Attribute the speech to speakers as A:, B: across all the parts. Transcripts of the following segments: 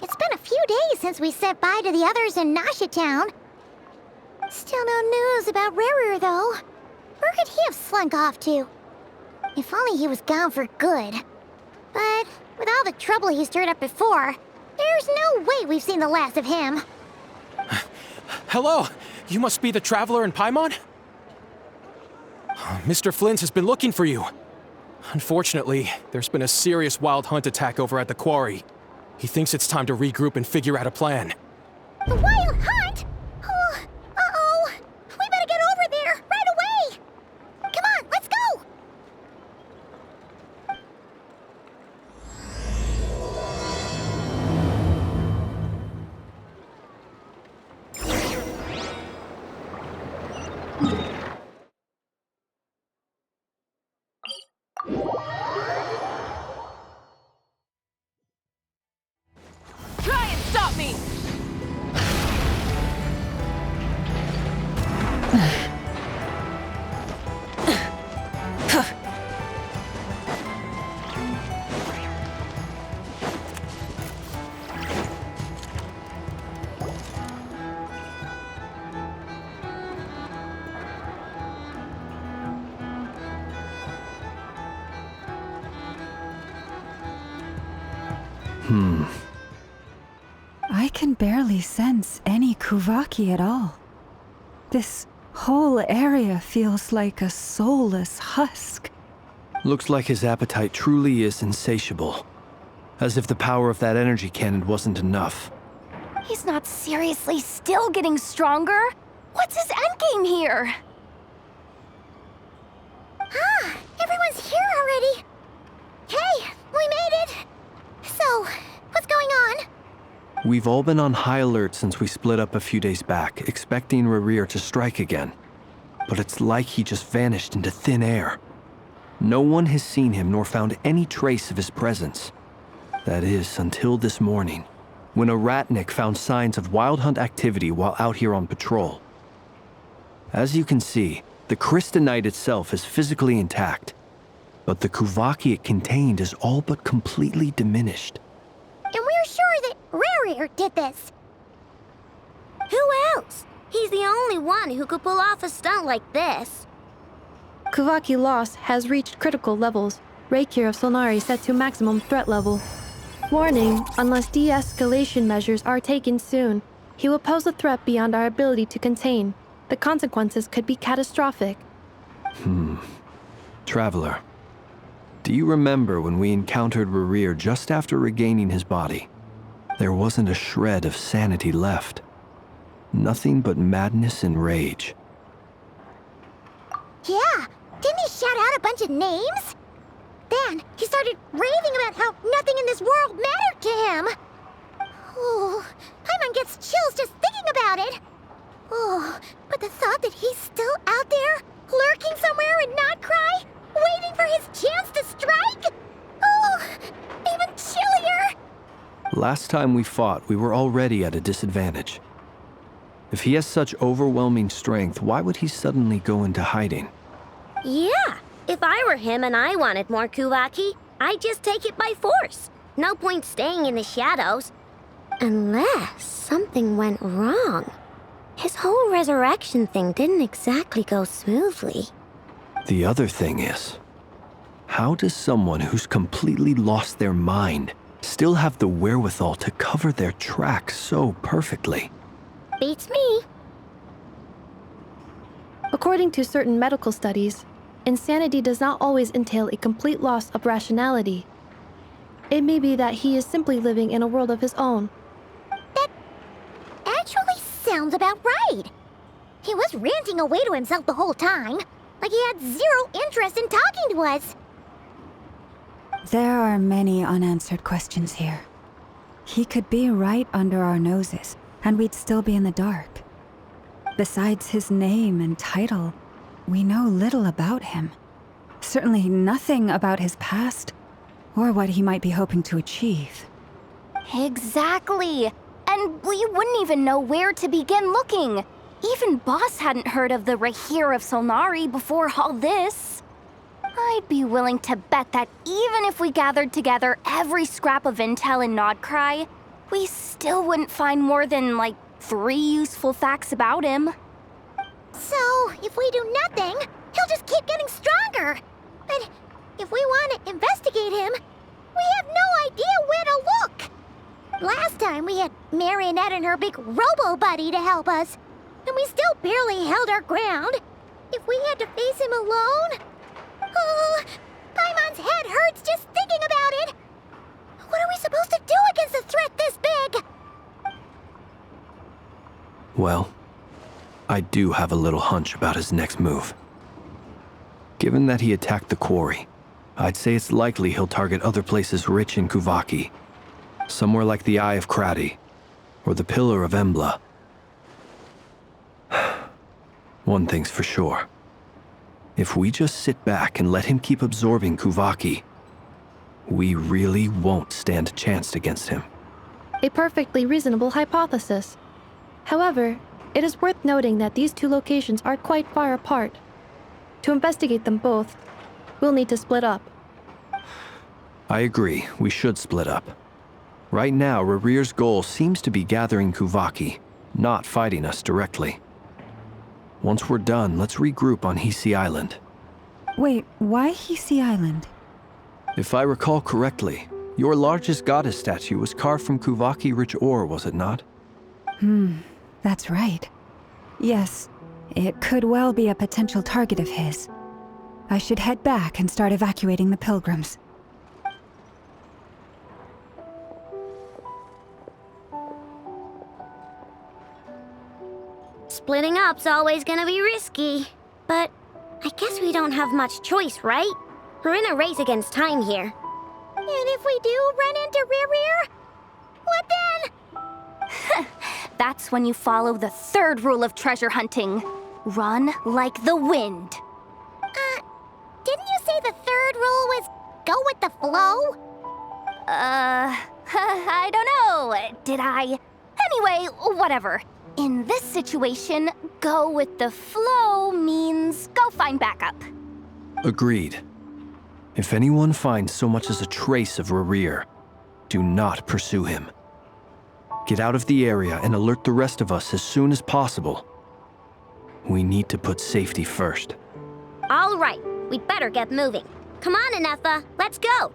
A: It's been a few days since we said bye to the others in Nasha Town. Still no news about Rerir, though. Where could he have slunk off to? If only he was gone for good. But with all the trouble he stirred up before, there's no way we've seen the last of him.
B: Hello! You must be the traveler in Paimon? Mr. Flint has been looking for you. Unfortunately, there's been a serious wild hunt attack over at the quarry. He thinks it's time to regroup and figure out a plan.
A: The wild hunt? Oh, uh-oh. We better get over there, right away! Come on, let's go!
C: Try and stop me!
D: I can barely sense any Kuvaki at all. This whole area feels like a soulless husk.
E: Looks like his appetite truly is insatiable. As if the power of that energy cannon wasn't enough.
C: He's not seriously still getting stronger? What's his endgame here?
A: Ah, everyone's here already. Hey, we made it. So, what's going on?
E: We've all been on high alert since we split up a few days back, expecting Rerir to strike again. But it's like he just vanished into thin air. No one has seen him nor found any trace of his presence. That is, until this morning, when a ratnik found signs of wild hunt activity while out here on patrol. As you can see, the Crystonite itself is physically intact, but the Kuvaki it contained is all but completely diminished.
A: And we're sure that Rerir did this. Who else? He's the only one who could pull off a stunt like this.
F: Kuvaki loss has reached critical levels. Rerir of Solnari set to maximum threat level. Warning, unless de-escalation measures are taken soon, he will pose a threat beyond our ability to contain. The consequences could be catastrophic.
E: Traveler, do you remember when we encountered Rerir just after regaining his body? There wasn't a shred of sanity left. Nothing but madness and rage.
A: Yeah, didn't he shout out a bunch of names? Then he started raving about how nothing in this world mattered to him. Oh, Paimon gets chills just thinking about it. Oh, but the thought that he's still out there, lurking somewhere in Nod-Krai, waiting for his chance to strike? Oh, even chillier.
E: Last time we fought, we were already at a disadvantage. If he has such overwhelming strength, why would he suddenly go into hiding?
A: Yeah, if I were him and I wanted more Kuvaki, I'd just take it by force. No point staying in the shadows. Unless something went wrong. His whole resurrection thing didn't exactly go smoothly.
E: The other thing is, how does someone who's completely lost their mind still have the wherewithal to cover their tracks so perfectly?
A: Beats me.
F: According to certain medical studies, insanity does not always entail a complete loss of rationality. It may be that he is simply living in a world of his own.
A: That actually sounds about right. He was ranting away to himself the whole time, like he had zero interest in talking to us.
D: There are many unanswered questions here. He could be right under our noses, and we'd still be in the dark. Besides his name and title, we know little about him. Certainly nothing about his past, or what he might be hoping to achieve.
C: Exactly. And we wouldn't even know where to begin looking. Even Boss hadn't heard of the Rerir of Solnari before all this. I'd be willing to bet that even if we gathered together every scrap of intel in Nod-Krai, we still wouldn't find more than, like, 3 useful facts about him.
A: So, if we do nothing, he'll just keep getting stronger. But if we want to investigate him, we have no idea where to look. Last time we had Marionette and her big robo-buddy to help us, and we still barely held our ground. If we had to face him alone... Oh, Paimon's head hurts just thinking about it. What are we supposed to do against a threat this big?
E: Well, I do have a little hunch about his next move. Given that he attacked the quarry, I'd say it's likely he'll target other places rich in Kuvaki. Somewhere like the Eye of Krati, or the Pillar of Embla. One thing's for sure. If we just sit back and let him keep absorbing Kuvaki, we really won't stand a chance against him.
F: A perfectly reasonable hypothesis. However, it is worth noting that these 2 locations are quite far apart. To investigate them both, we'll need to split up.
E: I agree, we should split up. Right now, Rerir's goal seems to be gathering Kuvaki, not fighting us directly. Once we're done, let's regroup on Hisi Island.
D: Wait, why Hisi Island?
E: If I recall correctly, your largest goddess statue was carved from Kuvaki-rich ore, was it not?
D: That's right. Yes, it could well be a potential target of his. I should head back and start evacuating the pilgrims.
A: Splitting up's always gonna be risky. But I guess we don't have much choice, right? We're in a race against time here. And if we do run into Rerir, what then?
C: That's when you follow the 3rd rule of treasure hunting. Run like the wind.
A: Didn't you say the 3rd rule was go with the flow?
C: I don't know. Did I? Anyway, whatever. In this situation, go with the flow means go find backup.
E: Agreed. If anyone finds so much as a trace of Rerir, do not pursue him. Get out of the area and alert the rest of us as soon as possible. We need to put safety first.
A: All right, we'd better get moving. Come on, Anefa, let's go.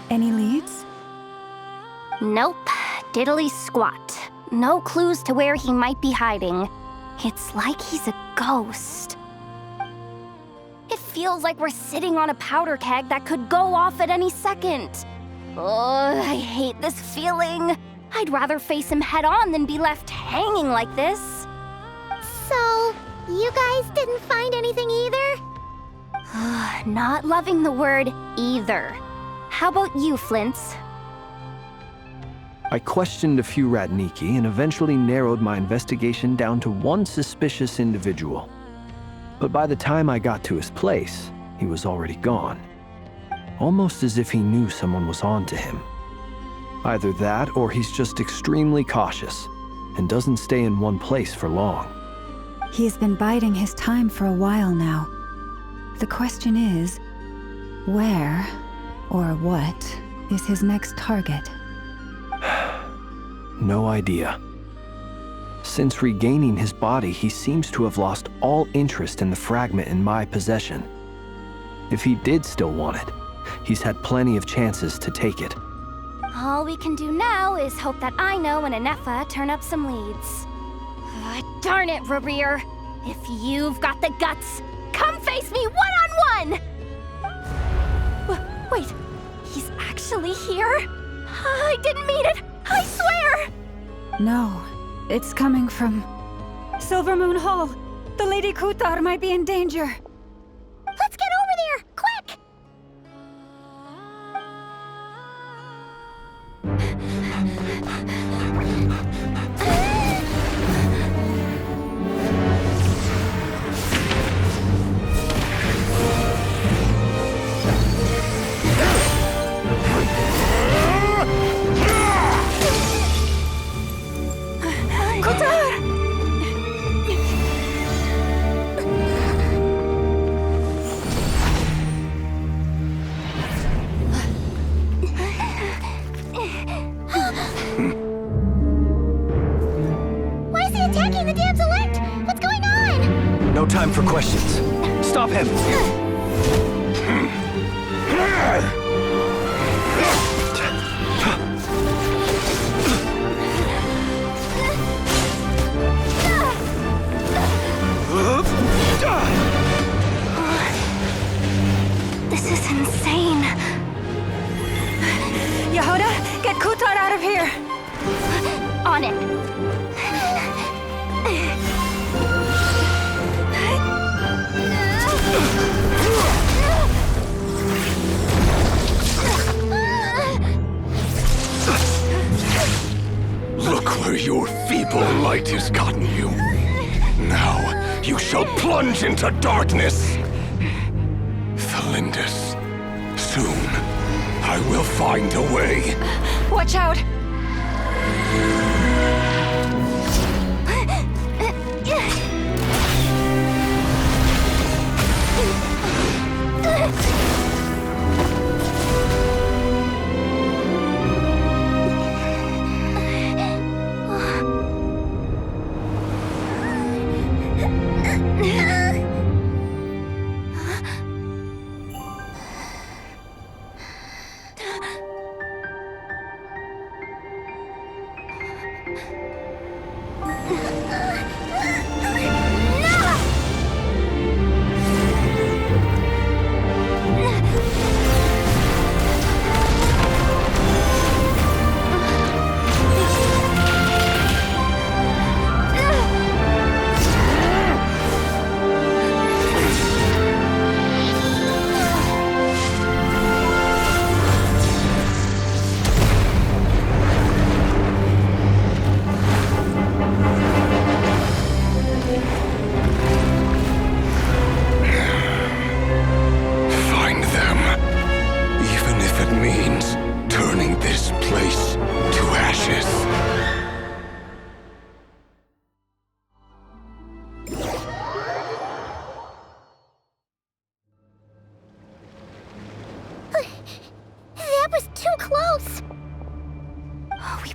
D: Any leads?
C: Nope. Diddly squat. No clues to where he might be hiding. It's like he's a ghost. It feels like we're sitting on a powder keg that could go off at any second. Oh, I hate this feeling. I'd rather face him head on than be left hanging like this.
A: So, you guys didn't find anything either?
C: Not loving the word either. How about you, Flint's?
E: I questioned a few Ratniki and eventually narrowed my investigation down to one suspicious individual. But by the time I got to his place, he was already gone. Almost as if he knew someone was on to him. Either that or he's just extremely cautious and doesn't stay in one place for long.
D: He's been biding his time for a while now. The question is, where or what is his next target?
E: No idea. Since regaining his body, he seems to have lost all interest in the fragment in my possession. If he did still want it, he's had plenty of chances to take it.
C: All we can do now is hope that Aino and Anefa turn up some leads. Darn it, Rerir. If you've got the guts, come face me one-on-one! Wait, he's actually here? I didn't mean it, I swear!
D: No, it's coming from Silver Moon Hall. The Lady Kutar might be in danger.
A: Let's get over there, quick!
E: No time for questions. Stop him!
C: This is insane.
D: Yehuda, get Kutar out of here!
C: On it.
G: Look where your feeble light has gotten you. Now you shall plunge into darkness. Thalindus, soon I will find a way.
D: Watch out!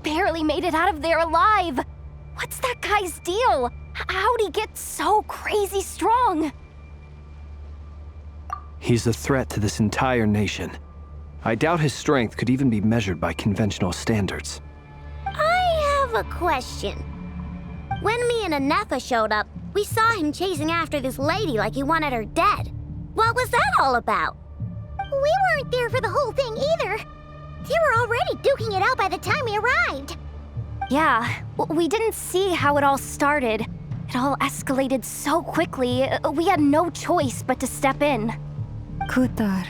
C: Barely made it out of there alive. What's that guy's deal? How'd he get so crazy strong?
E: He's a threat to this entire nation. I doubt his strength could even be measured by conventional standards.
A: I have a question. When me and Anefa showed up, we saw him chasing after this lady like he wanted her dead. What was that all about? We weren't there for the whole thing either. They were already duking it out by the time we arrived.
C: Yeah, we didn't see how it all started. It all escalated so quickly, we had no choice but to step in.
D: Kutar,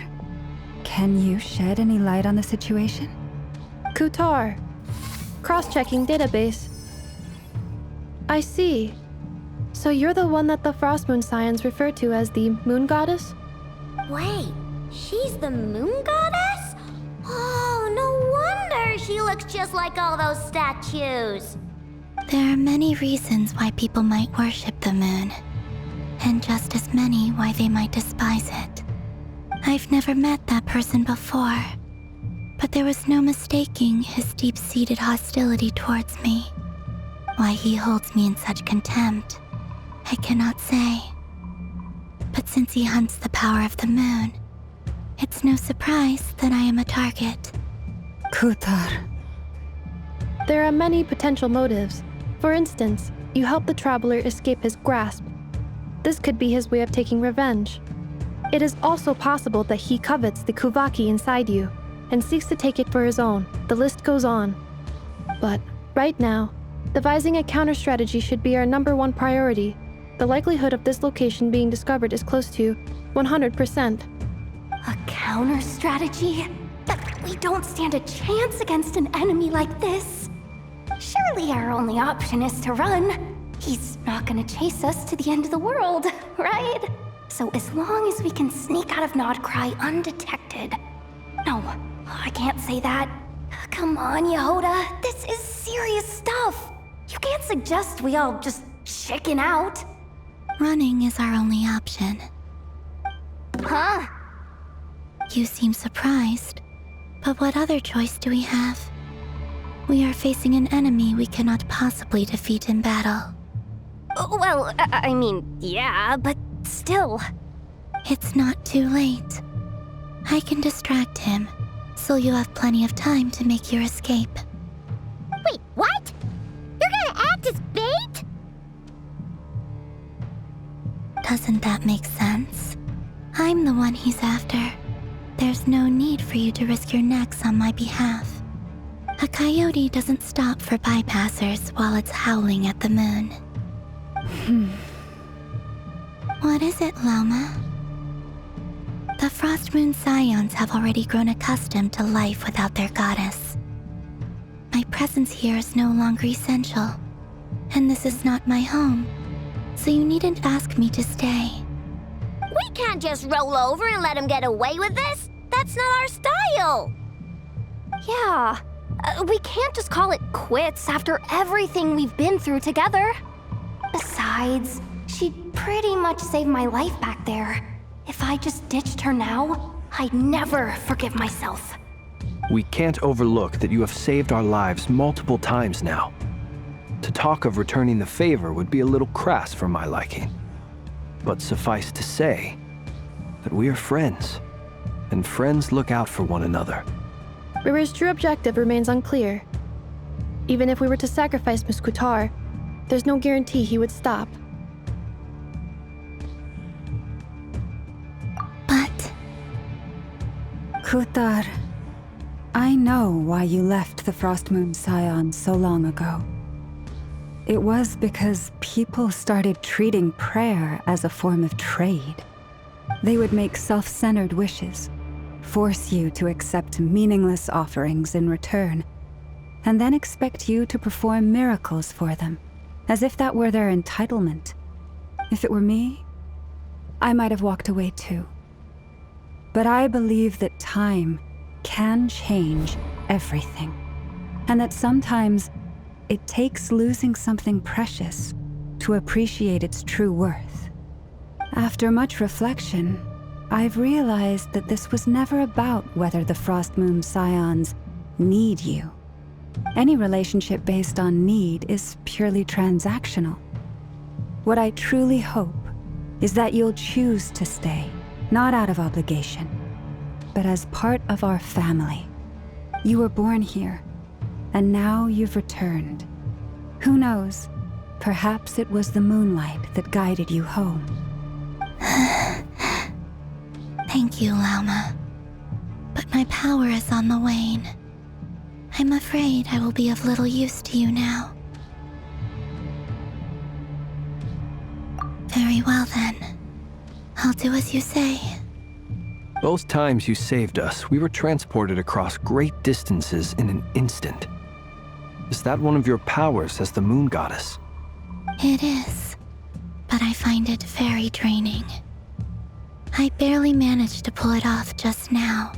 D: can you shed any light on the situation?
F: Kutar. Cross-checking database. I see. So you're the one that the Frost Moon Scions refer to as the Moon Goddess?
A: Wait, she's the Moon Goddess? Oh, no wonder she looks just like all those statues.
H: There are many reasons why people might worship the moon, and just as many why they might despise it. I've never met that person before, but there was no mistaking his deep-seated hostility towards me. Why he holds me in such contempt, I cannot say. But since he hunts the power of the moon, it's no surprise that I am a target.
D: Kutar.
F: There are many potential motives. For instance, you help the traveler escape his grasp. This could be his way of taking revenge. It is also possible that he covets the Kuvaki inside you and seeks to take it for his own. The list goes on. But right now, devising a counter strategy should be our #1 priority. The likelihood of this location being discovered is close to 100%.
C: A counter strategy? We don't stand a chance against an enemy like this. Surely our only option is to run. He's not gonna chase us to the end of the world, right? So as long as we can sneak out of Nod-Krai undetected. No, I can't say that. Come on, Yehoda, this is serious stuff. You can't suggest we all just chicken out.
H: Running is our only option.
C: Huh?
H: You seem surprised. But what other choice do we have? We are facing an enemy we cannot possibly defeat in battle.
C: Well, I mean, yeah, but still.
H: It's not too late. I can distract him, so you have plenty of time to make your escape.
A: Wait, what? You're gonna act as bait?
H: Doesn't that make sense? I'm the one he's after. There's no need for you to risk your necks on my behalf. A coyote doesn't stop for bypassers while it's howling at the moon. What is it, Loma? The Frost Moon Scions have already grown accustomed to life without their goddess. My presence here is no longer essential, and this is not my home, so you needn't ask me to stay.
A: We can't just roll over and let him get away with this. That's not our style.
C: Yeah, we can't just call it quits after everything we've been through together. Besides, she'd pretty much saved my life back there. If I just ditched her now, I'd never forgive myself.
E: We can't overlook that you have saved our lives multiple times now. To talk of returning the favor would be a little crass for my liking. But suffice to say that we are friends, and friends look out for one another.
F: Rerir's true objective remains unclear. Even if we were to sacrifice Miss Kutar, there's no guarantee he would stop.
H: But
D: Kutar, I know why you left the Frost Moon Scions so long ago. It was because people started treating prayer as a form of trade. They would make self-centered wishes, force you to accept meaningless offerings in return, and then expect you to perform miracles for them, as if that were their entitlement. If it were me, I might have walked away too. But I believe that time can change everything, and that sometimes it takes losing something precious to appreciate its true worth. After much reflection, I've realized that this was never about whether the Frost Moon Scions need you. Any relationship based on need is purely transactional. What I truly hope is that you'll choose to stay, not out of obligation, but as part of our family. You were born here, and now you've returned. Who knows? Perhaps it was the moonlight that guided you home.
H: thank you, Lauma. But my power is on the wane. I'm afraid I will be of little use to you now. Very well then. I'll do as you say.
E: Both times you saved us, we were transported across great distances in an instant. Is that one of your powers as the moon goddess?
H: It is, but I find it very draining. I barely managed to pull it off just now,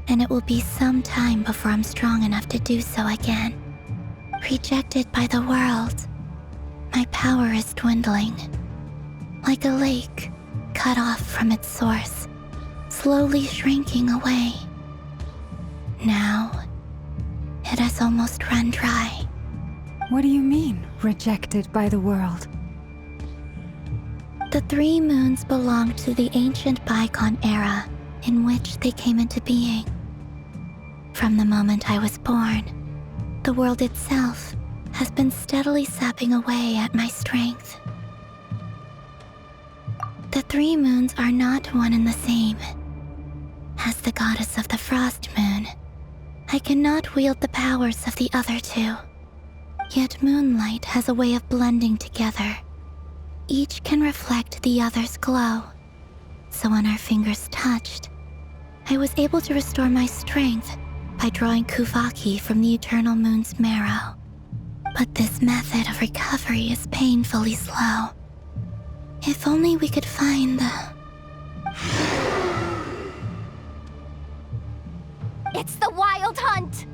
H: and it will be some time before I'm strong enough to do so again. Rejected by the world, my power is dwindling. Like a lake cut off from its source, slowly shrinking away. Now, it has almost run dry.
D: What do you mean, rejected by the world?
H: The 3 moons belong to the ancient bygone era in which they came into being. From the moment I was born, the world itself has been steadily sapping away at my strength. the three moons are not one and the same. As the goddess of the Frost Moon, I cannot wield the powers of the other two. Yet moonlight has a way of blending together. Each can reflect the other's glow. So when our fingers touched, I was able to restore my strength by drawing Kuvaki from the eternal moon's marrow. But this method of recovery is painfully slow. If only we could find the...
C: It's the Wild Hunt!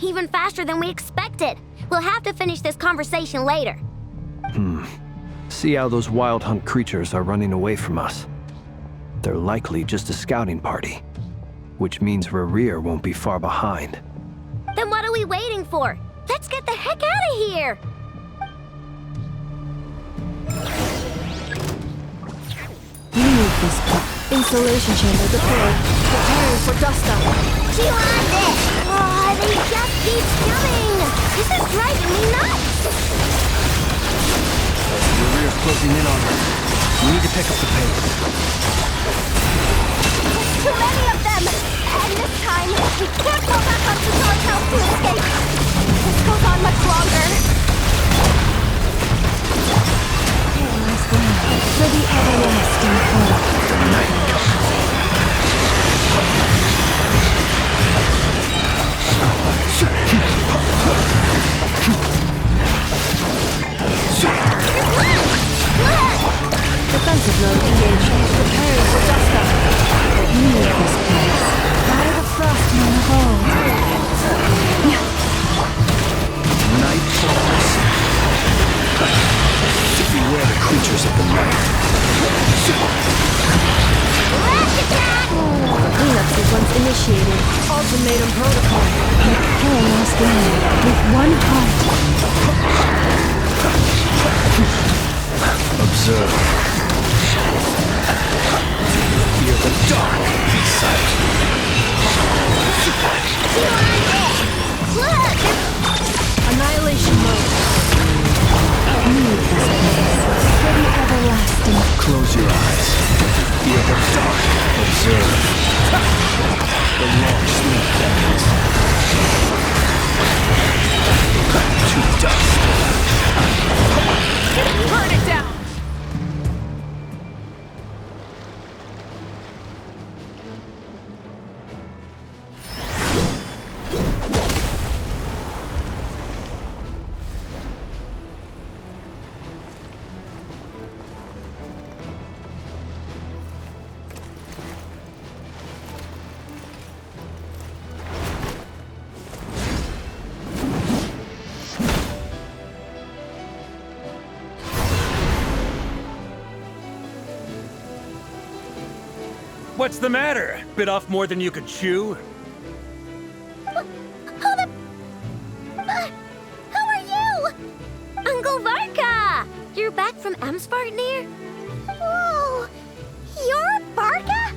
A: Even faster than we expected. We'll have to finish this conversation later.
E: See how those Wild Hunt creatures are running away from us. They're likely just a scouting party, which means Rerir won't be far behind.
A: Then what are we waiting for? Let's get the heck out of here!
F: Leave this place. Installation chamber deployed. Preparing for dust up.
A: Chew on this! Oh, they just keep coming! This is driving me nuts!
E: Rerir's closing in on us. We need to pick up the pace.
C: There's too many of them! And this time, we can't go back up to Dark House to escape! If this goes on much longer...
D: For the everlasting hope.
E: Night comes.
F: Defensive mode engaged. Preparing for dust up.
D: Leave this place. By the frost moon of old.
G: Night falls. Beware the creatures of the night.
F: Cleanup sequence initiated. Ultimatum protocol.
D: Kill lost land with one heart.
G: Observe. Fear the dark. Be silent.
F: Annihilation mode.
D: Leave this place. For the everlasting.
G: Close your eyes. Fear the dark. Observe. The long sleep ends. To dust.
F: Burn it down!
I: What's the matter? Bit off more than you could chew?
A: How are you? Uncle Varka! You're back from Amspartnir? Whoa! You're Varka?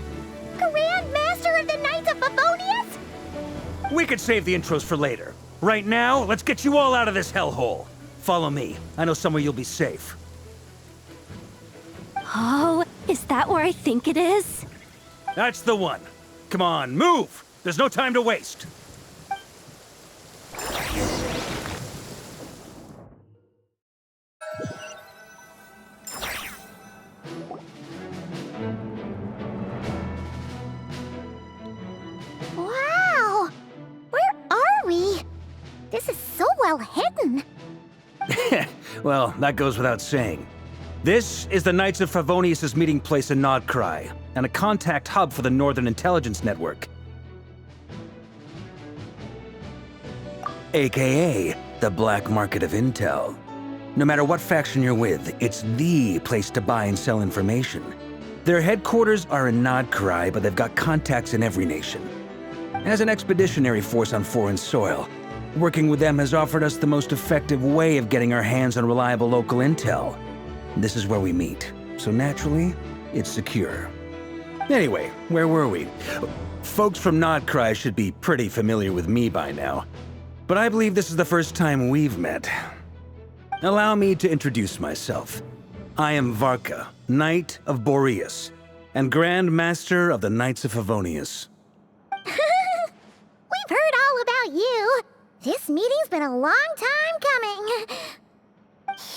A: Grand Master of the Knights of Favonius?
I: We could save the intros for later. Right now, let's get you all out of this hellhole. Follow me. I know somewhere you'll be safe.
C: Oh, is that where I think it is?
I: That's the one. Come on, move! There's no time to waste.
A: Wow! Where are we? This is so well hidden.
I: Well, that goes without saying. This is the Knights of Favonius' meeting place in Nod-Krai, and a contact hub for the Northern Intelligence Network. AKA, the black market of intel. No matter what faction you're with, it's the place to buy and sell information. Their headquarters are in Nod-Krai, but they've got contacts in every nation. As an expeditionary force on foreign soil, working with them has offered us the most effective way of getting our hands on reliable local intel. This is where we meet, so naturally, it's secure. Anyway, where were we? Folks from Nod-Krai should be pretty familiar with me by now, but I believe this is the first time we've met. Allow me to introduce myself. I am Varka, Knight of Boreas, and Grand Master of the Knights of Favonius.
A: We've heard all about you. This meeting's been a long time coming.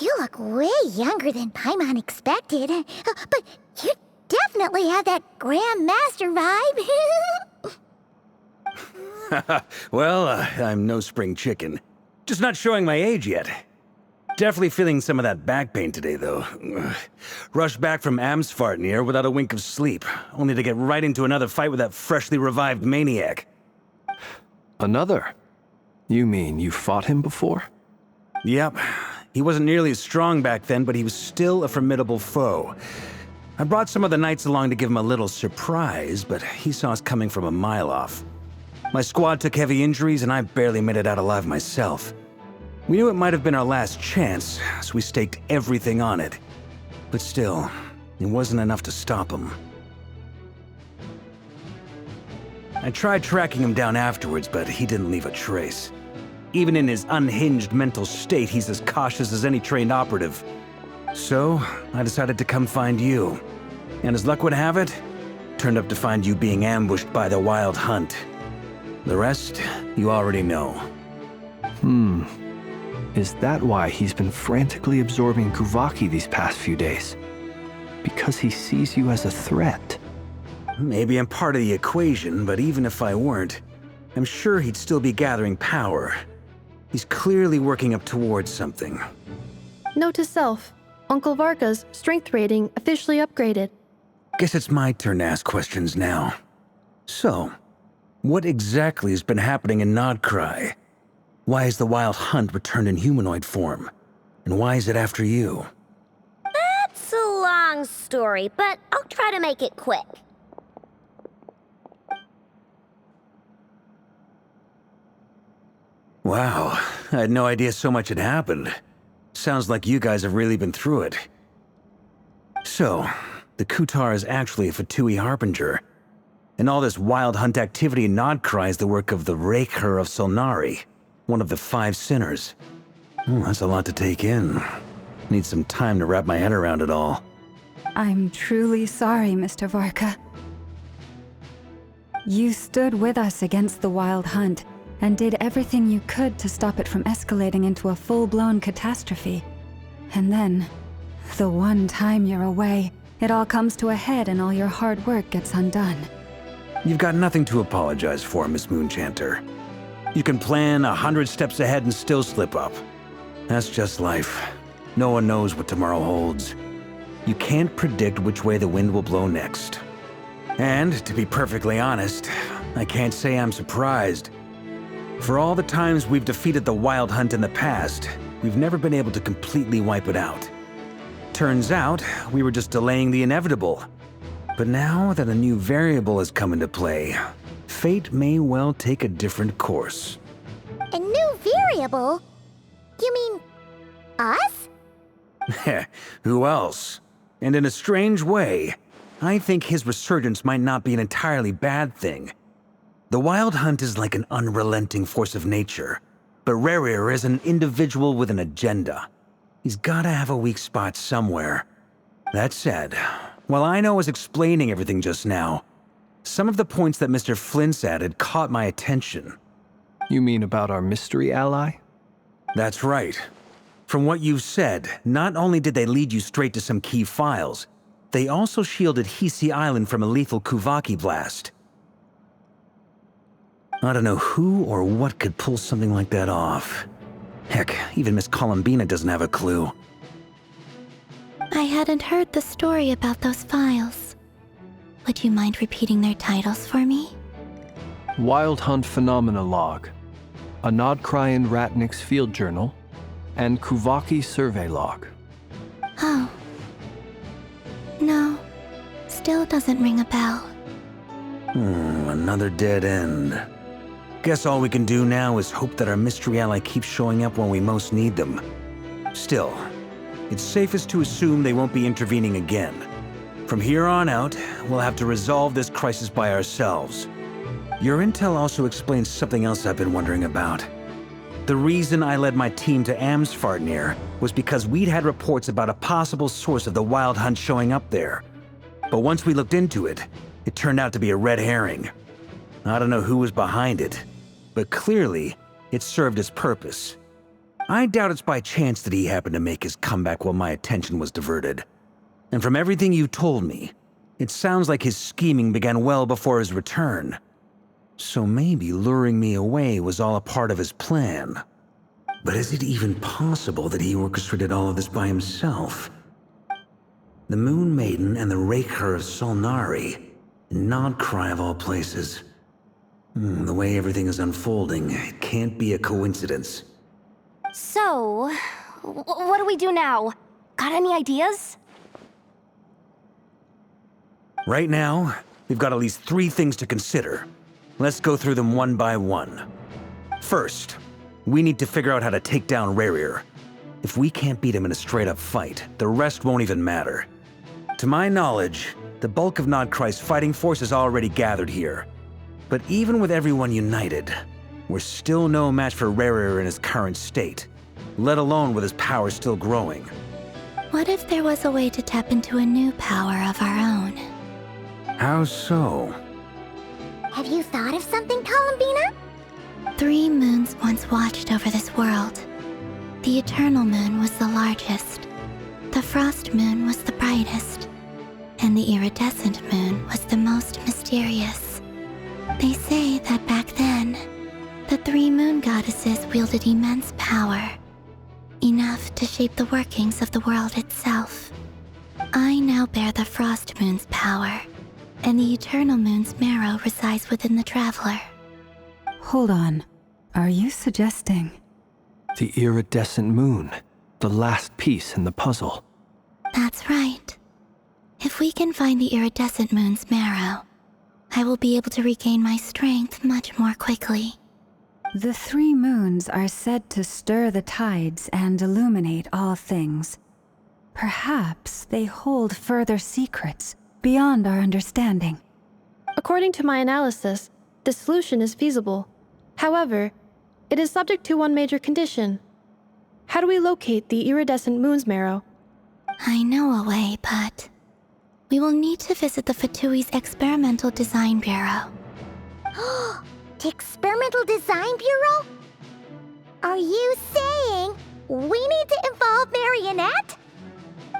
A: You look way younger than Paimon expected. But you definitely have that Grand Master vibe.
I: Well, I'm no spring chicken. Just not showing my age yet. Definitely feeling some of that back pain today, though. Rushed back from Amsfartnir without a wink of sleep, only to get right into another fight with that freshly revived maniac.
E: Another? You mean you fought him before?
I: Yep. He wasn't nearly as strong back then, but he was still a formidable foe. I brought some of the knights along to give him a little surprise, but he saw us coming from a mile off. My squad took heavy injuries, and I barely made it out alive myself. We knew it might have been our last chance, so we staked everything on it. But still, it wasn't enough to stop him. I tried tracking him down afterwards, but he didn't leave a trace. Even in his unhinged mental state, he's as cautious as any trained operative. So, I decided to come find you. And as luck would have it, turned up to find you being ambushed by the Wild Hunt. The rest, you already know.
E: Is that why he's been frantically absorbing Kuvaki these past few days? Because he sees you as a threat?
I: Maybe I'm part of the equation, but even if I weren't, I'm sure he'd still be gathering power. He's clearly working up towards something.
F: Note to self, Uncle Varka's strength rating officially upgraded.
I: Guess it's my turn to ask questions now. So, what exactly has been happening in Nod-Krai? Why is the Wild Hunt returned in humanoid form? And why is it after you?
A: That's a long story, but I'll try to make it quick.
I: Wow, I had no idea so much had happened. Sounds like you guys have really been through it. So, the Kutar is actually a Fatui Harbinger. And all this Wild Hunt activity in Nod-Krai is the work of the Rerir of Solnari, one of the 5 sinners. That's a lot to take in. Need some time to wrap my head around it all.
D: I'm truly sorry, Mr. Varka. You stood with us against the Wild Hunt, and did everything you could to stop it from escalating into a full-blown catastrophe. And then, the one time you're away, it all comes to a head and all your hard work gets undone.
I: You've got nothing to apologize for, Miss Moonchanter. You can plan 100 steps ahead and still slip up. That's just life. No one knows what tomorrow holds. You can't predict which way the wind will blow next. And, to be perfectly honest, I can't say I'm surprised. For all the times we've defeated the Wild Hunt in the past, we've never been able to completely wipe it out. Turns out, we were just delaying the inevitable. But now that a new variable has come into play, fate may well take a different course.
A: A new variable? You mean us?
I: Who else? And in a strange way, I think his resurgence might not be an entirely bad thing. The Wild Hunt is like an unrelenting force of nature, but Rerir is an individual with an agenda. He's gotta have a weak spot somewhere. That said, while I was explaining everything just now, some of the points that Mr. Flint's added caught my attention.
E: You mean about our mystery ally?
I: That's right. From what you've said, not only did they lead you straight to some key files, they also shielded Hisi Island from a lethal Kuvaki blast. I don't know who or what could pull something like that off. Heck, even Miss Columbina doesn't have a clue.
H: I hadn't heard the story about those files. Would you mind repeating their titles for me?
E: Wild Hunt Phenomena Log, a Nod-Krai and Ratnik's Field Journal, and Kuvaki Survey Log.
H: Oh. No. Still doesn't ring a bell.
I: Another dead end. Guess all we can do now is hope that our mystery ally keeps showing up when we most need them. Still, it's safest to assume they won't be intervening again. From here on out, we'll have to resolve this crisis by ourselves. Your intel also explains something else I've been wondering about. The reason I led my team to Amsfartnir was because we'd had reports about a possible source of the Wild Hunt showing up there. But once we looked into it, it turned out to be a red herring. I don't know who was behind it, but clearly, it served its purpose. I doubt it's by chance that he happened to make his comeback while my attention was diverted. And from everything you told me, it sounds like his scheming began well before his return. So maybe luring me away was all a part of his plan. But is it even possible that he orchestrated all of this by himself? The Moon Maiden and the Rerir of Solnari, Nod-Krai of all places. The way everything is unfolding, it can't be a coincidence.
C: So, what do we do now? Got any ideas?
I: Right now, we've got at least 3 things to consider. Let's go through them one by one. First, we need to figure out how to take down Rerir. If we can't beat him in a straight-up fight, the rest won't even matter. To my knowledge, the bulk of Nodkrai's fighting force is already gathered here. But even with everyone united, we're still no match for Rerir in his current state, let alone with his power still growing.
H: What if there was a way to tap into a new power of our own?
I: How so?
A: Have you thought of something, Columbina?
H: 3 moons once watched over this world. The Eternal Moon was the largest. The Frost Moon was the brightest. And the Iridescent Moon was the most mysterious. They say that back then, the 3 moon goddesses wielded immense power. Enough to shape the workings of the world itself. I now bear the Frost Moon's power, and the Eternal Moon's marrow resides within the Traveler.
D: Hold on. Are you suggesting?
E: The iridescent moon, the last piece in the puzzle.
H: That's right. If we can find the Iridescent Moon's marrow, I will be able to regain my strength much more quickly.
D: The 3 moons are said to stir the tides and illuminate all things. Perhaps they hold further secrets beyond our understanding.
F: According to my analysis, the solution is feasible. However, it is subject to one major condition. How do we locate the Iridescent Moon's marrow?
H: I know a way, but we will need to visit the Fatui's Experimental Design Bureau.
A: The Experimental Design Bureau? Are you saying we need to involve Marionette?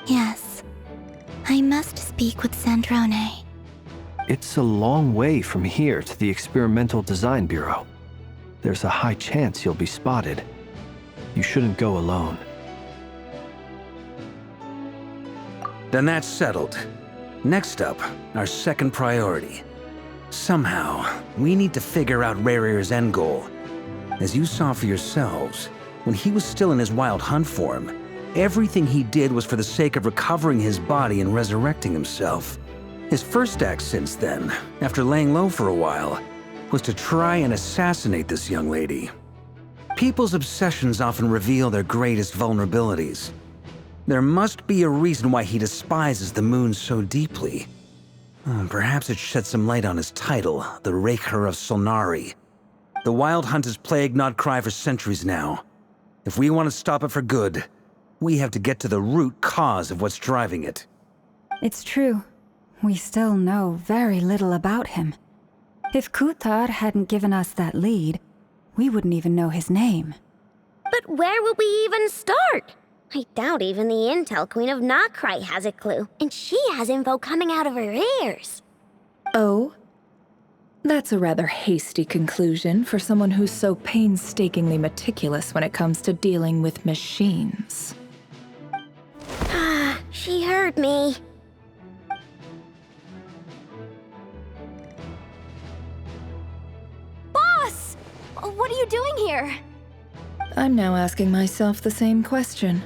H: Yes. I must speak with Sandrone.
E: It's a long way from here to the Experimental Design Bureau. There's a high chance you'll be spotted. You shouldn't go alone.
I: Then that's settled. Next up, our second priority. Somehow, we need to figure out Rerir's end goal. As you saw for yourselves, when he was still in his Wild Hunt form, everything he did was for the sake of recovering his body and resurrecting himself. His first act since then, after laying low for a while, was to try and assassinate this young lady. People's obsessions often reveal their greatest vulnerabilities. There must be a reason why he despises the moon so deeply. Perhaps it sheds some light on his title, the Rerir of Solnari. The Wild Hunt has plagued Nod-Krai for centuries now. If we want to stop it for good, we have to get to the root cause of what's driving it.
D: It's true. We still know very little about him. If Kuthar hadn't given us that lead, we wouldn't even know his name.
A: But where would we even start? I doubt even the Intel Queen of Nod-Krai has a clue, and she has info coming out of her ears.
J: Oh? That's a rather hasty conclusion for someone who's so painstakingly meticulous when it comes to dealing with machines.
A: Ah, she heard me.
C: Boss! What are you doing here?
J: I'm now asking myself the same question.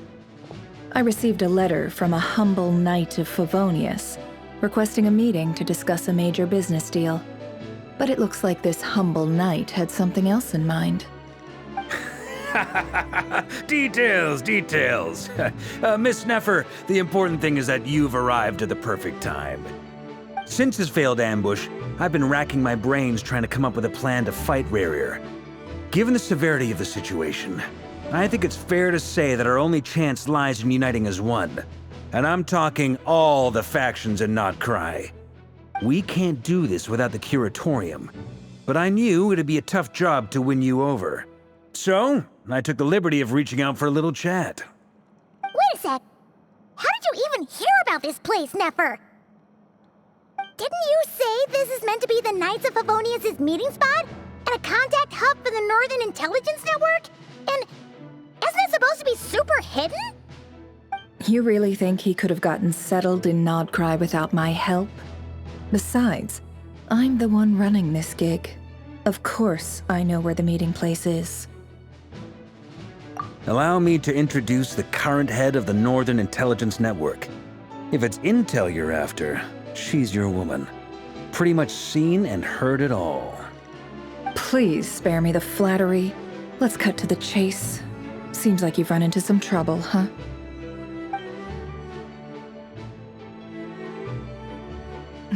J: I received a letter from a humble knight of Favonius, requesting a meeting to discuss a major business deal. But it looks like this humble knight had something else in mind.
I: Details, details. Miss Neffer, the important thing is that you've arrived at the perfect time. Since his failed ambush, I've been racking my brains trying to come up with a plan to fight Rerir. Given the severity of the situation, I think it's fair to say that our only chance lies in uniting as one. And I'm talking all the factions in Nod-Krai. We can't do this without the Curatorium, but I knew it'd be a tough job to win you over. So, I took the liberty of reaching out for a little chat.
A: Wait a sec. How did you even hear about this place, Nefer? Didn't you say this is meant to be the Knights of Favonius' meeting spot? And a contact hub for the Northern Intelligence Network? And isn't it supposed to be super hidden?
J: You really think he could have gotten settled in Nod-Krai without my help? Besides, I'm the one running this gig. Of course I know where the meeting place is.
I: Allow me to introduce the current head of the Northern Intelligence Network. If it's intel you're after, she's your woman. Pretty much seen and heard it all.
J: Please spare me the flattery. Let's cut to the chase. Seems like you've run into some trouble, huh?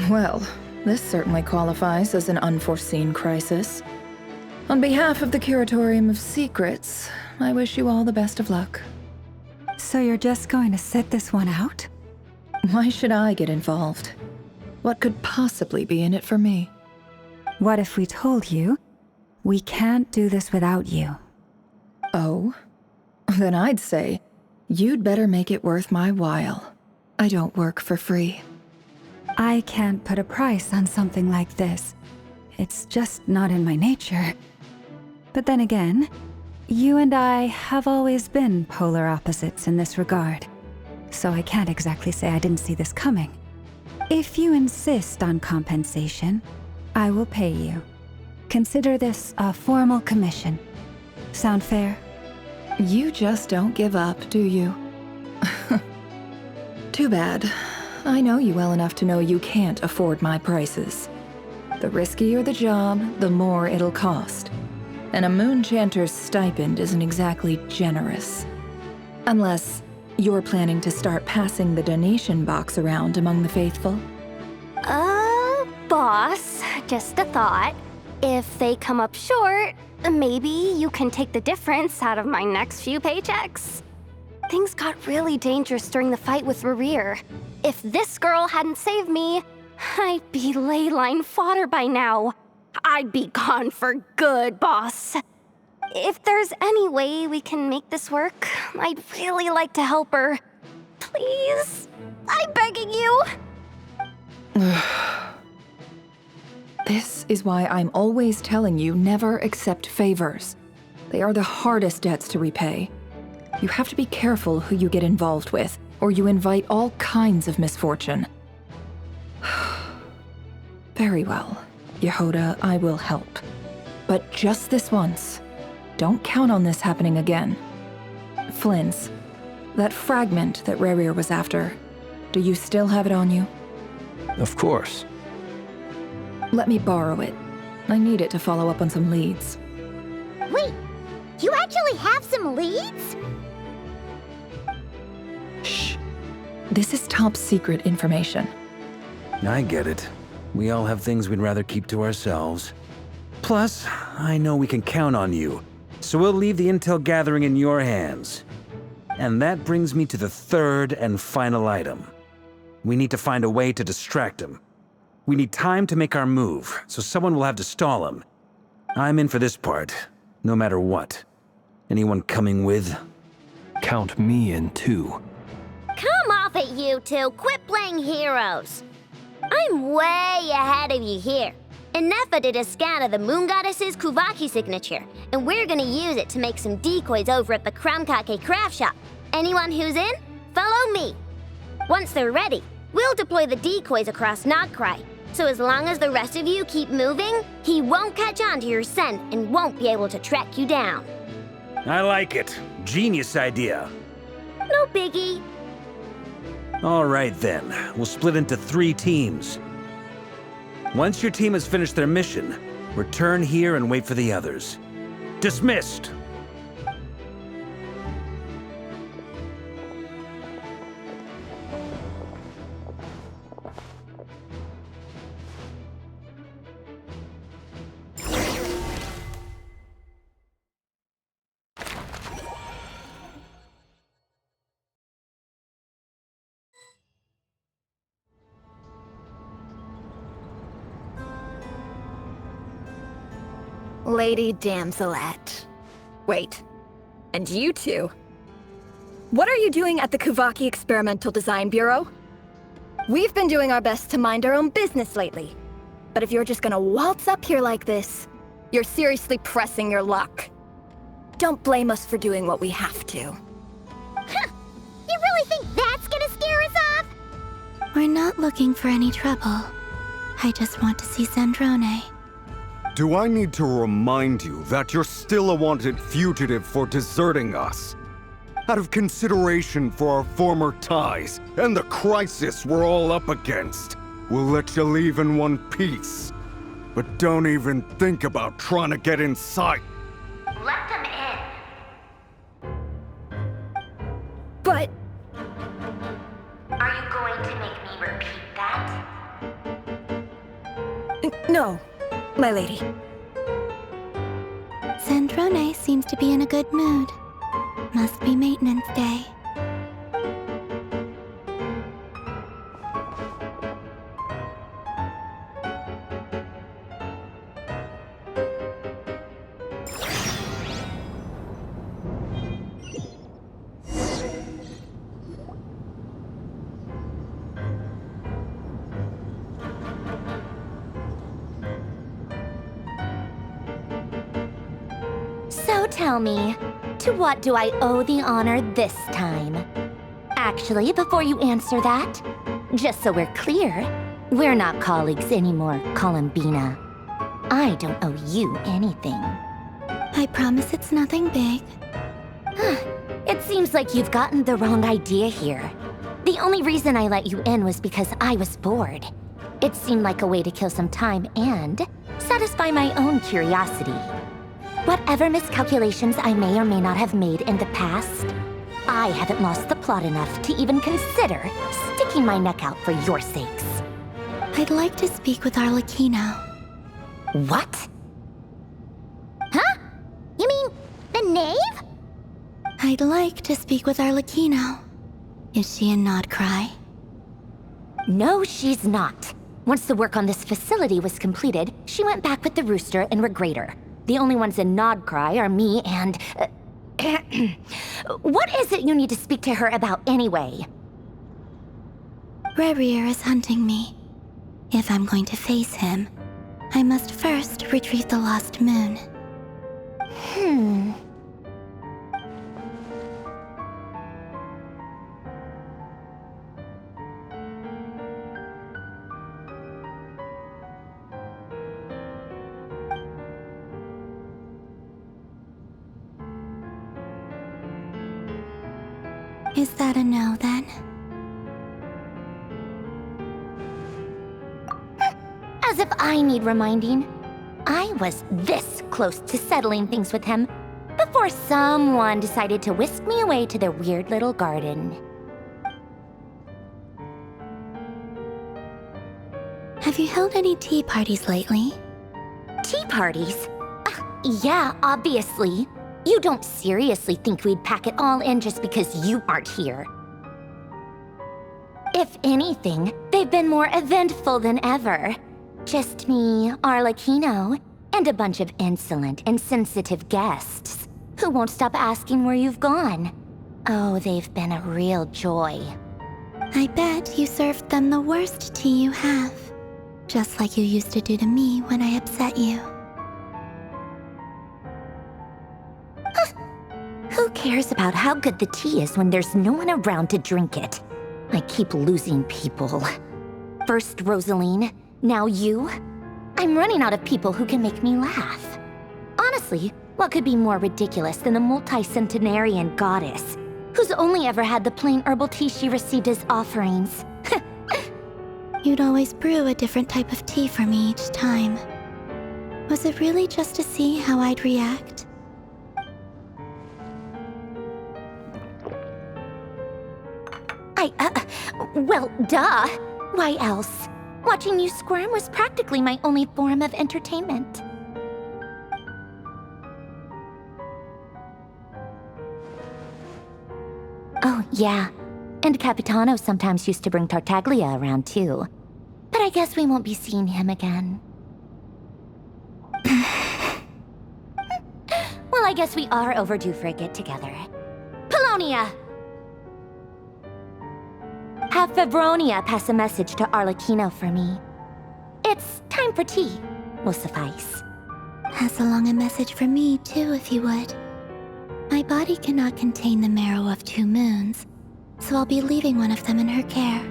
J: Well, this certainly qualifies as an unforeseen crisis. On behalf of the Curatorium of Secrets, I wish you all the best of luck.
D: So you're just going to sit this one out?
J: Why should I get involved? What could possibly be in it for me?
D: What if we told you we can't do this without you?
J: Oh? Then I'd say, you'd better make it worth my while. I don't work for free.
D: I can't put a price on something like this. It's just not in my nature. But then again, you and I have always been polar opposites in this regard. So I can't exactly say I didn't see this coming. If you insist on compensation, I will pay you. Consider this a formal commission. Sound fair?
J: You just don't give up, do you? Too bad. I know you well enough to know you can't afford my prices. The riskier the job, the more it'll cost. And a Moonchanter's stipend isn't exactly generous. Unless you're planning to start passing the donation box around among the faithful.
C: Boss, just a thought. If they come up short, maybe you can take the difference out of my next few paychecks. Things got really dangerous during the fight with Rerir. If this girl hadn't saved me, I'd be ley line fodder by now. I'd be gone for good, boss. If there's any way we can make this work, I'd really like to help her. Please, I'm begging you.
J: This is why I'm always telling you never accept favors. They are the hardest debts to repay. You have to be careful who you get involved with, or you invite all kinds of misfortune. Very well, Yehoda, I will help. But just this once. Don't count on this happening again. Flynn's, that fragment that Rerir was after, do you still have it on you?
E: Of course.
J: Let me borrow it. I need it to follow up on some leads.
A: Wait, you actually have some leads?
J: Shh. This is top secret information.
I: I get it. We all have things we'd rather keep to ourselves. Plus, I know we can count on you, so we'll leave the intel gathering in your hands. And that brings me to the third and final item. We need to find a way to distract him. We need time to make our move, so someone will have to stall him. I'm in for this part, no matter what. Anyone coming with?
E: Count me in too.
A: Come off it, you two. Quit playing heroes. I'm way ahead of you here. And Nefa did a scan of the Moon Goddess's Kuvaki signature, and we're gonna use it to make some decoys over at the Kramkake craft shop. Anyone who's in, follow me. Once they're ready, we'll deploy the decoys across Nod-Krai. So as long as the rest of you keep moving, he won't catch on to your scent and won't be able to track you down.
I: I like it. Genius idea.
A: No biggie.
I: All right then, we'll split into 3 teams. Once your team has finished their mission, return here and wait for the others. Dismissed!
K: Lady Damselette. Wait, and you two? What are you doing at the Kuvaki Experimental Design Bureau? We've been doing our best to mind our own business lately. But if you're just gonna waltz up here like this, you're seriously pressing your luck. Don't blame us for doing what we have to.
A: Huh. You really think that's gonna scare us off?
H: We're not looking for any trouble. I just want to see Sandrone.
L: Do I need to remind you that you're still a wanted fugitive for deserting us? Out of consideration for our former ties and the crisis we're all up against, we'll let you leave in one piece. But don't even think about trying to get inside.
A: Let them in.
K: But...
A: Are you going to make me repeat that?
K: No, my lady.
H: Sandrone seems to be in a good mood. Must be maintenance day.
A: So tell me, to what do I owe the honor this time? Actually, before you answer that, just so we're clear, we're not colleagues anymore, Columbina. I don't owe you anything.
H: I promise it's nothing big.
A: It seems like you've gotten the wrong idea here. The only reason I let you in was because I was bored. It seemed like a way to kill some time and satisfy my own curiosity. Whatever miscalculations I may or may not have made in the past, I haven't lost the plot enough to even consider sticking my neck out for your sakes.
H: I'd like to speak with Arlecchino.
A: What? Huh? You mean the knave?
H: I'd like to speak with Arlecchino. Is she in Nod-Krai?
A: No, she's not. Once the work on this facility was completed, she went back with the Rooster and Regrator. The only ones in Nod-Krai are me and... What is it you need to speak to her about anyway?
H: Rerir is hunting me. If I'm going to face him, I must first retrieve the lost moon. Is that a no, then?
A: As if I need reminding. I was this close to settling things with him before someone decided to whisk me away to their weird little garden.
H: Have you held any tea parties lately?
A: Tea parties? Yeah, obviously. You don't seriously think we'd pack it all in just because you aren't here. If anything, they've been more eventful than ever. Just me, Arlecchino, and a bunch of insolent and sensitive guests who won't stop asking where you've gone. Oh, they've been a real joy.
H: I bet you served them the worst tea you have. Just like you used to do to me when I upset you.
A: Who cares about how good the tea is when there's no one around to drink it? I keep losing people. First Rosaline, now you. I'm running out of people who can make me laugh. Honestly, what could be more ridiculous than a multi-centenarian goddess who's only ever had the plain herbal tea she received as offerings?
H: You'd always brew a different type of tea for me each time. Was it really just to see how I'd react?
A: Well, duh. Why else? Watching you squirm was practically my only form of entertainment. Oh, yeah. And Capitano sometimes used to bring Tartaglia around, too. But I guess we won't be seeing him again. I guess we are overdue for a get-together. Polonia! Have Favronia pass a message to Arlecchino for me. It's time for tea. Will suffice.
H: Pass along a message for me, too, if you would. My body cannot contain the marrow of 2 moons, so I'll be leaving one of them in her care.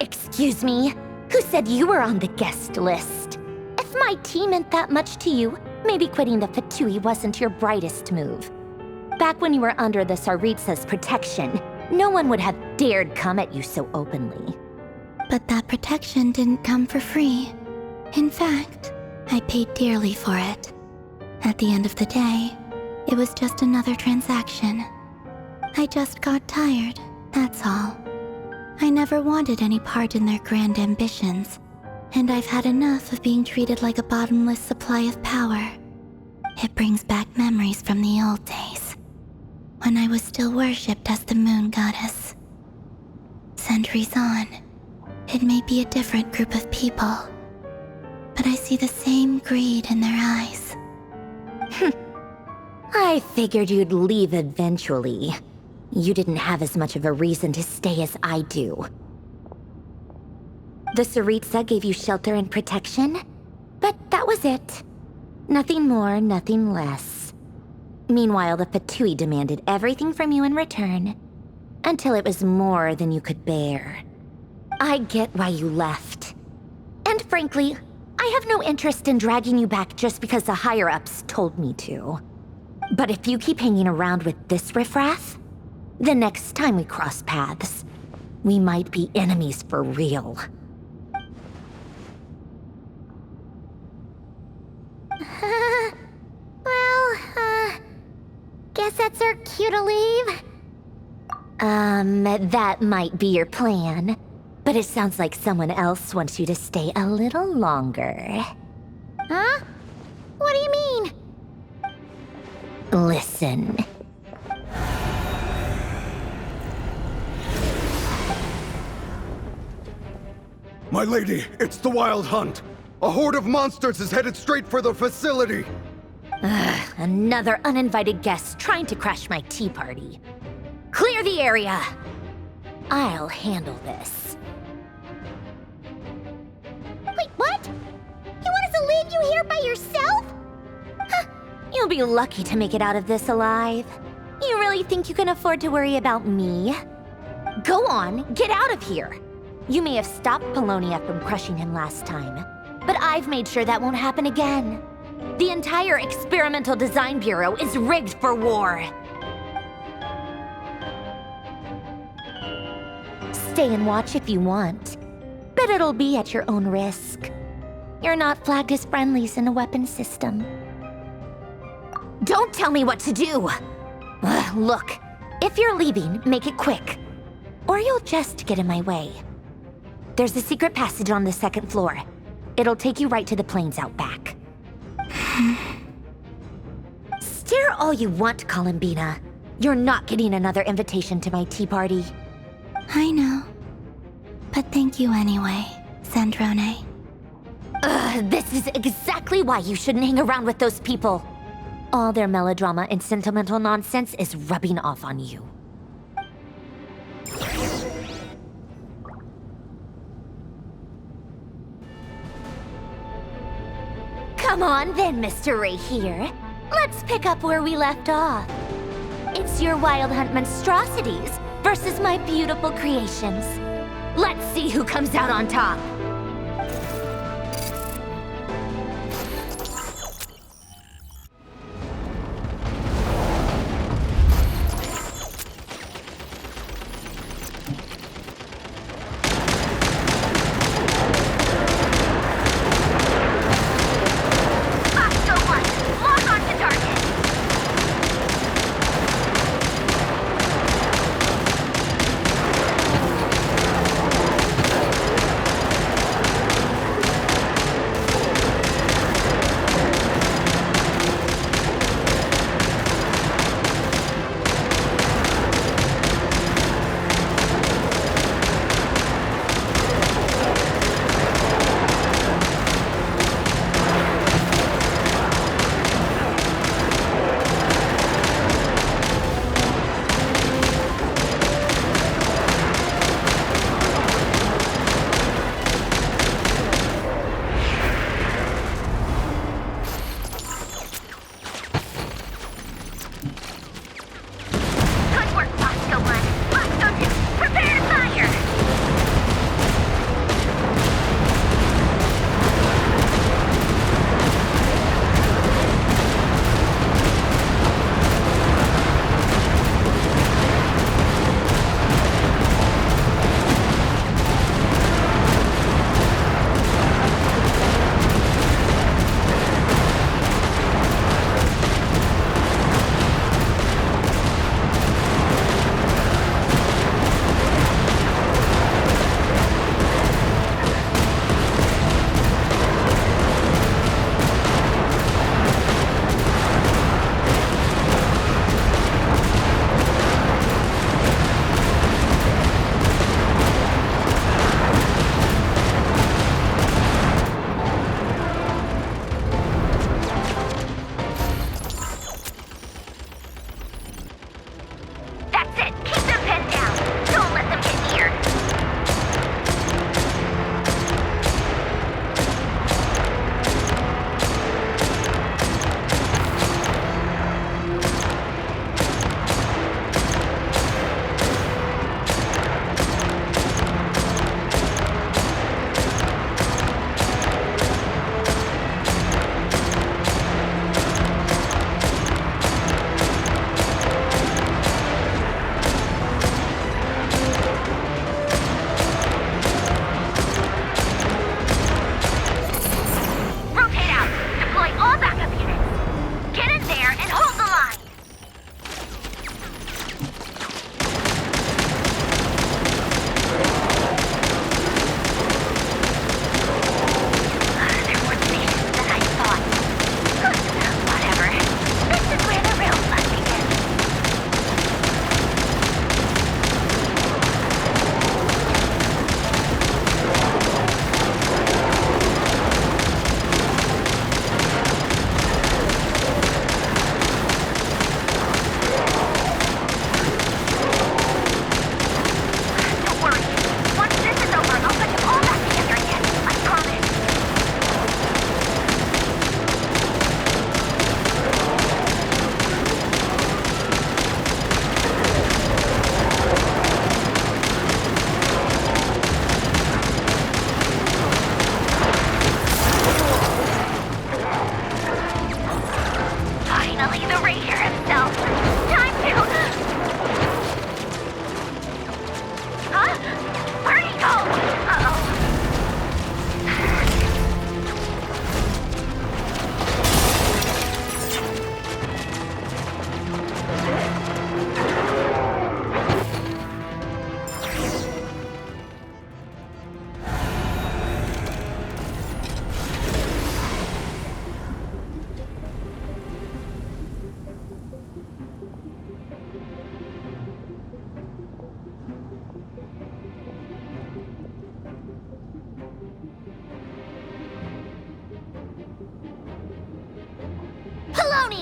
A: Excuse me? Who said you were on the guest list? If my tea meant that much to you, maybe quitting the Fatui wasn't your brightest move. Back when you were under the Tsaritsa's protection, no one would have dared come at you so openly.
H: But that protection didn't come for free. In fact, I paid dearly for it. At the end of the day, it was just another transaction. I just got tired, that's all. I never wanted any part in their grand ambitions, and I've had enough of being treated like a bottomless supply of power. It brings back memories from the old days, when I was still worshipped as the moon goddess. Centuries on, it may be a different group of people, but I see the same greed in their eyes.
A: I figured you'd leave eventually. You didn't have as much of a reason to stay as I do. The Tsaritsa gave you shelter and protection, but that was it. Nothing more, nothing less. Meanwhile, the Fatui demanded everything from you in return, until it was more than you could bear. I get why you left. And frankly, I have no interest in dragging you back just because the higher-ups told me to. But if you keep hanging around with this riffraff, the next time we cross paths, we might be enemies for real. Guess that's our cue to leave? That might be your plan. But it sounds like someone else wants you to stay a little longer. Huh? What do you mean? Listen.
L: My lady, it's the Wild Hunt. A horde of monsters is headed straight for the facility.
A: Another uninvited guest trying to crash my tea party. Clear the area. I'll handle this. Wait, what? You want us to leave you here by yourself? Huh, you'll be lucky to make it out of this alive. You really think you can afford to worry about me? Go on, get out of here. You may have stopped Polonia from crushing him last time, but I've made sure that won't happen again. The entire Experimental Design Bureau is rigged for war. Stay and watch if you want, but it'll be at your own risk. You're not flagged as friendlies in the weapons system. Don't tell me what to do! Look, if you're leaving, make it quick, or you'll just get in my way. There's a secret passage on the 2nd floor. It'll take you right to the plains out back. Stare all you want, Columbina. You're not getting another invitation to my tea party.
H: I know. But thank you anyway, Sandrone.
A: This is exactly why you shouldn't hang around with those people. All their melodrama and sentimental nonsense is rubbing off on you. Come on then, Mr. Rerir. Let's pick up where we left off. It's your Wild Hunt monstrosities versus my beautiful creations. Let's see who comes out on top.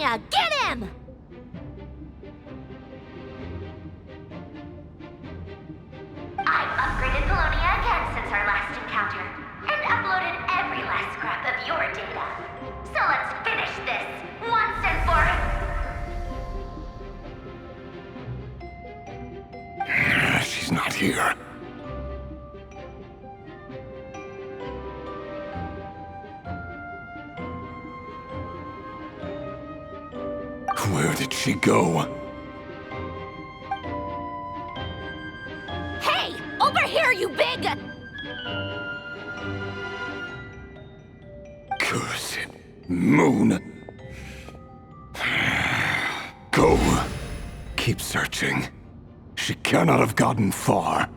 A: Columbina! Get him!
M: I've upgraded Columbina again since our last encounter, and uploaded every last scrap of your data. So let's finish this, once and for all.
G: She's not here. Where did she go?
A: Hey! Over here, you big...
G: Cursed moon. Go. Keep searching. She cannot have gotten far.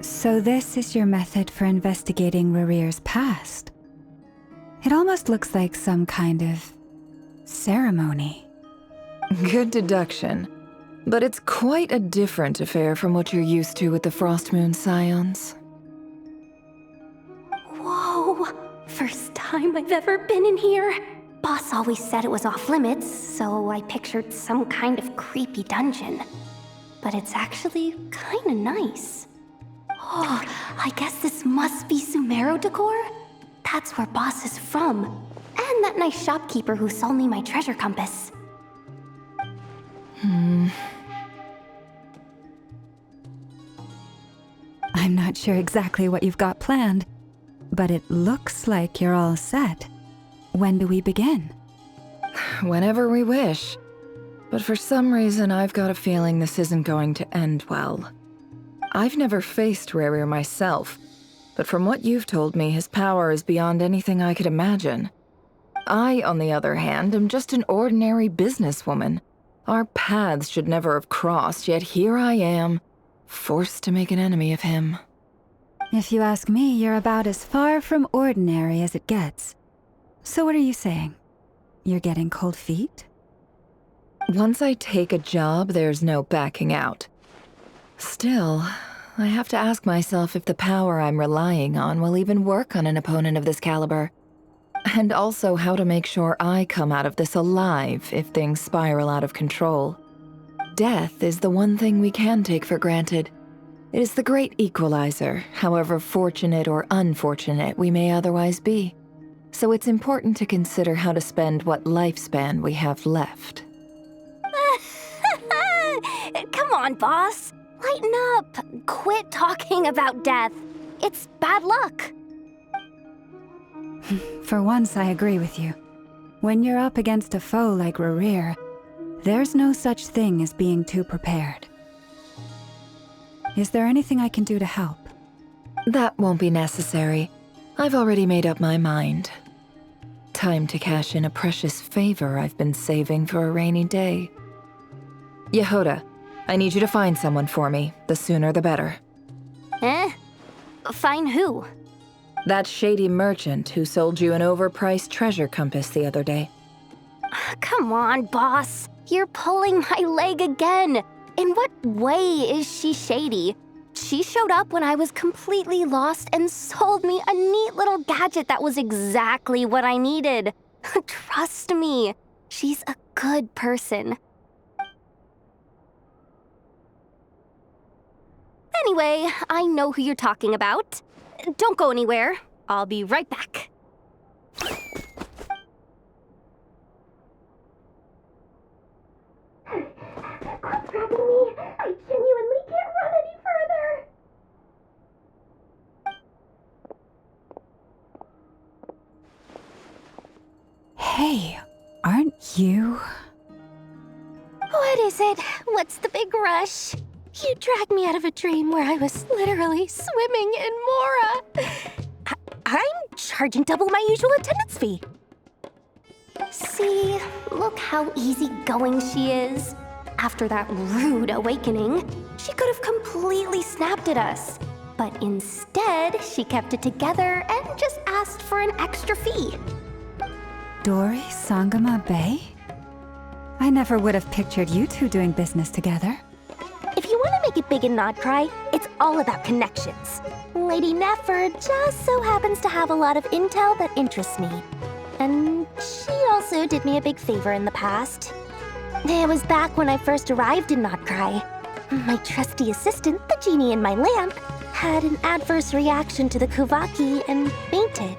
D: So this is your method for investigating Rerir's past? It almost looks like some kind of ceremony.
J: Good deduction. But it's quite a different affair from what you're used to with the Frost Moon Scions.
C: Whoa! First time I've ever been in here. Boss always said it was off limits, so I pictured some kind of creepy dungeon. But it's actually kinda nice. Oh, I guess this must be Sumero decor? That's where Boss is from. And that nice shopkeeper who sold me my treasure compass.
D: I'm not sure exactly what you've got planned, but it looks like you're all set. When do we begin?
J: Whenever we wish. But for some reason, I've got a feeling this isn't going to end well. I've never faced Rerir myself, but from what you've told me, his power is beyond anything I could imagine. I, on the other hand, am just an ordinary businesswoman. Our paths should never have crossed, yet here I am, forced to make an enemy of him.
D: If you ask me, you're about as far from ordinary as it gets. So what are you saying? You're getting cold feet?
J: Once I take a job, there's no backing out. Still, I have to ask myself if the power I'm relying on will even work on an opponent of this caliber. And also how to make sure I come out of this alive if things spiral out of control. Death is the one thing we can take for granted. It is the great equalizer, however fortunate or unfortunate we may otherwise be. So it's important to consider how to spend what lifespan we have left.
C: Come on, boss. Lighten up. Quit talking about death. It's bad luck.
D: For once, I agree with you. When you're up against a foe like Rerir, there's no such thing as being too prepared. Is there anything I can do to help?
J: That won't be necessary. I've already made up my mind. Time to cash in a precious favor I've been saving for a rainy day. Yehoda, I need you to find someone for me. The sooner the better.
C: Find who?
J: That shady merchant who sold you an overpriced treasure compass the other day.
C: Come on, boss. You're pulling my leg again. In what way is she shady? She showed up when I was completely lost and sold me a neat little gadget that was exactly what I needed. Trust me, she's a good person. Anyway, I know who you're talking about. Don't go anywhere. I'll be right back.
M: Quit grabbing me! I genuinely can't run any further!
D: Hey, aren't you?
C: What is it? What's the big rush? You dragged me out of a dream where I was literally swimming in Mora. I'm charging double my usual attendance fee. See, look how easygoing she is. After that rude awakening, she could have completely snapped at us. But instead, she kept it together and just asked for an extra fee.
D: Dori Sangama Bay? I never would have pictured you two doing business together.
C: If you want to make it big in Nod-Krai, it's all about connections. Lady Nefer just so happens to have a lot of intel that interests me. And she also did me a big favor in the past. It was back when I first arrived in Nod-Krai. My trusty assistant, the genie in my lamp, had an adverse reaction to the Kuvaki and fainted.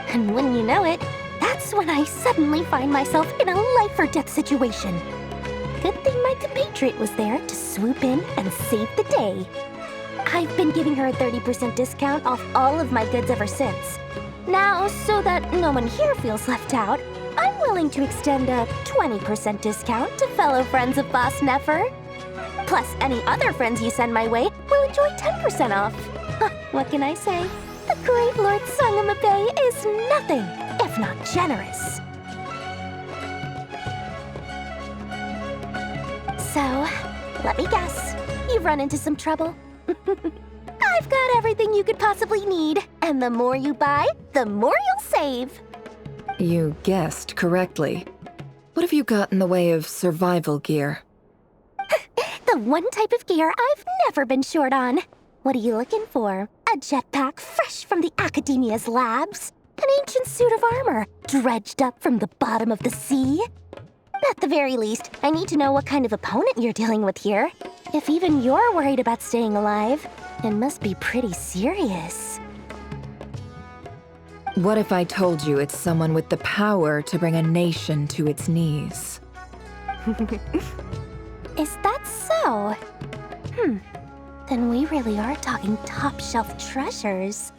C: And wouldn't you know it, that's when I suddenly find myself in a life-or-death situation. Good thing my compatriot was there to swoop in and save the day. I've been giving her a 30% discount off all of my goods ever since. Now, so that no one here feels left out, I'm willing to extend a 20% discount to fellow friends of Boss Nefer. Plus, any other friends you send my way will enjoy 10% off. What can I say? The great Lord Sangama Bay is nothing if not generous. So, let me guess. You've run into some trouble? I've got everything you could possibly need. And the more you buy, the more you'll save.
J: You guessed correctly. What have you got in the way of survival gear?
C: The one type of gear I've never been short on. What are you looking for? A jetpack fresh from the Academia's labs? An ancient suit of armor dredged up from the bottom of the sea? At the very least, I need to know what kind of opponent you're dealing with here. If even you're worried about staying alive, it must be pretty serious.
J: What if I told you it's someone with the power to bring a nation to its knees?
C: Is that so? Then we really are talking top-shelf treasures.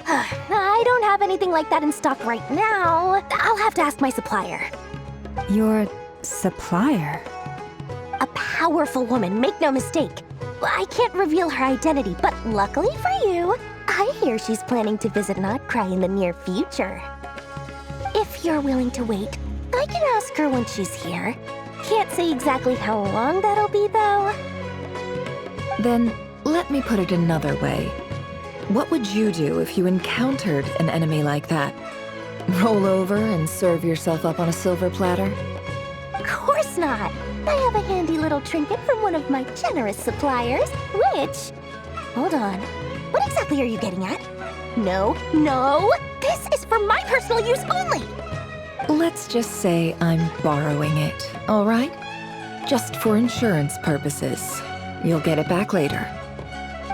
C: I don't have anything like that in stock right now. I'll have to ask my supplier.
D: Your supplier?
C: A powerful woman, make no mistake. I can't reveal her identity, but luckily for you, I hear she's planning to visit Nod-Krai in the near future. If you're willing to wait, I can ask her when she's here. Can't say exactly how long that'll be, though.
J: Then, let me put it another way. What would you do if you encountered an enemy like that? Roll over and serve yourself up on a silver platter?
C: Of course not! I have a handy little trinket from one of my generous suppliers, which... Hold on. What exactly are you getting at? No, no! This is for my personal use only!
J: Let's just say I'm borrowing it, all right? Just for insurance purposes. You'll get it back later.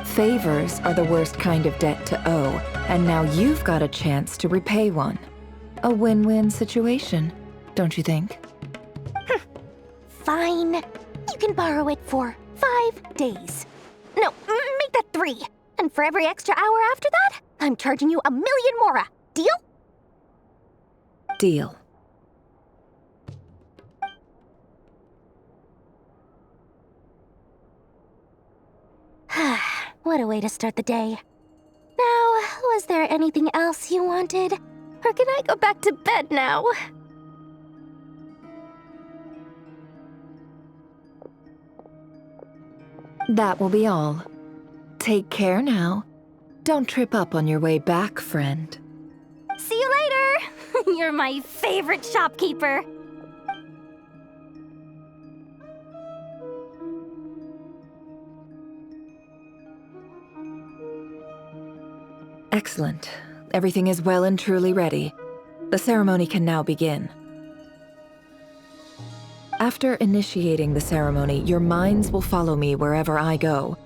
J: Favors are the worst kind of debt to owe, and now you've got a chance to repay one. A win-win situation, don't you think?
C: Fine. You can borrow it for 5 days. No, make that 3. And for every extra hour after that, I'm charging you 1,000,000 mora. Deal?
J: Deal.
C: What a way to start the day. Now, was there anything else you wanted? Or can I go back to bed now?
J: That will be all. Take care now. Don't trip up on your way back, friend.
C: See you later! You're my favorite shopkeeper.
J: Excellent. Everything is well and truly ready. The ceremony can now begin. After initiating the ceremony, your minds will follow me wherever I go.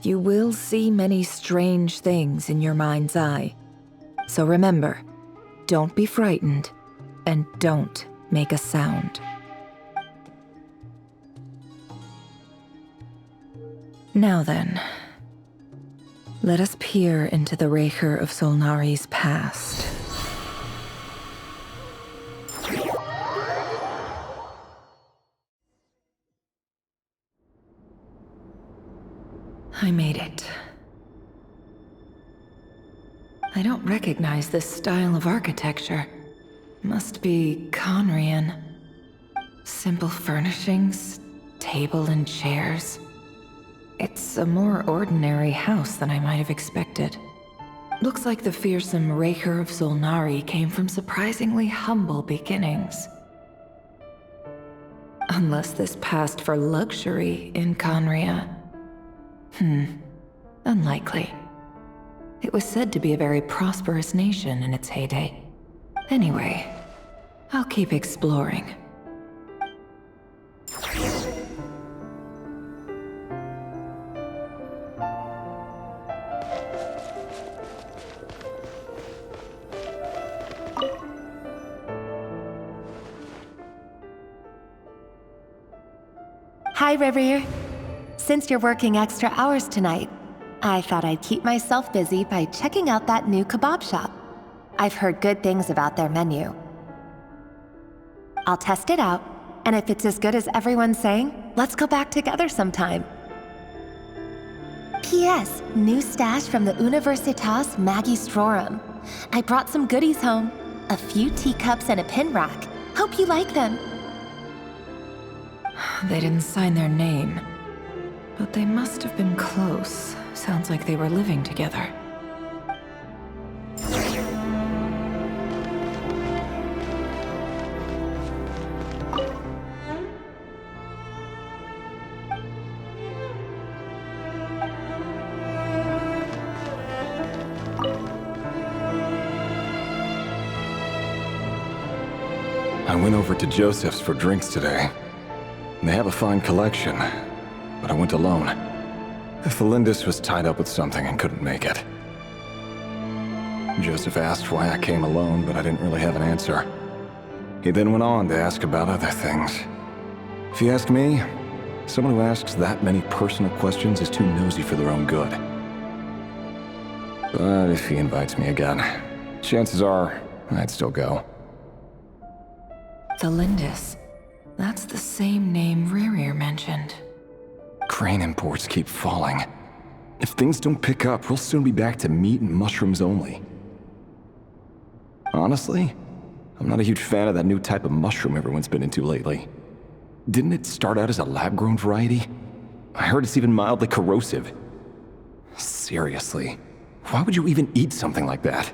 J: You will see many strange things in your mind's eye. So remember, don't be frightened, and don't make a sound. Now then, let us peer into the Rerir of Solnari's past. I made it. I don't recognize this style of architecture. Must be Conrian. Simple furnishings, table and chairs. It's a more ordinary house than I might have expected. Looks like the fearsome Rerir of Zolnari came from surprisingly humble beginnings. Unless this passed for luxury in Conria. Unlikely. It was said to be a very prosperous nation in its heyday. Anyway, I'll keep exploring.
N: Hi, Rerir. Since you're working extra hours tonight, I thought I'd keep myself busy by checking out that new kebab shop. I've heard good things about their menu. I'll test it out, and if it's as good as everyone's saying, let's go back together sometime. P.S. New stash from the Universitas Magistrorum. I brought some goodies home. A few teacups and a pin rack. Hope you like them.
J: They didn't sign their name, but they must have been close. Sounds like they were living together.
G: I went over to Joseph's for drinks today. They have a fine collection, but I went alone. Felindis was tied up with something and couldn't make it. Joseph asked why I came alone, but I didn't really have an answer. He then went on to ask about other things. If you ask me, someone who asks that many personal questions is too nosy for their own good. But if he invites me again, chances are I'd still go.
J: Felindis. That's the same name Rerir mentioned.
G: Crane imports keep falling. If things don't pick up, we'll soon be back to meat and mushrooms only. Honestly, I'm not a huge fan of that new type of mushroom everyone's been into lately. Didn't it start out as a lab-grown variety? I heard it's even mildly corrosive. Seriously, why would you even eat something like that?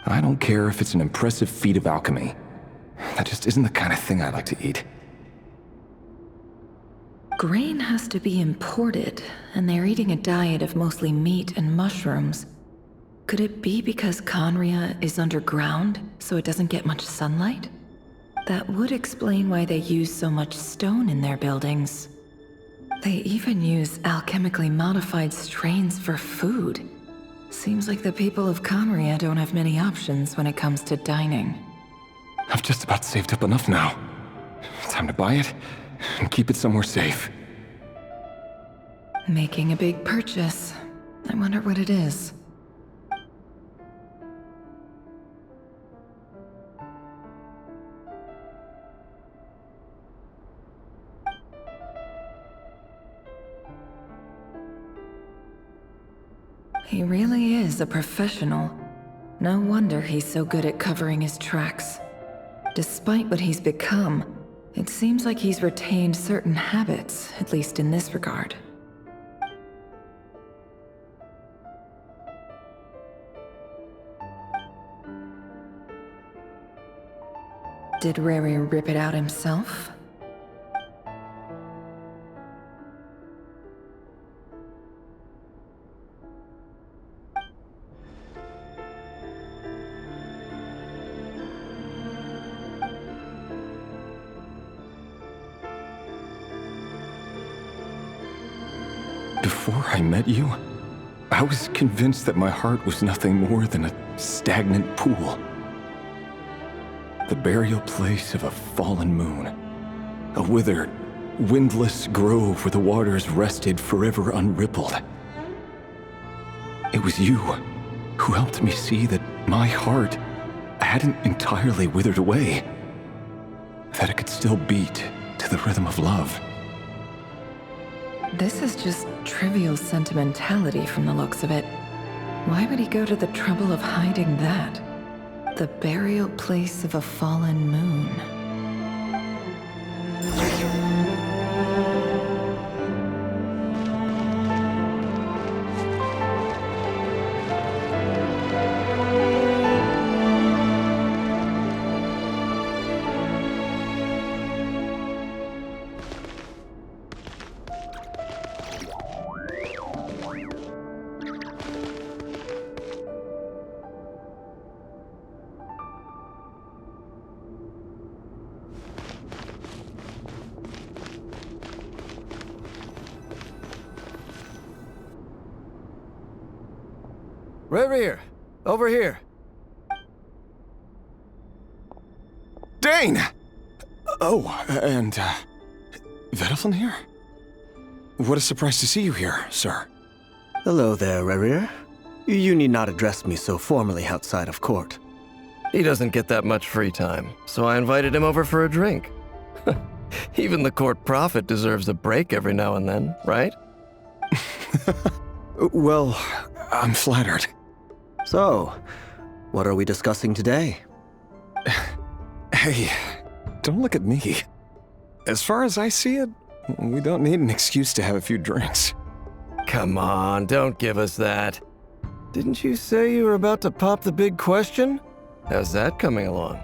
G: I don't care if it's an impressive feat of alchemy. That just isn't the kind of thing I like to eat.
J: Grain has to be imported, and they're eating a diet of mostly meat and mushrooms. Could it be because Conria is underground, so it doesn't get much sunlight? That would explain why they use so much stone in their buildings. They even use alchemically modified strains for food. Seems like the people of Conria don't have many options when it comes to dining.
G: I've just about saved up enough now. Time to buy it and keep it somewhere safe.
J: Making a big purchase. I wonder what it is. He really is a professional. No wonder he's so good at covering his tracks. Despite what he's become, it seems like he's retained certain habits, at least in this regard. Did Rerir rip it out himself?
G: Before I met you, I was convinced that my heart was nothing more than a stagnant pool. The burial place of a fallen moon. A withered, windless grove where the waters rested forever unrippled. It was you who helped me see that my heart hadn't entirely withered away. That it could still beat to the rhythm of love.
J: This is just trivial sentimentality from the looks of it. Why would he go to the trouble of hiding that? The burial place of a fallen moon.
O: Rerir, over here.
G: Dane! Oh, and, Vediflin here? What a surprise to see you here, sir.
O: Hello there, Rerir. You need not address me so formally outside of court. He doesn't get that much free time, so I invited him over for a drink. Even the court prophet deserves a break every now and then, right?
G: Well, I'm flattered.
O: So, what are we discussing today?
G: Hey, don't look at me. As far as I see it, we don't need an excuse to have a few drinks.
O: Come on, don't give us that. Didn't you say you were about to pop the big question? How's that coming along?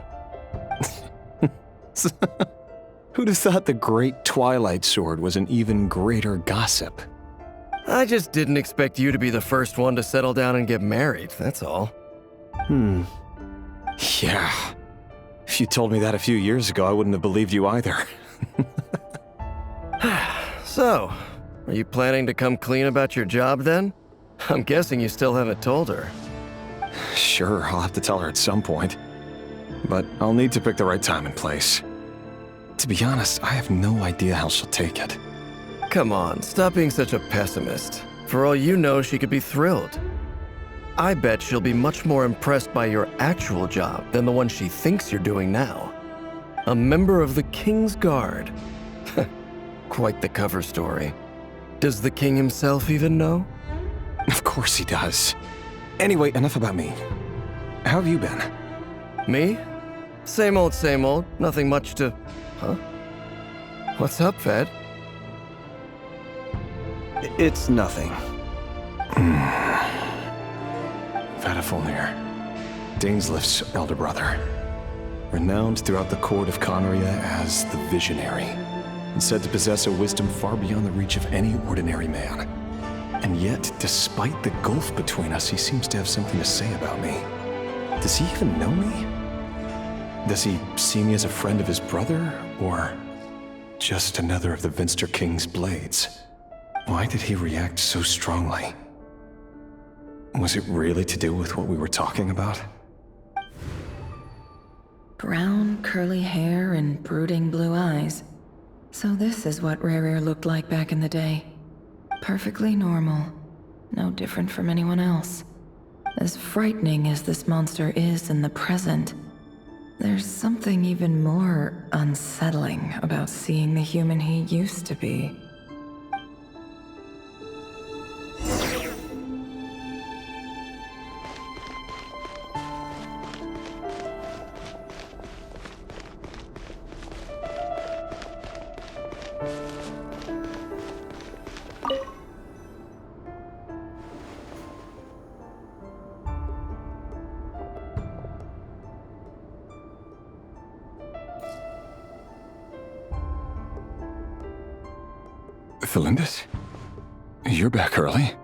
G: Who'd have thought the Great Twilight Sword was an even greater gossip?
O: I just didn't expect you to be the first one to settle down and get married, that's all.
G: Yeah. If you told me that a few years ago, I wouldn't have believed you either.
O: So, are you planning to come clean about your job then? I'm guessing you still haven't told her.
G: Sure, I'll have to tell her at some point. But I'll need to pick the right time and place. To be honest, I have no idea how she'll take it.
O: Come on, stop being such a pessimist. For all you know, she could be thrilled. I bet she'll be much more impressed by your actual job than the one she thinks you're doing now. A member of the King's Guard. Quite the cover story. Does the king himself even know?
G: Of course he does. Anyway, enough about me. How have you been?
O: Me? Same old, nothing much to... Huh? What's up, Fed? It's nothing.
G: Vediflin, Dainsleif's elder brother. Renowned throughout the court of Conria as the Visionary, and said to possess a wisdom far beyond the reach of any ordinary man. And yet, despite the gulf between us, he seems to have something to say about me. Does he even know me? Does he see me as a friend of his brother, or just another of the Vinster King's blades? Why did he react so strongly? Was it really to do with what we were talking about?
J: Brown, curly hair and brooding blue eyes. So this is what Rerir looked like back in the day. Perfectly normal. No different from anyone else. As frightening as this monster is in the present, there's something even more unsettling about seeing the human he used to be.
G: Felindis? You're back early?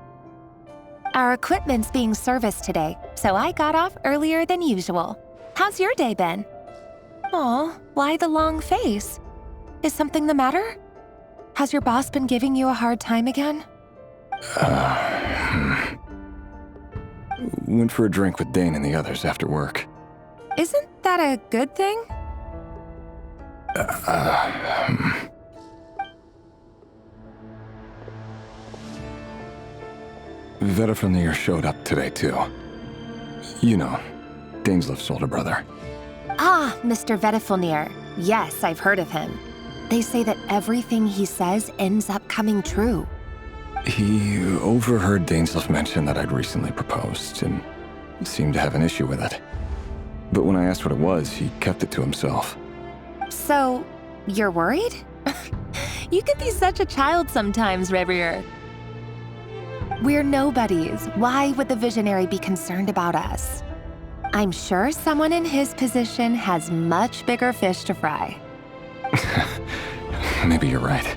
N: Our equipment's being serviced today, so I got off earlier than usual. How's your day been? Aw, why the long face? Is something the matter? Has your boss been giving you a hard time again?
G: Went for a drink with Dane and the others after work.
N: Isn't that a good thing?
G: Vediflin showed up today, too. You know, Dainsleif's older brother.
N: Ah, Mr. Vediflin. Yes, I've heard of him. They say that everything he says ends up coming true.
G: He overheard Dainsleif mention that I'd recently proposed and seemed to have an issue with it. But when I asked what it was, he kept it to himself.
N: So, you're worried? You can be such a child sometimes, Rerir. We're nobodies. Why would the visionary be concerned about us? I'm sure someone in his position has much bigger fish to fry.
G: Maybe you're right.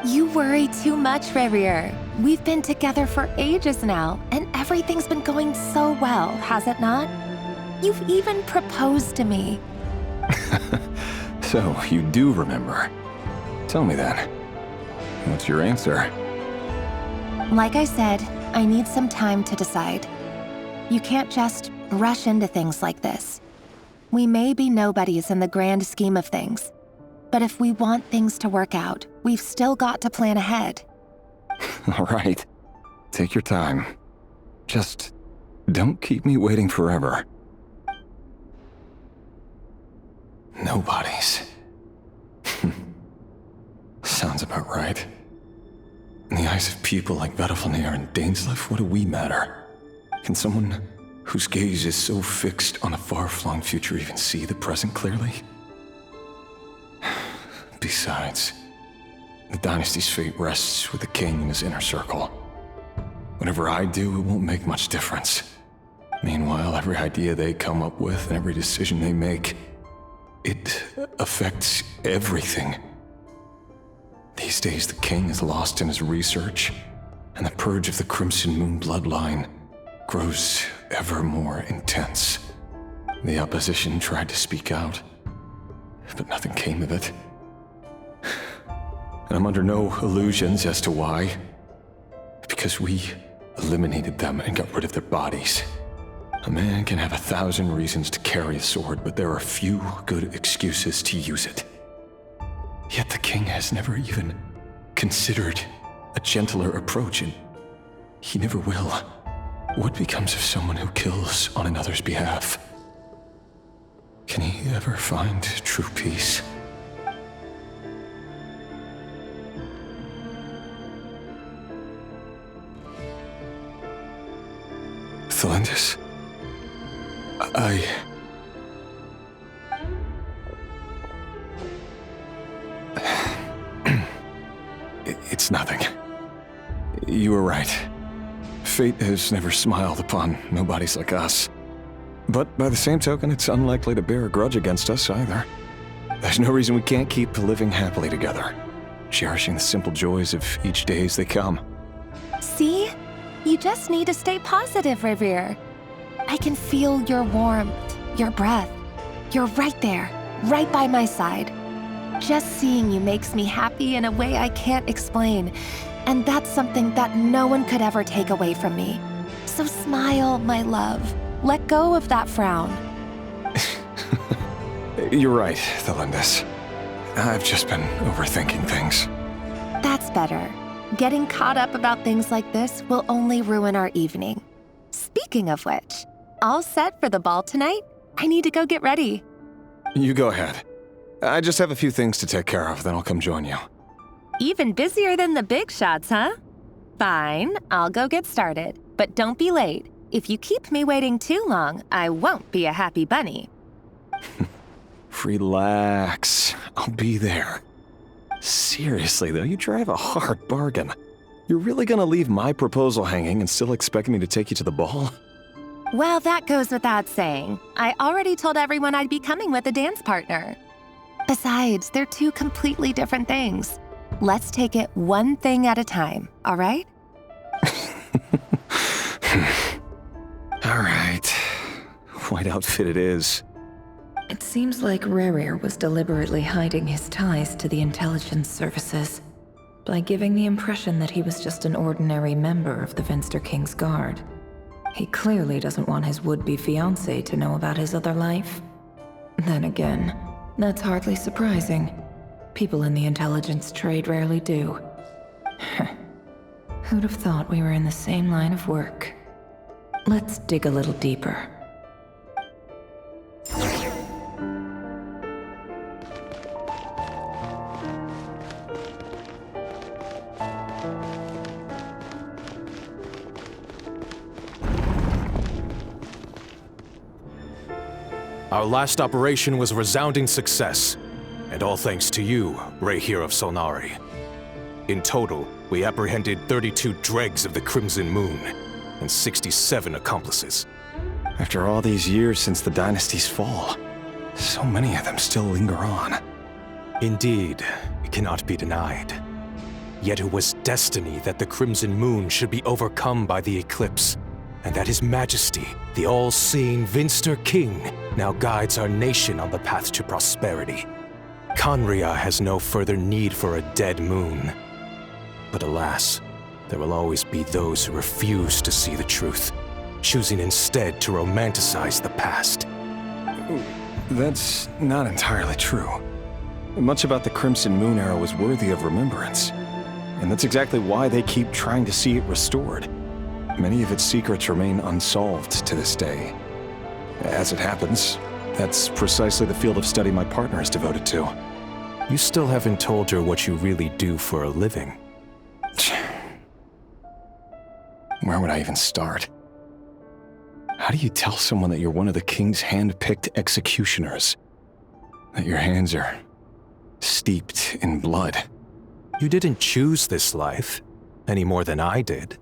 N: You worry too much, Rerir. We've been together for ages now, and everything's been going so well, has it not? You've even proposed to me.
G: So, you do remember. Tell me then. What's your answer?
N: Like I said, I need some time to decide. You can't just rush into things like this. We may be nobodies in the grand scheme of things, but if we want things to work out, we've still got to plan ahead.
G: All right. Take your time. Just don't keep me waiting forever. Nobodies. Sounds about right. In the eyes of people like Vedalfnir and Dainsleif, what do we matter? Can someone whose gaze is so fixed on a far-flung future even see the present clearly? Besides, the dynasty's fate rests with the king and his inner circle. Whatever I do, it won't make much difference. Meanwhile, every idea they come up with and every decision they make, it affects everything. These days, the king is lost in his research, and the purge of the Crimson Moon bloodline grows ever more intense. The opposition tried to speak out, but nothing came of it. And I'm under no illusions as to why. Because we eliminated them and got rid of their bodies. A man can have 1,000 reasons to carry a sword, but there are few good excuses to use it. Yet the king has never even considered a gentler approach, and he never will. What becomes of someone who kills on another's behalf? Can he ever find true peace? Thelindis? It's nothing. You were right. Fate has never smiled upon nobodies like us. But by the same token, it's unlikely to bear a grudge against us either. There's no reason we can't keep living happily together, cherishing the simple joys of each day as they come.
N: See? You just need to stay positive, Rerir. I can feel your warmth, your breath. You're right there, right by my side. Just seeing you makes me happy in a way I can't explain, and that's something that no one could ever take away from me. So smile, my love. Let go of that frown.
G: You're right, Thelindis. I've just been overthinking things.
N: That's better. Getting caught up about things like this will only ruin our evening. Speaking of which, all set for the ball tonight? I need to go get ready.
G: You go ahead. I just have a few things to take care of, then I'll come join you.
N: Even busier than the big shots, huh? Fine, I'll go get started. But don't be late. If you keep me waiting too long, I won't be a happy bunny.
G: Relax. I'll be there. Seriously, though, you drive a hard bargain. You're really gonna leave my proposal hanging and still expect me to take you to the ball?
N: Well, that goes without saying. I already told everyone I'd be coming with a dance partner. Besides, they're two completely different things. Let's take it one thing at a time, all right?
G: All right. White outfit it is.
J: It seems like Rerir was deliberately hiding his ties to the intelligence services by giving the impression that he was just an ordinary member of the Venster King's Guard. He clearly doesn't want his would-be fiancée to know about his other life. Then again, that's hardly surprising. People in the intelligence trade rarely do. Who'd have thought we were in the same line of work? Let's dig a little deeper.
B: Our last operation was a resounding success, and all thanks to you, Rerir of Solnari. In total, we apprehended 32 dregs of the Crimson Moon, and 67 accomplices.
G: After all these years since the dynasty's fall, so many of them still linger on.
B: Indeed, it cannot be denied. Yet it was destiny that the Crimson Moon should be overcome by the eclipse, and that His Majesty, the all-seeing Vinster King, now guides our nation on the path to prosperity. Khaenri'ah has no further need for a dead moon. But alas, there will always be those who refuse to see the truth, choosing instead to romanticize the past.
G: That's not entirely true. Much about the Crimson Moon era was worthy of remembrance. And that's exactly why they keep trying to see it restored. Many of its secrets remain unsolved to this day. As it happens, that's precisely the field of study my partner is devoted to.
B: You still haven't told her what you really do for a living.
G: Where would I even start? How do you tell someone that you're one of the king's hand-picked executioners? That your hands are steeped in blood?
B: You didn't choose this life, any more than I did.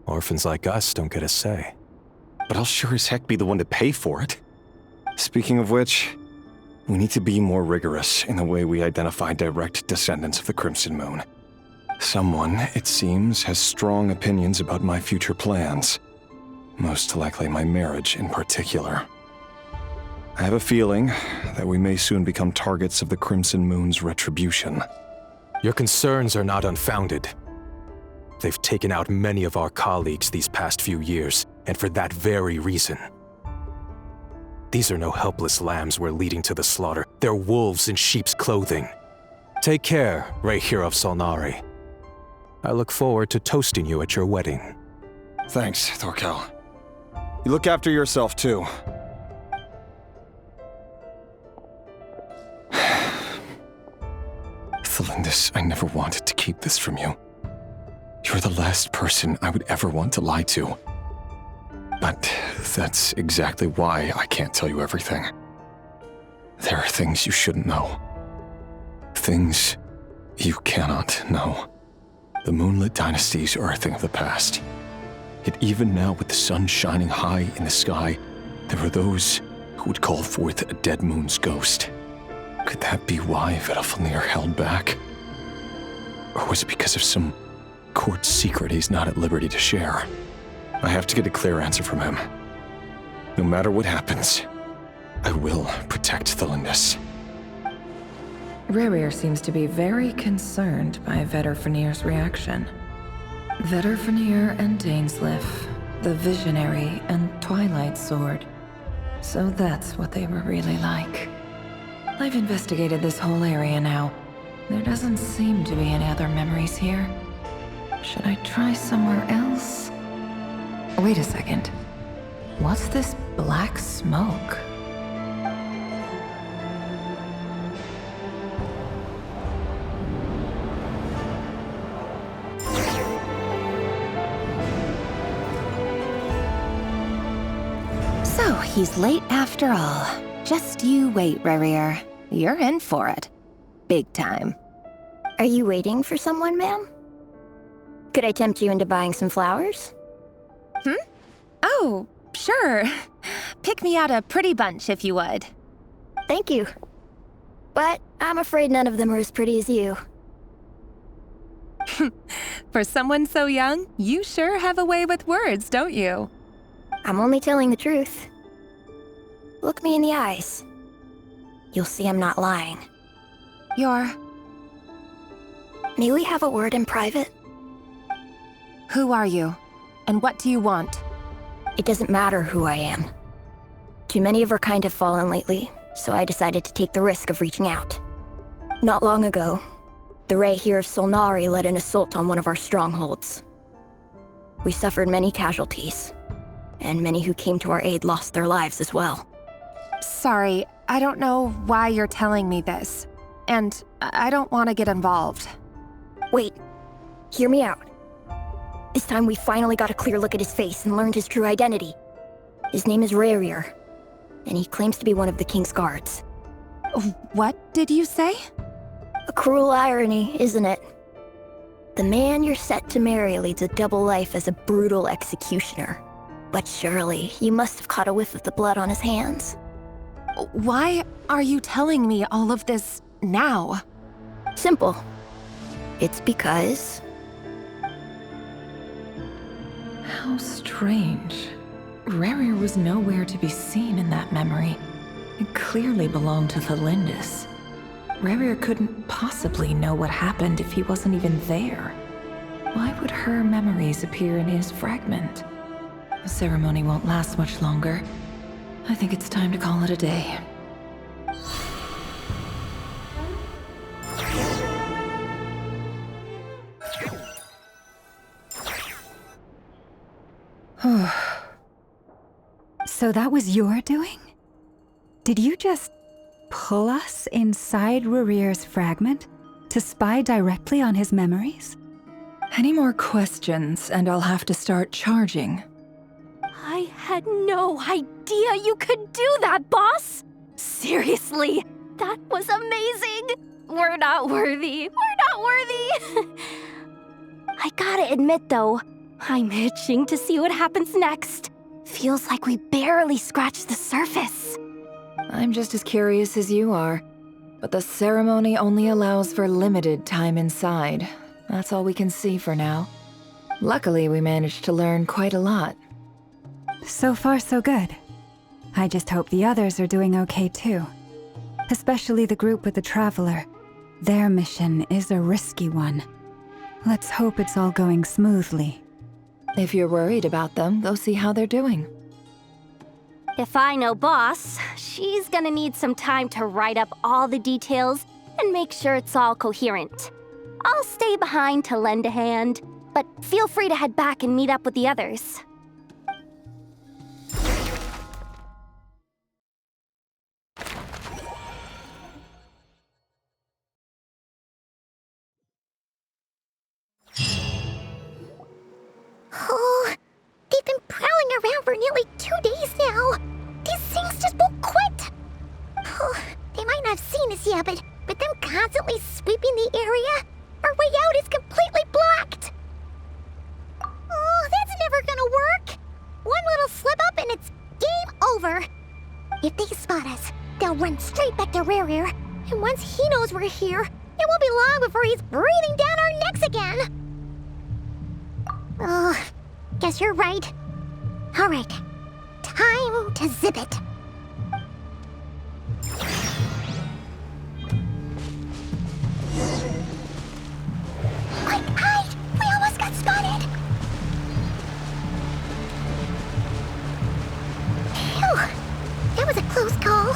B: Orphans like us don't get a say.
G: But I'll sure as heck be the one to pay for it. Speaking of which, we need to be more rigorous in the way we identify direct descendants of the Crimson Moon. Someone, it seems, has strong opinions about my future plans. Most likely my marriage in particular. I have a feeling that we may soon become targets of the Crimson Moon's retribution.
B: Your concerns are not unfounded. They've taken out many of our colleagues these past few years, and for that very reason. These are no helpless lambs we're leading to the slaughter. They're wolves in sheep's clothing. Take care, Rerir of Solnari. I look forward to toasting you at your wedding.
G: Thanks, Thorkel. You look after yourself, too. Thelindis, I never wanted to keep this from you. You're the last person I would ever want to lie to. But that's exactly why I can't tell you everything. There are things you shouldn't know. Things you cannot know. The moonlit dynasties are a thing of the past. Yet even now, with the sun shining high in the sky, there are those who would call forth a dead moon's ghost. Could that be why Vedalfnir held back? Or was it because of some court secret he's not at liberty to share? I have to get a clear answer from him. No matter what happens, I will protect Thelindis.
J: Rerir seems to be very concerned by Vedalfnir's reaction. Vedalfnir and Dainsleif, the Visionary and Twilight Sword. So that's what they were really like. I've investigated this whole area now. There doesn't seem to be any other memories here. Should I try somewhere else? Wait a second. What's this black smoke?
N: So he's late after all. Just you wait, Rerir. You're in for it. Big time.
K: Are you waiting for someone, ma'am? Could I tempt you into buying some flowers?
N: Oh, sure. Pick me out a pretty bunch if you would.
K: Thank you. But I'm afraid none of them are as pretty as you.
N: For someone so young, you sure have a way with words, don't you?
K: I'm only telling the truth. Look me in the eyes. You'll see I'm not lying. May we have a word in private?
N: Who are you? And what do you want?
K: It doesn't matter who I am. Too many of our kind have fallen lately, so I decided to take the risk of reaching out. Not long ago, the Rerir of Solnari led an assault on one of our strongholds. We suffered many casualties, and many who came to our aid lost their lives as well.
N: Sorry, I don't know why you're telling me this, and I don't want to get involved.
K: Wait, hear me out. This time we finally got a clear look at his face and learned his true identity. His name is Rerir. and he claims to be one of the king's guards.
N: What did you say?
K: A cruel irony, isn't it? The man you're set to marry leads a double life as a brutal executioner. But surely, you must have caught a whiff of the blood on his hands.
N: Why are you telling me all of this now?
K: Simple. It's because...
J: How strange. Rerir was nowhere to be seen in that memory. It clearly belonged to the Lindis. Rerir couldn't possibly know what happened if he wasn't even there. Why would her memories appear in his fragment? The ceremony won't last much longer. I think it's time to call it a day.
D: So that was your doing? Did you just pull us inside Rerir's fragment to spy directly on his memories?
J: Any more questions, and I'll have to start charging.
C: I had no idea you could do that, boss! Seriously, that was amazing! We're not worthy. We're not worthy! I gotta admit, though, I'm itching to see what happens next. Feels like we barely scratched the surface.
J: I'm just as curious as you are, but the ceremony only allows for limited time inside. That's all we can see for now. Luckily, we managed to learn quite a lot.
D: So far, so good. I just hope the others are doing okay too. Especially the group with the Traveler. Their mission is a risky one. Let's hope it's all going smoothly.
J: If you're worried about them, go see how they're doing.
C: If I know boss, she's gonna need some time to write up all the details and make sure it's all coherent. I'll stay behind to lend a hand, but feel free to head back and meet up with the others.
A: Oh, they've been prowling around for nearly 2 days now. These things just won't quit. Oh, they might not have seen us yet, but with them constantly sweeping the area, our way out is completely blocked. Oh, that's never gonna work. One little slip up and it's game over. If they spot us, they'll run straight back to Rerir. And once he knows we're here, it won't be long before he's breathing down our necks again. Oh, guess you're right. All right, time to zip it. Quick, hide! We almost got spotted! Phew, that was a close call.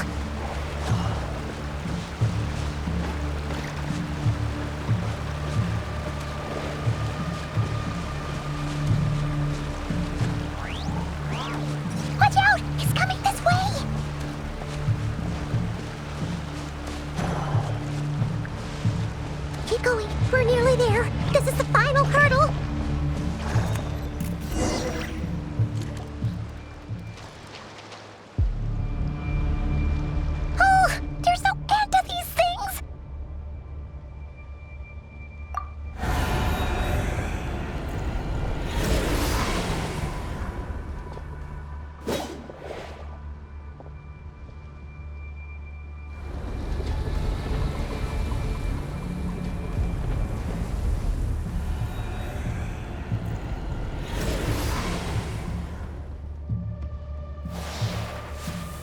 A: Watch out! It's coming this way! Keep going. We're nearly there. This is the final hurdle. Oh, there's no end to these things!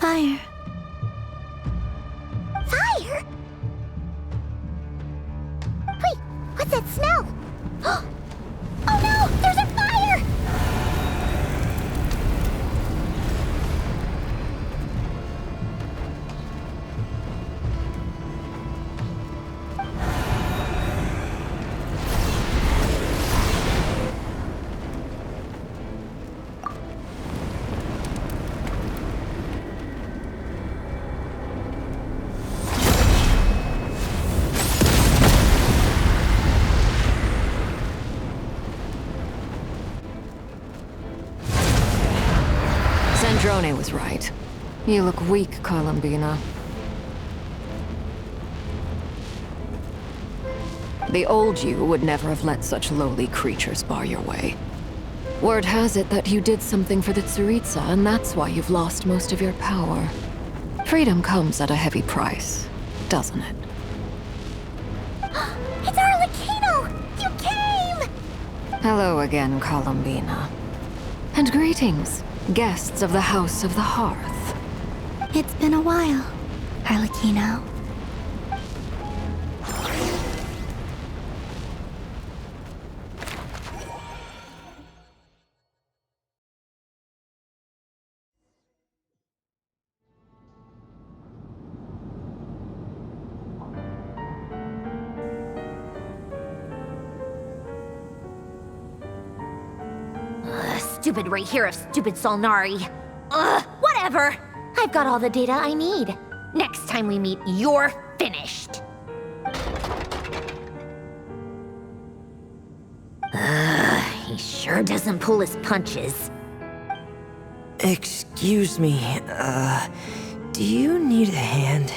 H: Fire.
A: Fire? Wait, what's that smell? Oh no, there's a fire!
P: You look weak, Columbina. The old you would never have let such lowly creatures bar your way. Word has it that you did something for the Tsaritsa, and that's why you've lost most of your power. Freedom comes at a heavy price, doesn't it?
A: It's Arlecchino! You came!
P: Hello again, Columbina. And greetings, guests of the House of the Hearth.
H: It's been a while, Arlecchino.
A: Stupid Rerir of stupid Solnari. Ugh, whatever. I've got all the data I need. Next time we meet, you're finished. He sure doesn't pull his punches.
Q: Excuse me, do you need a hand?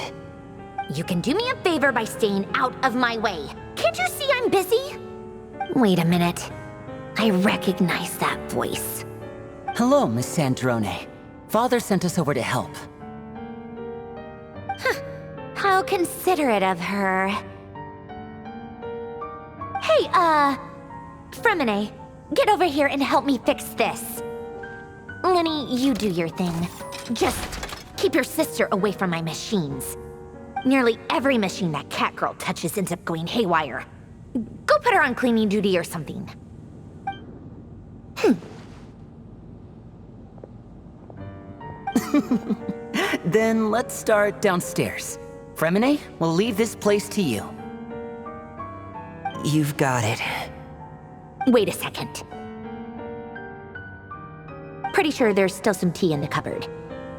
A: You can do me a favor by staying out of my way. Can't you see I'm busy? Wait a minute. I recognize that voice.
R: Hello, Miss Sandrone. Father sent us over to help.
A: How considerate of her. Hey, Fremine, get over here and help me fix this. Lenny, you do your thing. Just keep your sister away from my machines. Nearly every machine that cat girl touches ends up going haywire. Go put her on cleaning duty or something.
R: Then let's start downstairs. Fremine, we'll leave this place to you.
Q: You've got it.
A: Wait a second. Pretty sure there's still some tea in the cupboard.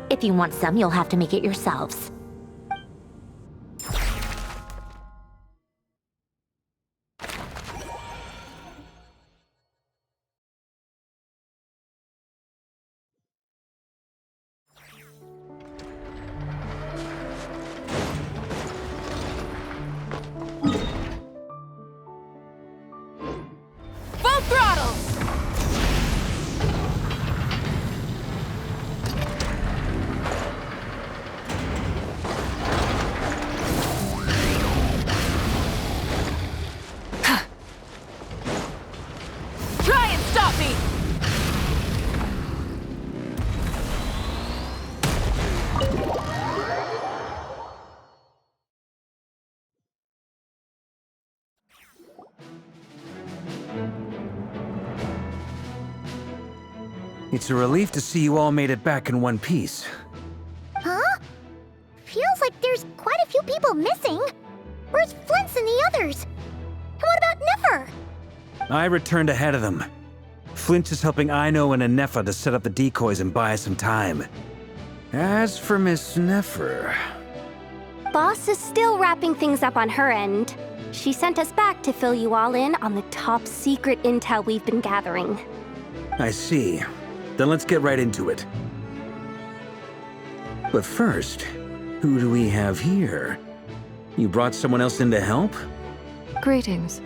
A: If you want some, you'll have to make it yourselves.
I: It's a relief to see you all made it back in one piece.
A: Huh? Feels like there's quite a few people missing. Where's Flint's and the others? And what about Nefer?
I: I returned ahead of them. Flint is helping Aino and Anefa to set up the decoys and buy us some time. As for Miss Nefer...
C: Boss is still wrapping things up on her end. She sent us back to fill you all in on the top secret intel we've been gathering.
I: I see. Then let's get right into it. But first, who do we have here? You brought someone else in to help?
P: Greetings.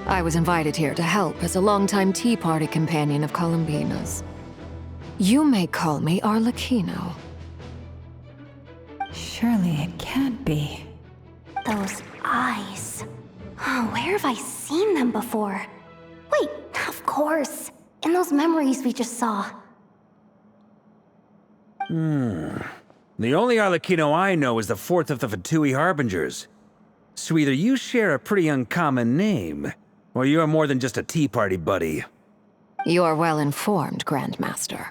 P: I was invited here to help as a longtime Tea Party companion of Columbina's. You may call me Arlecchino.
D: Surely it can't be.
C: Those eyes. Oh, where have I seen them before? Wait, of course. In those memories we just saw.
I: The only Arlecchino I know is the fourth of the Fatui Harbingers. So either you share a pretty uncommon name, or you're more than just a Tea Party buddy.
P: You're well informed, Grandmaster.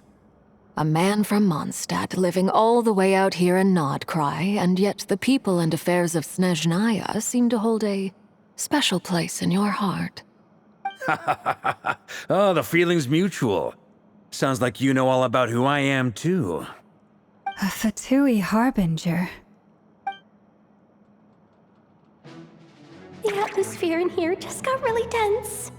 P: A man from Mondstadt living all the way out here in Nod-Krai, and yet the people and affairs of Snezhnaya seem to hold a special place in your heart.
I: Oh, the feeling's mutual. Sounds like you know all about who I am, too.
D: A Fatui Harbinger.
C: The atmosphere in here just got really tense.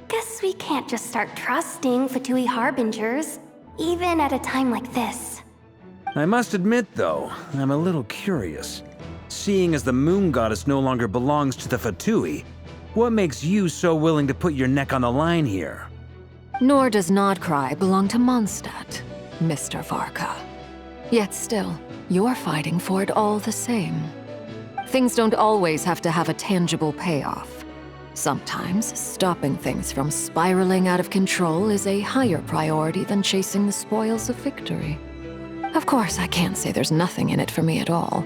C: Guess we can't just start trusting Fatui Harbingers, even at a time like this.
I: I must admit, though, I'm a little curious. Seeing as the moon goddess no longer belongs to the Fatui, what makes you so willing to put your neck on the line here?
P: Nor does Nod-Krai belong to Mondstadt, Mr. Varka. Yet still, you're fighting for it all the same. Things don't always have to have a tangible payoff. Sometimes, stopping things from spiraling out of control is a higher priority than chasing the spoils of victory. Of course, I can't say there's nothing in it for me at all.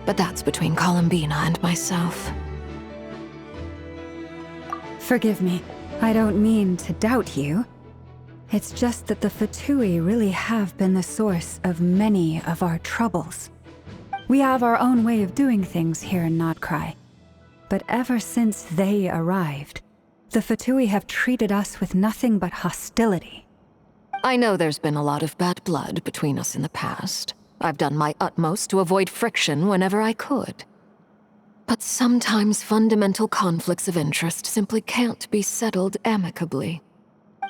P: But that's between Columbina and myself.
D: Forgive me. I don't mean to doubt you. It's just that the Fatui really have been the source of many of our troubles. We have our own way of doing things here in Nod-Krai. But ever since they arrived, the Fatui have treated us with nothing but hostility.
P: I know there's been a lot of bad blood between us in the past. I've done my utmost to avoid friction whenever I could. But sometimes fundamental conflicts of interest simply can't be settled amicably.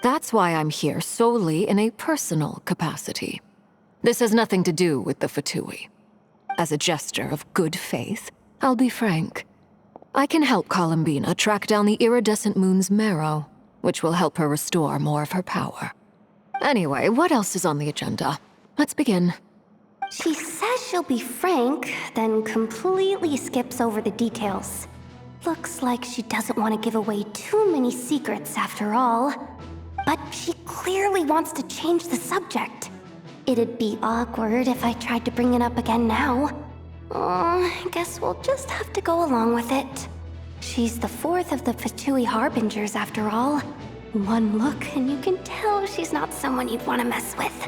P: That's why I'm here solely in a personal capacity. This has nothing to do with the Fatui. As a gesture of good faith, I'll be frank. I can help Columbina track down the iridescent moon's marrow, which will help her restore more of her power. Anyway, what else is on the agenda? Let's begin.
C: She says she'll be frank, then completely skips over the details. Looks like she doesn't want to give away too many secrets after all. But she clearly wants to change the subject. It'd be awkward if I tried to bring it up again now. I guess we'll just have to go along with it. She's the fourth of the Fatui Harbingers after all. One look and you can tell she's not someone you'd want to mess with.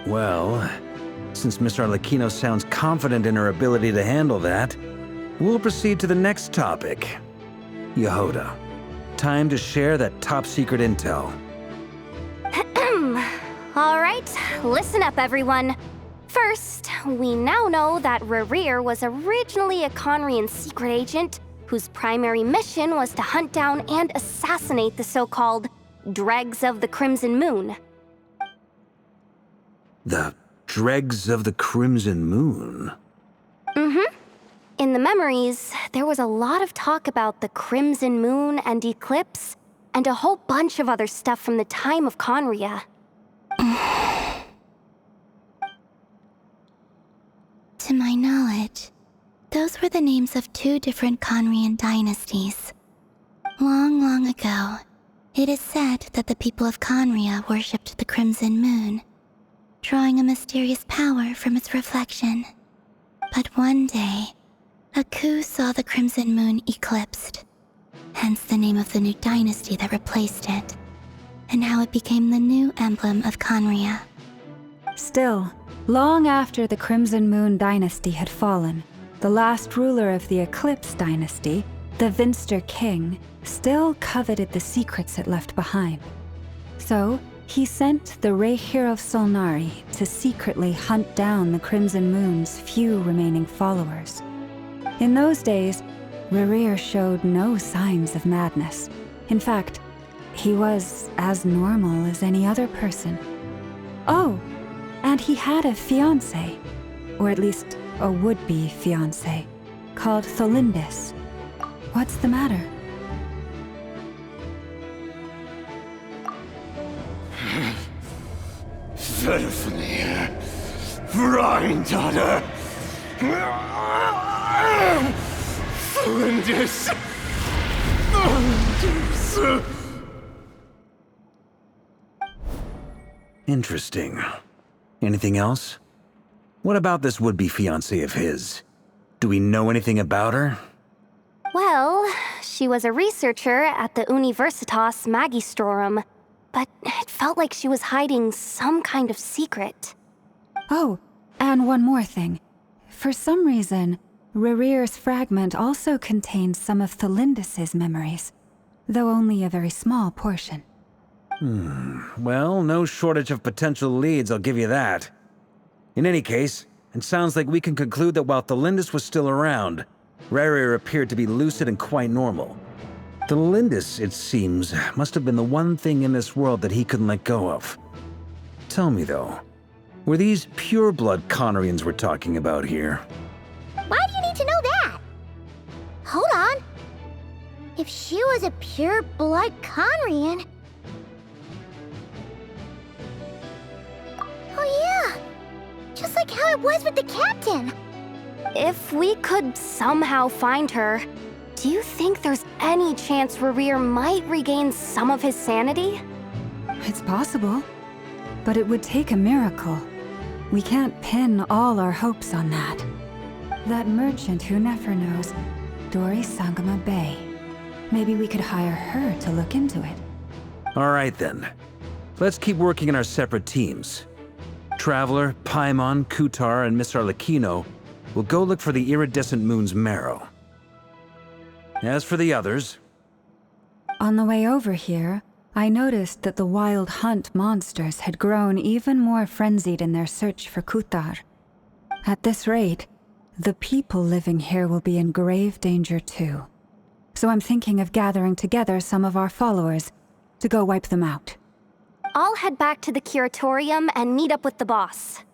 I: Well, since Miss Arlecchino sounds confident in her ability to handle that, we'll proceed to the next topic. Yehoda, time to share that top-secret intel.
C: All right, listen up, everyone. First, we now know that Rerir was originally a Conrian secret agent whose primary mission was to hunt down and assassinate the so-called Dregs of the Crimson Moon.
I: The Dregs of the Crimson Moon?
C: Mm-hmm. In the memories, there was a lot of talk about the Crimson Moon and Eclipse, and a whole bunch of other stuff from the time of Conria.
H: To my knowledge, those were the names of two different Conrian dynasties. Long, long ago, it is said that the people of Conria worshipped the Crimson Moon, drawing a mysterious power from its reflection. But one day, a coup saw the Crimson Moon eclipsed, hence the name of the new dynasty that replaced it, and how it became the new emblem of Conria.
D: Still, long after the Crimson Moon dynasty had fallen, the last ruler of the Eclipse dynasty, the Vinster King, still coveted the secrets it left behind. So, he sent the Rerir of Solnari to secretly hunt down the Crimson Moon's few remaining followers. In those days, Rerir showed no signs of madness. In fact, he was as normal as any other person. Oh, and he had a fiancé, or at least a would-be fiancé, called Tholindis. What's the matter?
L: Verfnir, Freindaughter, Tholindis.
I: Interesting. Anything else? What about this would-be fiancé of his? Do we know anything about her?
C: Well, she was a researcher at the Universitas Magistrorum, but it felt like she was hiding some kind of secret.
D: Oh, and one more thing. For some reason, Rerir's fragment also contains some of Tholindis' memories, though only a very small portion.
I: Well, no shortage of potential leads, I'll give you that. In any case, it sounds like we can conclude that while Tholindis was still around, Rerir appeared to be lucid and quite normal. The Lindis, it seems, must have been the one thing in this world that he couldn't let go of. Tell me though, were these pure-blood Conorians we're talking about here?
A: Why do you need to know that? Hold on. If she was a pure-blood Conorian... Oh yeah! Just like how it was with the captain!
C: If we could somehow find her, do you think there's any chance Rerir might regain some of his sanity?
D: It's possible, but it would take a miracle. We can't pin all our hopes on that. That merchant who Nefer knows, Dori Sangama Bay. Maybe we could hire her to look into it.
I: All right then. Let's keep working in our separate teams. Traveler, Paimon, Kutar, and Miss Arlecchino will go look for the iridescent moon's marrow. As for the others...
D: On the way over here, I noticed that the Wild Hunt monsters had grown even more frenzied in their search for Kutar. At this rate, the people living here will be in grave danger too. So I'm thinking of gathering together some of our followers to go wipe them out.
C: I'll head back to the curatorium and meet up with the boss.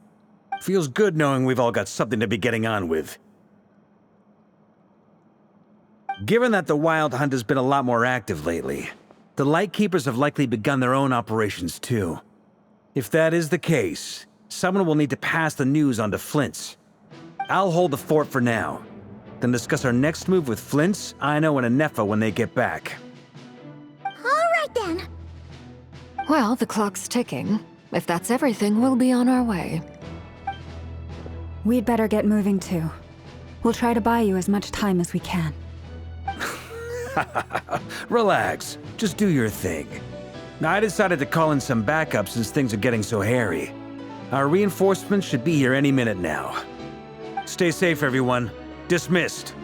I: Feels good knowing we've all got something to be getting on with. Given that the Wild Hunt has been a lot more active lately, the Lightkeepers have likely begun their own operations too. If that is the case, someone will need to pass the news on to Flint's. I'll hold the fort for now, then discuss our next move with Flint's, Aino, and Anefa when they get back.
A: All right then.
P: Well, the clock's ticking. If that's everything, we'll be on our way.
D: We'd better get moving too. We'll try to buy you as much time as we can.
I: Relax. Just do your thing. I decided to call in some backup since things are getting so hairy. Our reinforcements should be here any minute now. Stay safe, everyone. Dismissed.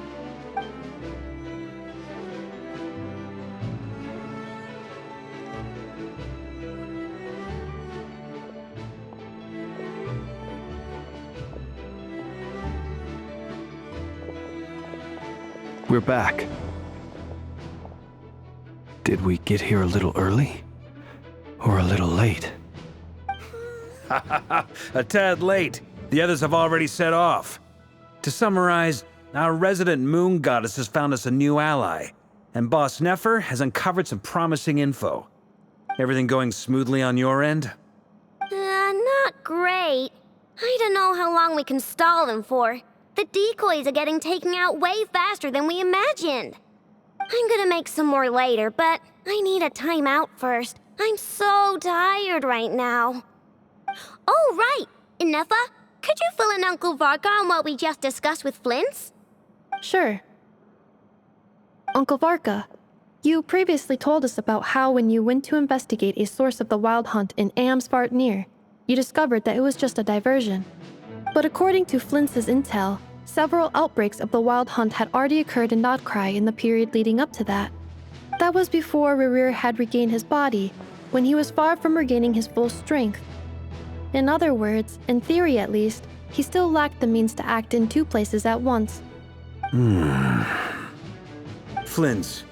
E: We're back. Did we get here a little early? Or a little late?
I: A tad late. The others have already set off. To summarize, our resident moon goddess has found us a new ally, and Boss Nefer has uncovered some promising info. Everything going smoothly on your end?
A: Not great. I don't know how long we can stall them for. The decoys are getting taken out way faster than we imagined. I'm gonna make some more later, but I need a timeout first. I'm so tired right now. Oh, right! Inefa, could you fill in Uncle Varka on what we just discussed with Flint's?
F: Sure. Uncle Varka, you previously told us about how when you went to investigate a source of the Wild Hunt in Amsvartnir, you discovered that it was just a diversion. But according to Flint's intel, several outbreaks of the Wild Hunt had already occurred in Nod-Krai in the period leading up to that. That was before Rerir had regained his body, when he was far from regaining his full strength. In other words, in theory at least, he still lacked the means to act in two places at once.
I: Flint's,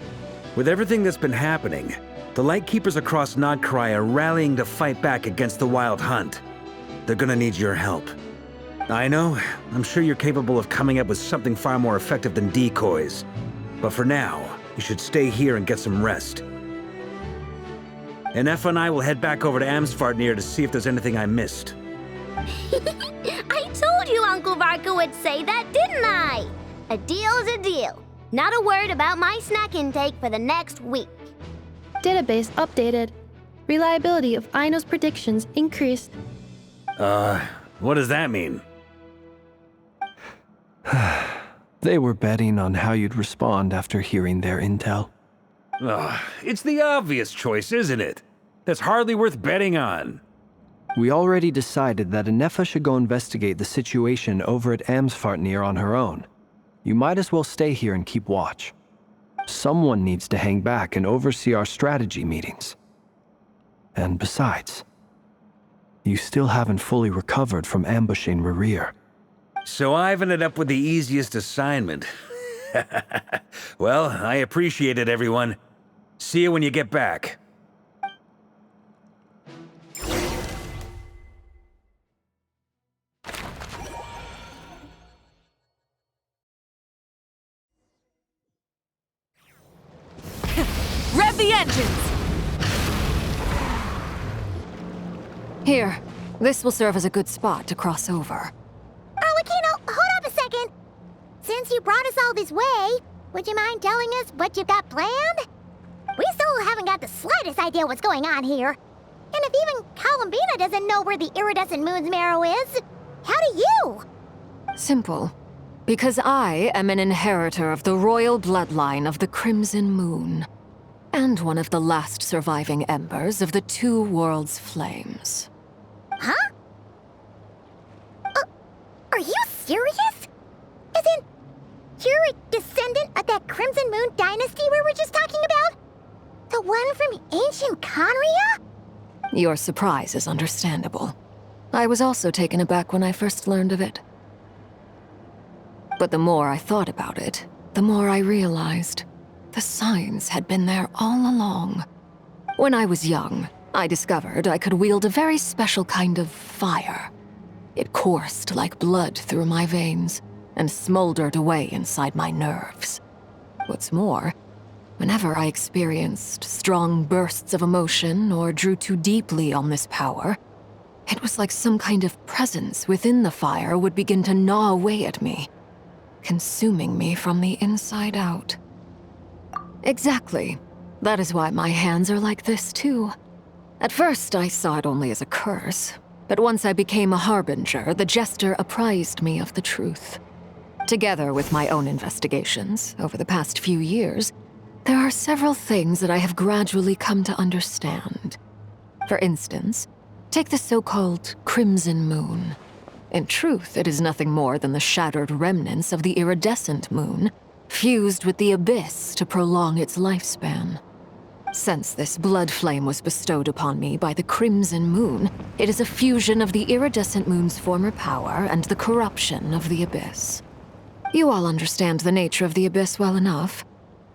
I: with everything that's been happening, the Lightkeepers across Nod-Krai are rallying to fight back against the Wild Hunt. They're gonna need your help. I know, I'm sure you're capable of coming up with something far more effective than decoys. But for now, you should stay here and get some rest. Anefa and I will head back over to Amsvartnir to see if there's anything I missed.
A: I told you Uncle Varka would say that, didn't I? A deal's a deal. Not a word about my snack intake for the next week.
F: Database updated. Reliability of Aino's predictions increased.
I: What does that mean?
E: They were betting on how you'd respond after hearing their intel.
I: It's the obvious choice, isn't it? That's hardly worth betting on.
E: We already decided that Anefa should go investigate the situation over at Amsvartnir on her own. You might as well stay here and keep watch. Someone needs to hang back and oversee our strategy meetings. And besides, you still haven't fully recovered from ambushing Rerir.
I: So I've ended up with the easiest assignment. Well, I appreciate it, everyone. See you when you get back.
P: Rev the engines! Here, this will serve as a good spot to cross over.
A: Arlecchino, hold up a second. Since you brought us all this way, would you mind telling us what you've got planned? We still haven't got the slightest idea what's going on here. And if even Columbina doesn't know where the iridescent moon's marrow is, how do you?
P: Simple. Because I am an inheritor of the royal bloodline of the Crimson Moon, and one of the last surviving embers of the Two Worlds' flames.
A: Huh? Are you serious? As in, you're a descendant of that Crimson Moon dynasty we were just talking about? The one from ancient Conria?
P: Your surprise is understandable. I was also taken aback when I first learned of it. But the more I thought about it, the more I realized the signs had been there all along. When I was young, I discovered I could wield a very special kind of fire. It coursed like blood through my veins and smoldered away inside my nerves. What's more, whenever I experienced strong bursts of emotion or drew too deeply on this power, it was like some kind of presence within the fire would begin to gnaw away at me, consuming me from the inside out. Exactly. That is why my hands are like this, too. At first, I saw it only as a curse, but once I became a harbinger, the jester apprised me of the truth. Together with my own investigations, over the past few years, there are several things that I have gradually come to understand. For instance, take the so-called Crimson Moon. In truth, it is nothing more than the shattered remnants of the iridescent moon, fused with the abyss to prolong its lifespan. Since this blood flame was bestowed upon me by the Crimson Moon, it is a fusion of the iridescent moon's former power and the corruption of the abyss. You all understand the nature of the abyss well enough.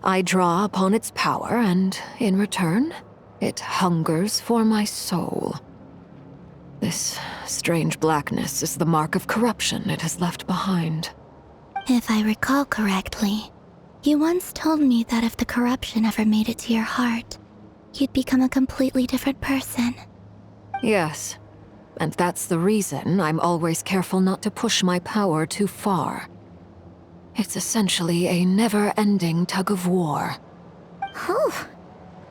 P: I draw upon its power, and in return, it hungers for my soul. This strange blackness is the mark of corruption it has left behind.
H: If I recall correctly, you once told me that if the corruption ever made it to your heart, you'd become a completely different person.
P: Yes, and that's the reason I'm always careful not to push my power too far. It's essentially a never-ending tug-of-war.
A: Whew.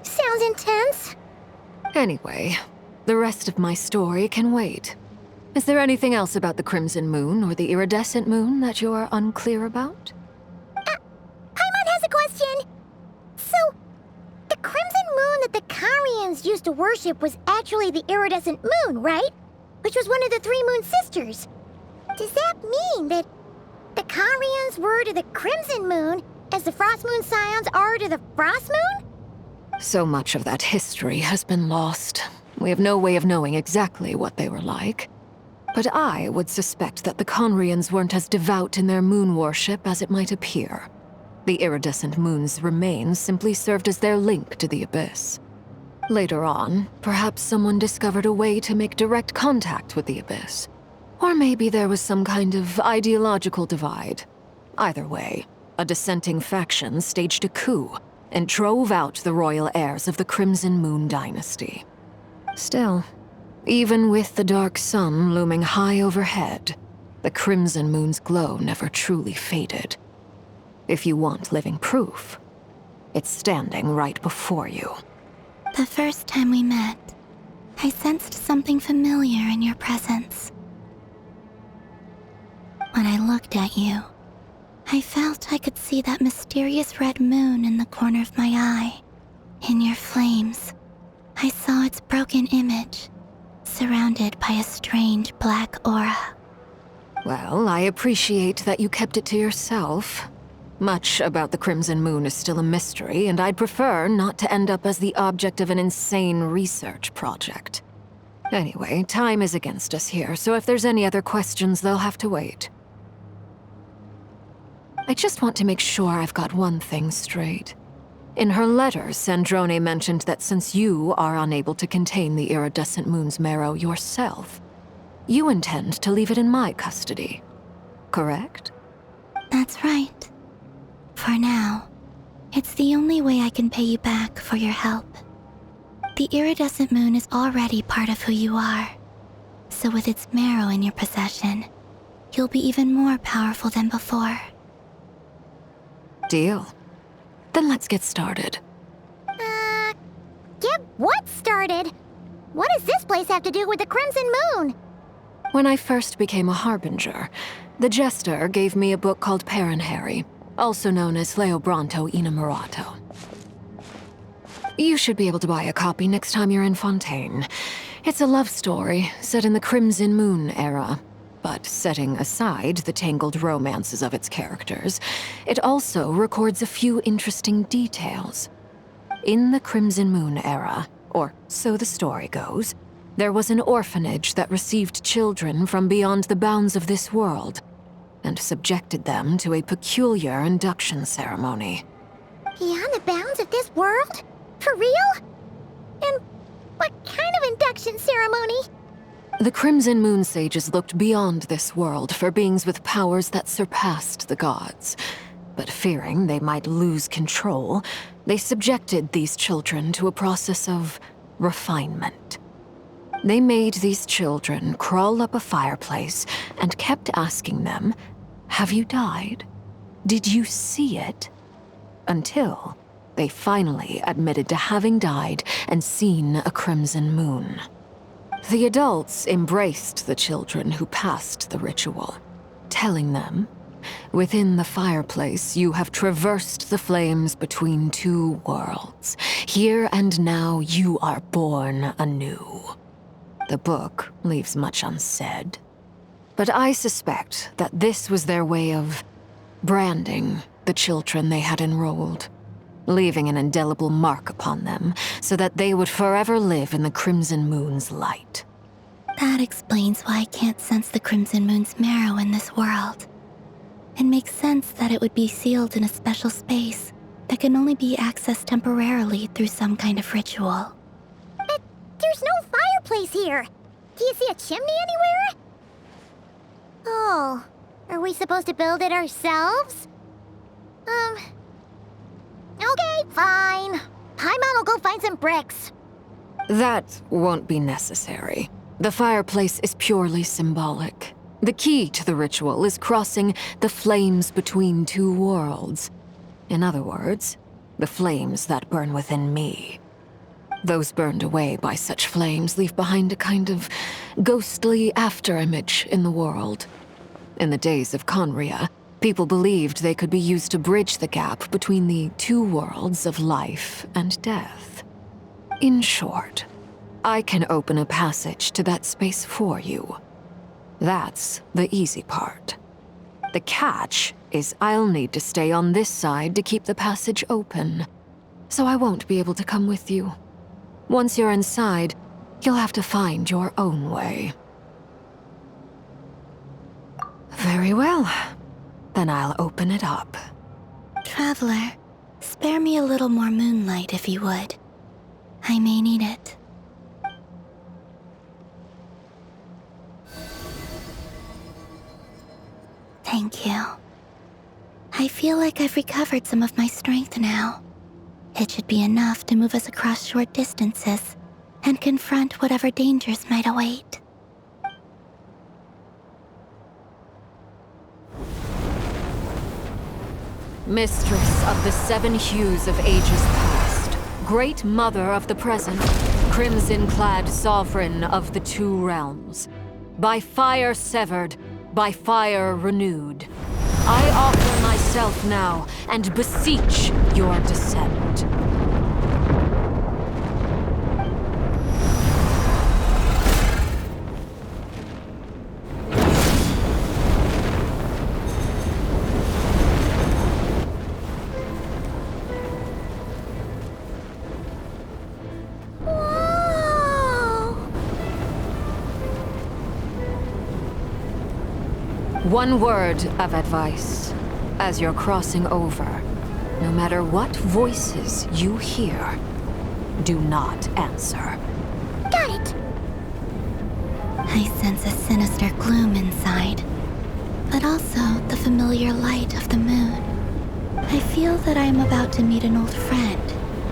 A: Sounds intense.
P: Anyway, the rest of my story can wait. Is there anything else about the Crimson Moon or the Iridescent Moon that you're unclear about?
A: Paimon has a question. So, the Crimson Moon that the Carians used to worship was actually the Iridescent Moon, right? Which was one of the three Moon Sisters. Does that mean that the Carians were to the Crimson Moon as the Frost Moon Scions are to the Frost Moon?
P: So much of that history has been lost. We have no way of knowing exactly what they were like. But I would suspect that the Conrians weren't as devout in their moon worship as it might appear. The iridescent moon's remains simply served as their link to the abyss. Later on, perhaps someone discovered a way to make direct contact with the abyss. Or maybe there was some kind of ideological divide. Either way, a dissenting faction staged a coup and drove out the royal heirs of the Crimson Moon dynasty. Still, even with the dark sun looming high overhead, the Crimson Moon's glow never truly faded. If you want living proof, it's standing right before you.
H: The first time we met, I sensed something familiar in your presence. When I looked at you, I felt I could see that mysterious red moon in the corner of my eye. In your flames, I saw its broken image, surrounded by a strange black aura.
P: Well, I appreciate that you kept it to yourself. Much about the Crimson Moon is still a mystery, and I'd prefer not to end up as the object of an insane research project. Anyway, time is against us here, so if there's any other questions, they'll have to wait. I just want to make sure I've got one thing straight. In her letter, Sandrone mentioned that since you are unable to contain the iridescent moon's marrow yourself, you intend to leave it in my custody. Correct?
H: That's right. For now, it's the only way I can pay you back for your help. The iridescent moon is already part of who you are, so with its marrow in your possession, you'll be even more powerful than before.
P: Deal. Then let's get started.
A: Get what started? What does this place have to do with the Crimson Moon?
P: When I first became a Harbinger, the Jester gave me a book called Paranhari, also known as Leobranto Innamorato. You should be able to buy a copy next time you're in Fontaine. It's a love story set in the Crimson Moon era, but setting aside the tangled romances of its characters, it also records a few interesting details. In the Crimson Moon era, or so the story goes, there was an orphanage that received children from beyond the bounds of this world, and subjected them to a peculiar induction ceremony.
A: Beyond the bounds of this world? For real? And what kind of induction ceremony?
P: The Crimson Moon sages looked beyond this world for beings with powers that surpassed the gods. But fearing they might lose control, they subjected these children to a process of refinement. They made these children crawl up a fireplace and kept asking them, "Have you died? Did you see it?" Until they finally admitted to having died and seen a crimson moon. The adults embraced the children who passed the ritual, telling them, "Within the fireplace, you have traversed the flames between two worlds. Here and now, you are born anew." The book leaves much unsaid, but I suspect that this was their way of branding the children they had enrolled, leaving an indelible mark upon them so that they would forever live in the Crimson Moon's light.
H: That explains why I can't sense the Crimson Moon's marrow in this world. It makes sense that it would be sealed in a special space that can only be accessed temporarily through some kind of ritual.
A: But there's no fireplace here. Do you see a chimney anywhere? Oh, are we supposed to build it ourselves? Okay, fine. Paimon will go find some bricks.
P: That won't be necessary. The fireplace is purely symbolic. The key to the ritual is crossing the flames between two worlds. In other words, the flames that burn within me. Those burned away by such flames leave behind a kind of ghostly afterimage in the world. In the days of Conria, people believed they could be used to bridge the gap between the two worlds of life and death. In short, I can open a passage to that space for you. That's the easy part. The catch is I'll need to stay on this side to keep the passage open, so I won't be able to come with you. Once you're inside, you'll have to find your own way. Very well. Then I'll open it up.
H: Traveler, spare me a little more moonlight if you would. I may need it. Thank you. I feel like I've recovered some of my strength now. It should be enough to move us across short distances and confront whatever dangers might await.
P: Mistress of the seven hues of ages past, great mother of the present, crimson-clad sovereign of the two realms, by fire severed, by fire renewed, I offer myself now and beseech your descent. One word of advice. As you're crossing over, no matter what voices you hear, do not answer.
A: Got it!
H: I sense a sinister gloom inside, but also the familiar light of the moon. I feel that I am about to meet an old friend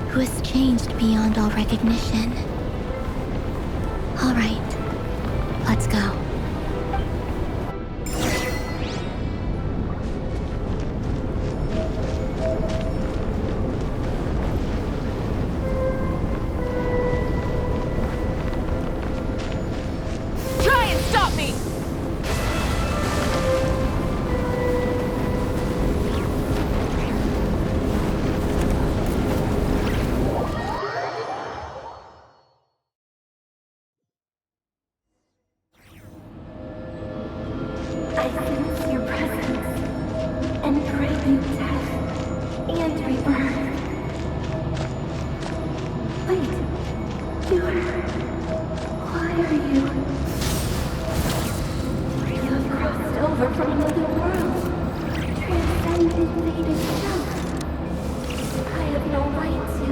H: who has changed beyond all recognition. All right, let's go.
P: Try and stop me!
M: I sense your presence and craving death and rebirth. Wait, why are you? You have crossed over from another world, transcended fate itself. I have no right to.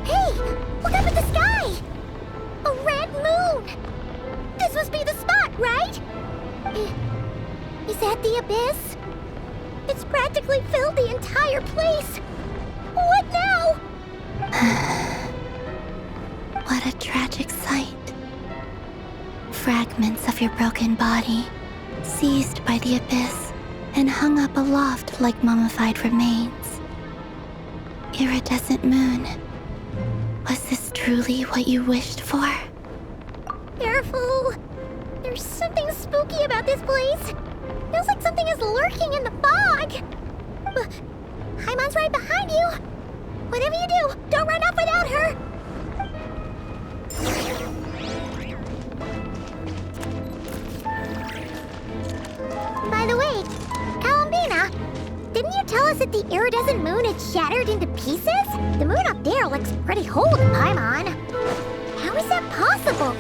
A: Hey! Look up at the sky! A red moon! This must be the spot, right? Is that the abyss? It's practically filled the entire place! What now?
H: What a tragic sight. Fragments of your broken body, seized by the abyss, and hung up aloft like mummified remains. Iridescent moon. Was this truly what you wished for?
A: Careful! There's something spooky about this place. Feels like something is lurking in the fog. Haimon's right behind you. Whatever you do, don't run off without her. By the way, Columbina, didn't you tell us that the iridescent moon had shattered into pieces? The moon up there looks pretty whole to Paimon. How is that possible?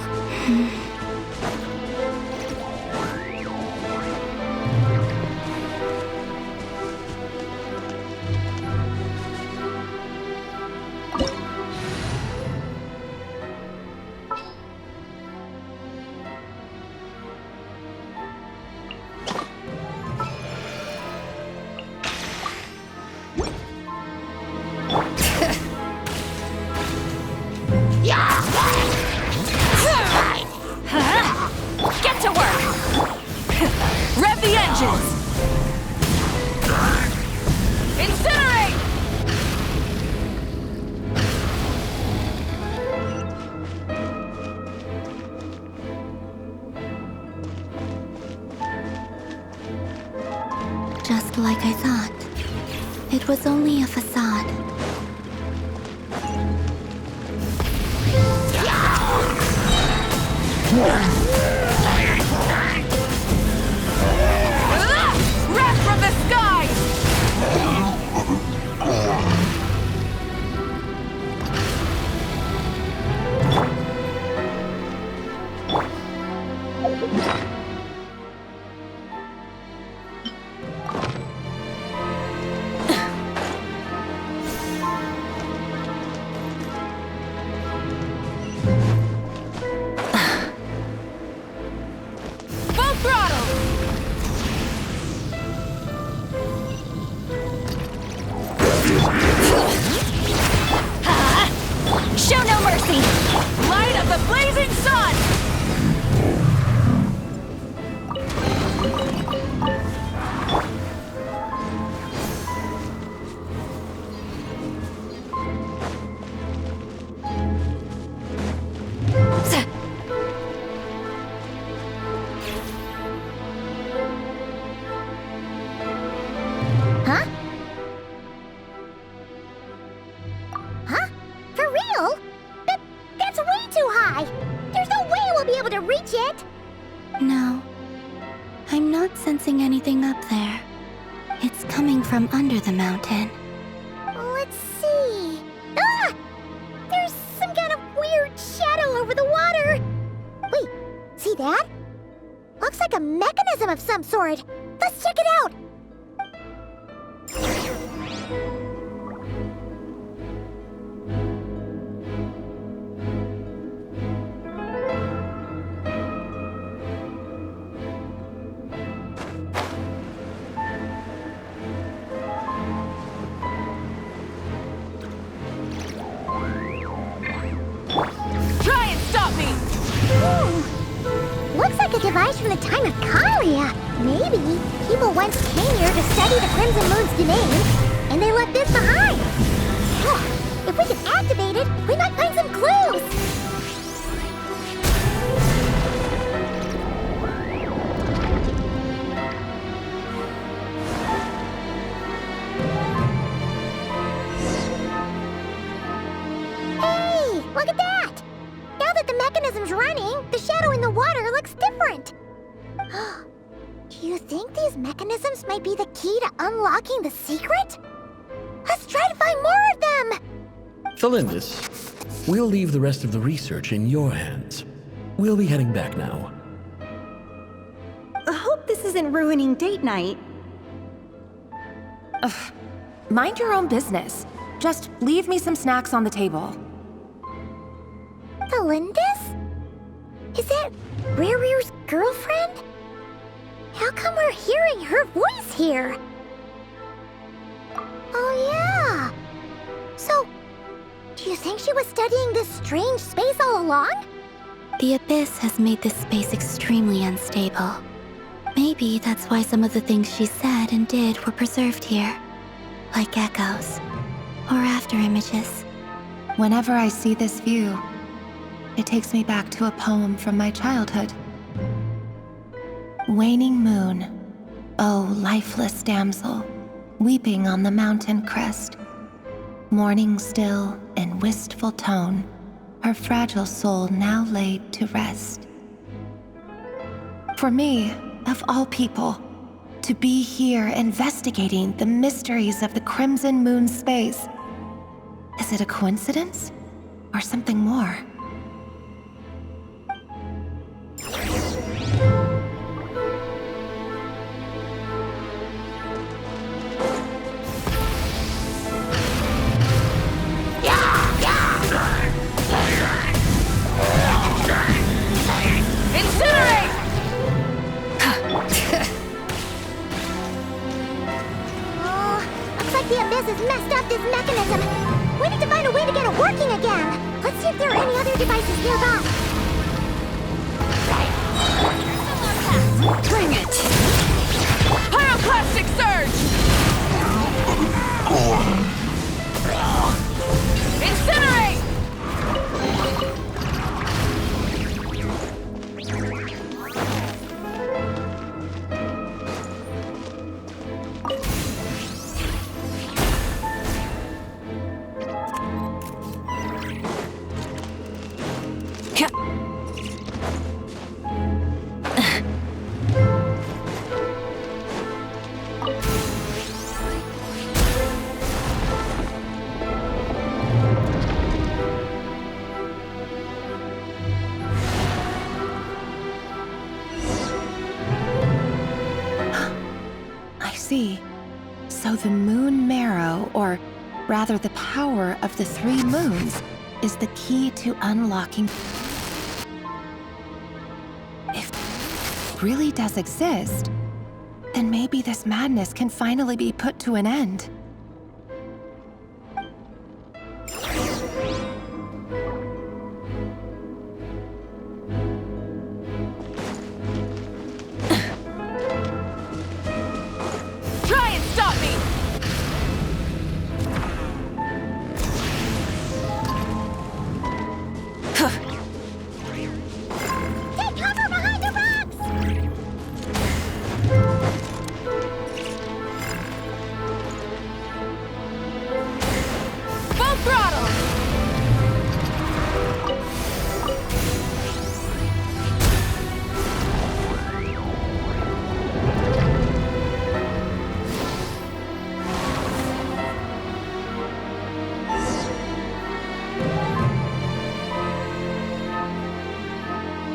P: Get to work! Rev the engines! Incinerate!
H: Just like I thought. It was only a facade.
P: Wrath from the skies! Full throttle!
C: Show no mercy!
P: Light of the blazing sun!
A: Huh? Huh? For real? That's way too high! There's no way we'll be able to reach it!
H: No. I'm not sensing anything up there. It's coming from under the mountain.
A: Let's see. Ah! There's some kind of weird shadow over the water. Wait, see that? Looks like a mechanism of some sort. Let's check it out.
S: Try and stop me!
A: Looks like a device from the time of Kalia. Maybe people once came here to study the Crimson Moon's domain, and they left this behind. If we can activate it, we might find some clues. Hey, look at that! Now that the mechanism's running, the shadow in the water looks different. Do you think these mechanisms might be the key to unlocking the secret? Let's try to find more of them!
T: Thalindis, we'll leave the rest of the research in your hands. We'll be heading back now.
U: I hope this isn't ruining date night.
N: Ugh. Mind your own business. Just leave me some snacks on the table.
A: Thalindis? Is that Rerir's girlfriend? How come we're hearing her voice here? Oh yeah! So, do you think she was studying this strange space all along?
H: The Abyss has made this space extremely unstable. Maybe that's why some of the things she said and did were preserved here. Like echoes. Or after images.
N: Whenever I see this view, it takes me back to a poem from my childhood. Waning moon, oh lifeless damsel, weeping on the mountain crest, mourning still in wistful tone, her fragile soul now laid to rest. For me, of all people, to be here investigating the mysteries of the Crimson Moon space, is it a coincidence or something more?
A: The Abyss has messed up this mechanism. We need to find a way to get it working again. Let's see if there are any other devices nearby.
S: Bring it! Pyroclastic surge! Incinerate!
N: So the moon marrow, or rather the power of the 3 moons, is the key to unlocking. If it really does exist, then maybe this madness can finally be put to an end.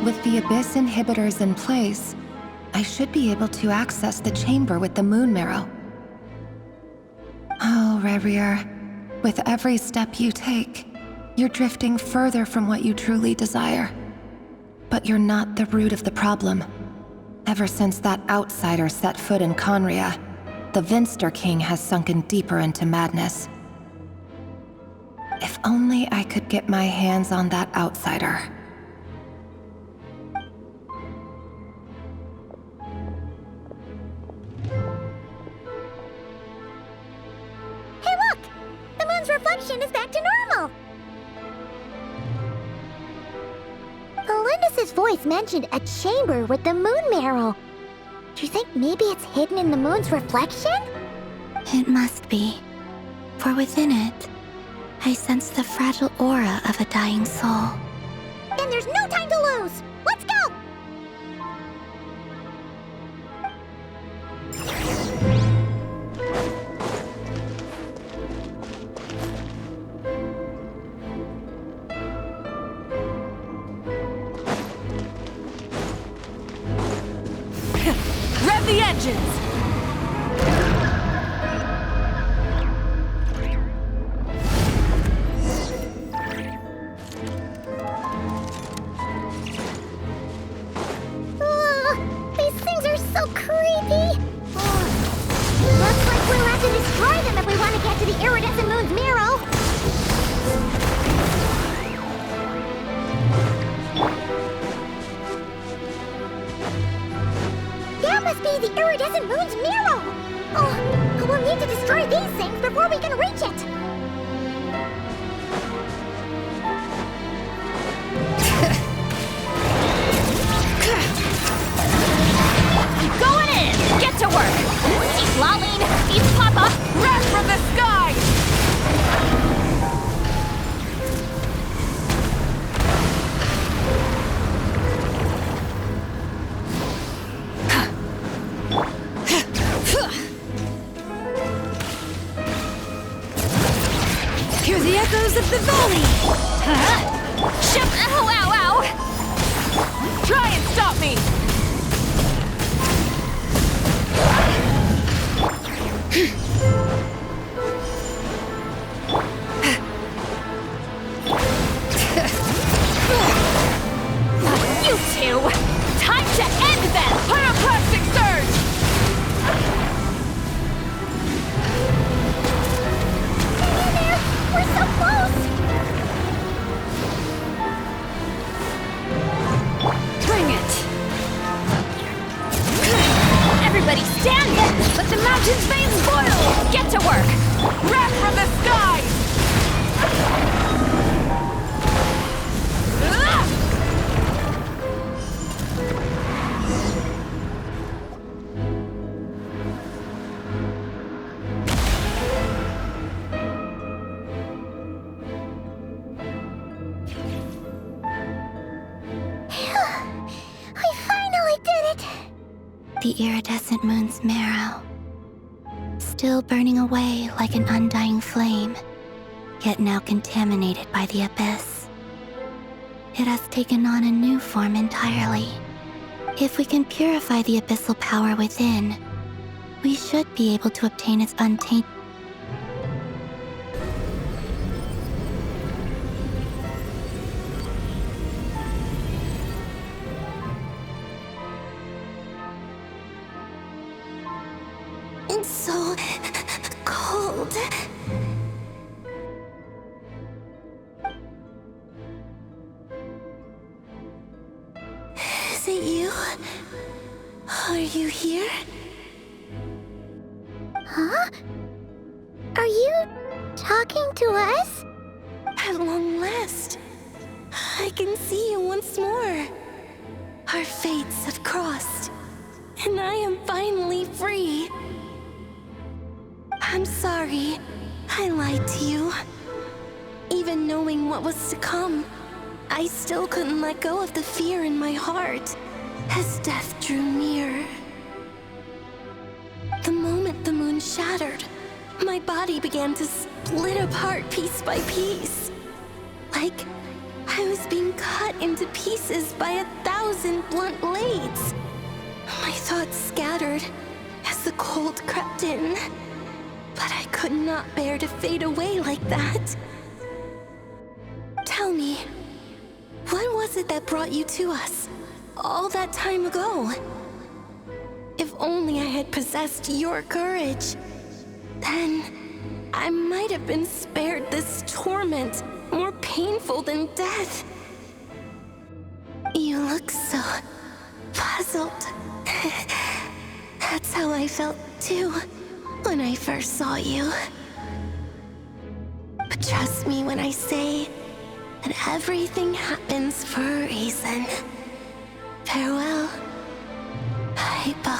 N: With the Abyss inhibitors in place, I should be able to access the chamber with the moon marrow. Oh, Rerir, with every step you take, you're drifting further from what you truly desire. But you're not the root of the problem. Ever since that outsider set foot in Conria, the Vinster King has sunken deeper into madness. If only I could get my hands on that outsider.
A: Hey look! The moon's reflection is back to normal! Elendis' voice mentioned a chamber with the moon marrow. Do you think maybe it's hidden in the moon's reflection?
H: It must be. For within it, I sense the fragile aura of a dying soul.
A: Then there's no time to lose! Let's go!
S: Rev the engines!
A: These things are so creepy! Looks like we'll have to destroy them if we want to get to the iridescent moon's marrow! That must be the iridescent moon's marrow! Oh, we'll need to destroy these things before we can reach it!
C: Going in! Get to work! Keep lolling! Keep pop up!
S: Wrath from the sky!
U: Hear the echoes of the valley!
C: Ship! Ow, ow, ow!
S: Try and stop me!
C: You two! Time to end them!
S: Pyroclastic surge!
A: Hang in there! We're so close!
C: Bring it! Everybody stand! Let the mountain's veins boil! Get to work!
S: Wrath from the sky!
A: We finally did it!
H: The iridescent moon's marrow. Still burning away like an undying flame, yet now contaminated by the abyss. It has taken on a new form entirely. If we can purify the abyssal power within, we should be able to obtain its untainted.
U: It's so cold. Is it you? Are you here?
A: Huh? Are you talking to us?
U: At long last, I can see you once more. Our fates have crossed, and I am finally free. I'm sorry, I lied to you. Even knowing what was to come, I still couldn't let go of the fear in my heart as death drew near. The moment the moon shattered, my body began to split apart piece by piece. Like I was being cut into pieces by 1,000 blunt blades. My thoughts scattered as the cold crept in. But I could not bear to fade away like that. Tell me, what was it that brought you to us all that time ago? If only I had possessed your courage, then I might have been spared this torment more painful than death. You look so puzzled. That's how I felt too when I first saw you. But trust me when I say that everything happens for a reason. Farewell, Hypo.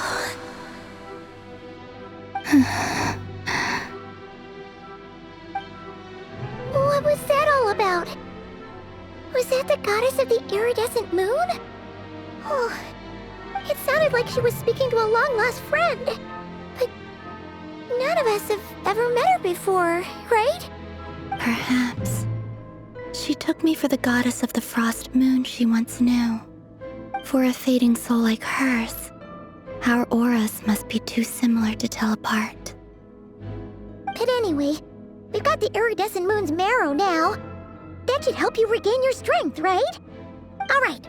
A: What was that all about? Was that the goddess of the iridescent moon? Oh, it sounded like she was speaking to a long-lost friend. But none of us have ever met her before, right?
H: Perhaps. She took me for the goddess of the frost moon she once knew. For a fading soul like hers, our auras must be too similar to tell apart.
A: But anyway, we've got the iridescent moon's marrow now. That should help you regain your strength, right? Alright,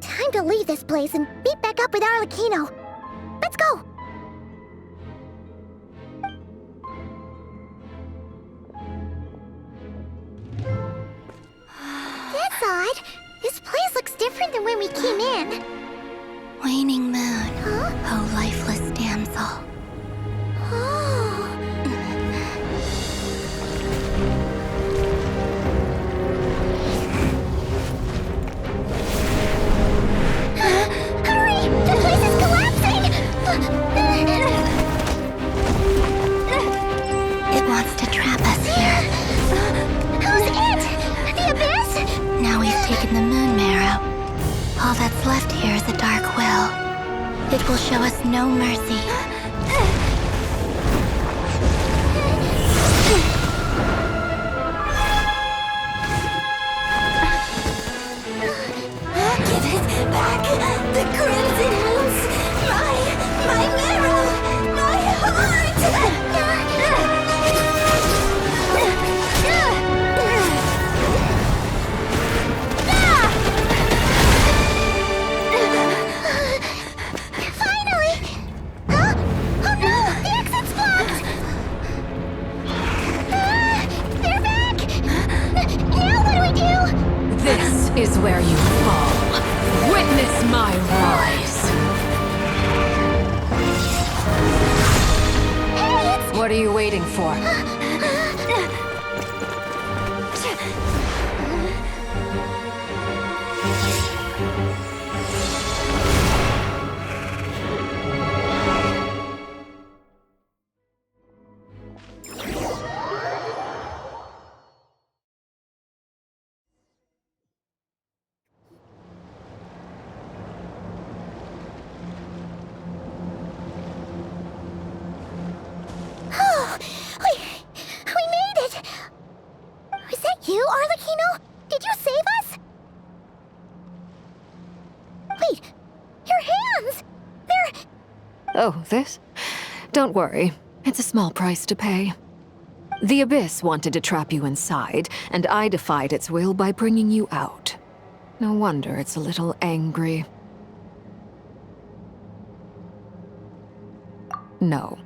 A: time to leave this place and meet back up with Arlecchino. Let's go! That's odd. This place looks different than when we came in.
H: Waning moon, oh lifeless damsel.
A: Hurry! The place is collapsing!
H: It wants to trap us here.
A: Who's it? The Abyss?
H: Now we've taken the moon marrow. All that's left here is a dark will. It will show us no mercy.
U: Give it back! The crimson moons! My marrow! My heart!
A: Finally! Huh? Oh no! The exit's blocked! They're back! Now what do we do?
P: This is where you fall. Witness my rise. What are you waiting for?
A: Oh, we made it! Was that you, Arlecchino? Did you save us? Wait, your hands! They're...
P: Oh, this? Don't worry. It's a small price to pay. The Abyss wanted to trap you inside, and I defied its will by bringing you out. No wonder it's a little angry. No.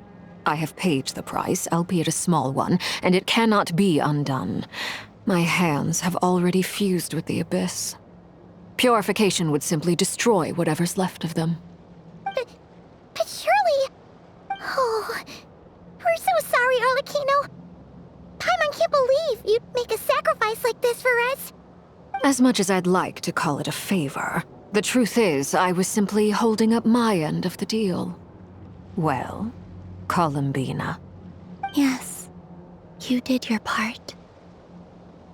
P: I have paid the price, albeit a small one, and it cannot be undone. My hands have already fused with the Abyss. Purification would simply destroy whatever's left of them.
A: But surely... Oh, we're so sorry, Arlecchino. Paimon can't believe you'd make a sacrifice like this for us.
P: As much as I'd like to call it a favor, the truth is I was simply holding up my end of the deal. Well, Columbina.
H: Yes, you did your part.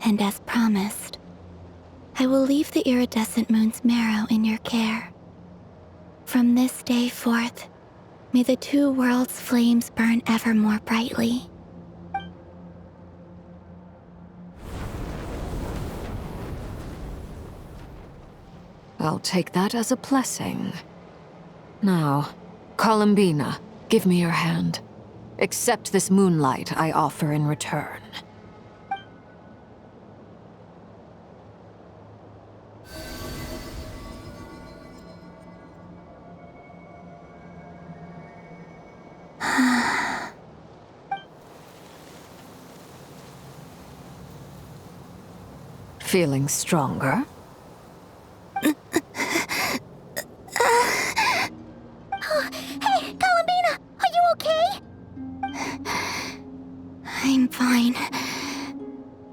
H: And as promised, I will leave the iridescent moon's marrow in your care. From this day forth, may the two worlds' flames burn ever more brightly.
P: I'll take that as a blessing. Now, Columbina, give me your hand. Accept this moonlight I offer in return. Feeling stronger?
A: Hey, Columbina! Are you okay?
H: I'm fine.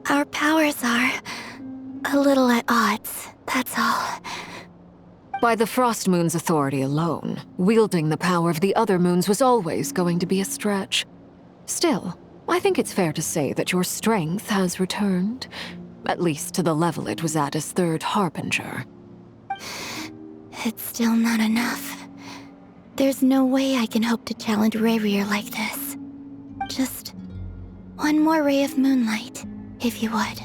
H: Our powers are a little at odds, that's all.
P: By the Frost Moon's authority alone, wielding the power of the other moons was always going to be a stretch. Still, I think it's fair to say that your strength has returned. At least to the level it was at as Third Harbinger.
H: It's still not enough. There's no way I can hope to challenge Rerir like this. Just one more ray of moonlight, if you would.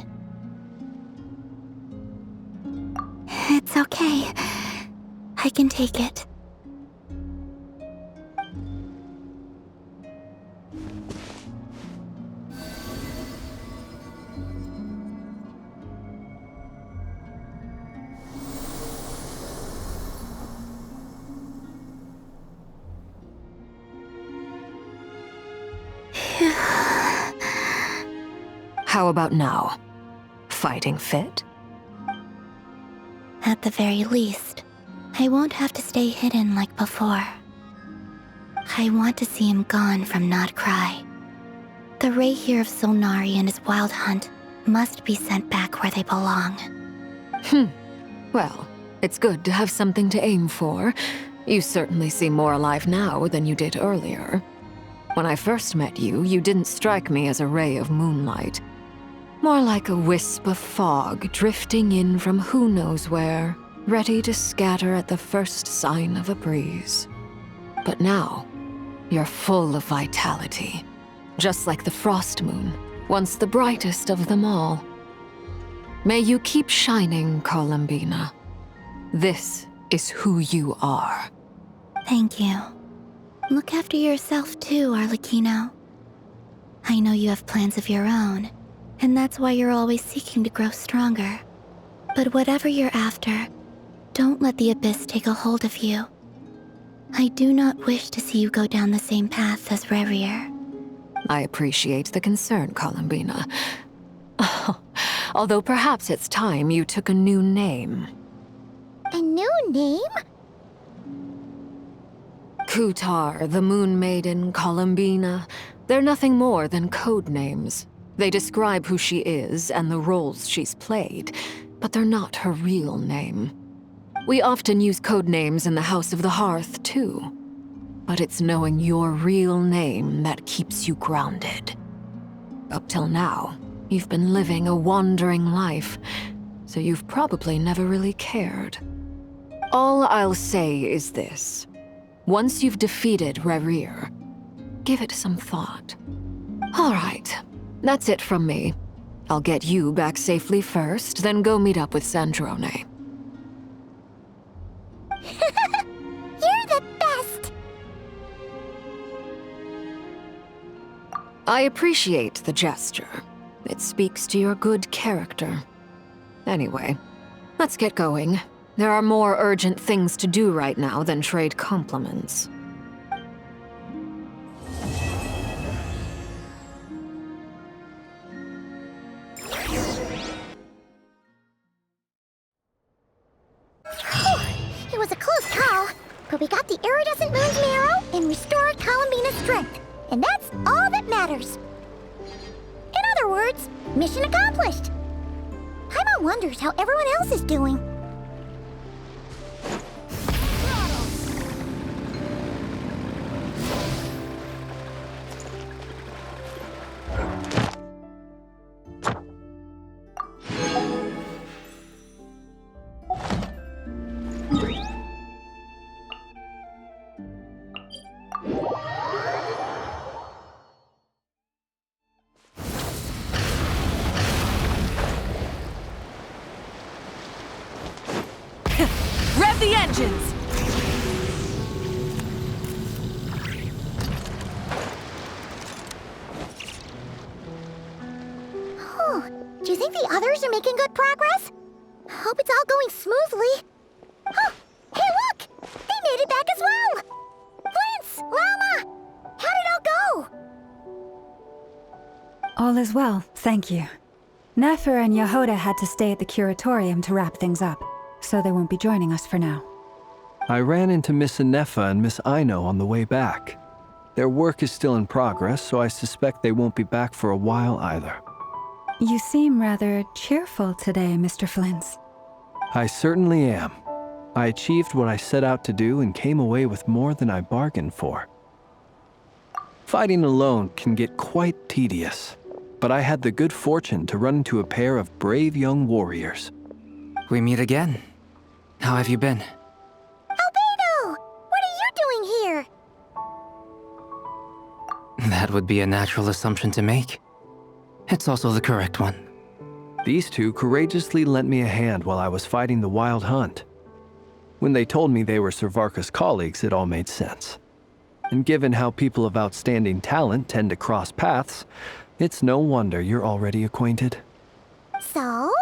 H: It's okay. I can take it.
P: How about now? Fighting fit?
H: At the very least, I won't have to stay hidden like before. I want to see him gone from Nod-Krai. The Rerir of Solnari and his wild hunt must be sent back where they belong.
P: Well, it's good to have something to aim for. You certainly seem more alive now than you did earlier. When I first met you, you didn't strike me as a ray of moonlight. More like a wisp of fog drifting in from who knows where, ready to scatter at the first sign of a breeze. But now, you're full of vitality. Just like the Frost Moon, once the brightest of them all. May you keep shining, Columbina. This is who you are.
H: Thank you. Look after yourself too, Arlecchino. I know you have plans of your own, and that's why you're always seeking to grow stronger. But whatever you're after, don't let the Abyss take a hold of you. I do not wish to see you go down the same path as Rerir.
P: I appreciate the concern, Columbina. Although perhaps it's time you took a new name.
A: A new name?
P: Kutar, the Moon Maiden, Columbina, they're nothing more than code names. They describe who she is and the roles she's played, but they're not her real name. We often use code names in the House of the Hearth, too. But it's knowing your real name that keeps you grounded. Up till now, you've been living a wandering life, so you've probably never really cared. All I'll say is this. Once you've defeated Rerir, give it some thought. All right, that's it from me. I'll get you back safely first, then go meet up with Sandrone.
A: You're the best!
P: I appreciate the gesture. It speaks to your good character. Anyway, let's get going. There are more urgent things to do right now than trade compliments.
A: It was a close call, but we got the iridescent moon's marrow and restored Columbina's strength. And that's all that matters. In other words, mission accomplished. Paimon wonders how everyone else is doing.
S: Rev the engines!
A: Do you think the others are making good progress? Hope it's all going smoothly. Oh, hey look! They made it back as well! Prince! Llama! How did it all go?
D: All is well, thank you. Nefer and Yehuda had to stay at the curatorium to wrap things up, so they won't be joining us for now.
E: I ran into Miss Anefa and Miss Aino on the way back. Their work is still in progress, so I suspect they won't be back for a while either.
D: You seem rather cheerful today, Mr. Flintz.
E: I certainly am. I achieved what I set out to do and came away with more than I bargained for. Fighting alone can get quite tedious, but I had the good fortune to run into a pair of brave young warriors.
O: We meet again. How have you been?
A: Albedo! What are you doing here?
O: That would be a natural assumption to make. It's also the correct one.
E: These two courageously lent me a hand while I was fighting the wild hunt. When they told me they were Servarka's colleagues, it all made sense. And given how people of outstanding talent tend to cross paths, it's no wonder you're already acquainted.
A: So?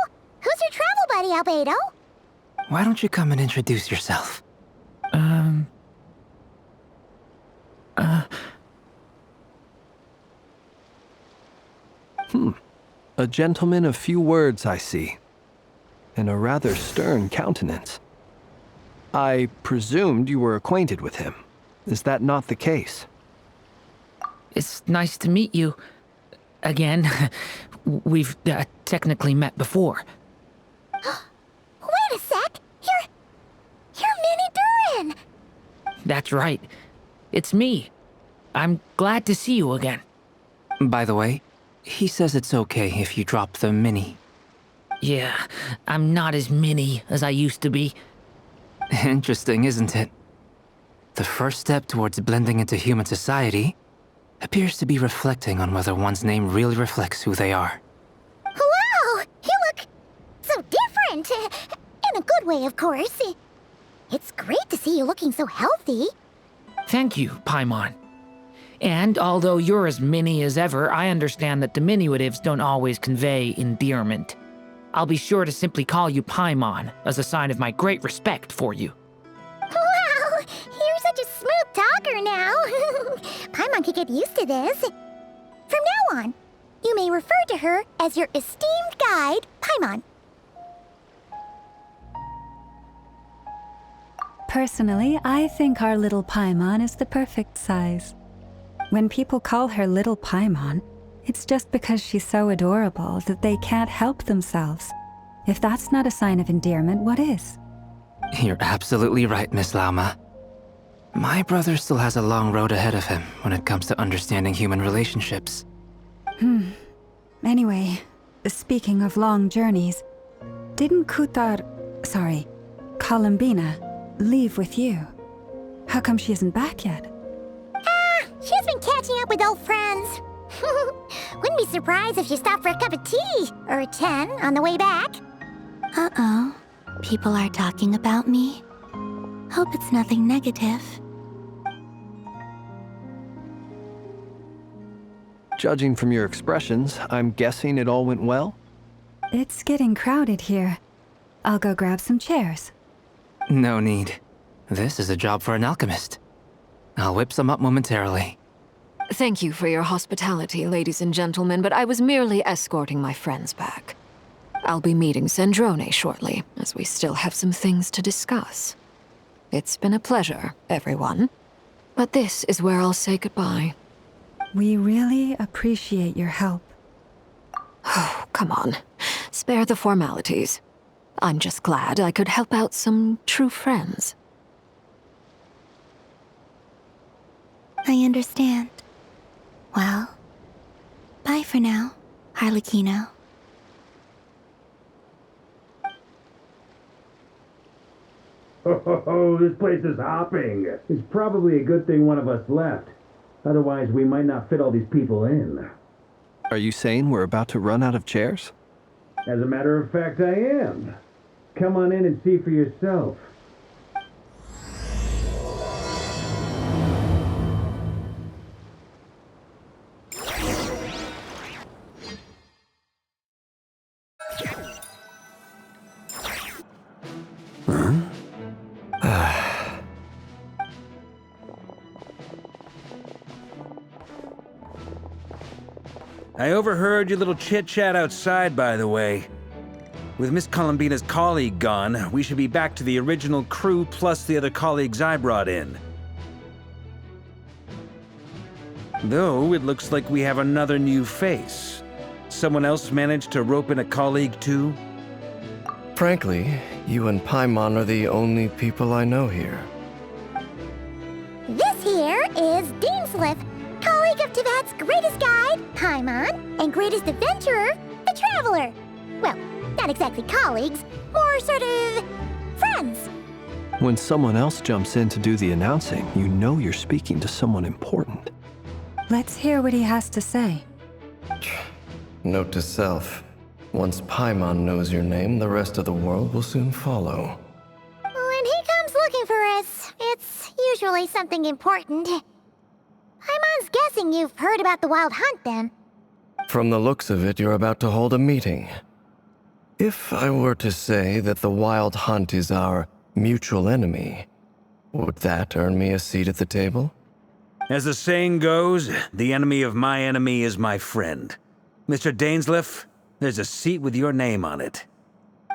A: Who's your travel buddy, Albedo?
O: Why don't you come and introduce yourself?
E: A gentleman of few words, I see. And a rather stern countenance. I presumed you were acquainted with him. Is that not the case?
V: It's nice to meet you. Again. We've technically met before.
A: Wait a sec! You're Minnie Durin!
V: That's right. It's me. I'm glad to see you again.
O: By the way, he says it's okay if you drop the mini.
V: Yeah, I'm not as mini as I used to be.
O: Interesting, isn't it? The first step towards blending into human society appears to be reflecting on whether one's name really reflects who they are.
A: Wow! You look so different! In a good way, of course. It's great to see you looking so healthy.
V: Thank you, Paimon. And although you're as mini as ever, I understand that diminutives don't always convey endearment. I'll be sure to simply call you Paimon as a sign of my great respect for you.
A: Wow! You're such a smooth talker now. Paimon could get used to this. From now on, you may refer to her as your esteemed guide, Paimon.
D: Personally, I think our little Paimon is the perfect size. When people call her Little Paimon, it's just because she's so adorable that they can't help themselves. If that's not a sign of endearment, what is?
O: You're absolutely right, Miss Lauma. My brother still has a long road ahead of him when it comes to understanding human relationships.
D: Anyway, speaking of long journeys, didn't Columbina, leave with you? How come she isn't back yet?
A: She's been catching up with old friends. Wouldn't be surprised if she stopped for a cup of tea or a 10 on the way back.
H: Uh-oh. People are talking about me. Hope it's nothing negative.
E: Judging from your expressions, I'm guessing it all went well?
D: It's getting crowded here. I'll go grab some chairs.
O: No need. This is a job for an alchemist. I'll whip some up momentarily.
P: Thank you for your hospitality, ladies and gentlemen, but I was merely escorting my friends back. I'll be meeting Sandrone shortly, as we still have some things to discuss. It's been a pleasure, everyone. But this is where I'll say goodbye.
D: We really appreciate your help.
P: Oh, come on. Spare the formalities. I'm just glad I could help out some true friends.
H: I understand. Well, bye for now, Harlequino.
W: Oh, this place is hopping. It's probably a good thing one of us left. Otherwise, we might not fit all these people in.
E: Are you saying we're about to run out of chairs?
W: As a matter of fact, I am. Come on in and see for yourself.
I: I overheard your little chit-chat outside, by the way. With Miss Columbina's colleague gone, we should be back to the original crew plus the other colleagues I brought in. Though, it looks like we have another new face. Someone else managed to rope in a colleague too?
B: Frankly, you and Paimon are the only people I know here.
A: This here is Deansliff, colleague of Tevat's greatest guide, Paimon, and greatest adventurer, the Traveler. Well, not exactly colleagues, more sort of friends.
E: When someone else jumps in to do the announcing, you know you're speaking to someone important.
D: Let's hear what he has to say.
B: Note to self. Once Paimon knows your name, the rest of the world will soon follow.
A: When he comes looking for us, it's usually something important. Paimon's guessing you've heard about the Wild Hunt, then.
B: From the looks of it, you're about to hold a meeting. If I were to say that the Wild Hunt is our mutual enemy, would that earn me a seat at the table?
I: As the saying goes, the enemy of my enemy is my friend. Mr. Dainsliff, there's a seat with your name on it.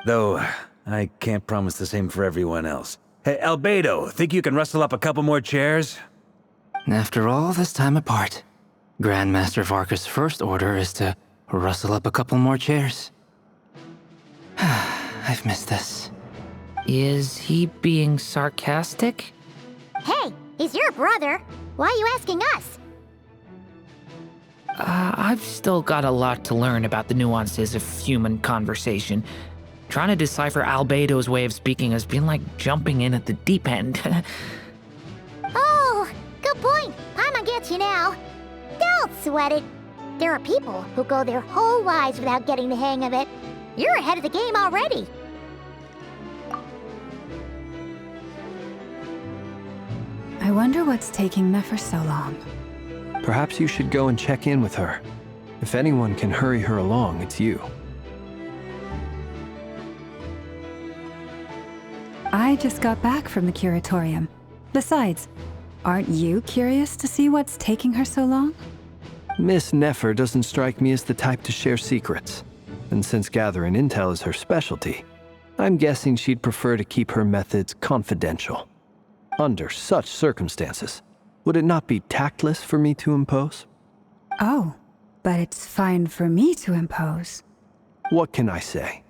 I: Though, I can't promise the same for everyone else. Hey, Albedo, think you can rustle up a couple more chairs?
O: After all this time apart, Grandmaster Varka's first order is to rustle up a couple more chairs. I've missed this.
V: Is he being sarcastic?
A: Hey, he's your brother. Why are you asking us?
V: I've still got a lot to learn about the nuances of human conversation. Trying to decipher Albedo's way of speaking has been like jumping in at the deep end.
A: Oh, good point. Paimon gets you now. Don't sweat it. There are people who go their whole lives without getting the hang of it. You're ahead of the game already.
D: I wonder what's taking Nefer so long.
E: Perhaps you should go and check in with her. If anyone can hurry her along, it's you.
D: I just got back from the curatorium. Besides, aren't you curious to see what's taking her so long?
E: Miss Nefer doesn't strike me as the type to share secrets. And since gathering intel is her specialty, I'm guessing she'd prefer to keep her methods confidential. Under such circumstances, would it not be tactless for me to impose?
D: Oh, but it's fine for me to impose.
E: What can I say?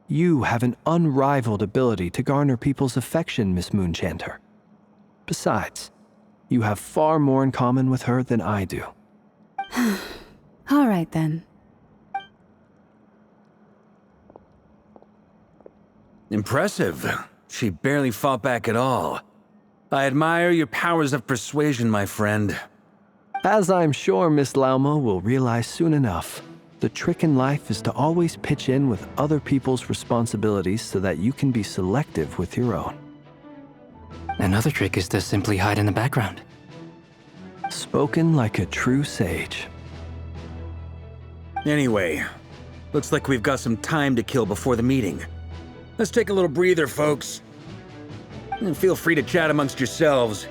E: You have an unrivaled ability to garner people's affection, Miss Moonchanter. Besides, you have far more in common with her than I do.
D: All right, then.
I: Impressive. She barely fought back at all. I admire your powers of persuasion, my friend.
E: As I'm sure Miss Lauma will realize soon enough, the trick in life is to always pitch in with other people's responsibilities so that you can be selective with your own.
O: Another trick is to simply hide in the background.
E: Spoken like a true sage.
I: Anyway, looks like we've got some time to kill before the meeting. Let's take a little breather, folks. And feel free to chat amongst yourselves.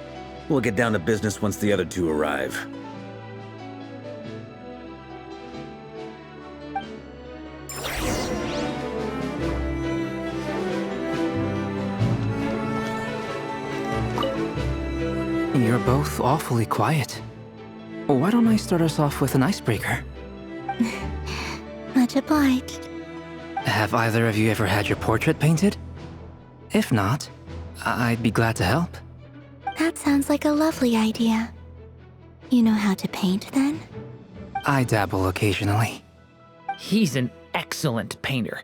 I: We'll get down to business once the other two arrive.
O: You're both awfully quiet. Why don't I start us off with an icebreaker?
H: Much obliged.
O: Have either of you ever had your portrait painted? If not, I'd be glad to help.
H: That sounds like a lovely idea. You know how to paint, then?
O: I dabble occasionally.
V: He's an excellent painter.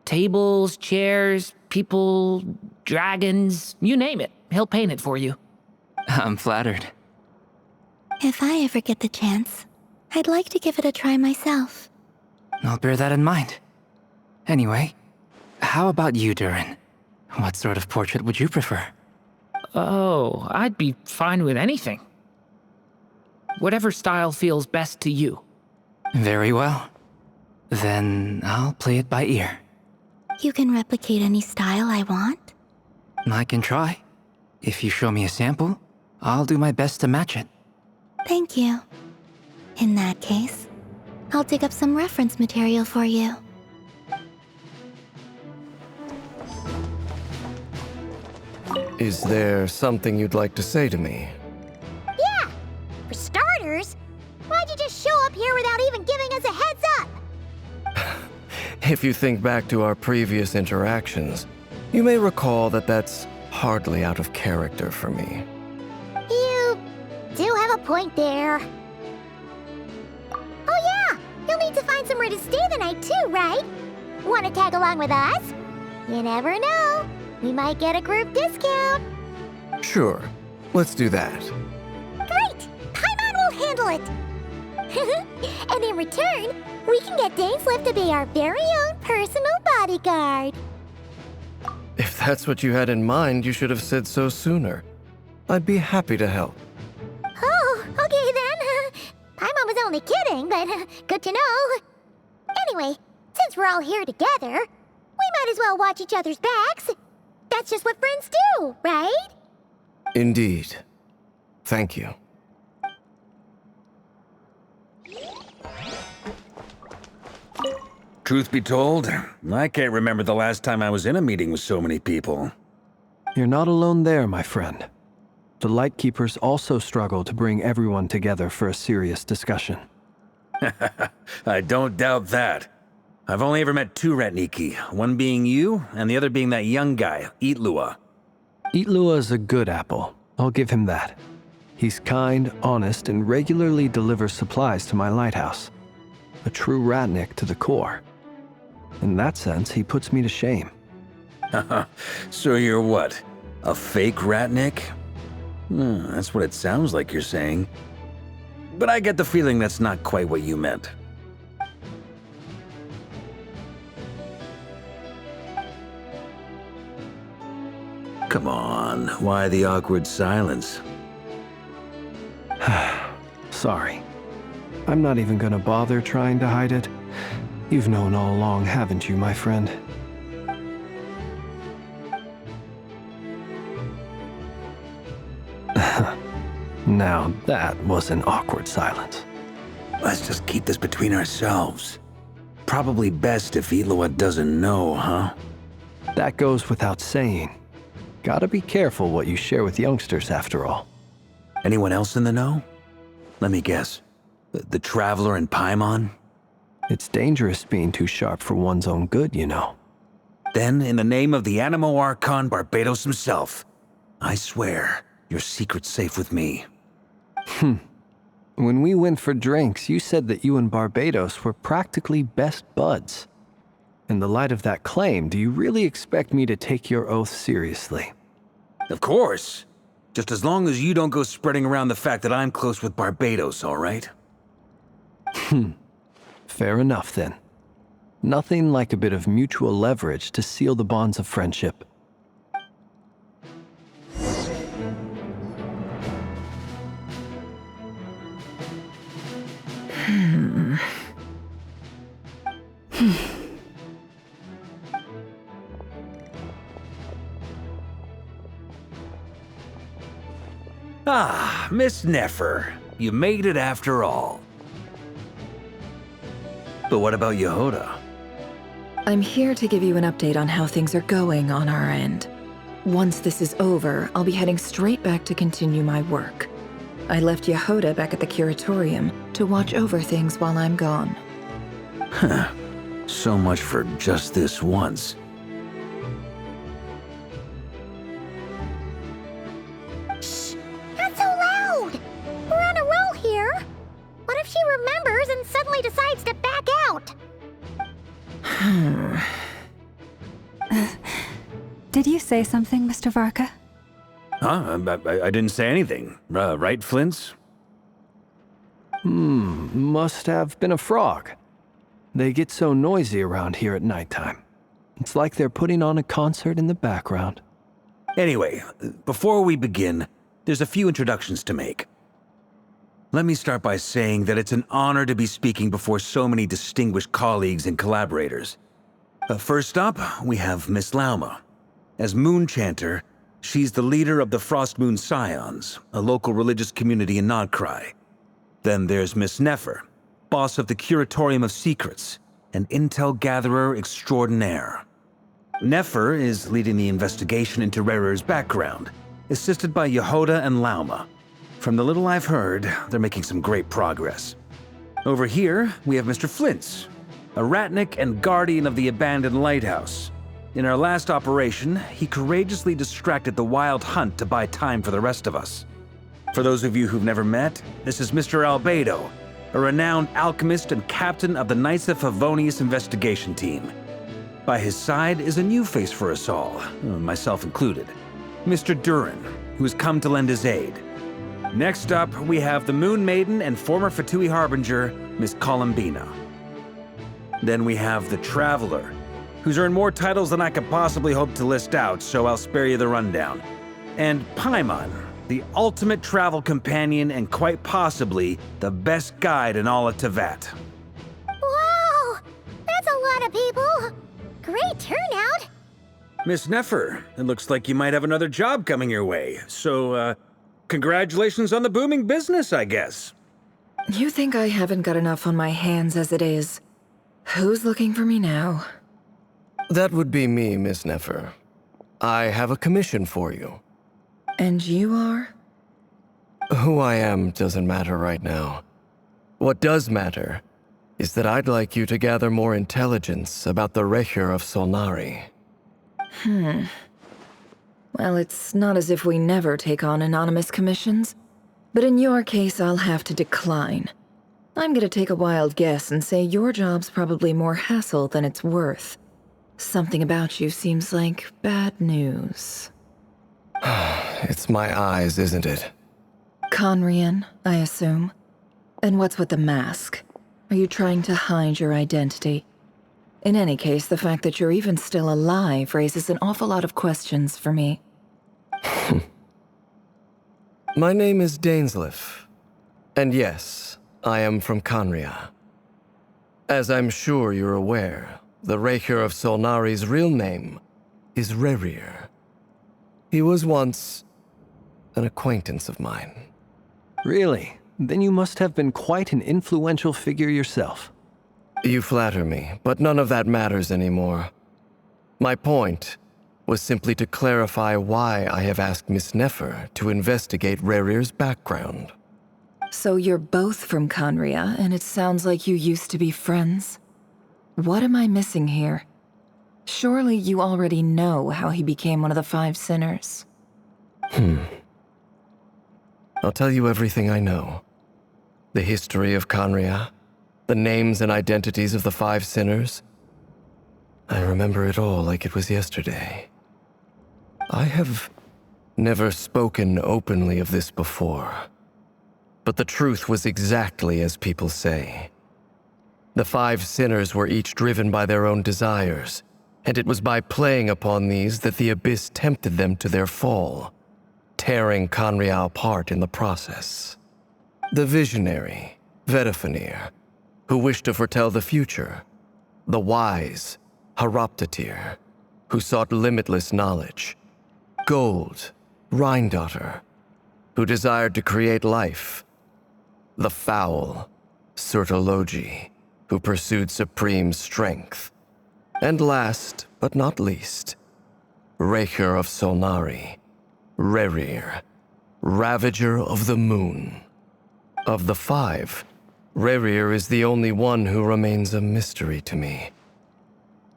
V: Tables, chairs, people, dragons, you name it. He'll paint it for you.
O: I'm flattered.
H: If I ever get the chance, I'd like to give it a try myself.
O: I'll bear that in mind. Anyway, How about you, Durin? What sort of portrait would you prefer?
V: Oh, I'd be fine with anything. Whatever style feels best to you.
O: Very well. Then I'll play it by ear.
H: You can replicate any style I want?
O: I can try. If you show me a sample, I'll do my best to match it.
H: Thank you. In that case, I'll dig up some reference material for you.
B: Is there something you'd like to say to me?
A: Yeah! For starters, why'd you just show up here without even giving us a heads up?
B: If you think back to our previous interactions, you may recall that that's hardly out of character for me.
A: You do have a point there. Oh yeah! You'll need to find somewhere to stay the night too, right? Want to tag along with us? You never know. We might get a group discount.
B: Sure, let's do that.
A: Great! Paimon will handle it! And in return, we can get days left to be our very own personal bodyguard.
B: If that's what you had in mind, you should have said so sooner. I'd be happy to help.
A: Oh, okay then. Paimon was only kidding, but good to know. Anyway, since we're all here together, we might as well watch each other's backs. That's just what friends do, right?
B: Indeed. Thank you.
I: Truth be told, I can't remember the last time I was in a meeting with so many people.
E: You're not alone there, my friend. The Lightkeepers also struggle to bring everyone together for a serious discussion.
I: I don't doubt that. I've only ever met two Ratniki, one being you, and the other being that young guy, Itlua.
E: Itlua is a good apple, I'll give him that. He's kind, honest, and regularly delivers supplies to my lighthouse. A true Ratnik to the core. In that sense, he puts me to shame.
I: So you're what? A fake Ratnik? That's what it sounds like you're saying. But I get the feeling that's not quite what you meant. Come on, why the awkward silence?
E: Sorry. I'm not even gonna bother trying to hide it. You've known all along, haven't you, my friend? Now, that was an awkward silence.
I: Let's just keep this between ourselves. Probably best if Itlua doesn't know, huh?
E: That goes without saying. Gotta be careful what you share with youngsters, after all.
I: Anyone else in the know? Let me guess. The Traveler and Paimon?
E: It's dangerous being too sharp for one's own good, you know.
I: Then, in the name of the Animo Archon Barbatos himself, I swear your secret's safe with me.
E: When we went for drinks, you said that you and Barbatos were practically best buds. In the light of that claim, do you really expect me to take your oath seriously?
I: Of course. Just as long as you don't go spreading around the fact that I'm close with Barbatos, all right?
E: Fair enough, then. Nothing like a bit of mutual leverage to seal the bonds of friendship.
I: Ah, Miss Nefer. You made it after all. But what about Yehoda?
G: I'm here to give you an update on how things are going on our end. Once this is over, I'll be heading straight back to continue my work. I left Yehoda back at the Curatorium to watch over things while I'm gone.
I: Huh. So much for just this once.
A: Shh! Not so loud! We're on a roll here. What if she remembers and suddenly decides to back out?
D: Did you say something, Mr. Varka?
I: Huh? I didn't say anything. Right, Flint's?
E: Must have been a frog. They get so noisy around here at nighttime. It's like they're putting on a concert in the background.
I: Anyway, before we begin, there's a few introductions to make. Let me start by saying that it's an honor to be speaking before so many distinguished colleagues and collaborators. First up, we have Miss Lauma. As Moon Chanter, she's the leader of the Frost Moon Scions, a local religious community in Nod-Krai. Then there's Miss Nefer, boss of the Curatorium of Secrets, an intel gatherer extraordinaire. Nefer is leading the investigation into Rerir's background, assisted by Yehoda and Lauma. From the little I've heard, they're making some great progress. Over here, we have Mr. Flintz, a ratnik and guardian of the abandoned lighthouse. In our last operation, he courageously distracted the wild hunt to buy time for the rest of us. For those of you who've never met, this is Mr. Albedo, a renowned alchemist and captain of the Knights of Favonius investigation team. By his side is a new face for us all, myself included, Mr. Durin, who has come to lend his aid. Next up, we have the Moon Maiden and former Fatui Harbinger, Miss Columbina. Then we have the Traveler, who's earned more titles than I could possibly hope to list out, so I'll spare you the rundown. And Paimon, the ultimate travel companion and quite possibly the best guide in all of Tevat.
A: Wow! That's a lot of people! Great turnout!
I: Miss Nefer, it looks like you might have another job coming your way, so, congratulations on the booming business, I guess.
G: You think I haven't got enough on my hands as it is? Who's looking for me now?
B: That would be me, Miss Nefer. I have a commission for you.
G: And you are?
B: Who I am doesn't matter right now. What does matter is that I'd like you to gather more intelligence about the Rerir of Solnari.
G: Well, it's not as if we never take on anonymous commissions. But in your case, I'll have to decline. I'm gonna take a wild guess and say your job's probably more hassle than it's worth. Something about you seems like bad news.
B: It's my eyes, isn't it?
G: Conrian, I assume. And what's with the mask? Are you trying to hide your identity? In any case, the fact that you're even still alive raises an awful lot of questions for me.
B: My name is Dainsleif. And yes, I am from Conria. As I'm sure you're aware, the Rerir of Solnari's real name is Rerir. He was once an acquaintance of mine.
E: Really? Then you must have been quite an influential figure yourself.
B: You flatter me, but none of that matters anymore. My point was simply to clarify why I have asked Miss Nefer to investigate Rerir's background.
G: So you're both from Conria, and it sounds like you used to be friends? What am I missing here? Surely you already know how he became one of the Five Sinners.
B: I'll tell you everything I know. The history of Conria, the names and identities of the Five Sinners. I remember it all like it was yesterday. I have never spoken openly of this before, but the truth was exactly as people say. The Five Sinners were each driven by their own desires, and it was by playing upon these that the Abyss tempted them to their fall, tearing Conria apart in the process. The visionary, Vedafinir, who wished to foretell the future. The wise, Haroptatir, who sought limitless knowledge. Gold, Rheindotter, who desired to create life. The foul, Sertologi, who pursued supreme strength. And last, but not least, Rerir of Solnari, Rerir, Ravager of the Moon. Of the five, Rerir is the only one who remains a mystery to me.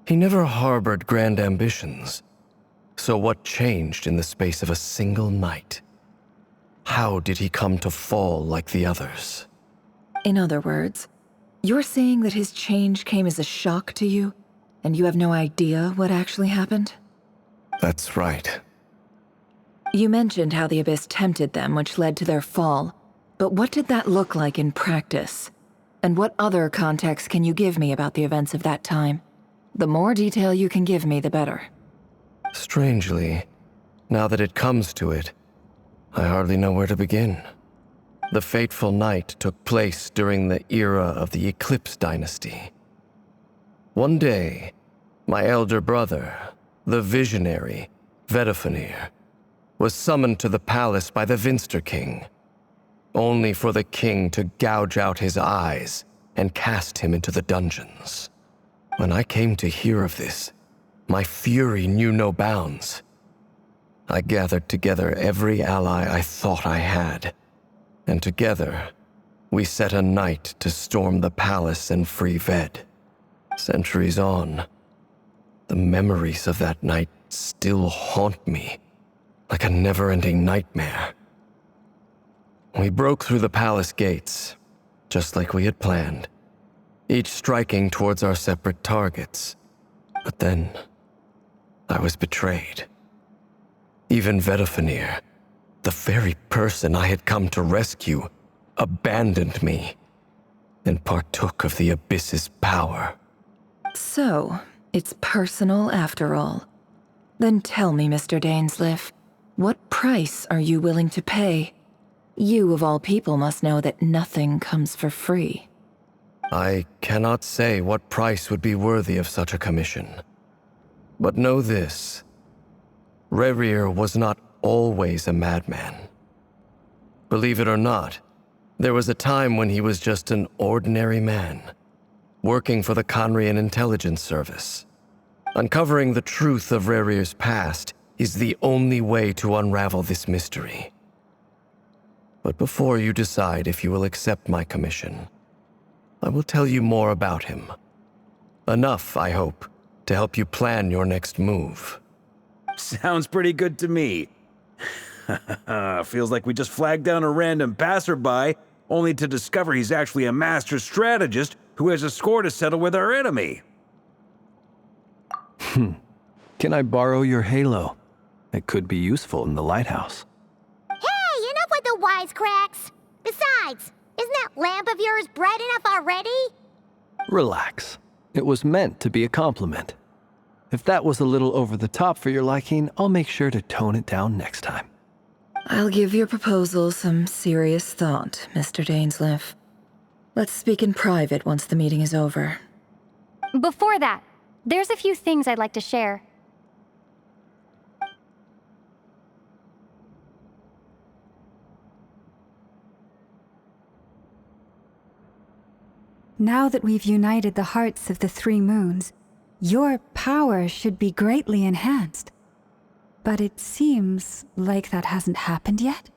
B: He never harbored grand ambitions. So what changed in the space of a single night? How did he come to fall like the others?
G: In other words, you're saying that his change came as a shock to you, and you have no idea what actually happened?
B: That's right.
G: You mentioned how the Abyss tempted them, which led to their fall. But what did that look like in practice? And what other context can you give me about the events of that time? The more detail you can give me, the better.
B: Strangely, now that it comes to it, I hardly know where to begin. The fateful night took place during the era of the Eclipse Dynasty. One day, my elder brother, the visionary, Vedafenir, was summoned to the palace by the Vinster King, only for the king to gouge out his eyes and cast him into the dungeons. When I came to hear of this, my fury knew no bounds. I gathered together every ally I thought I had, and together, we set a night to storm the palace and free Ved. Centuries on, the memories of that night still haunt me like a never-ending nightmare. We broke through the palace gates, just like we had planned, each striking towards our separate targets. But then, I was betrayed. Even Vedafenir, the very person I had come to rescue, abandoned me and partook of the Abyss's power.
G: So, it's personal after all. Then tell me, Mr. Dainsleif, what price are you willing to pay? You, of all people, must know that nothing comes for free.
B: I cannot say what price would be worthy of such a commission. But know this. Rerir was not always a madman. Believe it or not, there was a time when he was just an ordinary man, working for the Conrian Intelligence Service. Uncovering the truth of Rerir's past is the only way to unravel this mystery. But before you decide if you will accept my commission, I will tell you more about him. Enough, I hope, to help you plan your next move.
I: Sounds pretty good to me. Feels like we just flagged down a random passerby, only to discover he's actually a master strategist who has a score to settle with our enemy.
E: Can I borrow your halo? It could be useful in the lighthouse.
A: Hey, enough with the wisecracks! Besides, isn't that lamp of yours bright enough already?
E: Relax. It was meant to be a compliment. If that was a little over the top for your liking, I'll make sure to tone it down next time.
G: I'll give your proposal some serious thought, Mr. Dainsleif. Let's speak in private once the meeting is over.
C: Before that, there's a few things I'd like to share.
D: Now that we've united the hearts of the three moons, your power should be greatly enhanced. But it seems like that hasn't happened yet?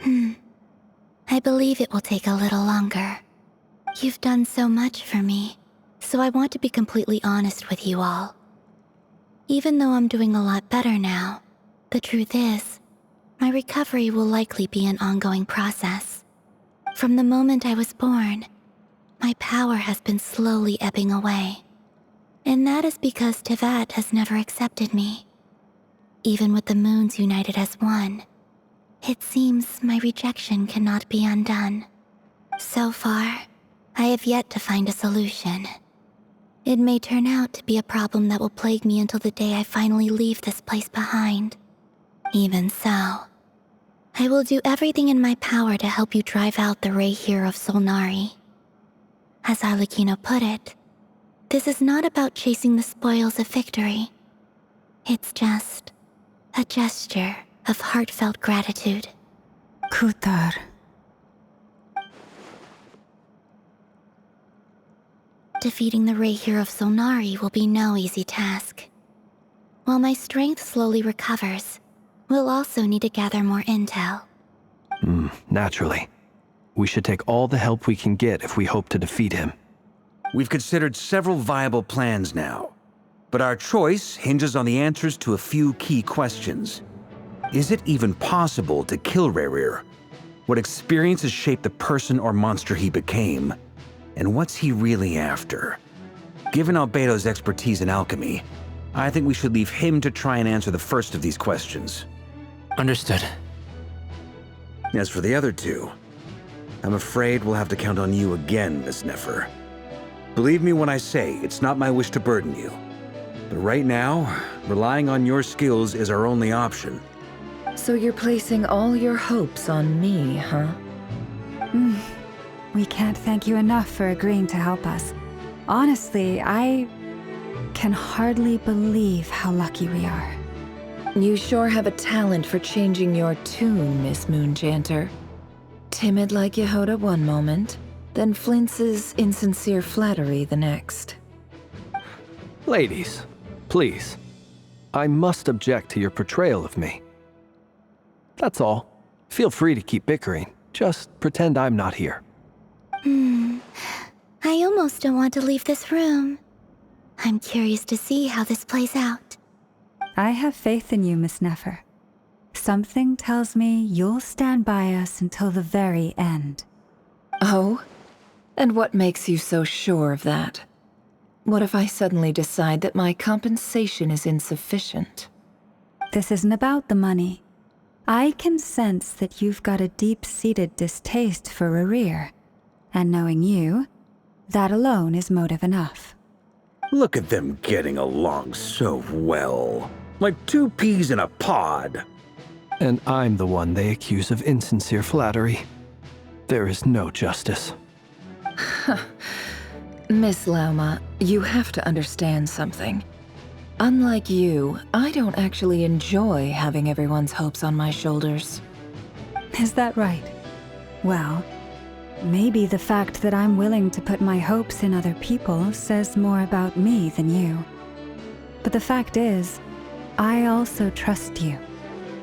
H: I believe it will take a little longer. You've done so much for me, so I want to be completely honest with you all. Even though I'm doing a lot better now, the truth is, my recovery will likely be an ongoing process. From the moment I was born, my power has been slowly ebbing away. And that is because Tevat has never accepted me. Even with the moons united as one, it seems my rejection cannot be undone. So far, I have yet to find a solution. It may turn out to be a problem that will plague me until the day I finally leave this place behind. Even so, I will do everything in my power to help you drive out the Rerir of Solnari. As Arlecchino put it, this is not about chasing the spoils of victory. It's just a gesture of heartfelt gratitude.
D: Kutar.
H: Defeating the Rerir of Solnari will be no easy task. While my strength slowly recovers, we'll also need to gather more intel.
E: Naturally. We should take all the help we can get if we hope to defeat him.
I: We've considered several viable plans now, but our choice hinges on the answers to a few key questions. Is it even possible to kill Rerir? What experiences shaped the person or monster he became? And what's he really after? Given Albedo's expertise in alchemy, I think we should leave him to try and answer the first of these questions.
O: Understood.
I: As for the other two, I'm afraid we'll have to count on you again, Miss Nefer. Believe me when I say it's not my wish to burden you. But right now, relying on your skills is our only option.
G: So you're placing all your hopes on me, huh?
D: We can't thank you enough for agreeing to help us. Honestly, I can hardly believe how lucky we are.
G: You sure have a talent for changing your tune, Miss Moonchanter. Timid like Yehoda one moment, then flinches insincere flattery the next.
E: Ladies, please. I must object to your portrayal of me. That's all. Feel free to keep bickering. Just pretend I'm not here.
H: I almost don't want to leave this room. I'm curious to see how this plays out.
D: I have faith in you, Miss Nefer. Something tells me you'll stand by us until the very end.
G: Oh? And what makes you so sure of that? What if I suddenly decide that my compensation is insufficient?
D: This isn't about the money. I can sense that you've got a deep-seated distaste for Rerir. And knowing you, that alone is motive enough.
I: Look at them getting along so well. Like two peas in a pod.
E: And I'm the one they accuse of insincere flattery. There is no justice.
G: Miss Lauma, you have to understand something. Unlike you, I don't actually enjoy having everyone's hopes on my shoulders.
D: Is that right? Well, maybe the fact that I'm willing to put my hopes in other people says more about me than you. But the fact is, I also trust you.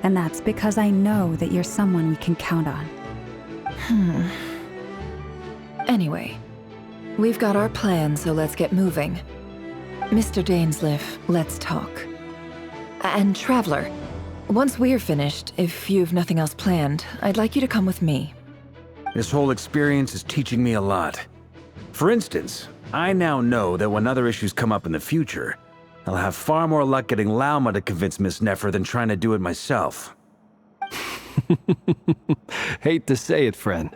D: And that's because I know that you're someone we can count on.
G: Anyway, we've got our plan, so let's get moving. Mr. Dainsleif, let's talk. And Traveler, once we're finished, if you've nothing else planned, I'd like you to come with me.
I: This whole experience is teaching me a lot. For instance, I now know that when other issues come up in the future, I'll have far more luck getting Lauma to convince Miss Nefer than trying to do it myself.
E: Hate to say it, friend,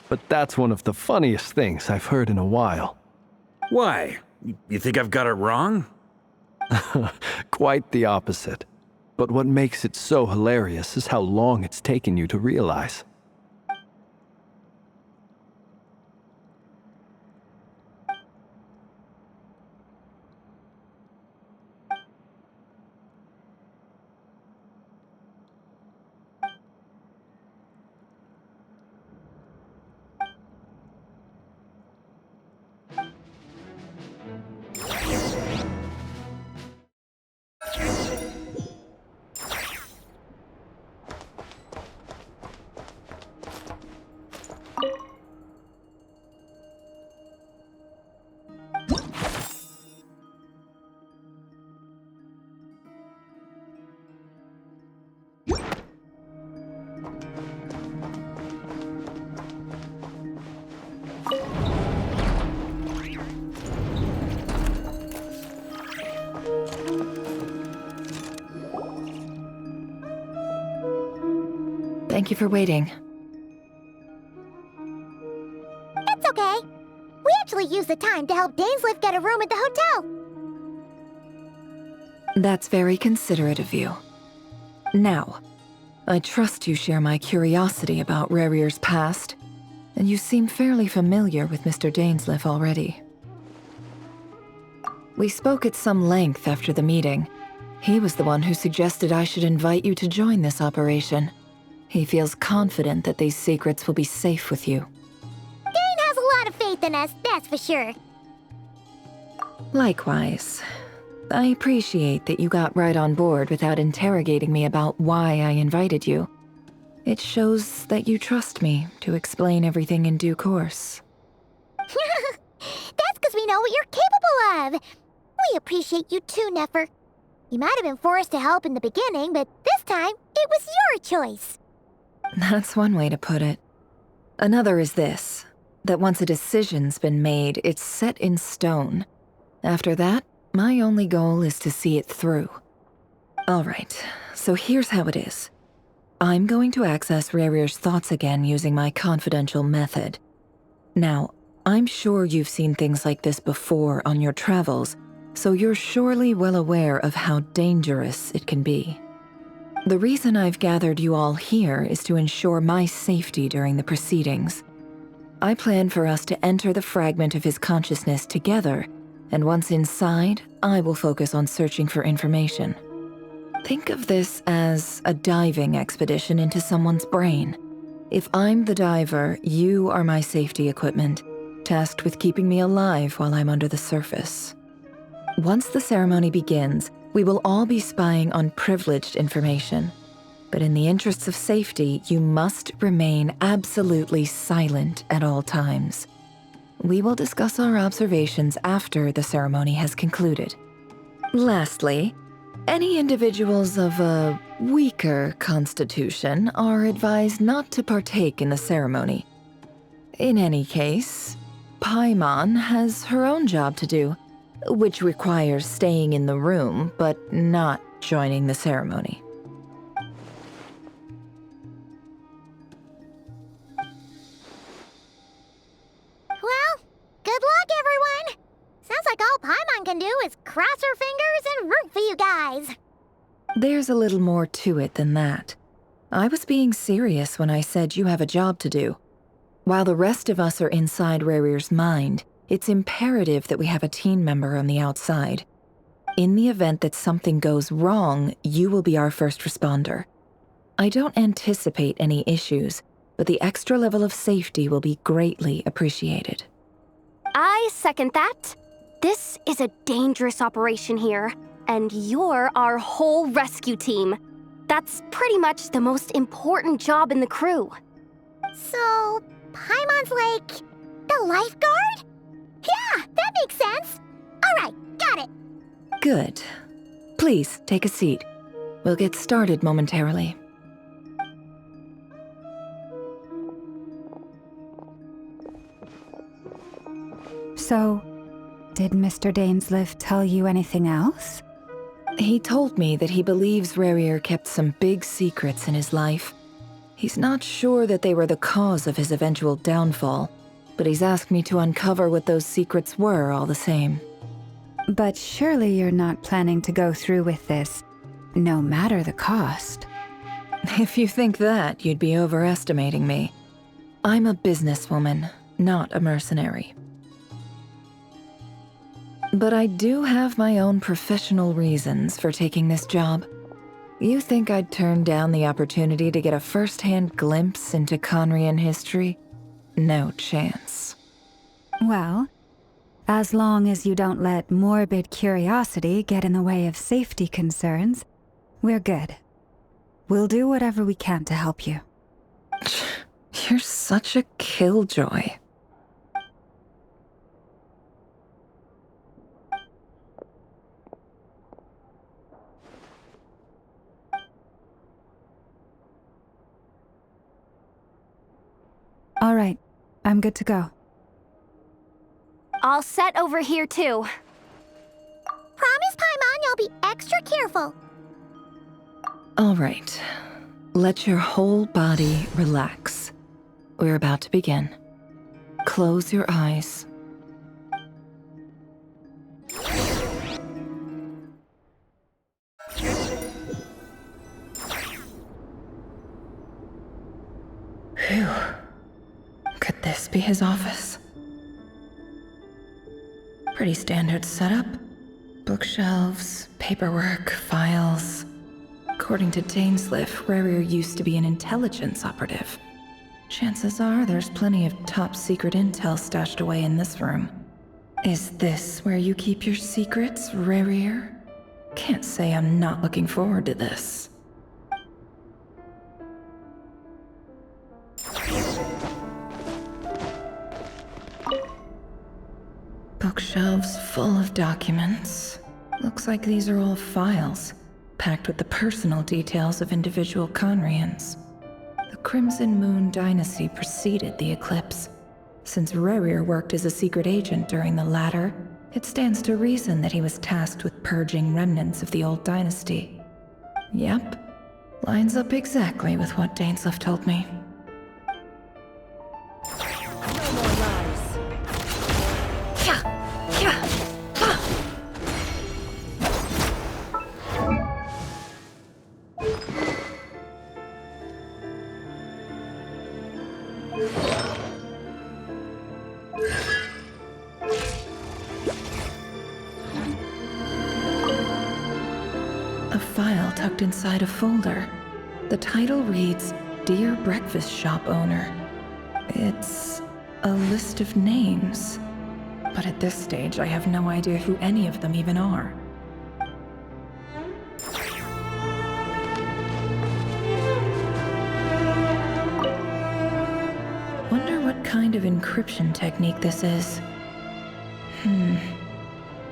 E: but that's one of the funniest things I've heard in a while.
I: Why? You think I've got it wrong?
E: Quite the opposite. But what makes it so hilarious is how long it's taken you to realize.
G: Thank you for waiting.
A: It's okay. We actually used the time to help Dainsleif get a room at the hotel.
G: That's very considerate of you. Now, I trust you share my curiosity about Rerir's past, and you seem fairly familiar with Mr. Dainsleif already. We spoke at some length after the meeting. He was the one who suggested I should invite you to join this operation. He feels confident that these secrets will be safe with you.
A: Dane has a lot of faith in us, that's for sure.
G: Likewise. I appreciate that you got right on board without interrogating me about why I invited you. It shows that you trust me to explain everything in due course.
A: That's because we know what you're capable of. We appreciate you too, Nefer. You might have been forced to help in the beginning, but this time, it was your choice.
G: That's one way to put it. Another is this, that once a decision's been made, it's set in stone. After that, my only goal is to see it through. Alright, so here's how it is. I'm going to access Rerir's thoughts again using my confidential method. Now, I'm sure you've seen things like this before on your travels, so you're surely well aware of how dangerous it can be. The reason I've gathered you all here is to ensure my safety during the proceedings. I plan for us to enter the fragment of his consciousness together, and once inside, I will focus on searching for information. Think of this as a diving expedition into someone's brain. If I'm the diver, you are my safety equipment, tasked with keeping me alive while I'm under the surface. Once the ceremony begins, we will all be spying on privileged information. But in the interests of safety, you must remain absolutely silent at all times. We will discuss our observations after the ceremony has concluded. Lastly, any individuals of a weaker constitution are advised not to partake in the ceremony. In any case, Paimon has her own job to do, which requires staying in the room but not joining the ceremony.
A: Well, good luck, everyone! Sounds like all Paimon can do is cross her fingers and root for you guys.
G: There's a little more to it than that. I was being serious when I said you have a job to do. While the rest of us are inside Rerir's mind, it's imperative that we have a team member on the outside. In the event that something goes wrong, you will be our first responder. I don't anticipate any issues, but the extra level of safety will be greatly appreciated.
C: I second that. This is a dangerous operation here, and you're our whole rescue team. That's pretty much the most important job in the crew.
A: So, Paimon's like the lifeguard? Yeah, that makes sense. All right, got it.
G: Good. Please, take a seat. We'll get started momentarily.
D: So, did Mr. Dainsleif tell you anything else?
G: He told me that he believes Rerir kept some big secrets in his life. He's not sure that they were the cause of his eventual downfall, but he's asked me to uncover what those secrets were all the same.
D: But surely you're not planning to go through with this, no matter the cost.
G: If you think that, you'd be overestimating me. I'm a businesswoman, not a mercenary. But I do have my own professional reasons for taking this job. You think I'd turn down the opportunity to get a first-hand glimpse into Conrian history? No chance.
D: Well, as long as you don't let morbid curiosity get in the way of safety concerns, we're good. We'll do whatever we can to help you.
G: You're such a killjoy.
D: All right, I'm good to go.
C: All set over here, too.
A: Promise, Paimon, you'll be extra careful.
G: All right. Let your whole body relax. We're about to begin. Close your eyes. Phew. Could this be his office? Pretty standard setup. Bookshelves, paperwork, files. According to Dainsleif, Rerir used to be an intelligence operative. Chances are there's plenty of top-secret intel stashed away in this room. Is this where you keep your secrets, Rerir? Can't say I'm not looking forward to this. Bookshelves full of documents. Looks like these are all files, packed with the personal details of individual Conrians. The Crimson Moon dynasty preceded the eclipse. Since Rerir worked as a secret agent during the latter, it stands to reason that he was tasked with purging remnants of the old dynasty. Yep, lines up exactly with what Dainsleif told me.
S: No more lies.
G: A file tucked inside a folder. The title reads, Dear Breakfast Shop Owner. It's a list of names. But at this stage, I have no idea who any of them even are. Wonder what kind of encryption technique this is.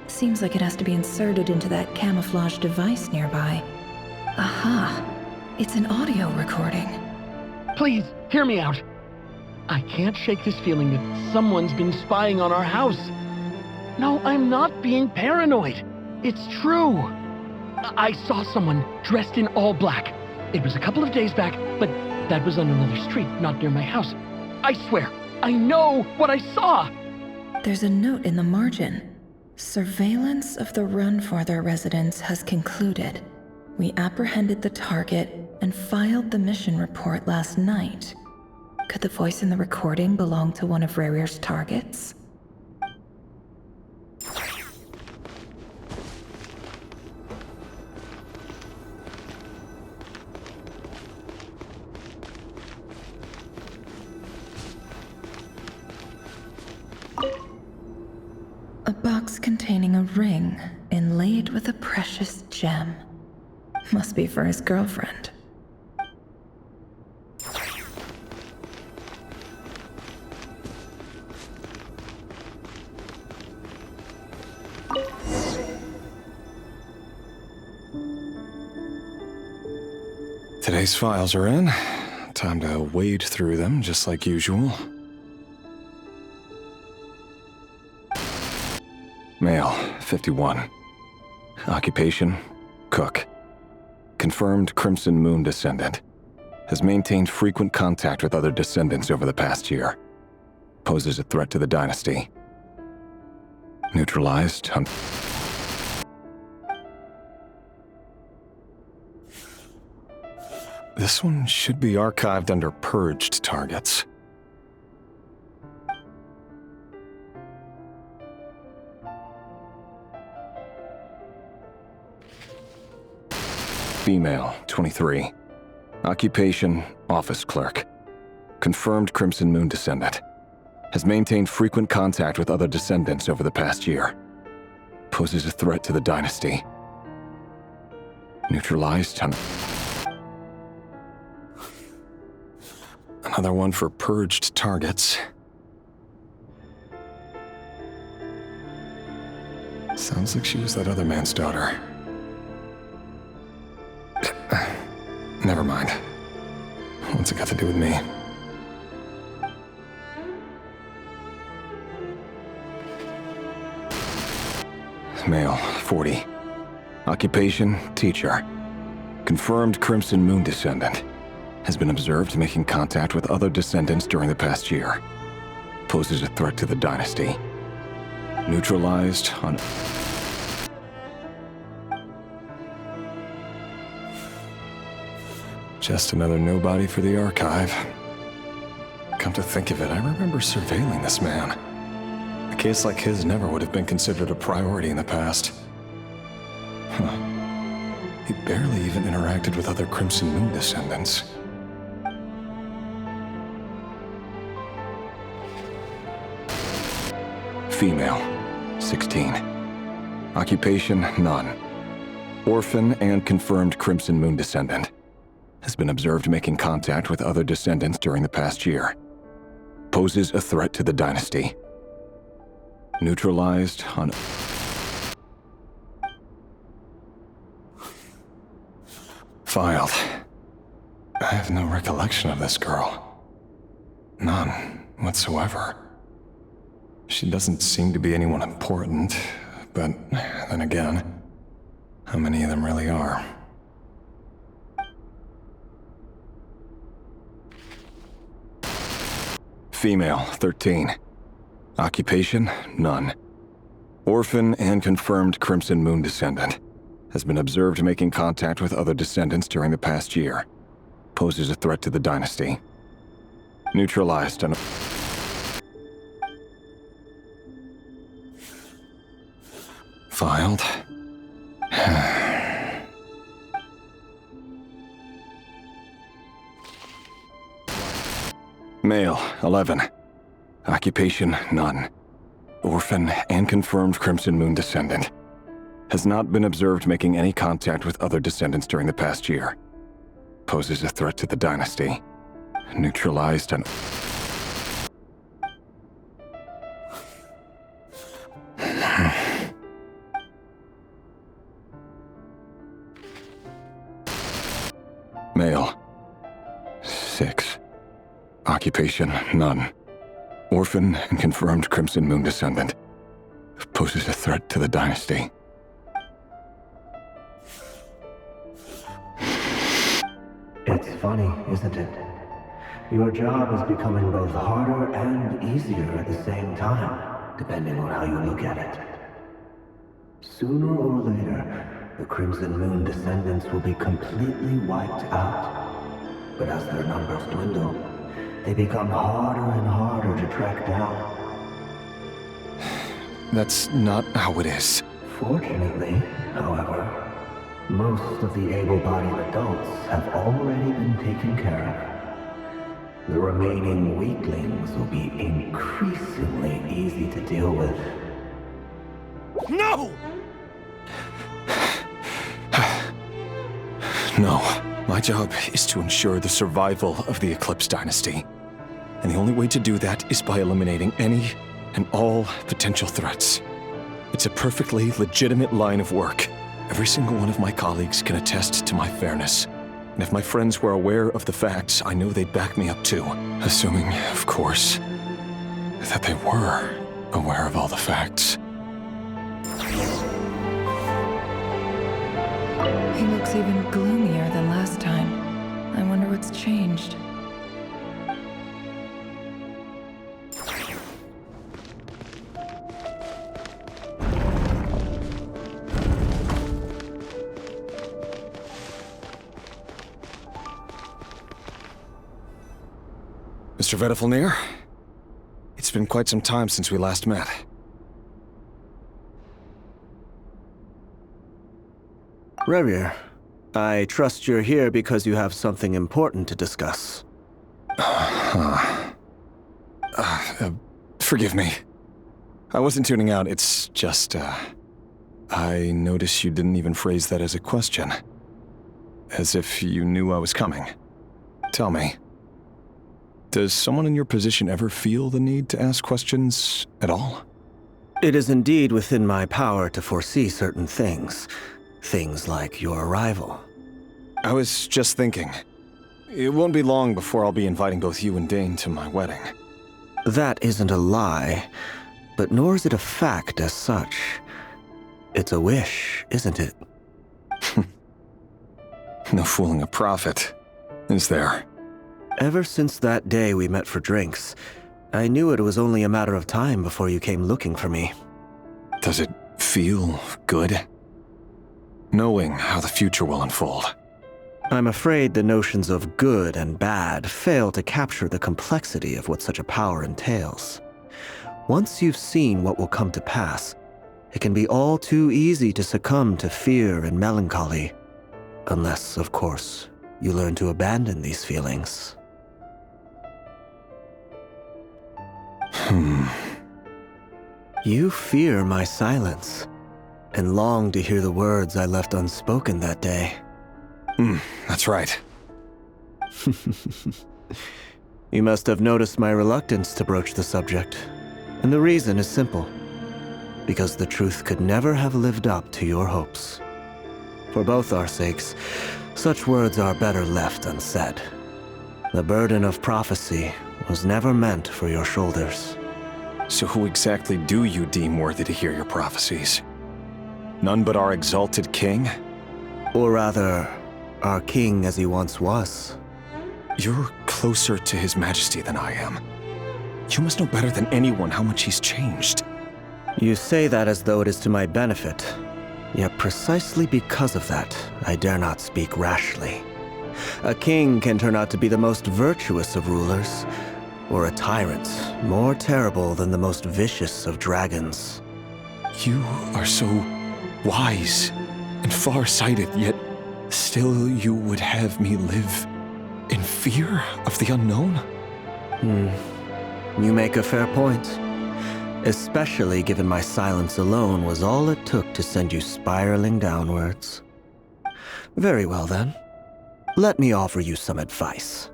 G: Seems like it has to be inserted into that camouflage device nearby. Aha! It's an audio recording.
T: Please, hear me out. I can't shake this feeling that someone's been spying on our house. No, I'm not being paranoid. It's true. I saw someone dressed in all black. It was a couple of days back, but that was on another street, not near my house. I swear, I know what I saw.
G: There's a note in the margin. Surveillance of the Run-Farther residence has concluded. We apprehended the target and filed the mission report last night. Could the voice in the recording belong to one of Rerir's targets? A box containing a ring inlaid with a precious gem. Must be for his girlfriend.
J: Today's files are in. Time to wade through them, just like usual. Male, 51. Occupation, cook. Confirmed Crimson Moon descendant. Has maintained frequent contact with other descendants over the past year. Poses a threat to the dynasty. Neutralized on... This one should be archived under purged targets. Female, 23. Occupation, office clerk. Confirmed Crimson Moon descendant. Has maintained frequent contact with other descendants over the past year. Poses a threat to the dynasty. Neutralized on... Another one for purged targets. Sounds like she was that other man's daughter. Never mind. What's it got to do with me? Male, 40. Occupation, teacher. Confirmed Crimson Moon descendant. Has been observed making contact with other descendants during the past year. Poses a threat to the dynasty. Neutralized on... Just another nobody for the archive. Come to think of it, I remember surveilling this man. A case like his never would have been considered a priority in the past. He barely even interacted with other Crimson Moon descendants. Female, 16. Occupation, none. Orphan and confirmed Crimson Moon descendant. Has been observed making contact with other descendants during the past year. Poses a threat to the dynasty. Neutralized on... Filed. I have no recollection of this girl. None whatsoever. She doesn't seem to be anyone important, but then again, how many of them really are? Female, 13. Occupation, none. Orphan and confirmed Crimson Moon descendant. Has been observed making contact with other descendants during the past year. Poses a threat to the dynasty. Neutralized and... Filed. Male, 11. Occupation, none. Orphan and confirmed Crimson Moon descendant. Has not been observed making any contact with other descendants during the past year. Poses a threat to the dynasty. Neutralized and... Male. 6. Occupation, none. Orphan and confirmed Crimson Moon descendant. Poses a threat to the dynasty.
K: It's funny, isn't it? Your job is becoming both harder and easier at the same time, depending on how you look at it. Sooner or later, the Crimson Moon descendants will be completely wiped out. But as their numbers dwindle, they become harder and harder to track down.
J: That's not how it is.
K: Fortunately, however, most of the able-bodied adults have already been taken care of. The remaining weaklings will be increasingly easy to deal with.
J: No! No. My job is to ensure the survival of the Eclipse Dynasty. And the only way to do that is by eliminating any and all potential threats. It's a perfectly legitimate line of work. Every single one of my colleagues can attest to my fairness. And if my friends were aware of the facts, I know they'd back me up too. Assuming, of course, that they were aware of all the facts.
G: He looks even gloomier than last time. I wonder what's changed.
J: Mr. Vedifalnir, it's been quite some time since we last met.
Q: Rerir, I trust you're here because you have something important to discuss.
J: Forgive me. I wasn't tuning out, it's just, I noticed you didn't even phrase that as a question. As if you knew I was coming. Tell me, does someone in your position ever feel the need to ask questions at all?
Q: It is indeed within my power to foresee certain things. Things like your arrival.
J: I was just thinking. It won't be long before I'll be inviting both you and Dane to my wedding.
Q: That isn't a lie, but nor is it a fact as such. It's a wish, isn't it?
J: No fooling a prophet, is there?
Q: Ever since that day we met for drinks, I knew it was only a matter of time before you came looking for me.
J: Does it feel good? Knowing how the future will unfold.
Q: I'm afraid the notions of good and bad fail to capture the complexity of what such a power entails. Once you've seen what will come to pass, it can be all too easy to succumb to fear and melancholy. Unless, of course, you learn to abandon these feelings. You fear my silence, and long to hear the words I left unspoken that day.
J: That's right.
Q: You must have noticed my reluctance to broach the subject, and the reason is simple. Because the truth could never have lived up to your hopes. For both our sakes, such words are better left unsaid. The burden of prophecy was never meant for your shoulders.
J: So who exactly do you deem worthy to hear your prophecies? None but our exalted king?
Q: Or rather, our king as he once was.
J: You're closer to his majesty than I am. You must know better than anyone how much he's changed.
Q: You say that as though it is to my benefit. Yet precisely because of that, I dare not speak rashly. A king can turn out to be the most virtuous of rulers, or a tyrant more terrible than the most vicious of dragons.
J: You are so wise and far-sighted, yet still you would have me live in fear of the unknown?
Q: You make a fair point. Especially given my silence alone was all it took to send you spiraling downwards. Very well then. Let me offer you some advice.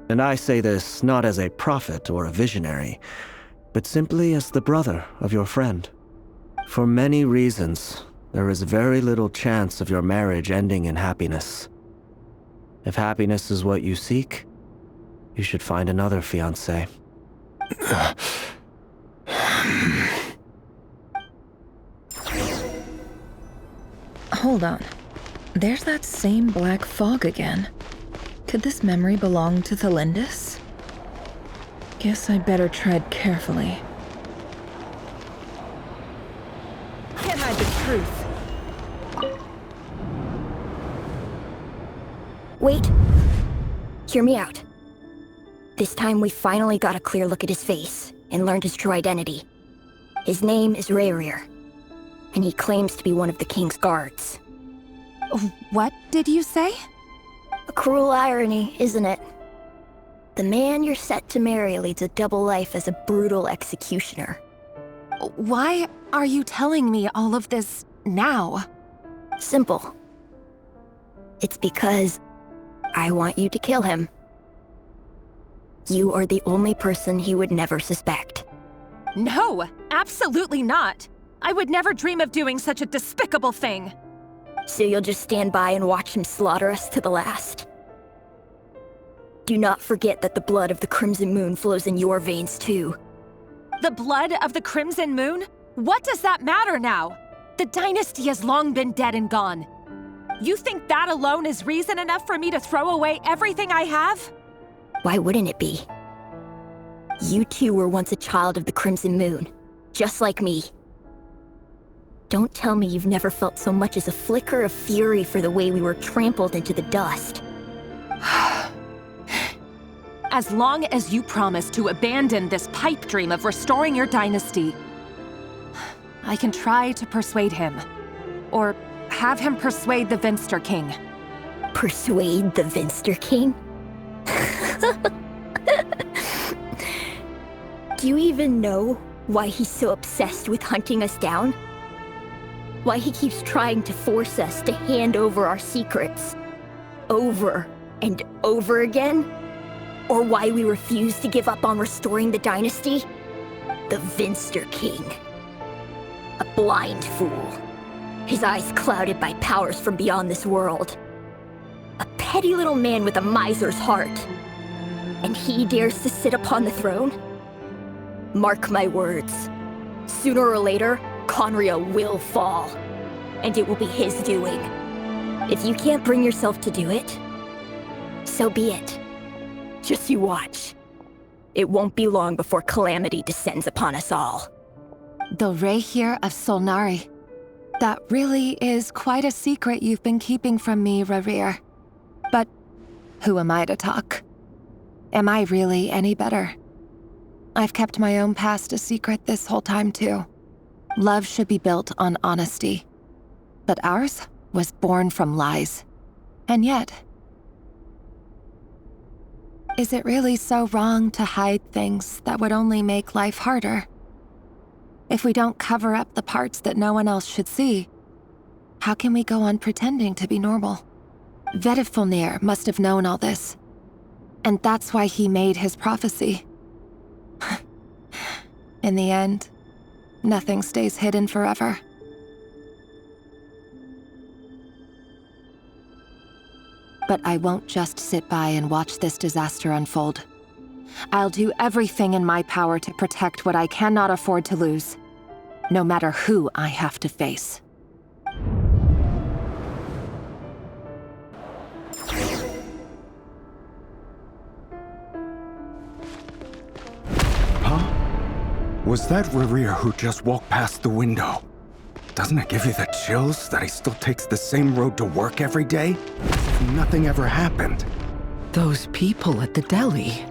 Q: And I say this not as a prophet or a visionary, but simply as the brother of your friend. For many reasons, there is very little chance of your marriage ending in happiness. If happiness is what you seek, you should find another fiancé.
G: Hold on. There's that same black fog again. Could this memory belong to Thelindis? Guess I'd better tread carefully.
S: Can't hide the truth.
A: Wait. Hear me out. This time we finally got a clear look at his face and learned his true identity. His name is Rerir, and he claims to be one of the king's guards.
N: What did you say?
A: A cruel irony, isn't it? The man you're set to marry leads a double life as a brutal executioner.
N: Why are you telling me all of this now?
A: Simple. It's because I want you to kill him. You are the only person he would never suspect.
S: No, absolutely not. I would never dream of doing such a despicable thing.
A: So you'll just stand by and watch him slaughter us to the last? Do not forget that the blood of the Crimson Moon flows in your veins too.
S: The blood of the Crimson Moon? What does that matter now? The dynasty has long been dead and gone. You think that alone is reason enough for me to throw away everything I have?
A: Why wouldn't it be? You two were once a child of the Crimson Moon, just like me. Don't tell me you've never felt so much as a flicker of fury for the way we were trampled into the dust.
S: As long as you promise to abandon this pipe dream of restoring your dynasty, I can try to persuade him. Or have him persuade the Vinster King.
A: Persuade the Vinster King? Do you even know why he's so obsessed with hunting us down? Why he keeps trying to force us to hand over our secrets over and over again? Or why we refuse to give up on restoring the dynasty? The Vinster King. A blind fool. His eyes clouded by powers from beyond this world. A petty little man with a miser's heart. And he dares to sit upon the throne? Mark my words. Sooner or later, Conria will fall. And it will be his doing. If you can't bring yourself to do it, so be it. Just you watch. It won't be long before calamity descends upon us all.
N: The Rerir of Solnari. That really is quite a secret you've been keeping from me, Rerir. But who am I to talk? Am I really any better? I've kept my own past a secret this whole time, too. Love should be built on honesty. But ours was born from lies. And yet, is it really so wrong to hide things that would only make life harder? If we don't cover up the parts that no one else should see, how can we go on pretending to be normal? Vedifulnir must have known all this. And that's why he made his prophecy. In the end, nothing stays hidden forever. But I won't just sit by and watch this disaster unfold. I'll do everything in my power to protect what I cannot afford to lose, no matter who I have to face.
F: Huh? Was that Rerir who just walked past the window? Doesn't it give you the chills that he still takes the same road to work every day? As if nothing ever happened.
V: Those people at the deli.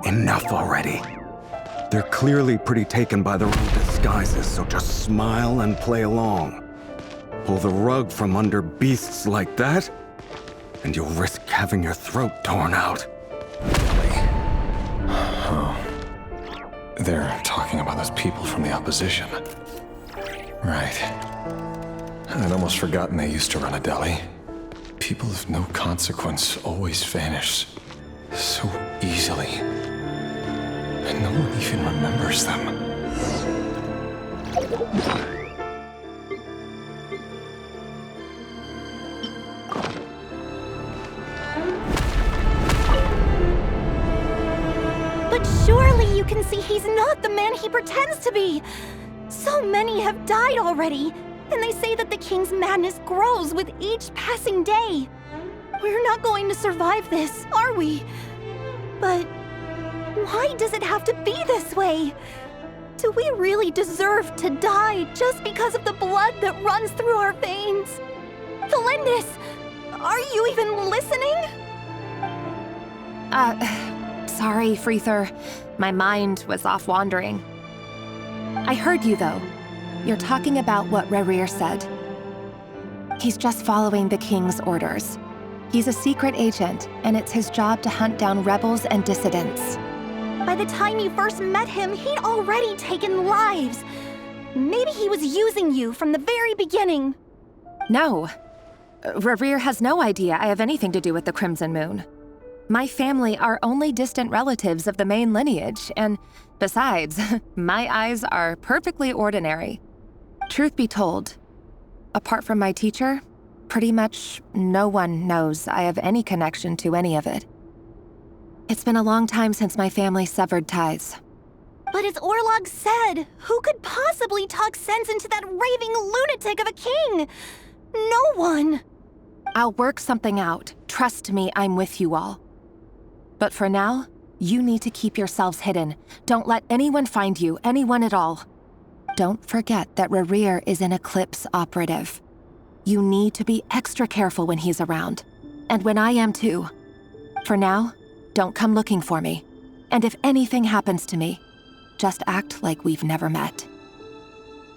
F: Enough already. They're clearly pretty taken by their own disguises, so just smile and play along. Pull the rug from under beasts like that, and you'll risk having your throat torn out.
J: Oh. They're talking about those people from the opposition. Right. I'd almost forgotten they used to run a deli. People of no consequence always vanish so easily. And no one even remembers them.
C: But surely you can see he's not the man he pretends to be. So many have died already, and they say that the king's madness grows with each passing day. We're not going to survive this, are we? But why does it have to be this way? Do we really deserve to die just because of the blood that runs through our veins? Felindis, are you even listening?
S: Sorry, Freether. My mind was off wandering. I heard you, though. You're talking about what Rerir said. He's just following the king's orders. He's a secret agent, and it's his job to hunt down rebels and dissidents.
C: By the time you first met him, he'd already taken lives. Maybe he was using you from the very beginning.
S: No. Rerir has no idea I have anything to do with the Crimson Moon. My family are only distant relatives of the main lineage, and besides, my eyes are perfectly ordinary. Truth be told, apart from my teacher, pretty much no one knows I have any connection to any of it. It's been a long time since my family severed ties.
C: But as Orlog said, who could possibly talk sense into that raving lunatic of a king? No one.
S: I'll work something out. Trust me, I'm with you all. But for now, you need to keep yourselves hidden. Don't let anyone find you, anyone at all. Don't forget that Rerir is an Eclipse operative. You need to be extra careful when he's around. And when I am too. For now, don't come looking for me. And if anything happens to me, just act like we've never met.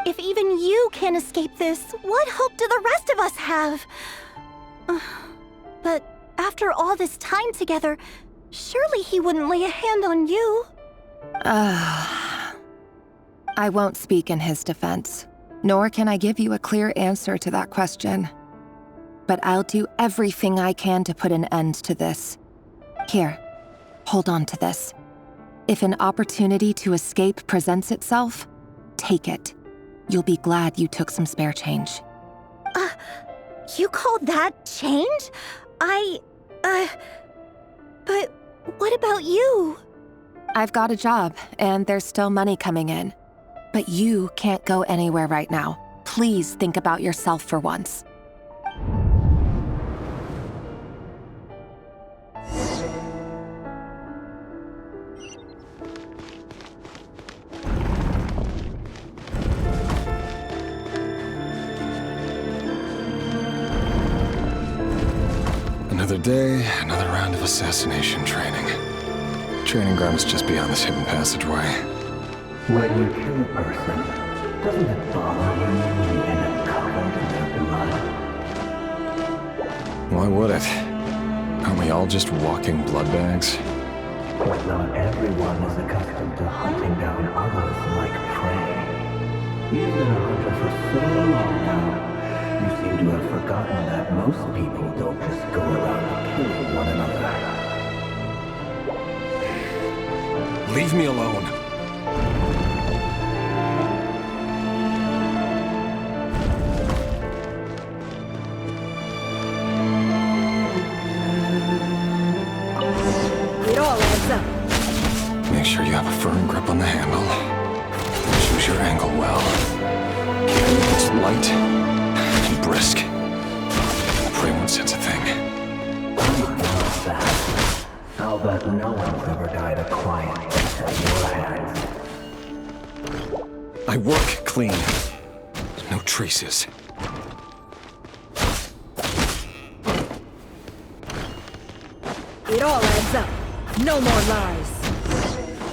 C: If even you can't escape this, what hope do the rest of us have? But after all this time together, surely he wouldn't lay a hand on you.
S: I won't speak in his defense, nor can I give you a clear answer to that question. But I'll do everything I can to put an end to this. Here, hold on to this. If an opportunity to escape presents itself, take it. You'll be glad you took some spare change.
C: You call that change? But what about you?
S: I've got a job, and there's still money coming in. But you can't go anywhere right now. Please think about yourself for once.
J: Another day, another round of assassination training. Training ground is just beyond this hidden passageway.
K: When you kill a person, doesn't it bother you when you end up covered in their blood?
J: Why would it? Aren't we all just walking blood bags?
K: But not everyone is accustomed to hunting down others like prey. You've been a hunter for so long now, you seem to have forgotten that most people don't just go around killing one another.
J: Leave me alone.
L: It all adds up.
J: Make sure you have a firm grip on the handle. Choose your angle well. Keep it light and brisk. Pray won't sense a thing.
K: I'll bet no one's ever died a quiet death at your hands.
J: I work clean. No traces.
L: It all adds up. No more lies.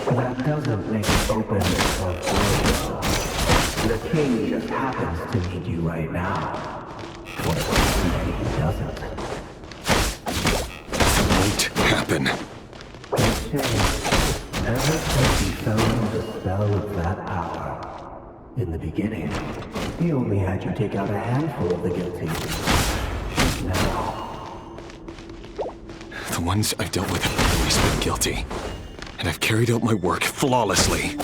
K: That doesn't make it open or closed. The king just happens to need you right now. What if he doesn't?
J: Won't happen.
K: It's changed. Ever since he fell under the spell of that power. In the beginning, he only had you take out a handful of the guilty. Now...
J: The ones I've dealt with have always been guilty. And I've carried out my work flawlessly.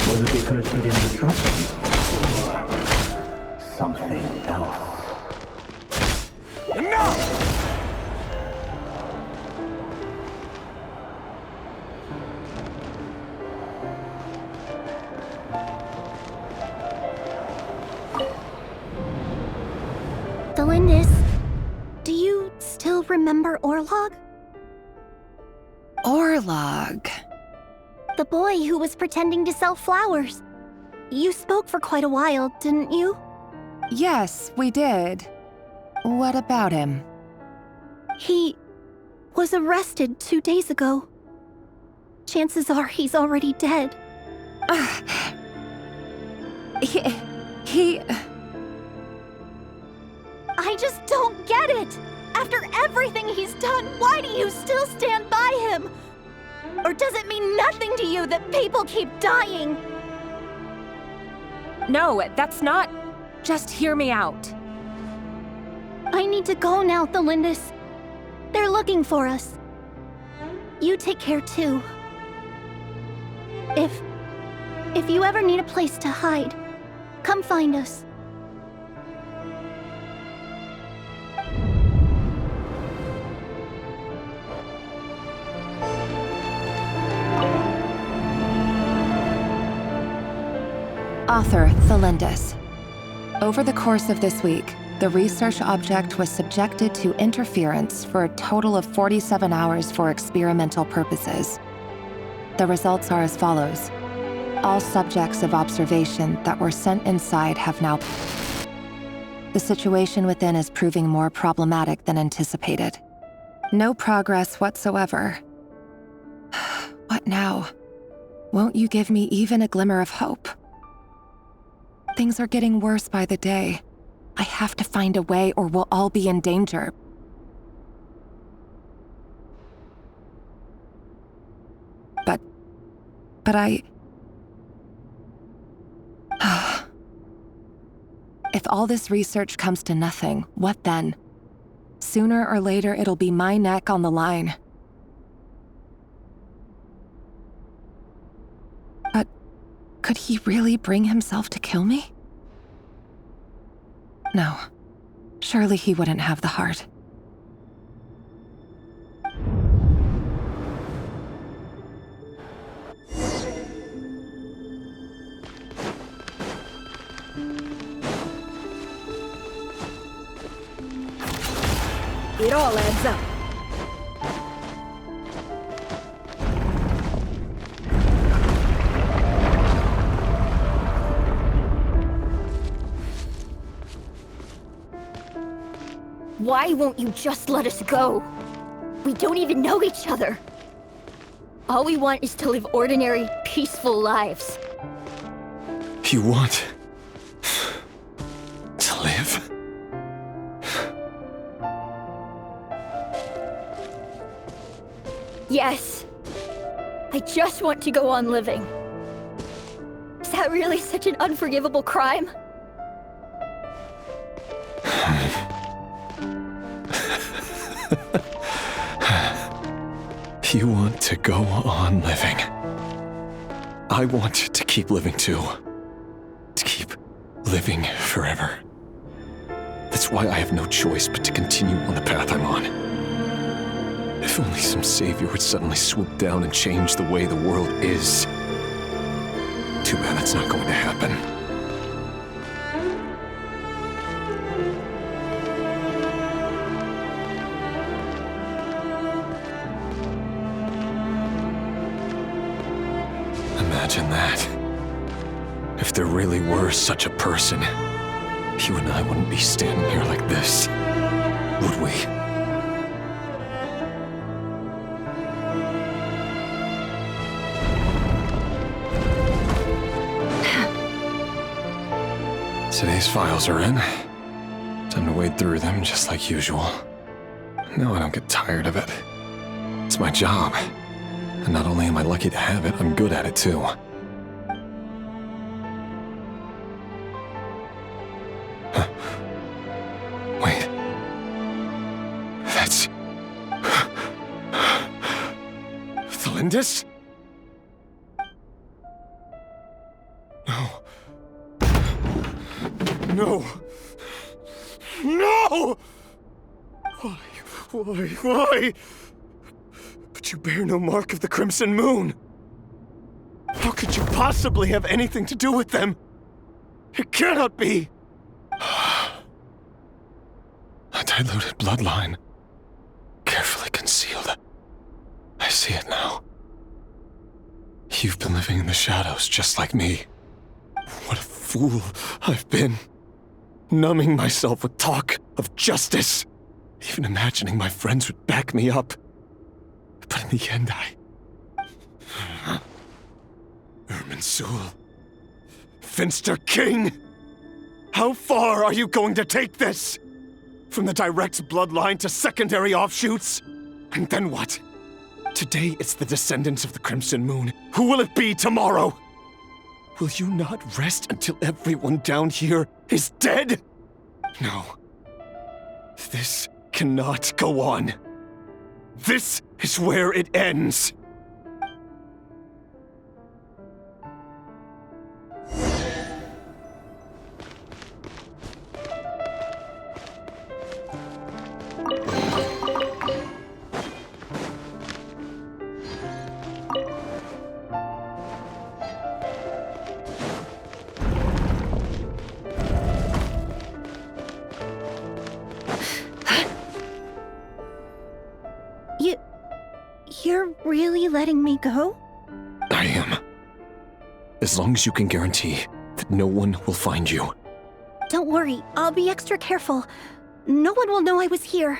K: Was it because he didn't trust you? Or something else?
J: Enough!
A: Delindis, do you still remember Orlog?
S: Orlog.
A: The boy who was pretending to sell flowers. You spoke for quite a while, didn't you?
S: Yes, we did. What about him?
A: He was arrested 2 days ago. Chances are he's already dead.
S: He...
A: I just don't get it! After everything he's done, why do you still stand by him? Or does it mean nothing to you that people keep dying?
S: No, that's not... Just hear me out.
A: I need to go now, Delindis. They're looking for us. You take care too. If you ever need a place to hide, come find us.
S: Author, Delindis. Over the course of this week, the research object was subjected to interference for a total of 47 hours for experimental purposes. The results are as follows. All subjects of observation that were sent inside have now... The situation within is proving more problematic than anticipated. No progress whatsoever. What now? Won't you give me even a glimmer of hope? Things are getting worse by the day. I have to find a way or we'll all be in danger. But I... If all this research comes to nothing, what then? Sooner or later, it'll be my neck on the line. But could he really bring himself to kill me? No. Surely he wouldn't have the heart.
L: It all adds up.
C: Why won't you just let us go? We don't even know each other. All we want is to live ordinary, peaceful lives.
J: You want... to live?
C: Yes. I just want to go on living. Is that really such an unforgivable crime?
J: You want to go on living. I want to keep living too. To keep living forever. That's why I have no choice but to continue on the path I'm on. If only some savior would suddenly swoop down and change the way the world is. Too bad that's not going to happen. If there really were such a person, you and I wouldn't be standing here like this, would we? Today's files are in. Time to wade through them just like usual. No, I don't get tired of it. It's my job. And not only am I lucky to have it, I'm good at it too. Huh. Wait. That's... Thalindis? No. No! Why? But you bear no mark of the Crimson Moon. How could you possibly have anything to do with them? It cannot be! A diluted bloodline. Carefully concealed. I see it now. You've been living in the shadows just like me. What a fool I've been. Numbing myself with talk of justice. Even imagining my friends would back me up. But in the end, Irminsul. Finster King! How far are you going to take this? From the direct bloodline to secondary offshoots? And then what? Today it's the descendants of the Crimson Moon. Who will it be tomorrow? Will you not rest until everyone down here is dead? No. This cannot go on. This is where it ends.
A: You're really letting me go?
J: I am. As long as you can guarantee that no one will find you.
A: Don't worry, I'll be extra careful. No one will know I was here.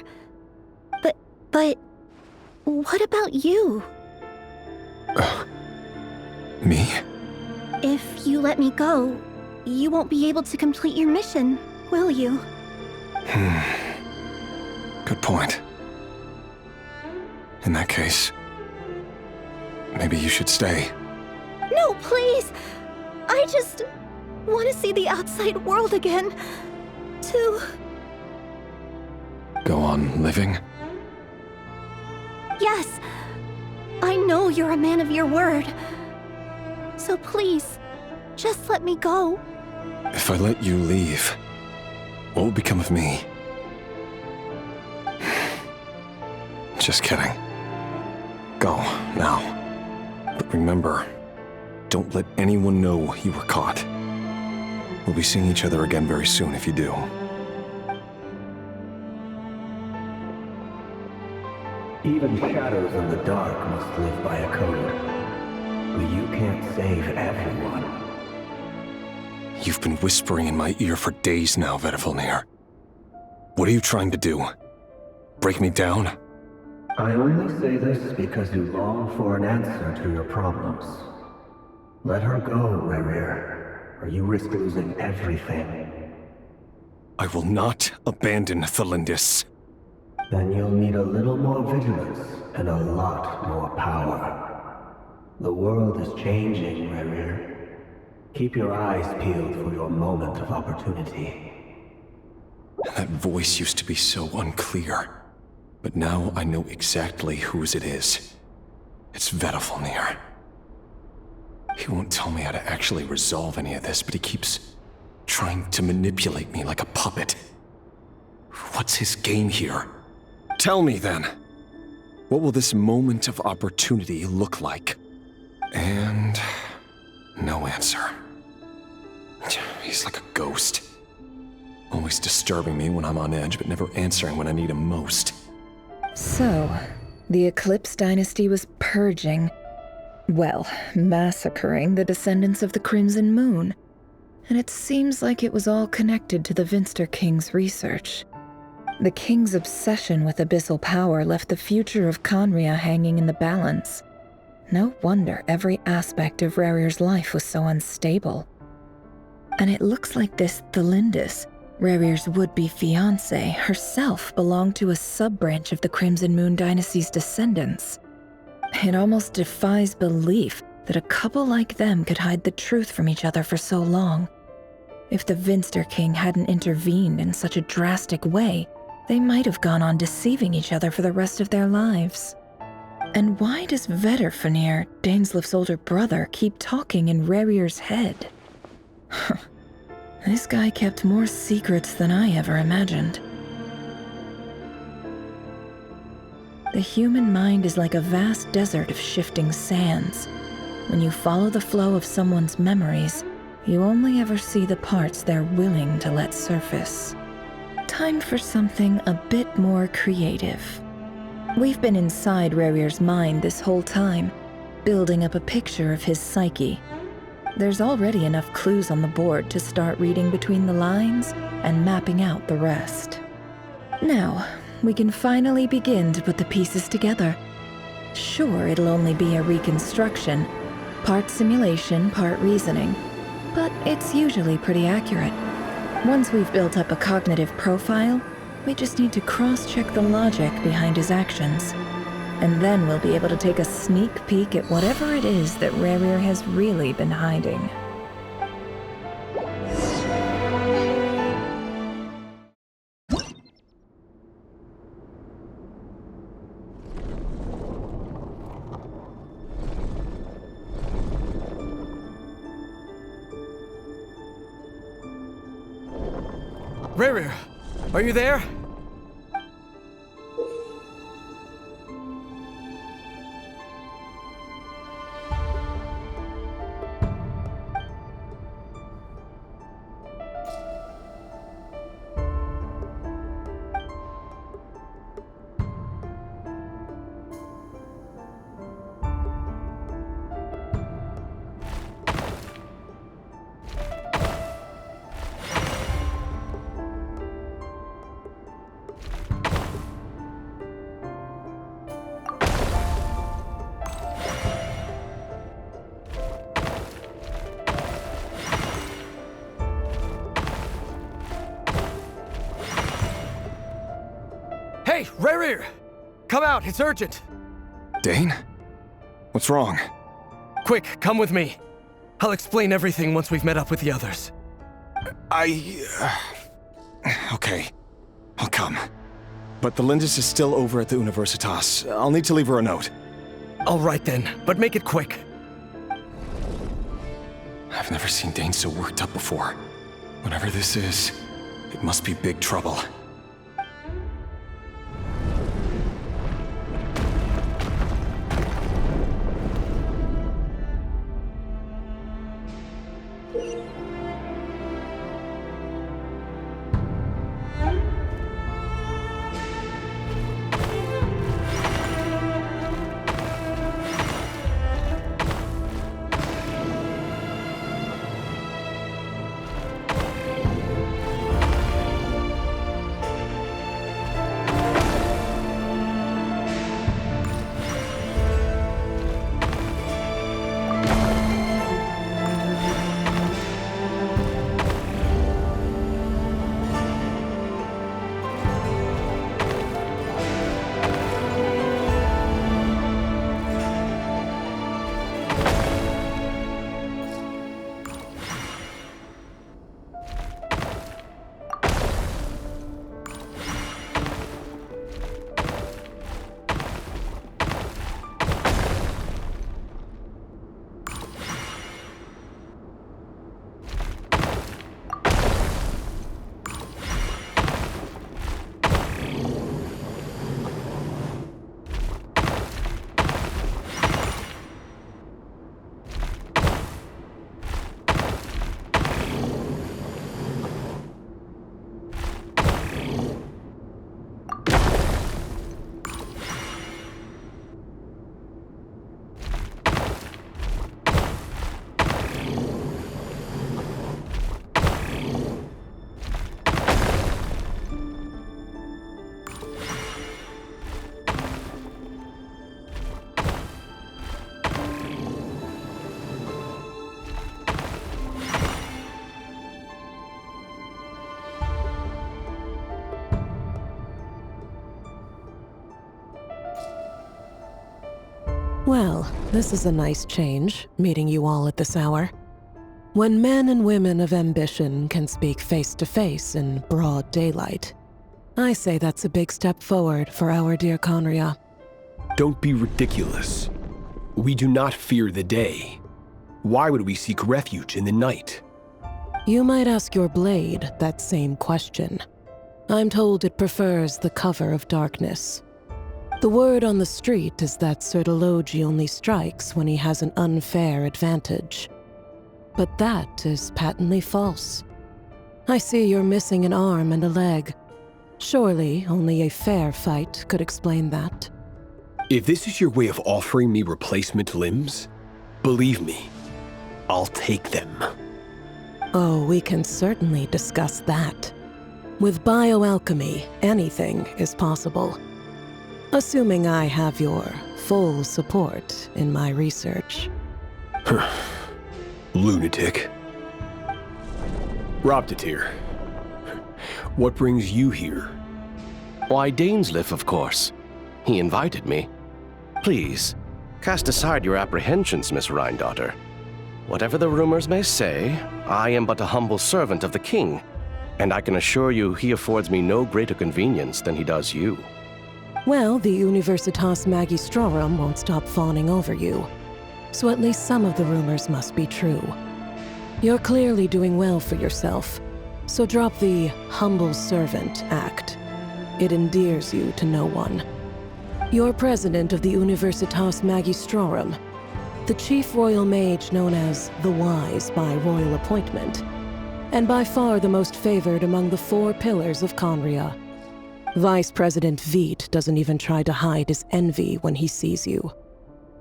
A: But... what about you?
J: Me?
A: If you let me go, you won't be able to complete your mission, will you?
J: Good point. In that case, maybe you should stay.
A: No, please! I just want to see the outside world again. To...
J: Go on living?
A: Yes. I know you're a man of your word. So please, just let me go.
J: If I let you leave, what will become of me? Just kidding. Go, now. But remember, don't let anyone know you were caught. We'll be seeing each other again very soon if you do.
K: Even shadows in the dark must live by a code. But you can't save everyone.
J: You've been whispering in my ear for days now, Vedifalnir. What are you trying to do? Break me down?
K: I only say this because you long for an answer to your problems. Let her go, Rerir, or you risk losing everything.
J: I will not abandon Thalindis.
K: Then you'll need a little more vigilance and a lot more power. The world is changing, Rerir. Keep your eyes peeled for your moment of opportunity.
J: That voice used to be so unclear. But now I know exactly whose it is. It's Vedifalnir. He won't tell me how to actually resolve any of this, but he keeps trying to manipulate me like a puppet. What's his game here? Tell me then. What will this moment of opportunity look like? And... no answer. He's like a ghost. Always disturbing me when I'm on edge, but never answering when I need him most.
G: So, the Eclipse Dynasty was purging, well, massacring the descendants of the Crimson Moon. And it seems like it was all connected to the Vinster King's research. The King's obsession with abyssal power left the future of Khaenri'ah hanging in the balance. No wonder every aspect of Rerir's life was so unstable. And it looks like this Thelindis, Rerir's would-be fiancée, herself belonged to a sub-branch of the Crimson Moon Dynasty's descendants. It almost defies belief that a couple like them could hide the truth from each other for so long. If the Vinster King hadn't intervened in such a drastic way, they might have gone on deceiving each other for the rest of their lives. And why does Vedderfanir, Daneslif's older brother, keep talking in Rerir's head? This guy kept more secrets than I ever imagined. The human mind is like a vast desert of shifting sands. When you follow the flow of someone's memories, you only ever see the parts they're willing to let surface. Time for something a bit more creative. We've been inside Rerir's mind this whole time, building up a picture of his psyche. There's already enough clues on the board to start reading between the lines and mapping out the rest. Now, we can finally begin to put the pieces together. Sure, it'll only be a reconstruction, part simulation, part reasoning, but it's usually pretty accurate. Once we've built up a cognitive profile, we just need to cross-check the logic behind his actions. And then we'll be able to take a sneak peek at whatever it is that Rerir has really been hiding.
B: Rerir, are you there? Hey, Rerir! Come out, it's urgent!
J: Dane? What's wrong?
B: Quick, come with me. I'll explain everything once we've met up with the others.
J: Okay. I'll come. But the Lindis is still over at the Universitas. I'll need to leave her a note.
B: All right then, but make it quick.
J: I've never seen Dane so worked up before. Whatever this is, it must be big trouble.
M: Well, this is a nice change, meeting you all at this hour. When men and women of ambition can speak face to face in broad daylight, I say that's a big step forward for our dear Conria.
R: Don't be ridiculous. We do not fear the day. Why would we seek refuge in the night?
M: You might ask your blade that same question. I'm told it prefers the cover of darkness. The word on the street is that Sir Elegy only strikes when he has an unfair advantage. But that is patently false. I see you're missing an arm and a leg. Surely only a fair fight could explain that.
R: If this is your way of offering me replacement limbs, believe me, I'll take them.
M: Oh, we can certainly discuss that. With bioalchemy, anything is possible. Assuming I have your full support in my research.
R: Lunatic. Robtatir, what brings you here?
U: Why, Dainsleif, of course. He invited me. Please, cast aside your apprehensions, Miss Rhine-daughter. Whatever the rumors may say, I am but a humble servant of the king, and I can assure you he affords me no greater convenience than he does you.
M: Well, the Universitas Magistrorum won't stop fawning over you, so at least some of the rumors must be true. You're clearly doing well for yourself, so drop the humble servant act. It endears you to no one. You're president of the Universitas Magistrorum, the chief royal mage known as the Wise by royal appointment, and by far the most favored among the 4 pillars of Conria. Vice President Veit doesn't even try to hide his envy when he sees you.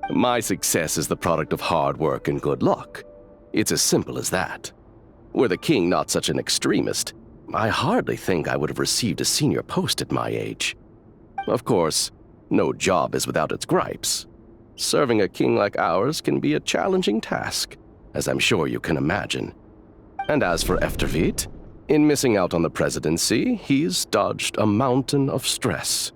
U: My success is the product of hard work and good luck. It's as simple as that. Were the king not such an extremist, I hardly think I would have received a senior post at my age. Of course, no job is without its gripes. Serving a king like ours can be a challenging task, as I'm sure you can imagine. And as for Efterveit, in missing out on the presidency, he's dodged a mountain of stress.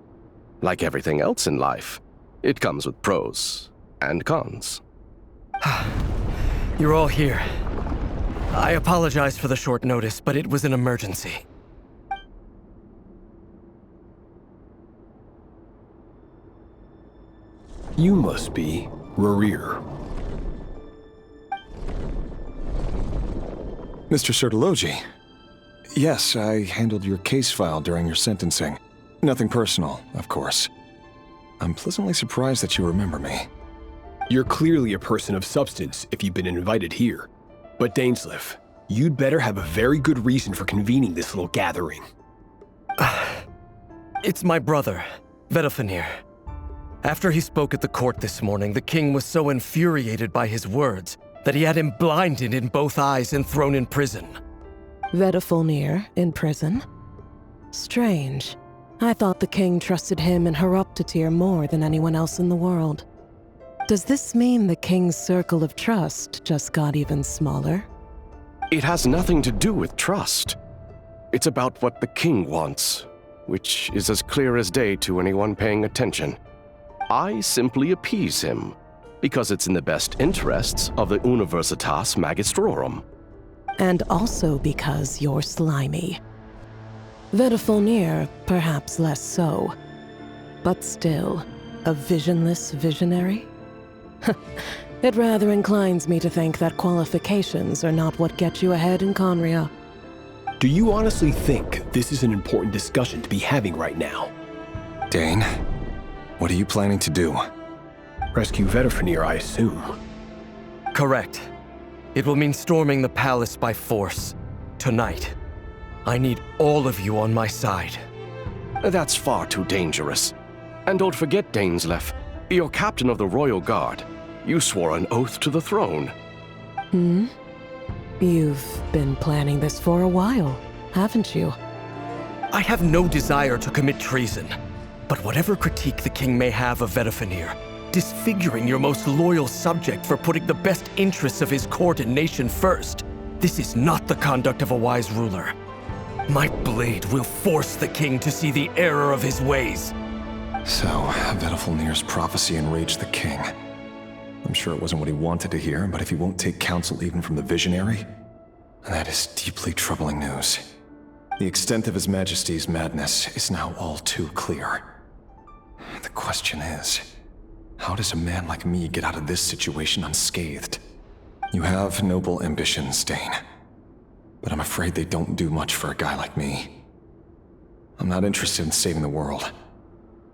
U: Like everything else in life, it comes with pros and cons.
B: You're all here. I apologize for the short notice, but it was an emergency.
R: You must be Rerir.
J: Mr. Sir Elegy. Yes, I handled your case file during your sentencing. Nothing personal, of course. I'm pleasantly surprised that you remember me.
R: You're clearly a person of substance if you've been invited here. But Dainsleif, you'd better have a very good reason for convening this little gathering.
B: It's my brother, Vedofenir. After he spoke at the court this morning, the king was so infuriated by his words that he had him blinded in both eyes and thrown in prison.
M: Vedofenir in prison? Strange. I thought the king trusted him and Horoptatir more than anyone else in the world. Does this mean the king's circle of trust just got even smaller?
U: It has nothing to do with trust. It's about what the king wants, which is as clear as day to anyone paying attention. I simply appease him, because it's in the best interests of the Universitas Magistrorum.
M: And also because you're slimy. Vedofenir, perhaps less so. But still, a visionless visionary? It rather inclines me to think that qualifications are not what get you ahead in Conria.
R: Do you honestly think this is an important discussion to be having right now?
J: Dane, what are you planning to do?
R: Rescue Vedofenir, I assume.
B: Correct. It will mean storming the palace by force. Tonight. I need all of you on my side.
U: That's far too dangerous. And don't forget, Dainsleif, you're captain of the Royal Guard. You swore an oath to the throne.
M: You've been planning this for a while, haven't you?
B: I have no desire to commit treason. But whatever critique the king may have of Vedofenir, disfiguring your most loyal subject for putting the best interests of his court and nation first, this is not the conduct of a wise ruler. My blade will force the king to see the error of his ways.
J: So, Vedofenir's prophecy enraged the king. I'm sure it wasn't what he wanted to hear, but if he won't take counsel even from the visionary, that is deeply troubling news. The extent of His Majesty's madness is now all too clear. The question is, how does a man like me get out of this situation unscathed? You have noble ambitions, Dane, but I'm afraid they don't do much for a guy like me. I'm not interested in saving the world.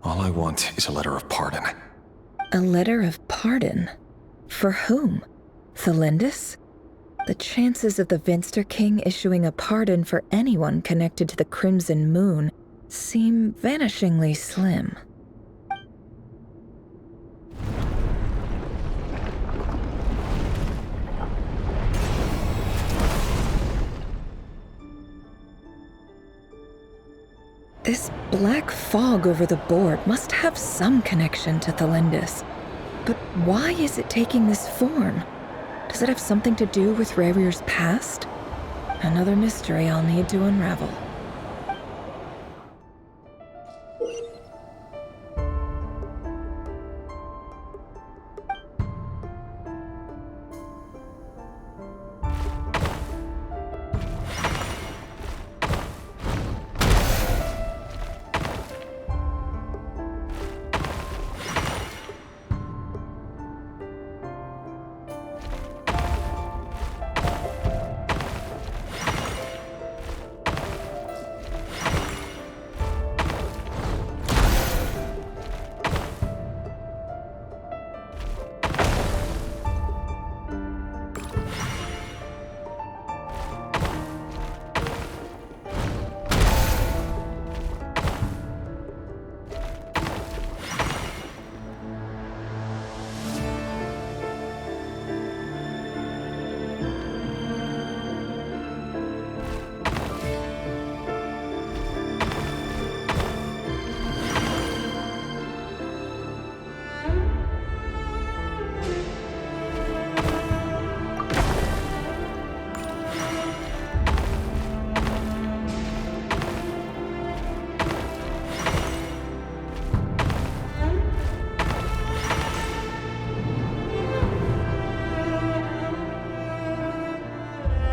J: All I want is a letter of pardon.
G: A letter of pardon? For whom? Thelindis? The chances of the Vinster King issuing a pardon for anyone connected to the Crimson Moon seem vanishingly slim. This black fog over the board must have some connection to Thelindis. But why is it taking this form? Does it have something to do with Rerir's past? Another mystery I'll need to unravel.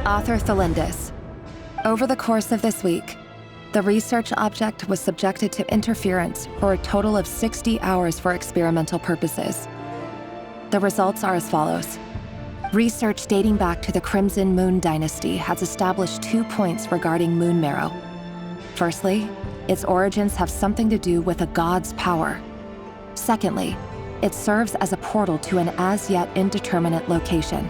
N: Author Thelindis. Over the course of this week, the research object was subjected to interference for a total of 60 hours for experimental purposes. The results are as follows. Research dating back to the Crimson Moon Dynasty has established 2 points regarding moon marrow. Firstly, its origins have something to do with a god's power. Secondly, it serves as a portal to an as-yet indeterminate location.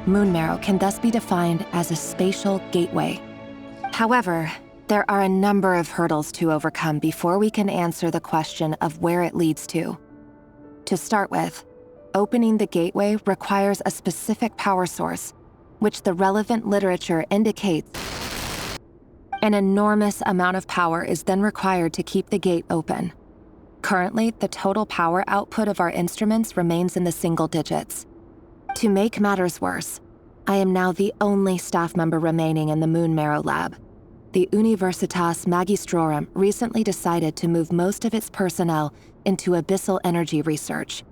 N: Moon marrow can thus be defined as a spatial gateway. However, there are a number of hurdles to overcome before we can answer the question of where it leads to. To start with, opening the gateway requires a specific power source, which the relevant literature indicates. An enormous amount of power is then required to keep the gate open. Currently, the total power output of our instruments remains in the single digits. To make matters worse, I am now the only staff member remaining in the Moon Marrow lab. The Universitas Magistrorum recently decided to move most of its personnel into abyssal energy research,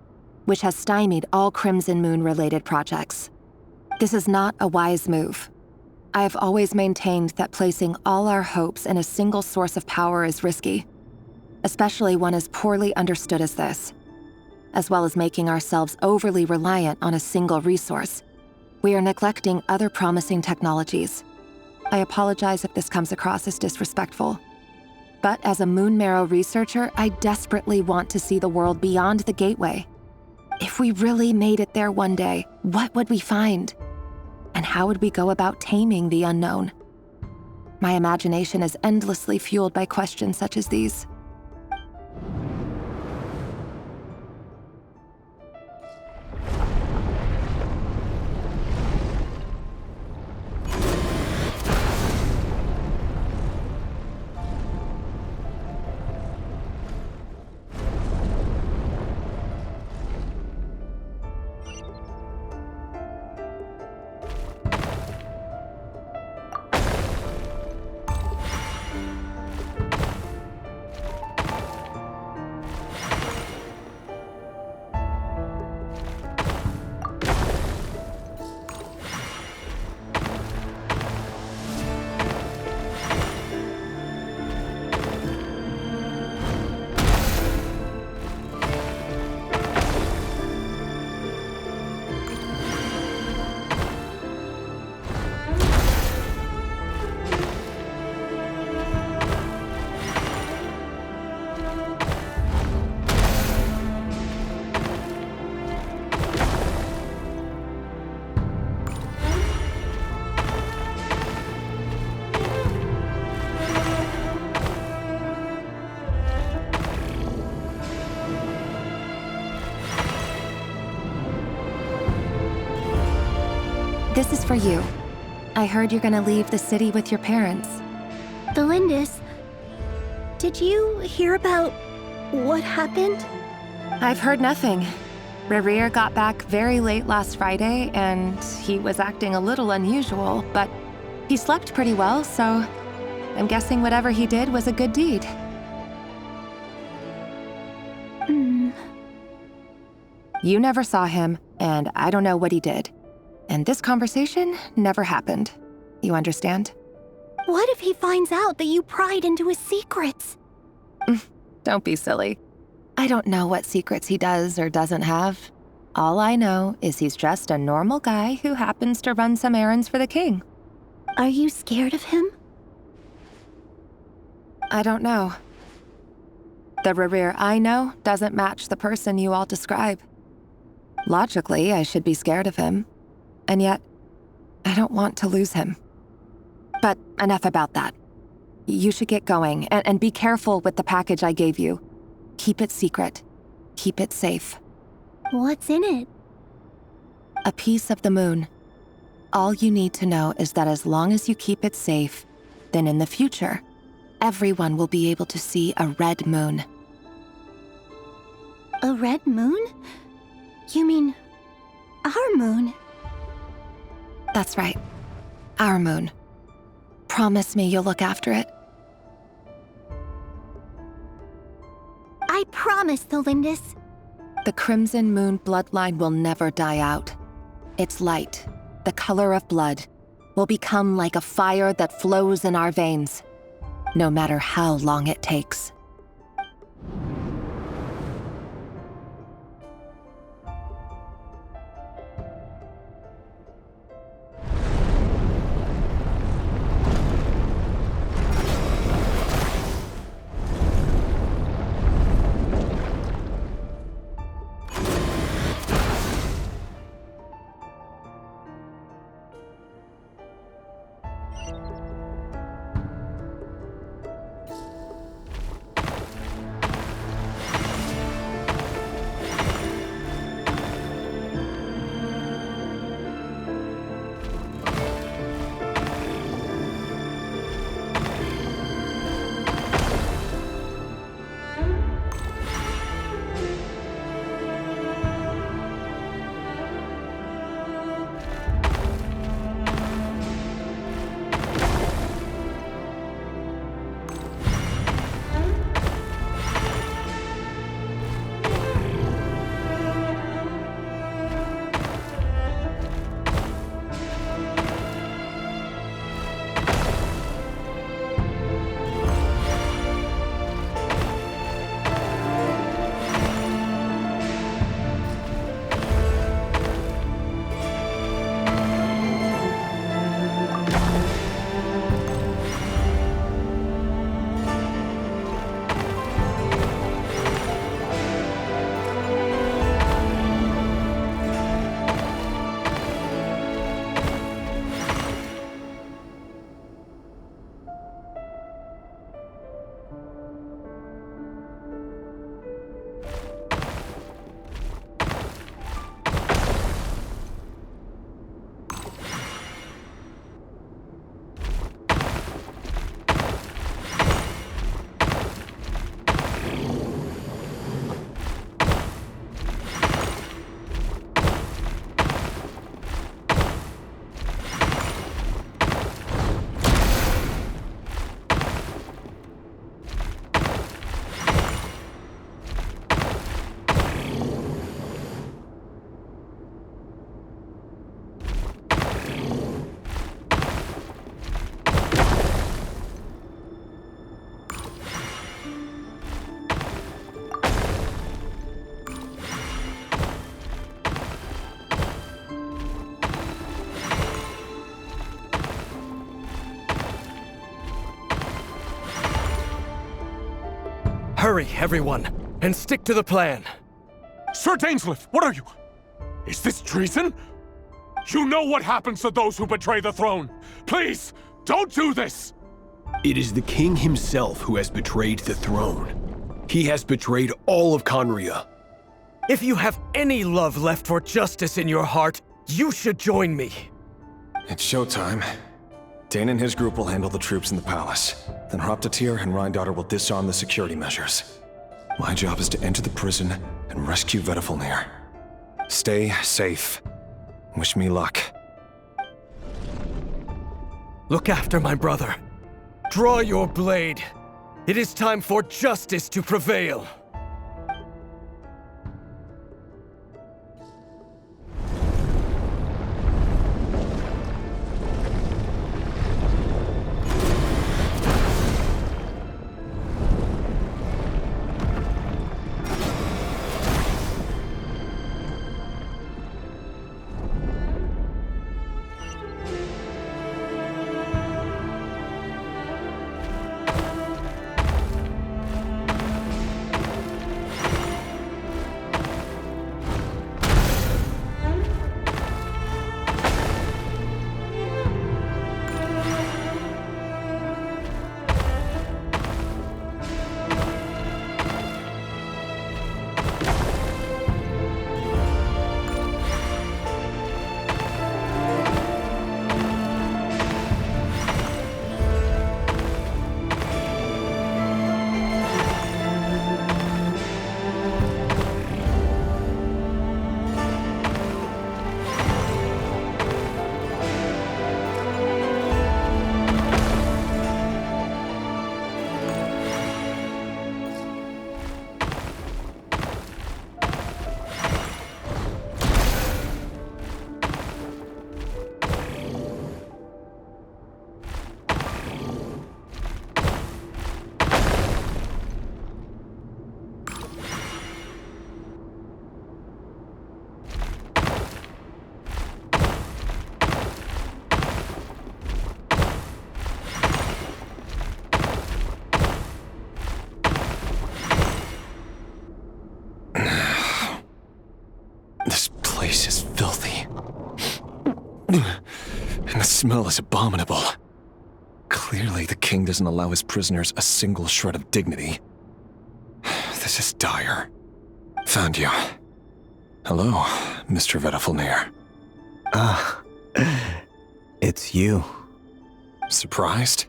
N: which has stymied all Crimson Moon-related projects. This is not a wise move. I have always maintained that placing all our hopes in a single source of power is risky, especially one as poorly understood as this. As well as making ourselves overly reliant on a single resource, we are neglecting other promising technologies. I apologize if this comes across as disrespectful. But as a Moon Marrow researcher, I desperately want to see the world beyond the gateway. If we really made it there one day, what would we find? And how would we go about taming the unknown? My imagination is endlessly fueled by questions such as these. This is for you. I heard you're gonna leave the city with your parents.
H: The Lindis. Did you hear about what happened?
N: I've heard nothing. Rerir got back very late last Friday, and he was acting a little unusual, but he slept pretty well, so I'm guessing whatever he did was a good deed. You never saw him, and I don't know what he did. And this conversation never happened. You understand?
H: What if he finds out that you pried into his secrets?
N: Don't be silly. I don't know what secrets he does or doesn't have. All I know is he's just a normal guy who happens to run some errands for the king.
H: Are you scared of him?
N: I don't know. The Rerir I know doesn't match the person you all describe. Logically, I should be scared of him. And yet, I don't want to lose him. But enough about that. You should get going, and be careful with the package I gave you. Keep it secret. Keep it safe.
H: What's in it?
N: A piece of the moon. All you need to know is that as long as you keep it safe, then in the future, everyone will be able to see a red moon.
H: A red moon? You mean our moon?
N: That's right. Our moon. Promise me you'll look after it.
H: I promise, the Lindis.
N: The Crimson Moon bloodline will never die out. Its light, the color of blood, will become like a fire that flows in our veins, no matter how long it takes.
B: Hurry, everyone, and stick to the plan.
O: Sir Dainsleif, what are you? Is this treason? You know what happens to those who betray the throne. Please, don't do this!
R: It is the king himself who has betrayed the throne. He has betrayed all of Conria.
B: If you have any love left for justice in your heart, you should join me.
J: It's showtime. Dane and his group will handle the troops in the palace. Then Hroptatyr and Rheindotter will disarm the security measures. My job is to enter the prison and rescue Vedifalnir. Stay safe. Wish me luck.
B: Look after my brother. Draw your blade. It is time for justice to prevail.
J: And the smell is abominable. Clearly, the king doesn't allow his prisoners a single shred of dignity. This is dire. Found you. Hello, Mr. Vedifalnir.
Q: It's you.
J: Surprised?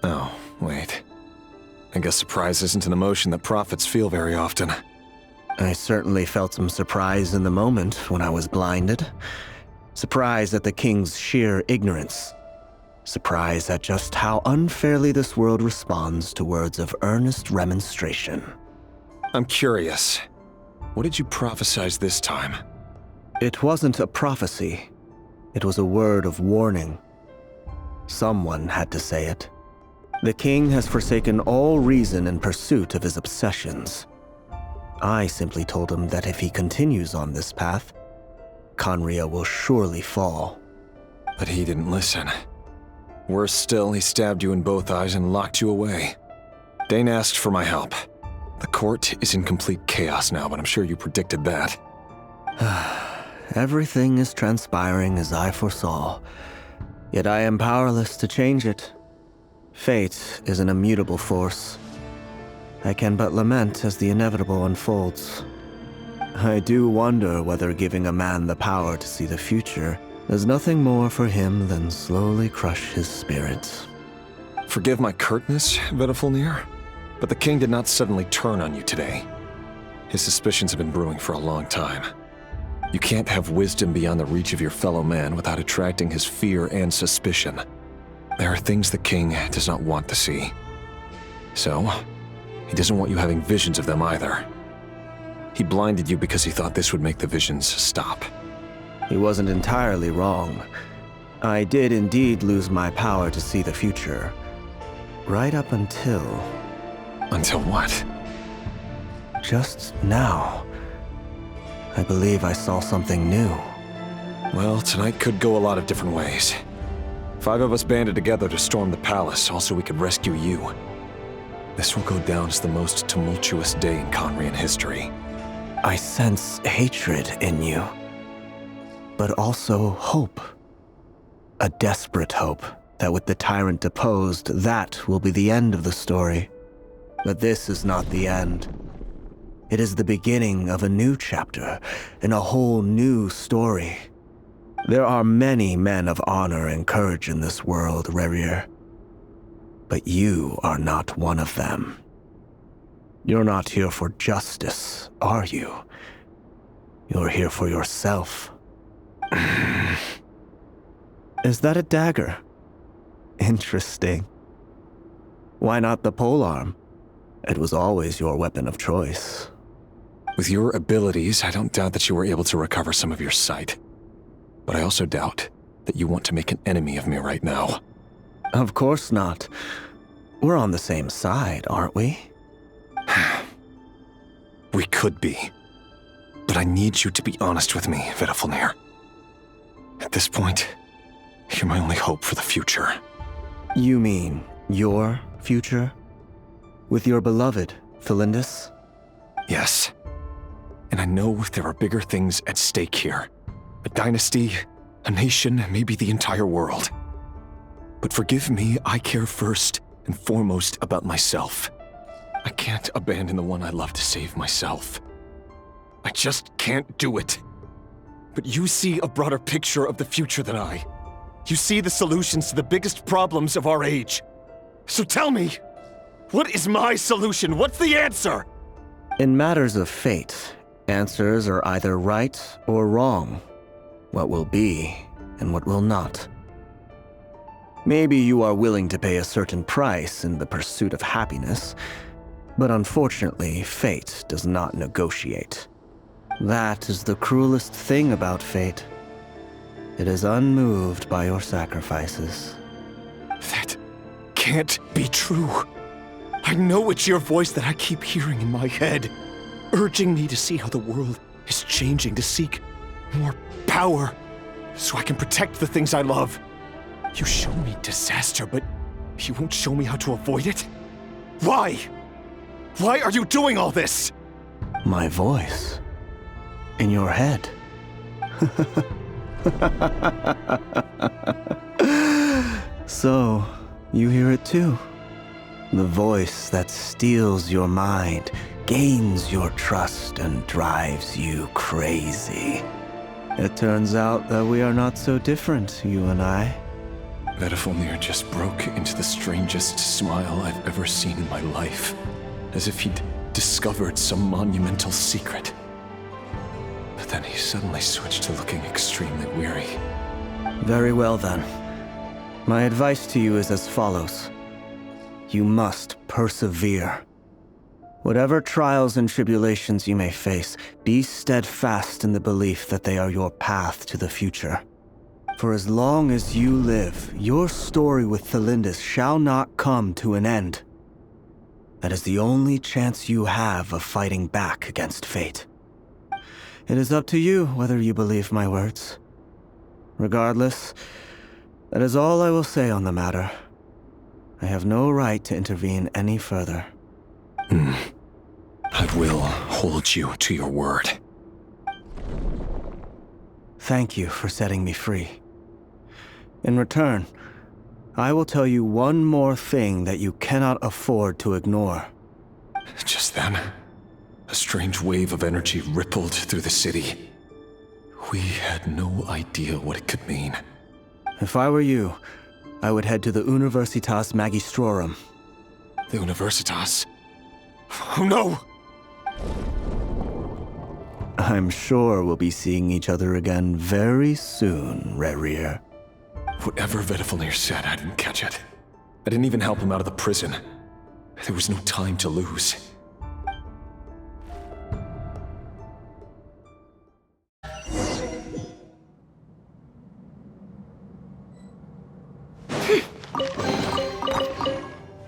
J: Oh, wait. I guess surprise isn't an emotion that prophets feel very often.
Q: I certainly felt some surprise in the moment when I was blinded. Surprise at the king's sheer ignorance. Surprise at just how unfairly this world responds to words of earnest remonstration.
J: I'm curious. What did you prophesize this time?
Q: It wasn't a prophecy. It was a word of warning. Someone had to say it. The king has forsaken all reason in pursuit of his obsessions. I simply told him that if he continues on this path, Khaenri'ah will surely fall.
J: But he didn't listen. Worse still, he stabbed you in both eyes and locked you away. Dane asked for my help. The court is in complete chaos now, but I'm sure you predicted that.
Q: Everything is transpiring as I foresaw, yet I am powerless to change it. Fate is an immutable force. I can but lament as the inevitable unfolds. I do wonder whether giving a man the power to see the future does nothing more for him than slowly crush his spirit.
J: Forgive my curtness, Vedifalnir, but the king did not suddenly turn on you today. His suspicions have been brewing for a long time. You can't have wisdom beyond the reach of your fellow man without attracting his fear and suspicion. There are things the king does not want to see. So, he doesn't want you having visions of them either. He blinded you because he thought this would make the visions stop.
Q: He wasn't entirely wrong. I did indeed lose my power to see the future. Right up until...
J: Until what?
Q: Just now. I believe I saw something new.
J: Well, tonight could go a lot of different ways. 5 of us banded together to storm the palace, also we could rescue you. This will go down as the most tumultuous day in Khaenri'ah history.
Q: I sense hatred in you, but also hope. A desperate hope that with the tyrant deposed, that will be the end of the story. But this is not the end. It is the beginning of a new chapter in a whole new story. There are many men of honor and courage in this world, Rerir. But you are not one of them. You're not here for justice, are you? You're here for yourself. Is that a dagger? Interesting. Why not the polearm? It was always your weapon of choice.
J: With your abilities, I don't doubt that you were able to recover some of your sight. But I also doubt that you want to make an enemy of me right now.
Q: Of course not. We're on the same side, aren't we?
J: We could be. But I need you to be honest with me, Vedafalnir. At this point, you're my only hope for the future.
Q: You mean your future? With your beloved, Felindis?
J: Yes. And I know there are bigger things at stake here. A dynasty, a nation, maybe the entire world. But forgive me, I care first and foremost about myself. I can't abandon the one I love to save myself. I just can't do it. But you see a broader picture of the future than I. You see the solutions to the biggest problems of our age. So tell me, what is my solution? What's the answer?
Q: In matters of fate, answers are either right or wrong. What will be and what will not. Maybe you are willing to pay a certain price in the pursuit of happiness, but unfortunately, fate does not negotiate. That is the cruelest thing about fate. It is unmoved by your sacrifices.
J: That can't be true. I know it's your voice that I keep hearing in my head, urging me to see how the world is changing, to seek more power, so I can protect the things I love. You show me disaster, but you won't show me how to avoid it? Why? Why are you doing all this?
Q: My voice. In your head. So, you hear it too? The voice that steals your mind, gains your trust, and drives you crazy. It turns out that we are not so different, you and I.
J: Vedafalnir just broke into the strangest smile I've ever seen in my life, as if he'd discovered some monumental secret. But then he suddenly switched to looking extremely weary.
Q: Very well then. My advice to you is as follows. You must persevere. Whatever trials and tribulations you may face, be steadfast in the belief that they are your path to the future. For as long as you live, your story with Felindis shall not come to an end. That is the only chance you have of fighting back against fate. It is up to you whether you believe my words. Regardless, that is all I will say on the matter. I have no right to intervene any further.
J: I will hold you to your word.
Q: Thank you for setting me free. In return, I will tell you one more thing that you cannot afford to ignore.
J: Just then, a strange wave of energy rippled through the city. We had no idea what it could mean.
Q: If I were you, I would head to the Universitas Magistrorum.
J: The Universitas? Oh no!
Q: I'm sure we'll be seeing each other again very soon, Rerir.
J: Whatever Vedafalnir said, I didn't catch it. I didn't even help him out of the prison. There was no time to lose.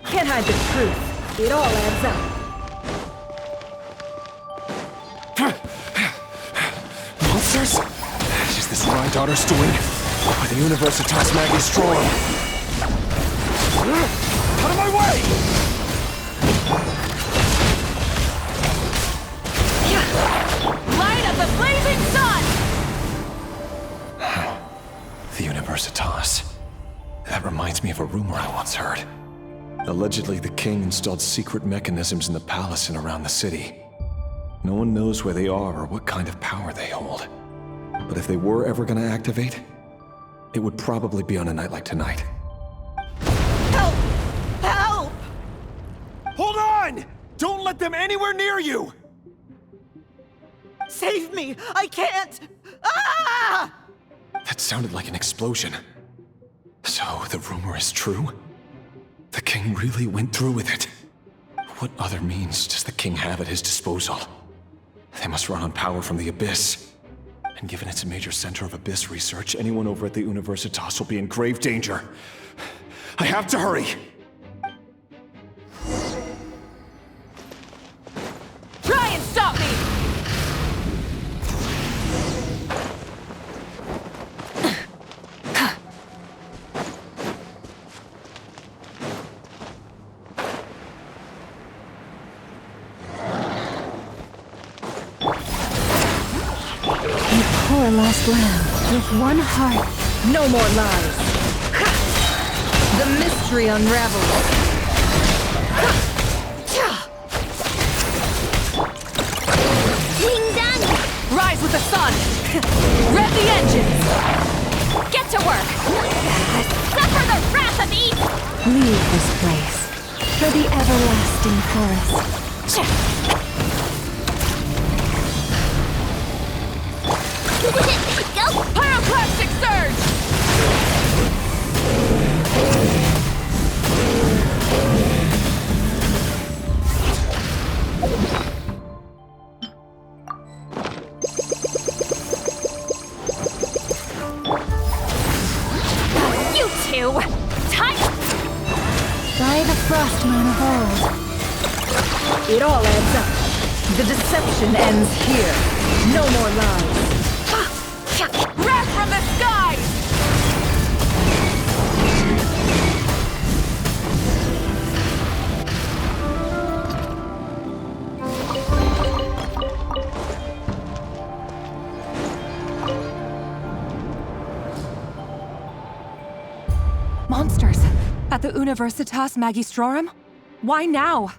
L: Can't hide the truth. It all adds up.
J: Monsters? Is this what my daughter's doing? By the Universitas Magistrorum. Out of my way!
S: Light of the blazing sun!
J: The Universitas. That reminds me of a rumor I once heard. Allegedly, the king installed secret mechanisms in the palace and around the city. No one knows where they are or what kind of power they hold. But if they were ever gonna activate, it would probably be on a night like tonight.
I: Help! Help! Hold on! Don't let them anywhere near you! Save me! I can't! Ah!
J: That sounded like an explosion. So the rumor is true? The king really went through with it. What other means does the king have at his disposal? They must run on power from the Abyss. And given it's a major center of Abyss research, anyone over at the Universitas will be in grave danger. I have to hurry!
S: Try and stop me!
D: Poor lost lamb, with one heart.
L: No more lies. The mystery unravels.
C: Ding dong!
S: Rise with the sun! Rev the engines!
C: Get to work! Suffer the wrath of East!
D: Leave this place for the everlasting forest.
C: Go!
S: Pyroclastic surge!
C: You two! Time!
D: By the Frostmoon of old.
L: It all adds up. The deception ends here. No more lies.
S: Wrath from the skies! Monsters! At the Universitas Magistrorum? Why now?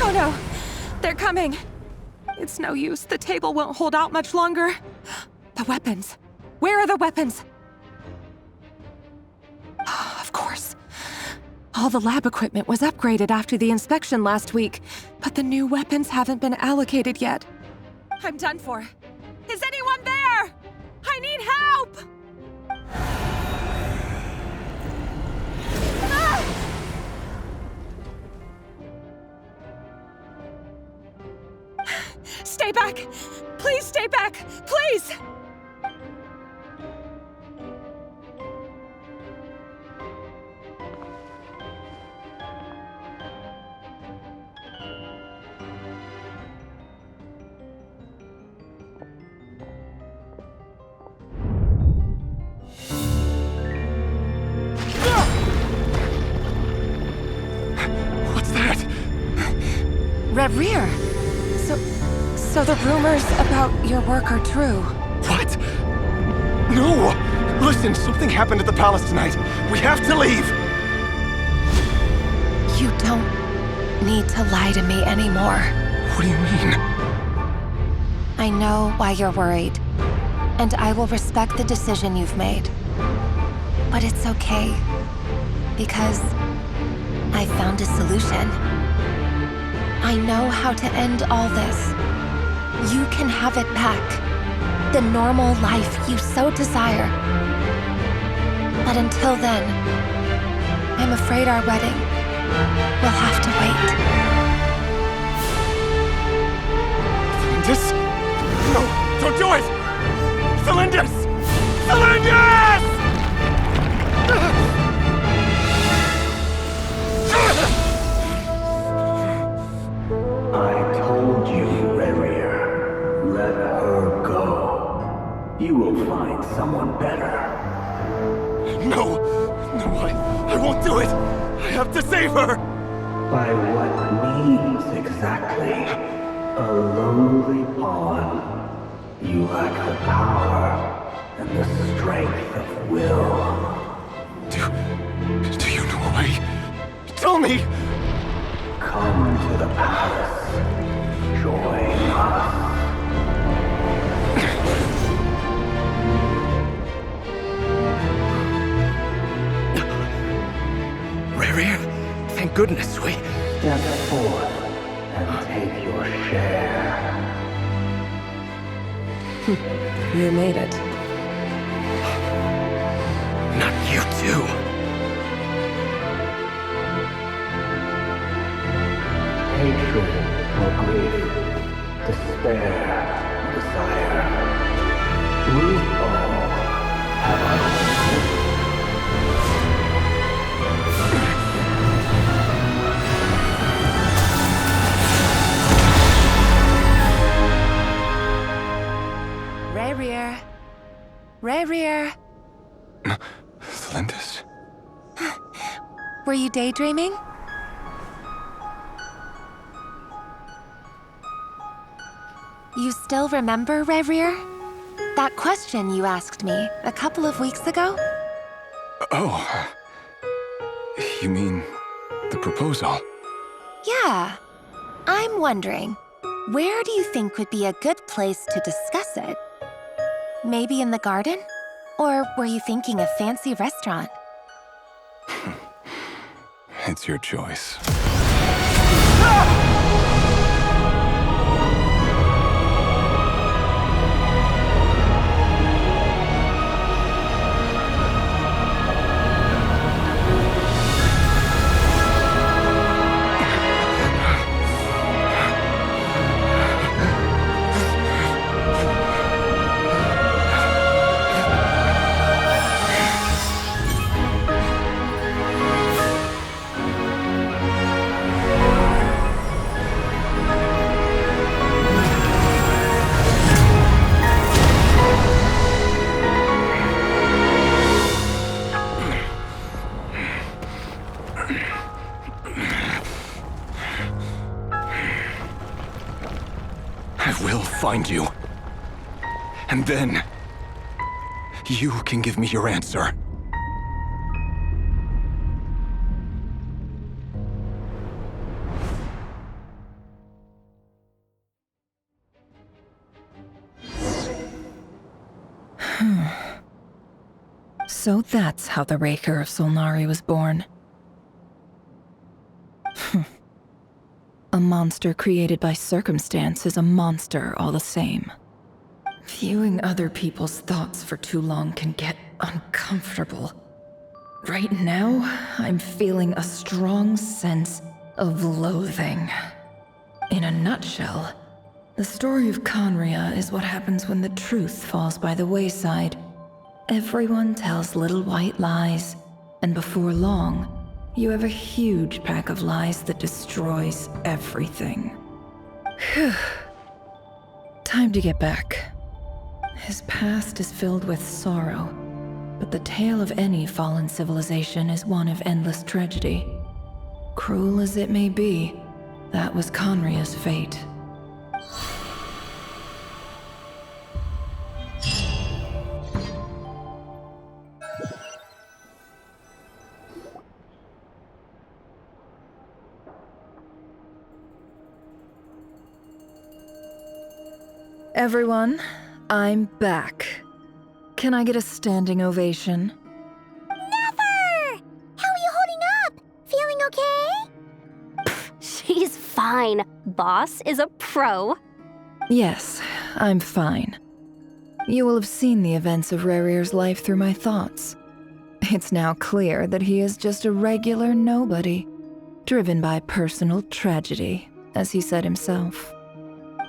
S: Oh no! They're coming! It's no use. The table won't hold out much longer. The weapons. Where are the weapons? Of course. All the lab equipment was upgraded after the inspection last week, but the new weapons haven't been allocated yet. I'm done for. Is anyone there? I need help! Ah! Stay back! Please stay back! Please!
J: What's that?
S: Rerir! So the rumors about your work are true.
I: What? No! Listen, something happened at the palace tonight. We have to leave!
N: You don't need to lie to me anymore.
J: What do you mean?
N: I know why you're worried, and I will respect the decision you've made. But it's okay, because I found a solution. I know how to end all this. You can have it back. The normal life you so desire. But until then, I'm afraid our wedding will have to wait.
I: Cylindus? No, don't do it! Cylindus! Cylindus!
K: I told you, Rerir. Let her go. You will find someone better.
I: No! No, I won't do it! I have to save her!
K: By what means exactly? A lowly pawn. You lack the power and the strength of will.
I: Do you know a way? Tell me!
K: Come to the palace. Join
B: goodness, we...
K: Step forth and take your share.
G: You made it.
B: Not you too.
K: Hatred or grief, despair or desire. We all have our own.
N: Rerir. Rerir.
J: Flindis?
N: Were you daydreaming? You still remember, Rerir? That question you asked me a couple of weeks ago?
J: Oh. You mean the proposal?
N: Yeah. I'm wondering, where do you think would be a good place to discuss it? Maybe in the garden? Or were you thinking a fancy restaurant?
J: It's your choice. Find you. And then, you can give me your answer.
G: So that's how the Raker of Solnari was born. A monster created by circumstance is a monster all the same. Viewing other people's thoughts for too long can get uncomfortable. Right now, I'm feeling a strong sense of loathing. In a nutshell, the story of Conria is what happens when the truth falls by the wayside. Everyone tells little white lies, and before long, you have a huge pack of lies that destroys everything. Whew. Time to get back. His past is filled with sorrow, but the tale of any fallen civilization is one of endless tragedy. Cruel as it may be, that was Conria's fate. Everyone, I'm back. Can I get a standing ovation?
A: Never! How are you holding up? Feeling okay?
C: She's fine. Boss is a pro.
G: Yes, I'm fine. You will have seen the events of Rerir's life through my thoughts. It's now clear that he is just a regular nobody, driven by personal tragedy, as he said himself.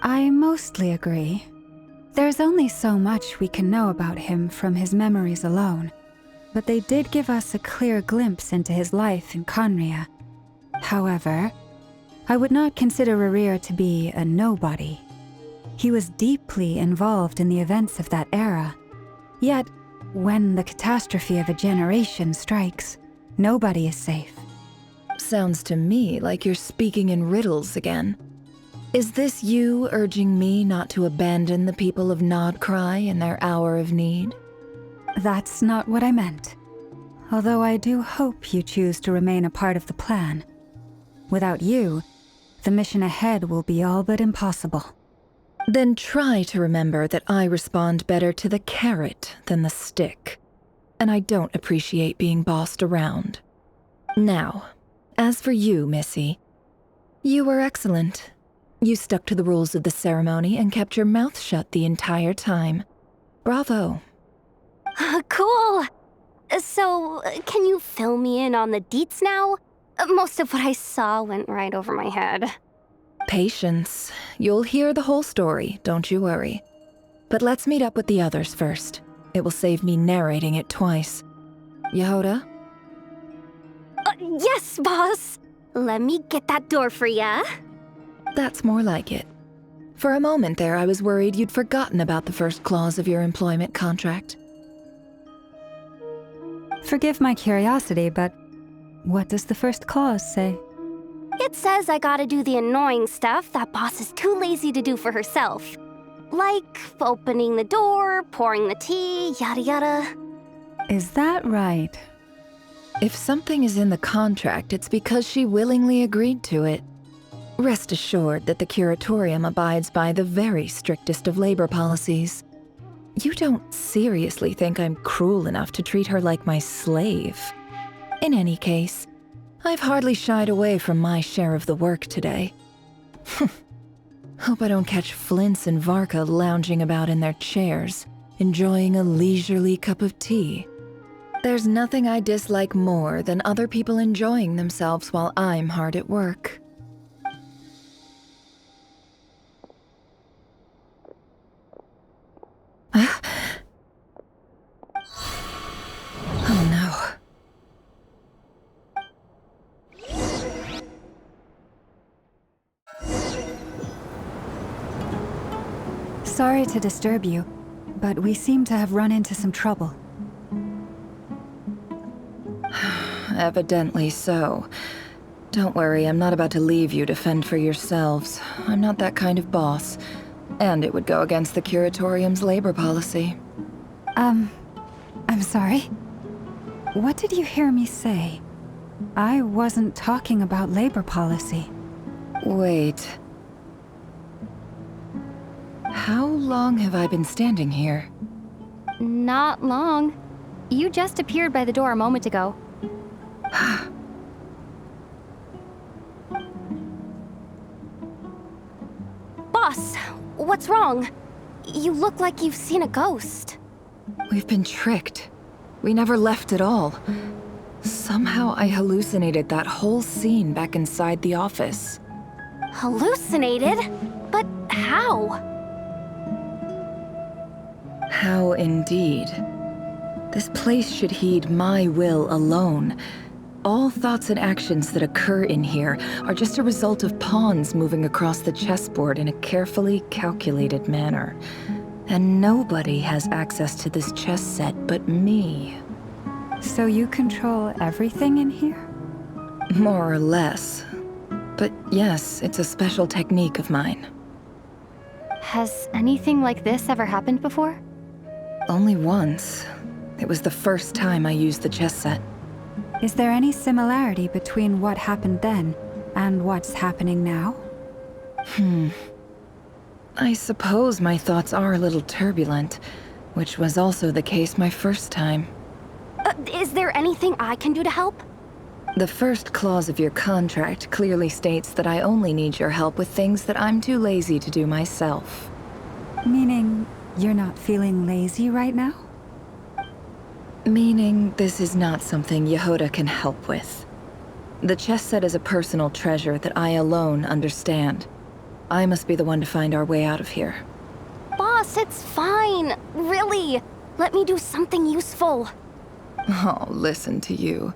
D: I mostly agree. There's only so much we can know about him from his memories alone, but they did give us a clear glimpse into his life in Conria. However, I would not consider Rerir to be a nobody. He was deeply involved in the events of that era. Yet, when the catastrophe of a generation strikes, nobody is safe.
G: Sounds to me like you're speaking in riddles again. Is this you urging me not to abandon the people of Nod-Krai in their hour of need?
D: That's not what I meant. Although I do hope you choose to remain a part of the plan. Without you, the mission ahead will be all but impossible.
G: Then try to remember that I respond better to the carrot than the stick. And I don't appreciate being bossed around. Now, As for you, Missy, you were excellent. You stuck to the rules of the ceremony and kept your mouth shut the entire time. Bravo.
C: Cool! So, can you fill me in on the deets now? Most of what I saw went right over my head.
G: Patience. You'll hear the whole story, don't you worry. But let's meet up with the others first. It will save me narrating it twice. Yehoda?
C: Yes, boss! Let me get that door for ya.
G: That's more like it. For a moment there, I was worried you'd forgotten about the first clause of your employment contract.
D: Forgive my curiosity, but what does the first clause say?
C: It says I gotta do the annoying stuff that boss is too lazy to do for herself. Like opening the door, pouring the tea, yada yada.
D: Is that right?
G: If something is in the contract, it's because she willingly agreed to it. Rest assured that the Curatorium abides by the very strictest of labor policies. You don't seriously think I'm cruel enough to treat her like my slave? In any case, I've hardly shied away from my share of the work today. Hope I don't catch Flintz and Varka lounging about in their chairs, enjoying a leisurely cup of tea. There's nothing I dislike more than other people enjoying themselves while I'm hard at work. Oh no.
D: Sorry to disturb you, but we seem to have run into some trouble.
G: Evidently so. Don't worry, I'm not about to leave you to fend for yourselves. I'm not that kind of boss. And it would go against the Curatorium's labor policy.
D: I'm sorry. What did you hear me say? I wasn't talking about labor policy.
G: Wait. How long have I been standing here?
C: Not long. You just appeared by the door a moment ago. Boss, what's wrong? You look like you've seen a ghost.
G: We've been tricked. We never left at all. Somehow I hallucinated that whole scene back inside the office.
C: Hallucinated? But how?
G: How indeed. This place should heed my will alone. All thoughts and actions that occur in here are just a result of pawns moving across the chessboard in a carefully calculated manner. And nobody has access to this chess set but me.
D: So you control everything in here?
G: More or less. But yes, it's a special technique of mine.
C: Has anything like this ever happened before?
G: Only once. It was the first time I used the chess set.
D: Is there any similarity between what happened then and what's happening now?
G: I suppose my thoughts are a little turbulent, which was also the case my first time.
C: Is there anything I can do to help?
G: The first clause of your contract clearly states that I only need your help with things that I'm too lazy to do myself.
D: Meaning, you're not feeling lazy right now?
G: Meaning, this is not something Yehoda can help with. The chess set is a personal treasure that I alone understand. I must be the one to find our way out of here.
C: Boss, it's fine. Really. Let me do something useful.
G: Oh, listen to you.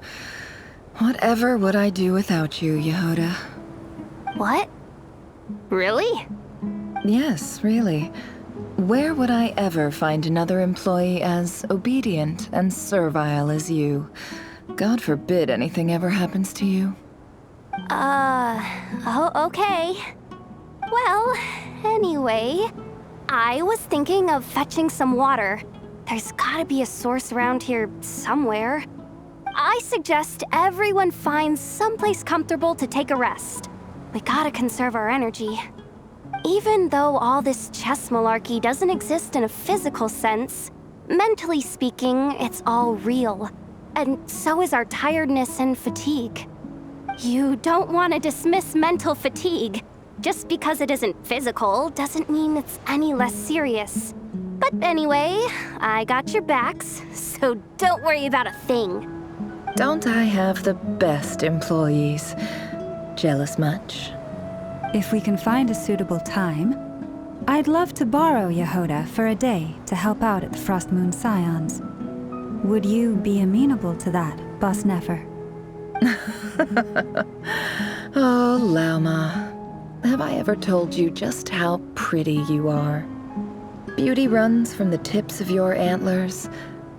G: Whatever would I do without you, Yehoda?
C: What? Really?
G: Yes, really. Where would I ever find another employee as obedient and servile as you? God forbid anything ever happens to you.
C: Oh, okay. Well, anyway, I was thinking of fetching some water. There's gotta be a source around here somewhere. I suggest everyone finds someplace comfortable to take a rest. We gotta conserve our energy. Even though all this chess malarkey doesn't exist in a physical sense, mentally speaking, it's all real. And so is our tiredness and fatigue. You don't want to dismiss mental fatigue. Just because it isn't physical doesn't mean it's any less serious. But anyway, I got your backs, so don't worry about a thing.
G: Don't I have the best employees? Jealous much?
D: If we can find a suitable time, I'd love to borrow Yehoda for a day to help out at the Frost Moon Scions. Would you be amenable to that, Boss Nefer?
G: Oh, Lauma. Have I ever told you just how pretty you are? Beauty runs from the tips of your antlers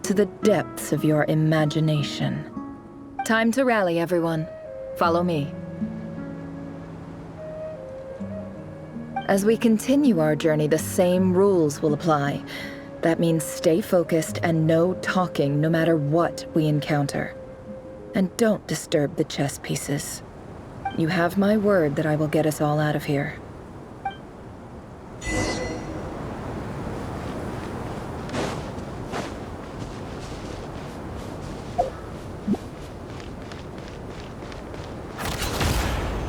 G: to the depths of your imagination. Time to rally, everyone. Follow me. As we continue our journey, the same rules will apply. That means stay focused and no talking no matter what we encounter. And don't disturb the chess pieces. You have my word that I will get us all out of here.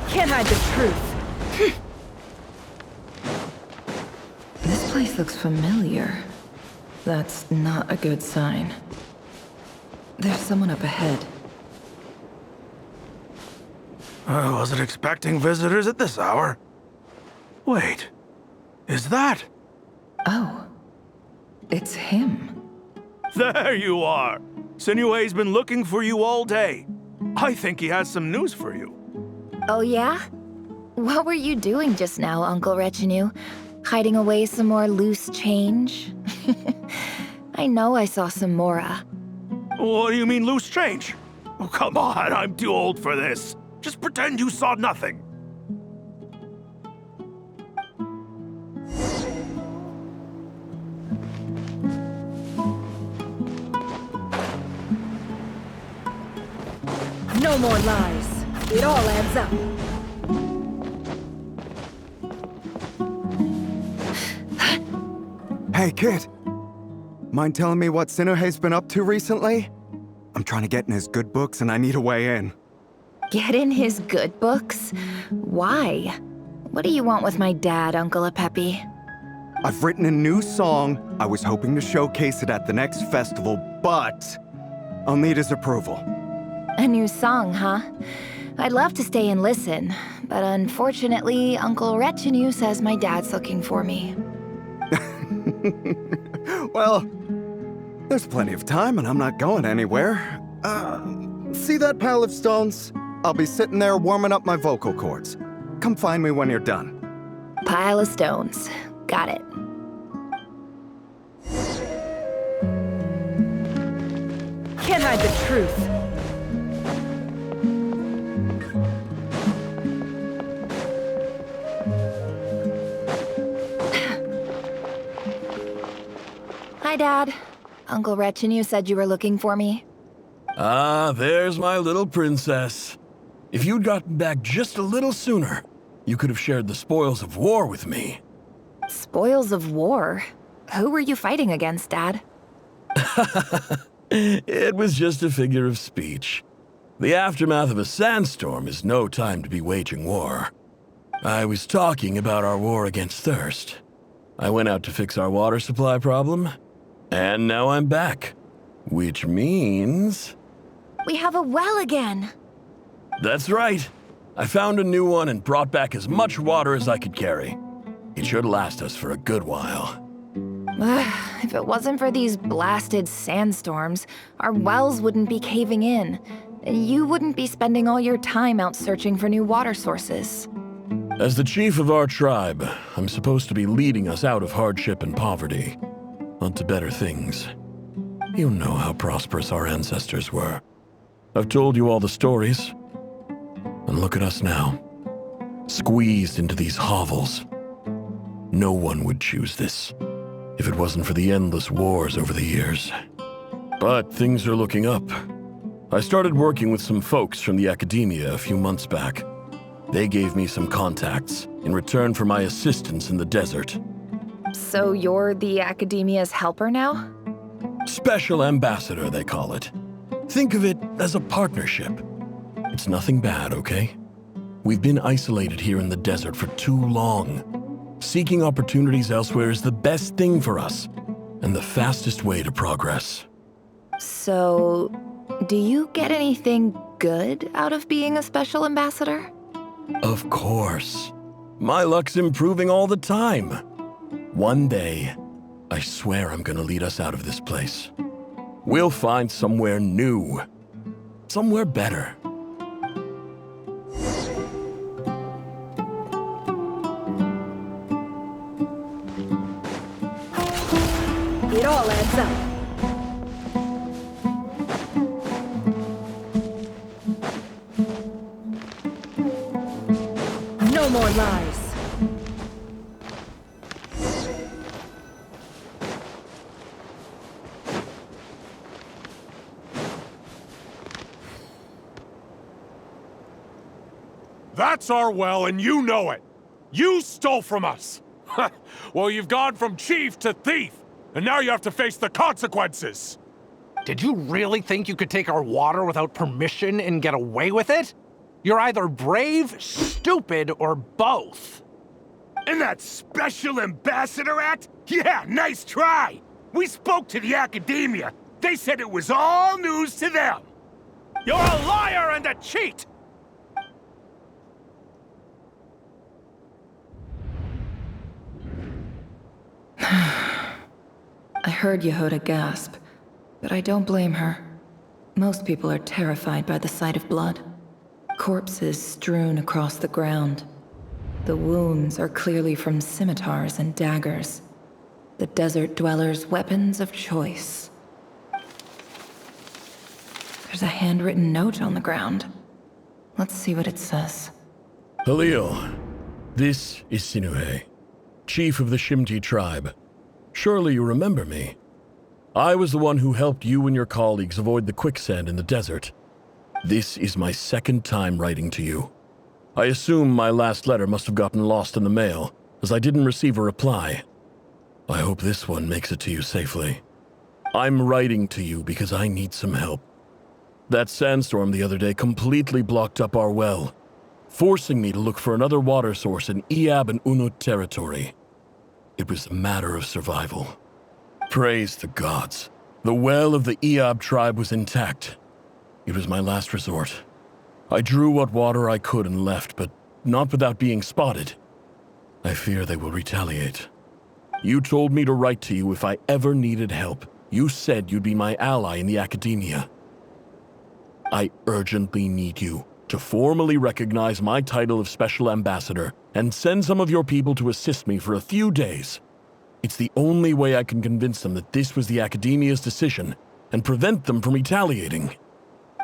L: Can't hide the truth.
G: This place looks familiar. That's not a good sign. There's someone up ahead.
E: I wasn't expecting visitors at this hour. Wait, is that?
G: Oh, it's him.
E: There you are. Sinue's been looking for you all day. I think he has some news for you.
H: Oh yeah? What were you doing just now, Uncle Retinue? Hiding away some more loose change? I know I saw some Mora.
E: What do you mean loose change? Oh, come on, I'm too old for this. Just pretend you saw nothing.
L: No more lies. It all adds up.
F: Hey, kid. Mind telling me what Sinuhe's been up to recently? I'm trying to get in his good books and I need a way in.
H: Get in his good books? Why? What do you want with my dad, Uncle Apepi?
F: I've written a new song. I was hoping to showcase it at the next festival, but I'll need his approval.
H: A new song, huh? I'd love to stay and listen, but unfortunately, Uncle Retinue says my dad's looking for me.
F: Well, there's plenty of time and I'm not going anywhere. See that pile of stones? I'll be sitting there warming up my vocal cords. Come find me when you're done.
H: Pile of stones. Got it.
L: Can't hide the truth.
H: Hi, Dad. Uncle Retinue said you were looking for me.
P: Ah, there's my little princess. If you'd gotten back just a little sooner, you could have shared the spoils of war with me.
H: Spoils of war? Who were you fighting against, Dad?
P: It was just a figure of speech. The aftermath of a sandstorm is no time to be waging war. I was talking about our war against thirst. I went out to fix our water supply problem, and now I'm back. Which means...
H: We have a well again!
P: That's right. I found a new one and brought back as much water as I could carry. It should last us for a good while.
H: If it wasn't for these blasted sandstorms, our wells wouldn't be caving in. You wouldn't be spending all your time out searching for new water sources.
P: As the chief of our tribe, I'm supposed to be leading us out of hardship and poverty, onto better things. You know how prosperous our ancestors were. I've told you all the stories. And look at us now, squeezed into these hovels. No one would choose this, if it wasn't for the endless wars over the years. But things are looking up. I started working with some folks from the academia a few months back. They gave me some contacts in return for my assistance in the desert.
H: So you're the academia's helper now?
P: Special ambassador, they call it. Think of it as a partnership. It's nothing bad, okay? We've been isolated here in the desert for too long. Seeking opportunities elsewhere is the best thing for us, and the fastest way to progress.
G: So, do you get anything good out of being a special ambassador?
P: Of course. My luck's improving all the time. One day, I swear I'm gonna lead us out of this place. We'll find somewhere new. Somewhere better.
L: It all adds up. No more lies.
O: That's our well, and you know it. You stole from us. Well, you've gone from chief to thief, and now you have to face the consequences.
T: Did you really think you could take our water without permission and get away with it? You're either brave, stupid, or both.
I: And that special ambassador act? Yeah, nice try. We spoke to the academia. They said it was all news to them.
E: You're a liar and a cheat!
G: I heard Yehoda gasp, but I don't blame her. Most people are terrified by the sight of blood. Corpses strewn across the ground. The wounds are clearly from scimitars and daggers. The desert dwellers' weapons of choice. There's a handwritten note on the ground. Let's see what it says.
P: Halil, this is Sinuhe, chief of the Shimti tribe. Surely you remember me. I was the one who helped you and your colleagues avoid the quicksand in the desert. This is my second time writing to you. I assume my last letter must have gotten lost in the mail, as I didn't receive a reply. I hope this one makes it to you safely. I'm writing to you because I need some help. That sandstorm the other day completely blocked up our well, forcing me to look for another water source in Iab and Unut territory. It was a matter of survival. Praise the gods. The well of the Iab tribe was intact. It was my last resort. I drew what water I could and left, but not without being spotted. I fear they will retaliate. You told me to write to you if I ever needed help. You said you'd be my ally in the academia. I urgently need you to formally recognize my title of Special Ambassador and send some of your people to assist me for a few days. It's the only way I can convince them that this was the academia's decision and prevent them from retaliating.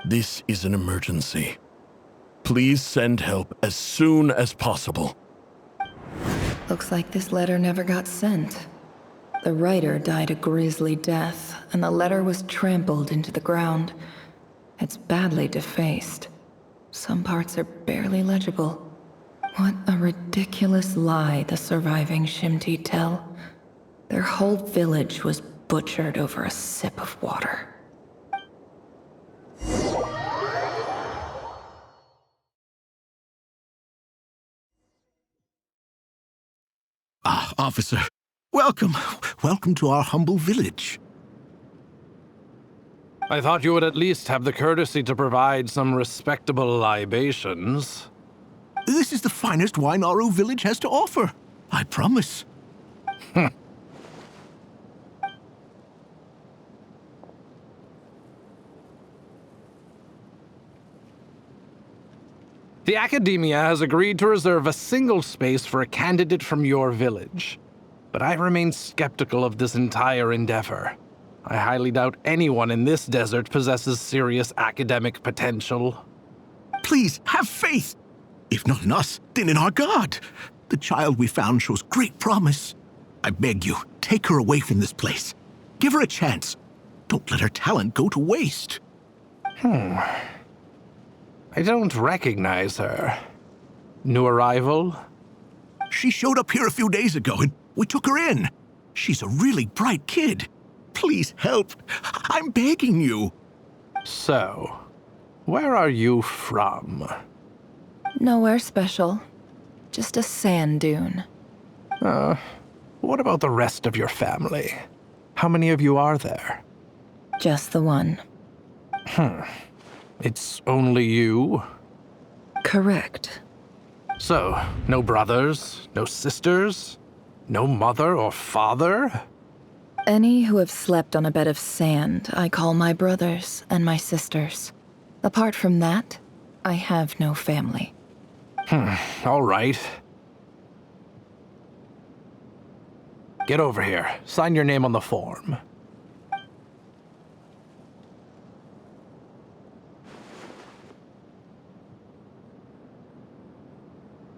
P: This is an emergency. Please send help as soon as possible.
G: Looks like this letter never got sent. The writer died a grisly death, and the letter was trampled into the ground. It's badly defaced. Some parts are barely legible. What a ridiculous lie the surviving Shimti tell. Their whole village was butchered over a sip of water.
V: Ah, officer. Welcome. Welcome to our humble village.
T: I thought you would at least have the courtesy to provide some respectable libations.
V: This is the finest wine our village has to offer. I promise.
T: The Academia has agreed to reserve a single space for a candidate from your village. But I remain skeptical of this entire endeavor. I highly doubt anyone in this desert possesses serious academic potential.
V: Please, have faith. If not in us, then in our god. The child we found shows great promise. I beg you, take her away from this place. Give her a chance. Don't let her talent go to waste.
T: I don't recognize her. New arrival?
V: She showed up here a few days ago and we took her in. She's a really bright kid. Please help. I'm begging you.
T: So, Where are you from?
G: Nowhere special. Just a sand dune.
T: What about the rest of your family? How many of you are there?
G: Just the one.
T: It's only you?
G: Correct.
T: So, no brothers, no sisters, no mother or father?
G: Any who have slept on a bed of sand, I call my brothers and my sisters. Apart from that, I have no family.
T: All right. Get over here. Sign your name on the form.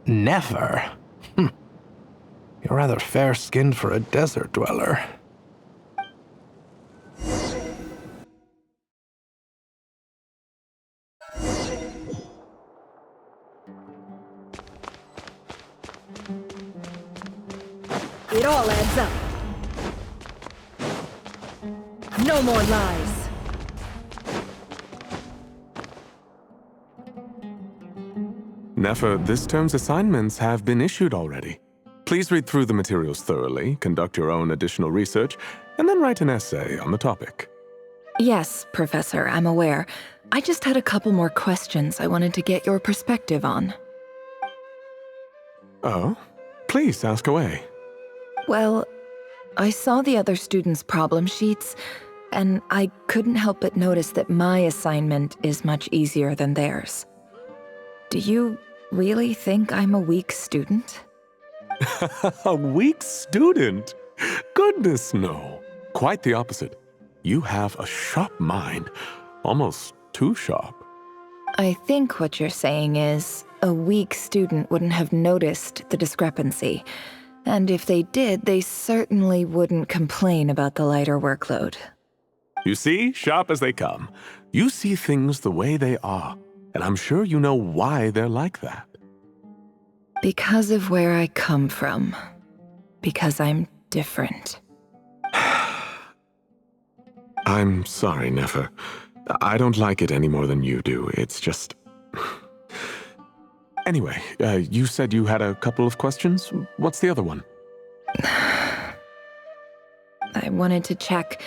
T: Never? You're rather fair-skinned for a desert dweller.
L: It all adds up. No more lies.
M: Nefer, this term's assignments have been issued already. Please read through the materials thoroughly, conduct your own additional research, and then write an essay on the topic.
G: Yes, Professor, I'm aware. I just had a couple more questions I wanted to get your perspective on.
M: Oh? Please ask away.
G: Well, I saw the other students' problem sheets, and I couldn't help but notice that my assignment is much easier than theirs. Do you really think I'm a weak student?
M: A weak student? Goodness, no. Quite the opposite. You have a sharp mind, almost too sharp.
G: I think what you're saying is, a weak student wouldn't have noticed the discrepancy. And if they did, they certainly wouldn't complain about the lighter workload.
M: You see, sharp as they come. You see things the way they are, and I'm sure you know why they're like that.
G: Because of where I come from. Because I'm different.
M: I'm sorry, Nefer. I don't like it any more than you do. It's just... Anyway, you said you had a couple of questions. What's the other one?
G: I wanted to check.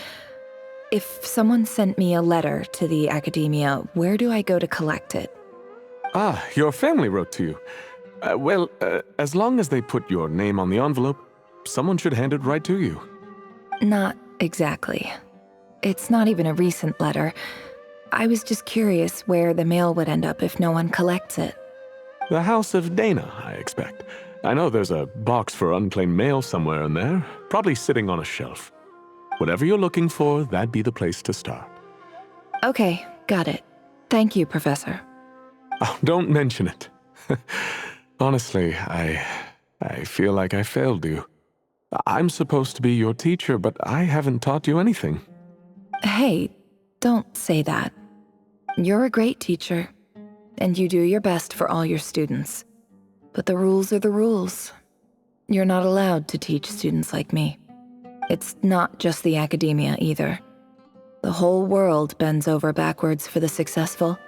G: If someone sent me a letter to the academia, where do I go to collect it?
M: Ah, your family wrote to you. Well, as long as they put your name on the envelope, someone should hand it right to you.
G: Not exactly. It's not even a recent letter. I was just curious where the mail would end up if no one collects it.
M: The House of Dana, I expect. I know there's a box for unclaimed mail somewhere in there, probably sitting on a shelf. Whatever you're looking for, that'd be the place to start.
G: Okay, got it. Thank you, Professor.
M: Oh, don't mention it. Honestly, I feel like I failed you. I'm supposed to be your teacher, but I haven't taught you anything.
G: Hey, don't say that. You're a great teacher, and you do your best for all your students. But the rules are the rules. You're not allowed to teach students like me. It's not just the academia either. The whole world bends over backwards for the successful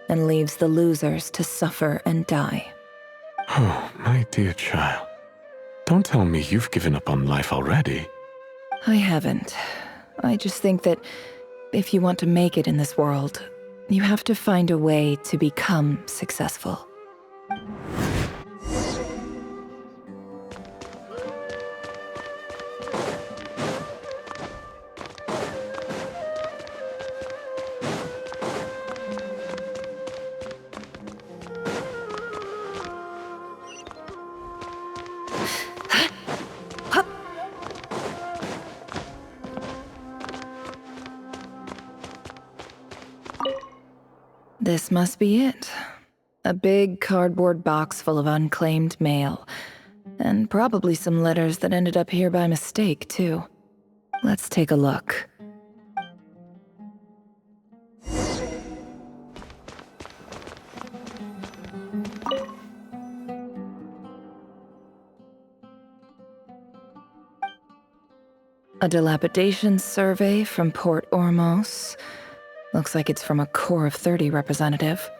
G: and leaves the losers to suffer and die.
M: Oh, my dear child. Don't tell me you've given up on life already.
G: I haven't. I just think that if you want to make it in this world, you have to find a way to become successful. This must be it. A big cardboard box full of unclaimed mail. And probably some letters that ended up here by mistake, too. Let's take a look. A dilapidation survey from Port Ormos. Looks like it's from a Core of 30 representative.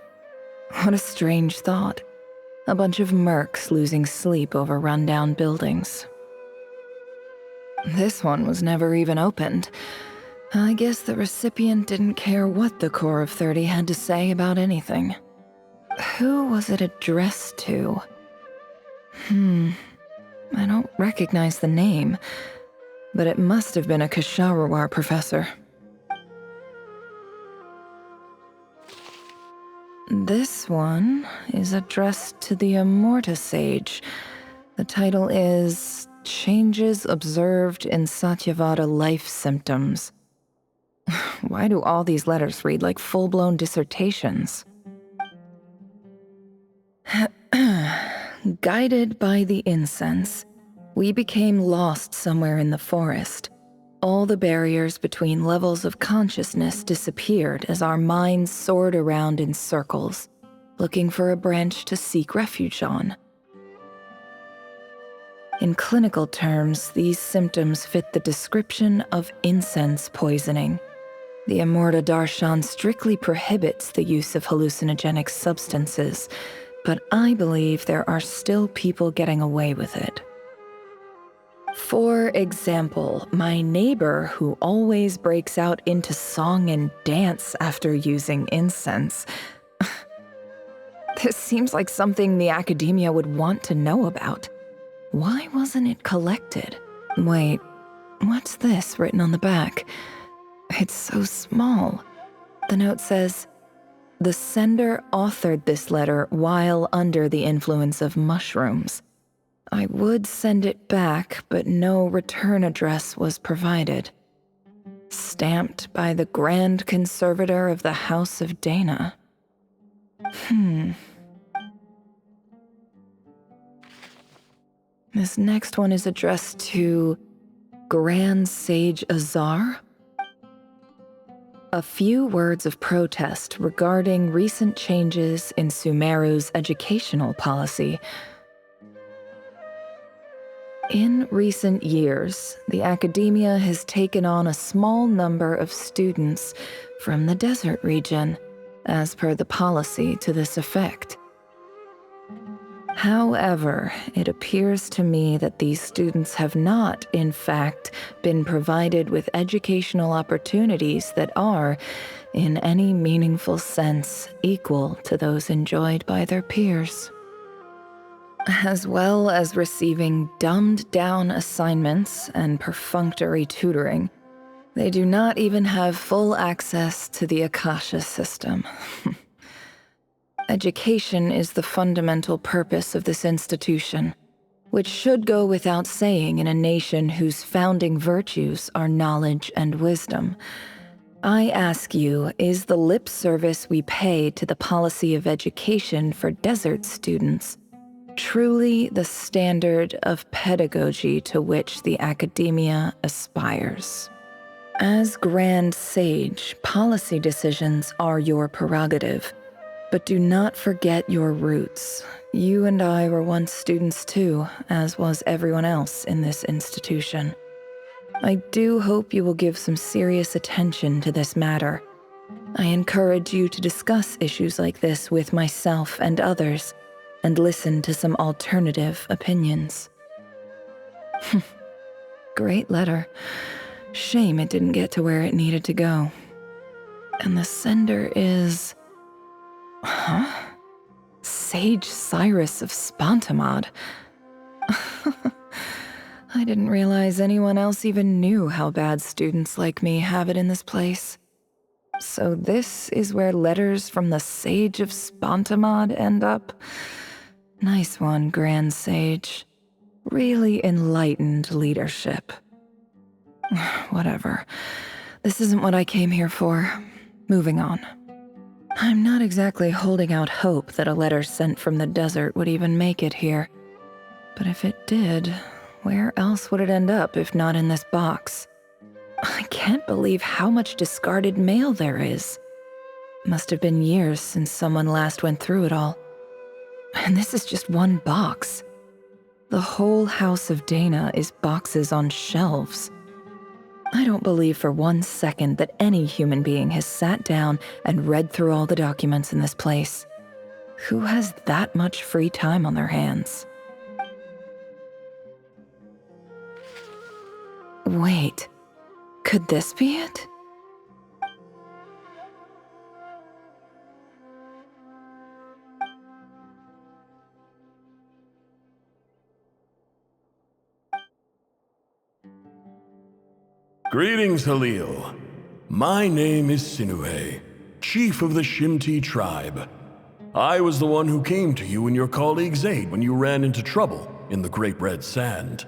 G: What a strange thought. A bunch of mercs losing sleep over rundown buildings. This one was never even opened. I guess the recipient didn't care what the Core of 30 had to say about anything. Who was it addressed to? I don't recognize the name, but it must have been a Ksharawar professor. This one is addressed to the Immorta Sage. The title is Changes Observed in Satyavada Life Symptoms. Why do all these letters read like full-blown dissertations? Guided by the incense, we became lost somewhere in the forest. All the barriers between levels of consciousness disappeared as our minds soared around in circles, looking for a branch to seek refuge on. In clinical terms, these symptoms fit the description of incense poisoning. The Immorta Darshan strictly prohibits the use of hallucinogenic substances, but I believe there are still people getting away with it. For example, my neighbor who always breaks out into song and dance after using incense. This seems like something the academia would want to know about. Why wasn't it collected? Wait, what's this written on the back? It's so small. The note says, "The sender authored this letter while under the influence of mushrooms. I would send it back, but no return address was provided. Stamped by the Grand Conservator of the House of Dana." This next one is addressed to Grand Sage Azar. A few words of protest regarding recent changes in Sumeru's educational policy. In recent years, the academia has taken on a small number of students from the desert region, as per the policy to this effect. However, it appears to me that these students have not, in fact, been provided with educational opportunities that are, in any meaningful sense, equal to those enjoyed by their peers. As well as receiving dumbed-down assignments and perfunctory tutoring, they do not even have full access to the Akasha system. Education is the fundamental purpose of this institution, which should go without saying in a nation whose founding virtues are knowledge and wisdom. I ask you, is the lip service we pay to the policy of education for desert students truly the standard of pedagogy to which the academia aspires? As Grand Sage, policy decisions are your prerogative. But do not forget your roots. You and I were once students too, as was everyone else in this institution. I do hope you will give some serious attention to this matter. I encourage you to discuss issues like this with myself and others, and listen to some alternative opinions. Great letter. Shame it didn't get to where it needed to go. And the sender is... Sage Cyrus of Spantamad. I didn't realize anyone else even knew how bad students like me have it in this place. So this is where letters from the Sage of Spantamad end up? Nice one, Grand Sage. Really enlightened leadership. Whatever. This isn't what I came here for. Moving on. I'm not exactly holding out hope that a letter sent from the desert would even make it here. But if it did, where else would it end up if not in this box? I can't believe how much discarded mail there is. Must have been years since someone last went through it all. And this is just one box. The whole House of Dana is boxes on shelves. I don't believe for 1 second that any human being has sat down and read through all the documents in this place. Who has that much free time on their hands? Wait, could this be it?
P: Greetings, Halil. My name is Sinue, chief of the Shimti tribe. I was the one who came to you and your colleague's aid when you ran into trouble in the Great Red Sand.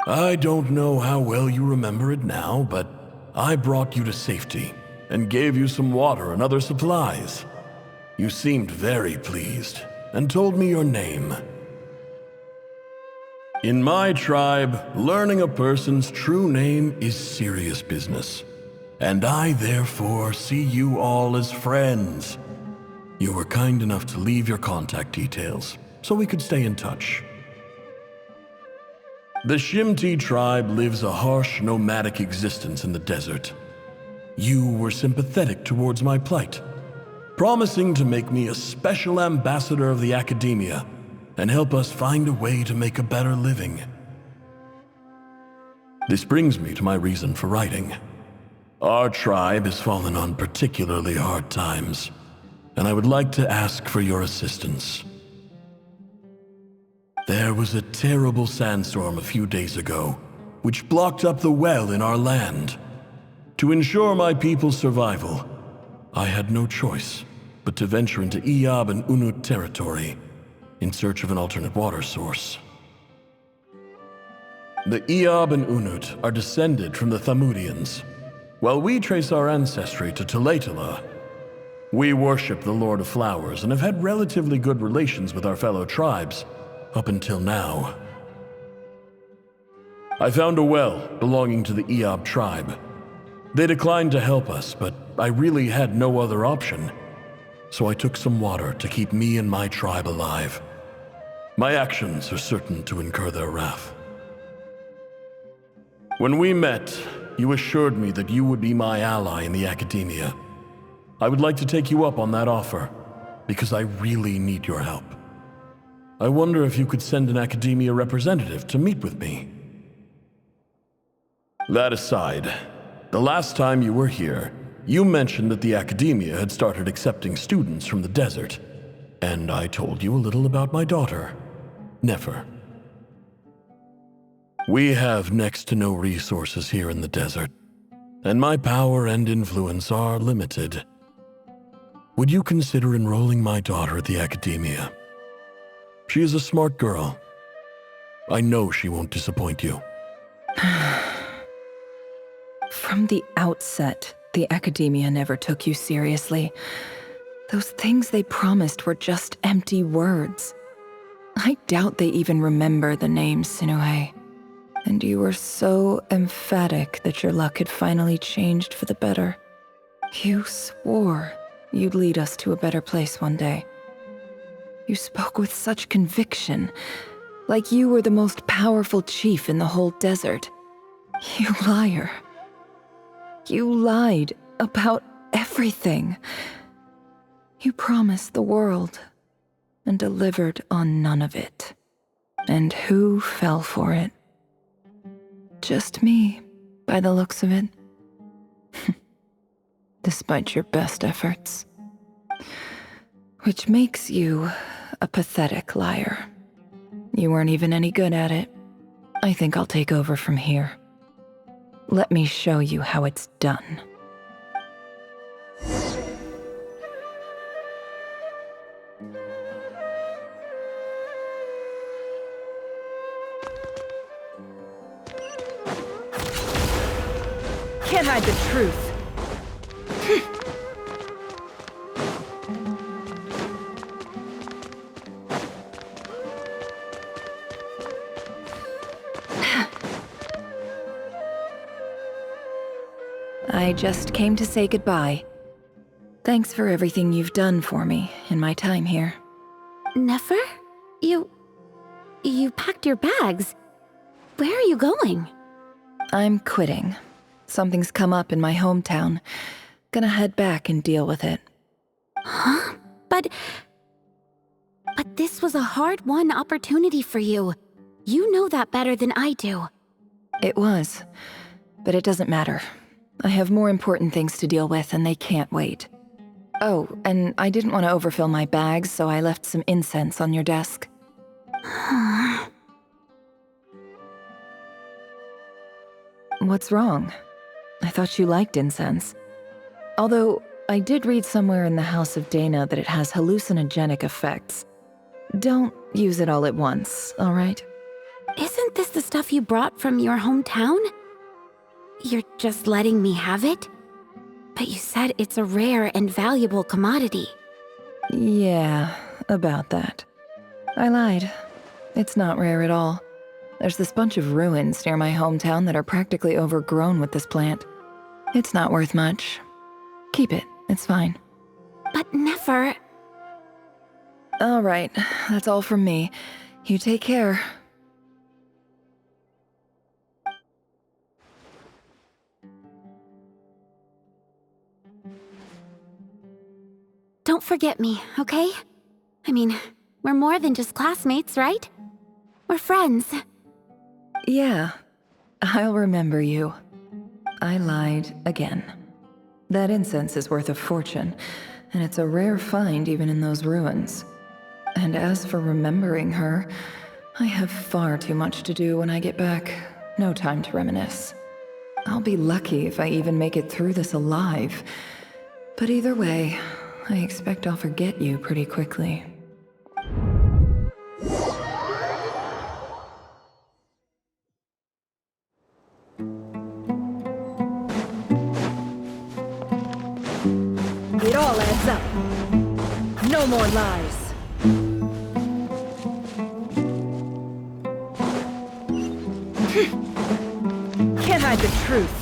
P: I don't know how well you remember it now, but I brought you to safety and gave you some water and other supplies. You seemed very pleased and told me your name. In my tribe, learning a person's true name is serious business, and I therefore see you all as friends. You were kind enough to leave your contact details, so we could stay in touch. The Shimti tribe lives a harsh, nomadic existence in the desert. You were sympathetic towards my plight, promising to make me a special ambassador of the academia and help us find a way to make a better living. This brings me to my reason for writing. Our tribe has fallen on particularly hard times, and I would like to ask for your assistance. There was a terrible sandstorm a few days ago, which blocked up the well in our land. To ensure my people's survival, I had no choice but to venture into Iyab and Unut territory in search of an alternate water source. The Iyab and Unut are descended from the Thamudians, while we trace our ancestry to Tulatala. We worship the Lord of Flowers and have had relatively good relations with our fellow tribes up until now. I found a well belonging to the Iyab tribe. They declined to help us, but I really had no other option, so I took some water to keep me and my tribe alive. My actions are certain to incur their wrath. When we met, you assured me that you would be my ally in the academia. I would like to take you up on that offer, because I really need your help. I wonder if you could send an academia representative to meet with me. That aside, the last time you were here, you mentioned that the academia had started accepting students from the desert, and I told you a little about my daughter, Nefer. We have next to no resources here in the desert, and my power and influence are limited. Would you consider enrolling my daughter at the academia? She is a smart girl. I know she won't disappoint you.
G: From the outset, the academia never took you seriously. Those things they promised were just empty words. I doubt they even remember the name Sinue. And you were so emphatic that your luck had finally changed for the better. You swore you'd lead us to a better place one day. You spoke with such conviction, like you were the most powerful chief in the whole desert. You liar. You lied about everything. You promised the world and delivered on none of it. And who fell for it? Just me, by the looks of it. Despite your best efforts. Which makes you a pathetic liar. You weren't even any good at it. I think I'll take over from here. Let me show you how it's done.
L: Can't hide the truth.
G: I just came to say goodbye. Thanks for everything you've done for me in my time here.
A: Nefer? You packed your bags.
R: Where are you going?
G: I'm quitting. Something's come up in my hometown. Gonna head back and deal with it.
R: Huh? But this was a hard-won opportunity for you. You know that better than I do.
G: It was, but it doesn't matter. I have more important things to deal with, and they can't wait. Oh, and I didn't want to overfill my bags, so I left some incense on your desk. What's wrong? I thought you liked incense. Although, I did read somewhere in the House of Dana that it has hallucinogenic effects. Don't use it all at once, all right?
R: Isn't this the stuff you brought from your hometown? You're just letting me have it? But you said it's a rare and valuable commodity.
G: Yeah, about that. I lied. It's not rare at all. There's this bunch of ruins near my hometown that are practically overgrown with this plant. It's not worth much. Keep it, it's fine.
R: But never...
G: All right, that's all from me. You take care.
R: Don't forget me, okay? I mean, we're more than just classmates, right? We're friends.
G: Yeah, I'll remember you. I lied again. That incense is worth a fortune, and it's a rare find even in those ruins. And as for remembering her, I have far too much to do when I get back. No time to reminisce. I'll be lucky if I even make it through this alive. But either way, I expect I'll forget you pretty quickly.
L: It all adds up. No more lies. Can't hide the truth.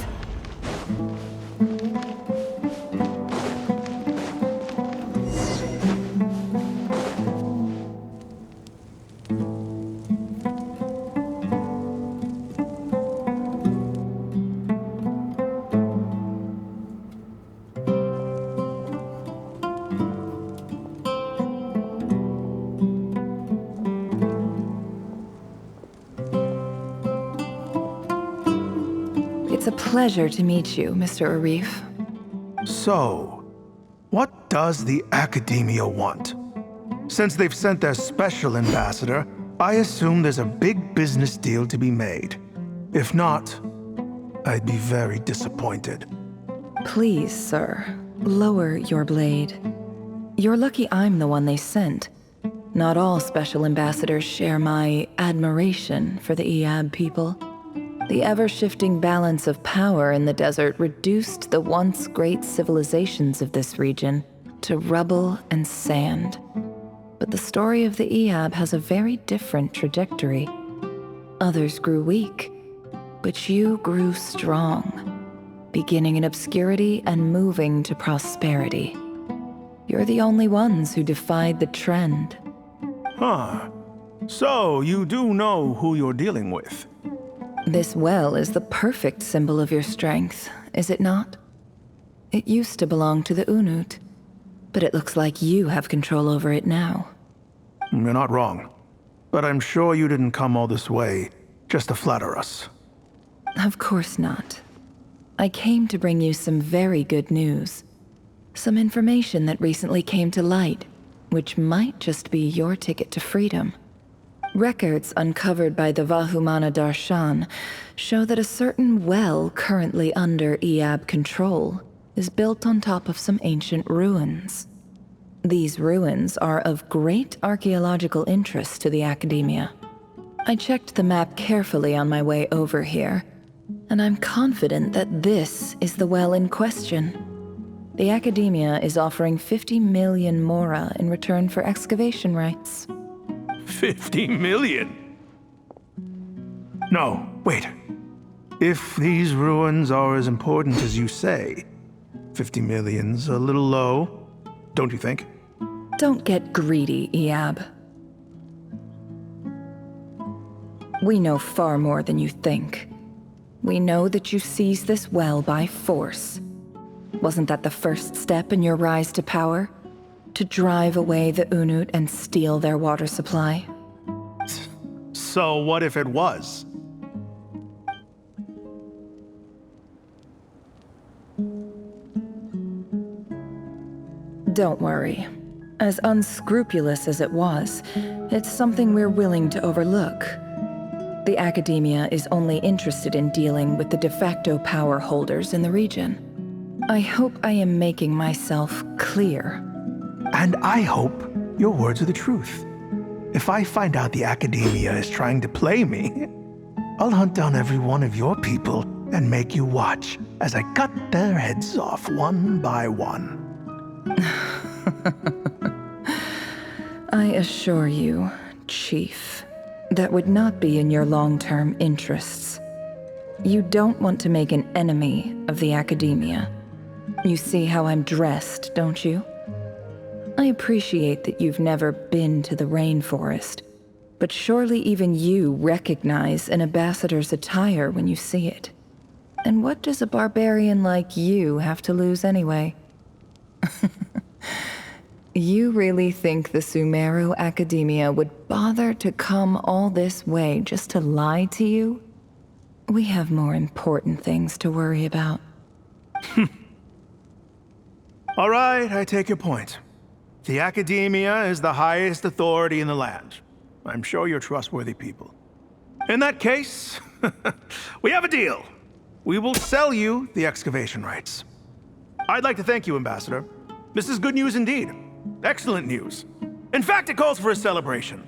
G: It's a pleasure to meet you, Mr. Arif.
E: So, what does the Academia want? Since they've sent their special ambassador, I assume there's a big business deal to be made. If not, I'd be very disappointed.
G: Please, sir, lower your blade. You're lucky I'm the one they sent. Not all special ambassadors share my admiration for the Iab people. The ever-shifting balance of power in the desert reduced the once great civilizations of this region to rubble and sand. But the story of the Iab has a very different trajectory. Others grew weak, but you grew strong, beginning in obscurity and moving to prosperity. You're the only ones who defied the trend.
E: Huh. So, you do know who you're dealing with?
G: This well is the perfect symbol of your strength, is it not? It used to belong to the Unut, but it looks like you have control over it now.
E: You're not wrong. But I'm sure you didn't come all this way just to flatter us.
G: Of course not. I came to bring you some very good news. Some information that recently came to light, which might just be your ticket to freedom. Records uncovered by the Vahumana Darshan show that a certain well currently under Iab control is built on top of some ancient ruins. These ruins are of great archaeological interest to the Academia. I checked the map carefully on my way over here, and I'm confident that this is the well in question. The Academia is offering 50 million mora in return for excavation rights.
E: 50 million? No, wait. If these ruins are as important as you say, 50 million's a little low, don't you think?
G: Don't get greedy, Iab. We know far more than you think. We know that you seized this well by force. Wasn't that the first step in your rise to power? To drive away the Unut and steal their water supply?
E: So what if it was?
G: Don't worry. As unscrupulous as it was, it's something we're willing to overlook. The Academia is only interested in dealing with the de facto power holders in the region. I hope I am making myself clear.
E: And I hope your words are the truth. If I find out the Academia is trying to play me, I'll hunt down every one of your people and make you watch as I cut their heads off one by one.
G: I assure you, Chief, that would not be in your long-term interests. You don't want to make an enemy of the Academia. You see how I'm dressed, don't you? I appreciate that you've never been to the rainforest, but surely even you recognize an ambassador's attire when you see it. And what does a barbarian like you have to lose anyway? You really think the Sumeru Academia would bother to come all this way just to lie to you? We have more important things to worry about.
E: All right, I take your point. The Academia is the highest authority in the land. I'm sure you're trustworthy people. In that case, we have a deal. We will sell you the excavation rights. I'd like to thank you, Ambassador. This is good news indeed. Excellent news. In fact, it calls for a celebration.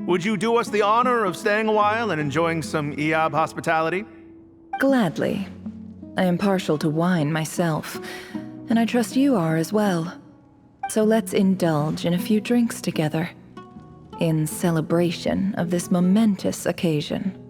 E: Would you do us the honor of staying a while and enjoying some Eob hospitality?
G: Gladly. I am partial to wine myself, and I trust you are as well. So let's indulge in a few drinks together, in celebration of this momentous occasion.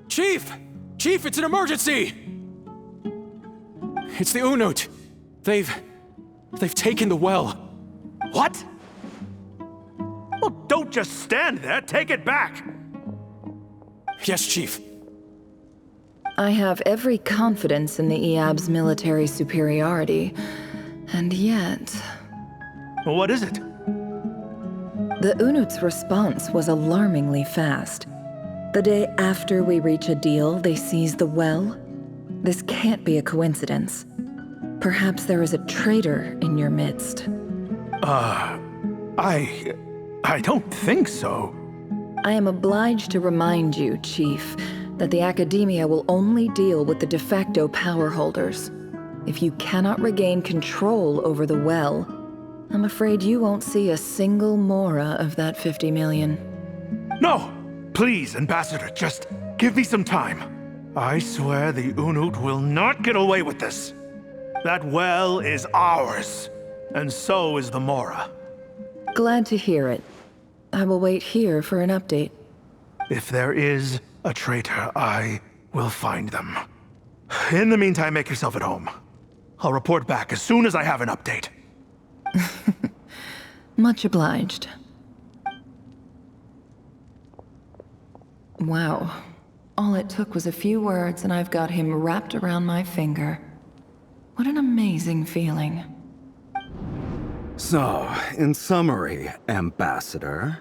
Q: Chief! Chief, it's an emergency! It's the Unut. They've taken the well.
E: What? Well, don't just stand there. Take it back.
Q: Yes, Chief.
G: I have every confidence in the Eob's military superiority, and yet...
E: What is it?
G: The Unut's response was alarmingly fast. The day after we reach a deal, they seize the well. This can't be a coincidence. Perhaps there is a traitor in your midst.
E: I don't think so.
G: I am obliged to remind you, Chief, that the Academia will only deal with the de facto power holders. If you cannot regain control over the well, I'm afraid you won't see a single mora of that 50 million.
E: No! Please, Ambassador, just give me some time. I swear the Unut will not get away with this. That well is ours, and so is the mora.
G: Glad to hear it. I will wait here for an update.
E: If there is a traitor, I will find them. In the meantime, make yourself at home. I'll report back as soon as I have an update.
G: Much obliged. Wow. All it took was a few words and I've got him wrapped around my finger. What an amazing feeling.
F: So, in summary, Ambassador,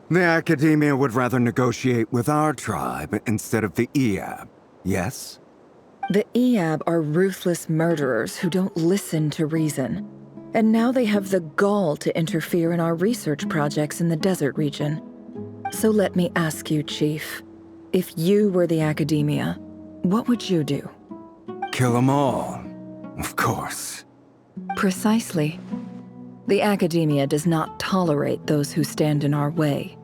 F: the Academia would rather negotiate with our tribe instead of the Eob, yes?
G: The Eob are ruthless murderers who don't listen to reason. And now they have the gall to interfere in our research projects in the desert region. So let me ask you, Chief, if you were the Academia, what would you do?
F: Kill them all, of course.
G: Precisely. The Academia does not tolerate those who stand in our way.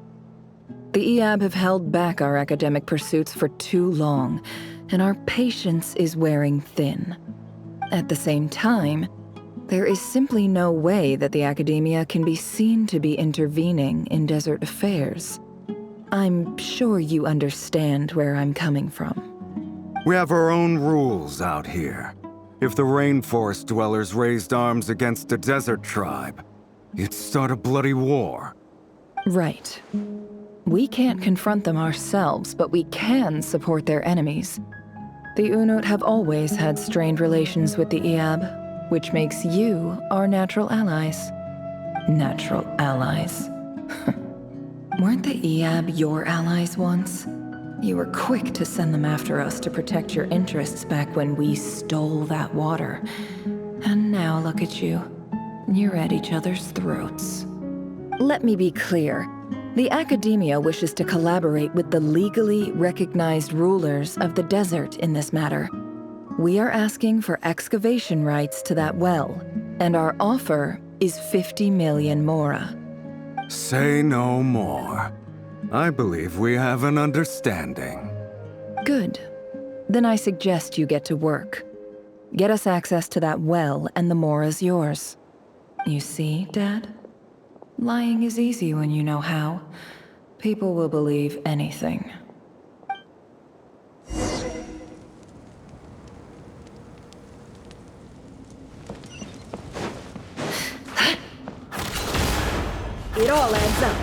G: The Eob have held back our academic pursuits for too long, and our patience is wearing thin. At the same time, there is simply no way that the Academia can be seen to be intervening in desert affairs. I'm sure you understand where I'm coming from.
F: We have our own rules out here. If the rainforest dwellers raised arms against a desert tribe, you'd start a bloody war.
G: Right. We can't confront them ourselves, but we can support their enemies. The Unut have always had strained relations with the Iab, which makes you our natural allies. Natural allies. Weren't the Iab your allies once? You were quick to send them after us to protect your interests back when we stole that water. And now look at you. You're at each other's throats. Let me be clear. The Academia wishes to collaborate with the legally recognized rulers of the desert in this matter. We are asking for excavation rights to that well, and our offer is 50 million mora.
F: Say no more. I believe we have an understanding.
G: Good. Then I suggest you get to work. Get us access to that well, and the mora's yours. You see, Dad? Lying is easy when you know how. People will believe anything.
L: It all adds up.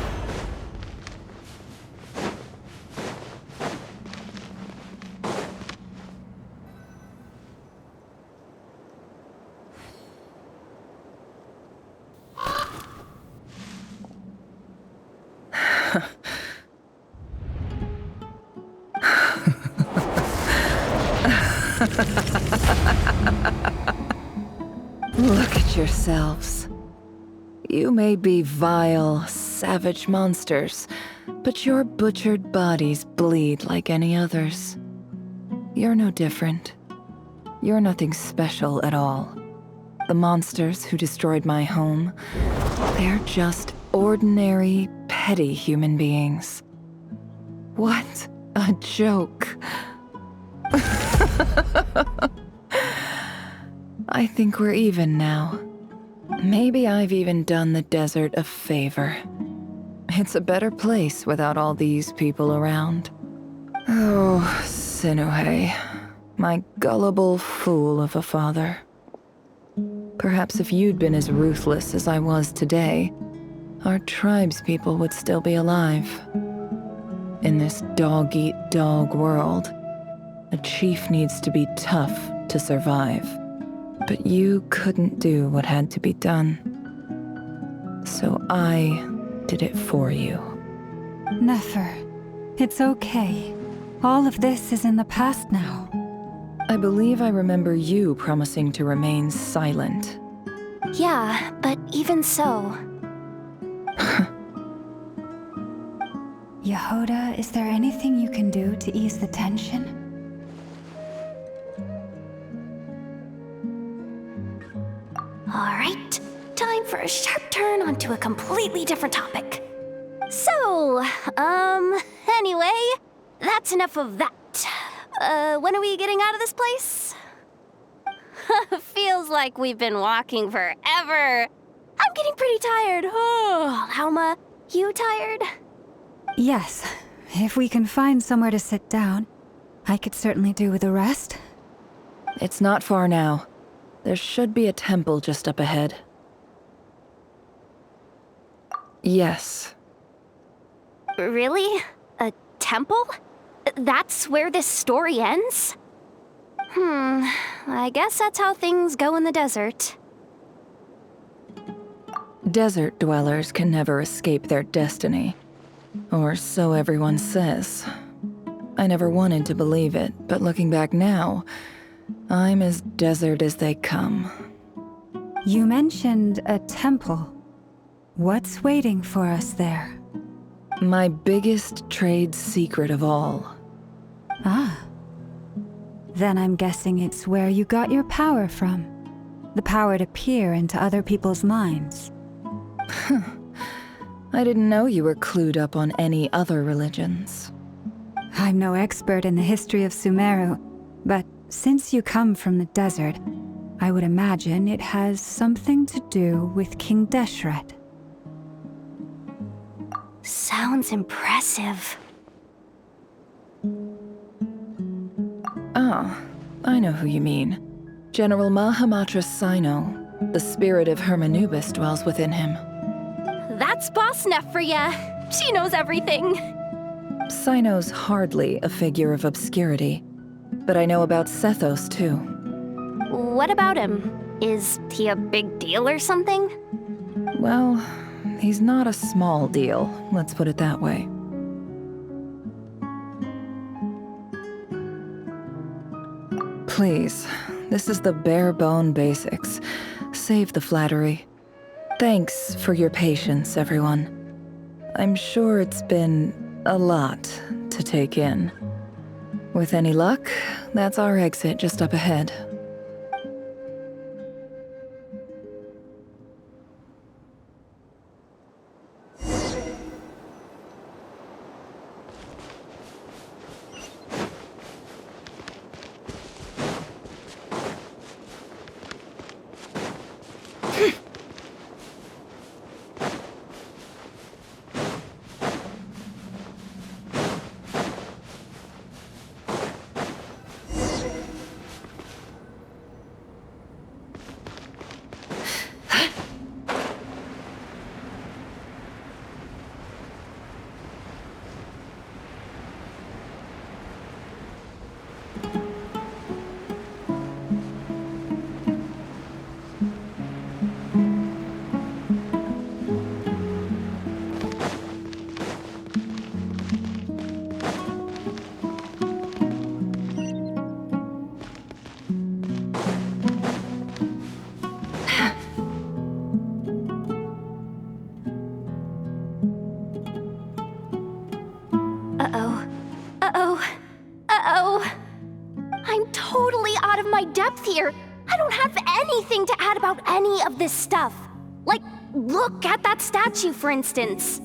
G: Look at yourselves. You may be vile, savage monsters, but your butchered bodies bleed like any others. You're no different. You're nothing special at all. The monsters who destroyed my home, they're just ordinary, petty human beings. What a joke. I think we're even now. Maybe I've even done the desert a favor. It's a better place without all these people around. Oh, Sinuhe, my gullible fool of a father. Perhaps if you'd been as ruthless as I was today, our tribespeople would still be alive. In this dog-eat-dog world, a chief needs to be tough to survive. But you couldn't do what had to be done. So I did it for you.
D: Nefer, it's okay. All of this is in the past now.
G: I believe I remember you promising to remain silent.
C: Yeah, but even so...
D: Yehoda, is there anything you can do to ease the tension?
C: Alright, time for a sharp turn onto a completely different topic. So, anyway, that's enough of that. When are we getting out of this place? Feels like we've been walking forever. I'm getting pretty tired. Oh, Alma, you tired?
D: Yes. If we can find somewhere to sit down, I could certainly do with a rest.
G: It's not far now. There should be a temple just up ahead. Yes.
C: Really? A temple? That's where this story ends? I guess that's how things go in the desert.
G: Desert dwellers can never escape their destiny. Or so everyone says. I never wanted to believe it, but looking back now, I'm as desert as they come.
D: You mentioned a temple. What's waiting for us there?
G: My biggest trade secret of all.
D: Ah. Then I'm guessing it's where you got your power from. The power to peer into other people's minds.
G: I didn't know you were clued up on any other religions.
D: I'm no expert in the history of Sumeru, but since you come from the desert, I would imagine it has something to do with King Deshret.
C: Sounds impressive.
G: Ah, I know who you mean. General Mahamatra Sino. The spirit of Hermanubis dwells within him.
C: That's Boss Neff for ya. She knows everything.
G: Sino's hardly a figure of obscurity, but I know about Sethos too.
C: What about him? Is he a big deal or something?
G: Well, he's not a small deal, let's put it that way. Please, this is the bare-bone basics. Save the flattery. Thanks for your patience, everyone. I'm sure it's been a lot to take in. With any luck, that's our exit just up ahead.
C: Here, I don't have anything to add about any of this stuff. Like, look at that statue, for instance.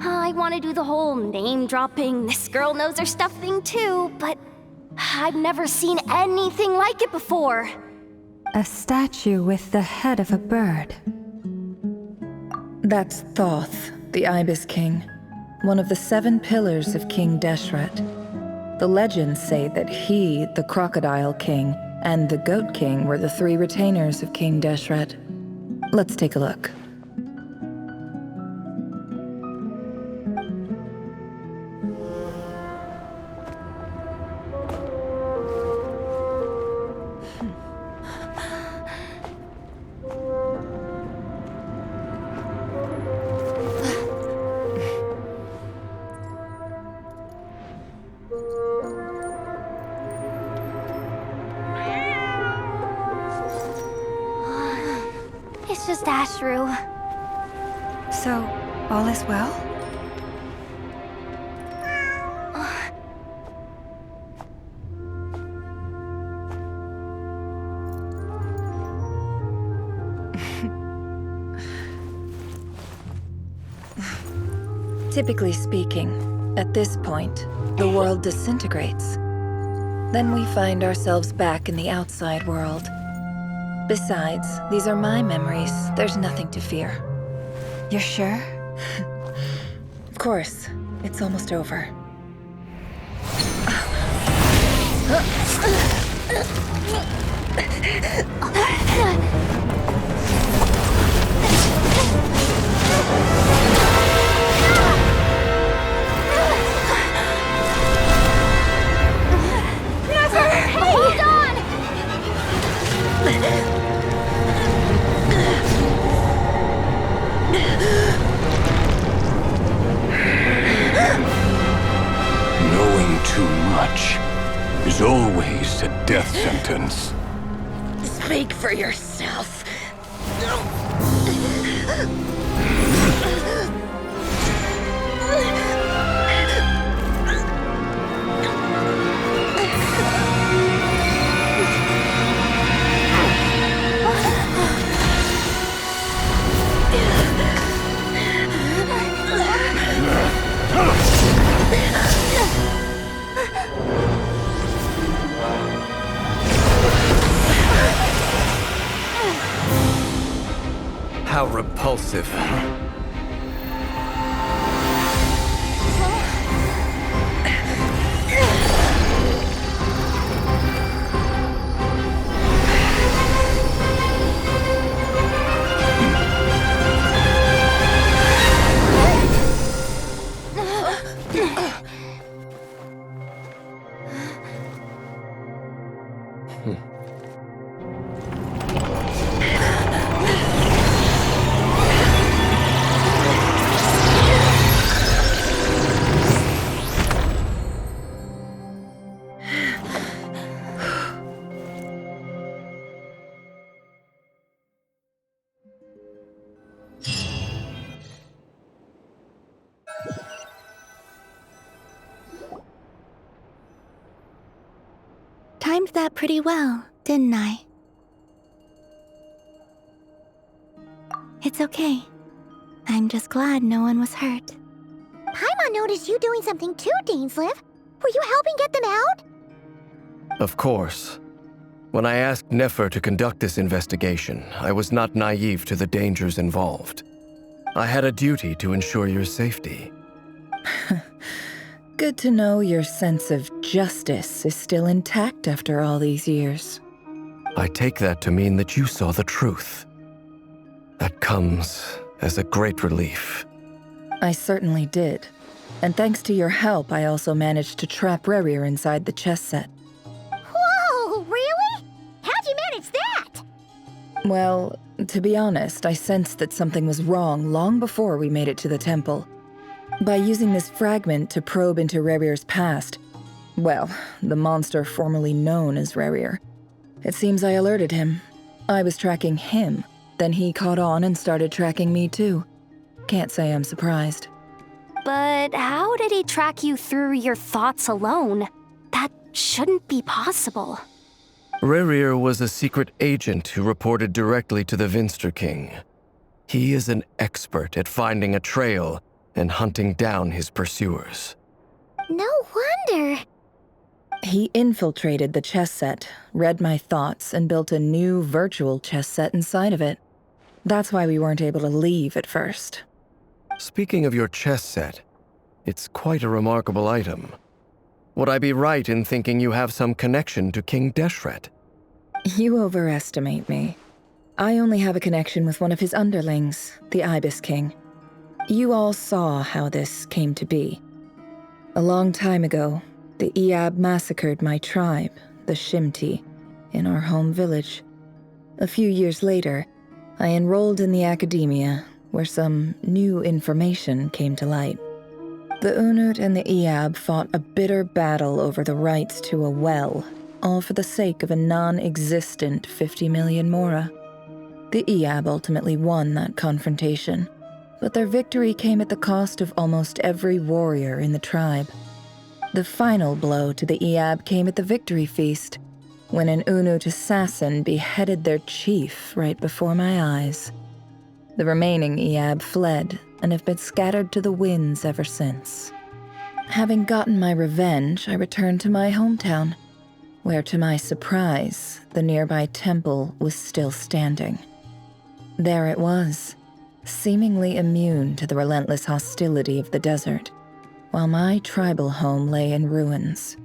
C: I want to do the whole name-dropping, this girl knows her stuff thing too, but I've never seen anything like it before.
D: A statue with the head of a bird.
G: That's Thoth, the Ibis King, one of the 7 pillars of King Deshret. The legends say that he, the Crocodile King, and the Goat King were the 3 retainers of King Deshret. Let's take a look.
C: It's just Ashru.
D: So, all is well?
G: Typically speaking, at this point, the world disintegrates. Then we find ourselves back in the outside world. Besides, these are my memories. There's nothing to fear.
D: You're sure?
G: Of course. It's almost over.
C: Hold on!
J: Knowing too much is always a death sentence.
R: Speak for yourself.
B: How repulsive.
H: timed that pretty well, didn't I? It's okay. I'm just glad no one was hurt.
A: Paimon noticed you doing something too, Dainsleif. Were you helping get them out?
B: Of course. When I asked Nefer to conduct this investigation, I was not naive to the dangers involved. I had a duty to ensure your safety.
G: Good to know your sense of justice is still intact after all these years.
B: I take that to mean that you saw the truth. That comes as a great relief.
G: I certainly did. And thanks to your help, I also managed to trap Rerir inside the chess set.
A: Whoa, really? How'd you manage that?
G: Well, to be honest, I sensed that something was wrong long before we made it to the temple. By using this fragment to probe into Rerir's past, well, the monster formerly known as Rerir, it seems I alerted him. I was tracking him, then he caught on and started tracking me too. Can't say I'm surprised.
C: But how did he track you through your thoughts alone? That shouldn't be possible.
B: Rerir was a secret agent who reported directly to the Vinster King. He is an expert at finding a trail and hunting down his pursuers.
A: No wonder.
G: He infiltrated the chess set, read my thoughts, and built a new virtual chess set inside of it. That's why we weren't able to leave at first.
B: Speaking of your chess set, it's quite a remarkable item. Would I be right in thinking you have some connection to King Deshret?
G: You overestimate me. I only have a connection with one of his underlings, the Ibis King. You all saw how this came to be. A long time ago, the Iab massacred my tribe, the Shimti, in our home village. A few years later, I enrolled in the academia, where some new information came to light. The Unut and the Iab fought a bitter battle over the rights to a well, all for the sake of a non-existent 50 million mora. The Iab ultimately won that confrontation, but their victory came at the cost of almost every warrior in the tribe. The final blow to the Iab came at the victory feast, when an Unut assassin beheaded their chief right before my eyes. The remaining Iab fled and have been scattered to the winds ever since. Having gotten my revenge, I returned to my hometown, where to my surprise, the nearby temple was still standing. There it was, seemingly immune to the relentless hostility of the desert, while my tribal home lay in ruins.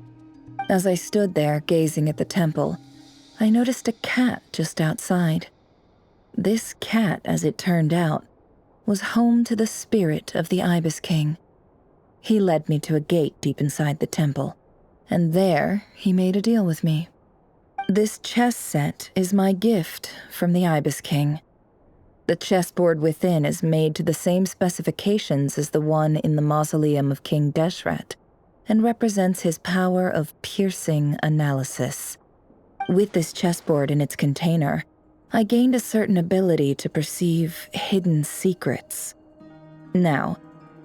G: As I stood there gazing at the temple, I noticed a cat just outside. This cat, as it turned out, was home to the spirit of the Ibis King. He led me to a gate deep inside the temple, and there he made a deal with me. This chess set is my gift from the Ibis King. The chessboard within is made to the same specifications as the one in the mausoleum of King Deshret, and represents his power of piercing analysis. With this chessboard in its container, I gained a certain ability to perceive hidden secrets. Now,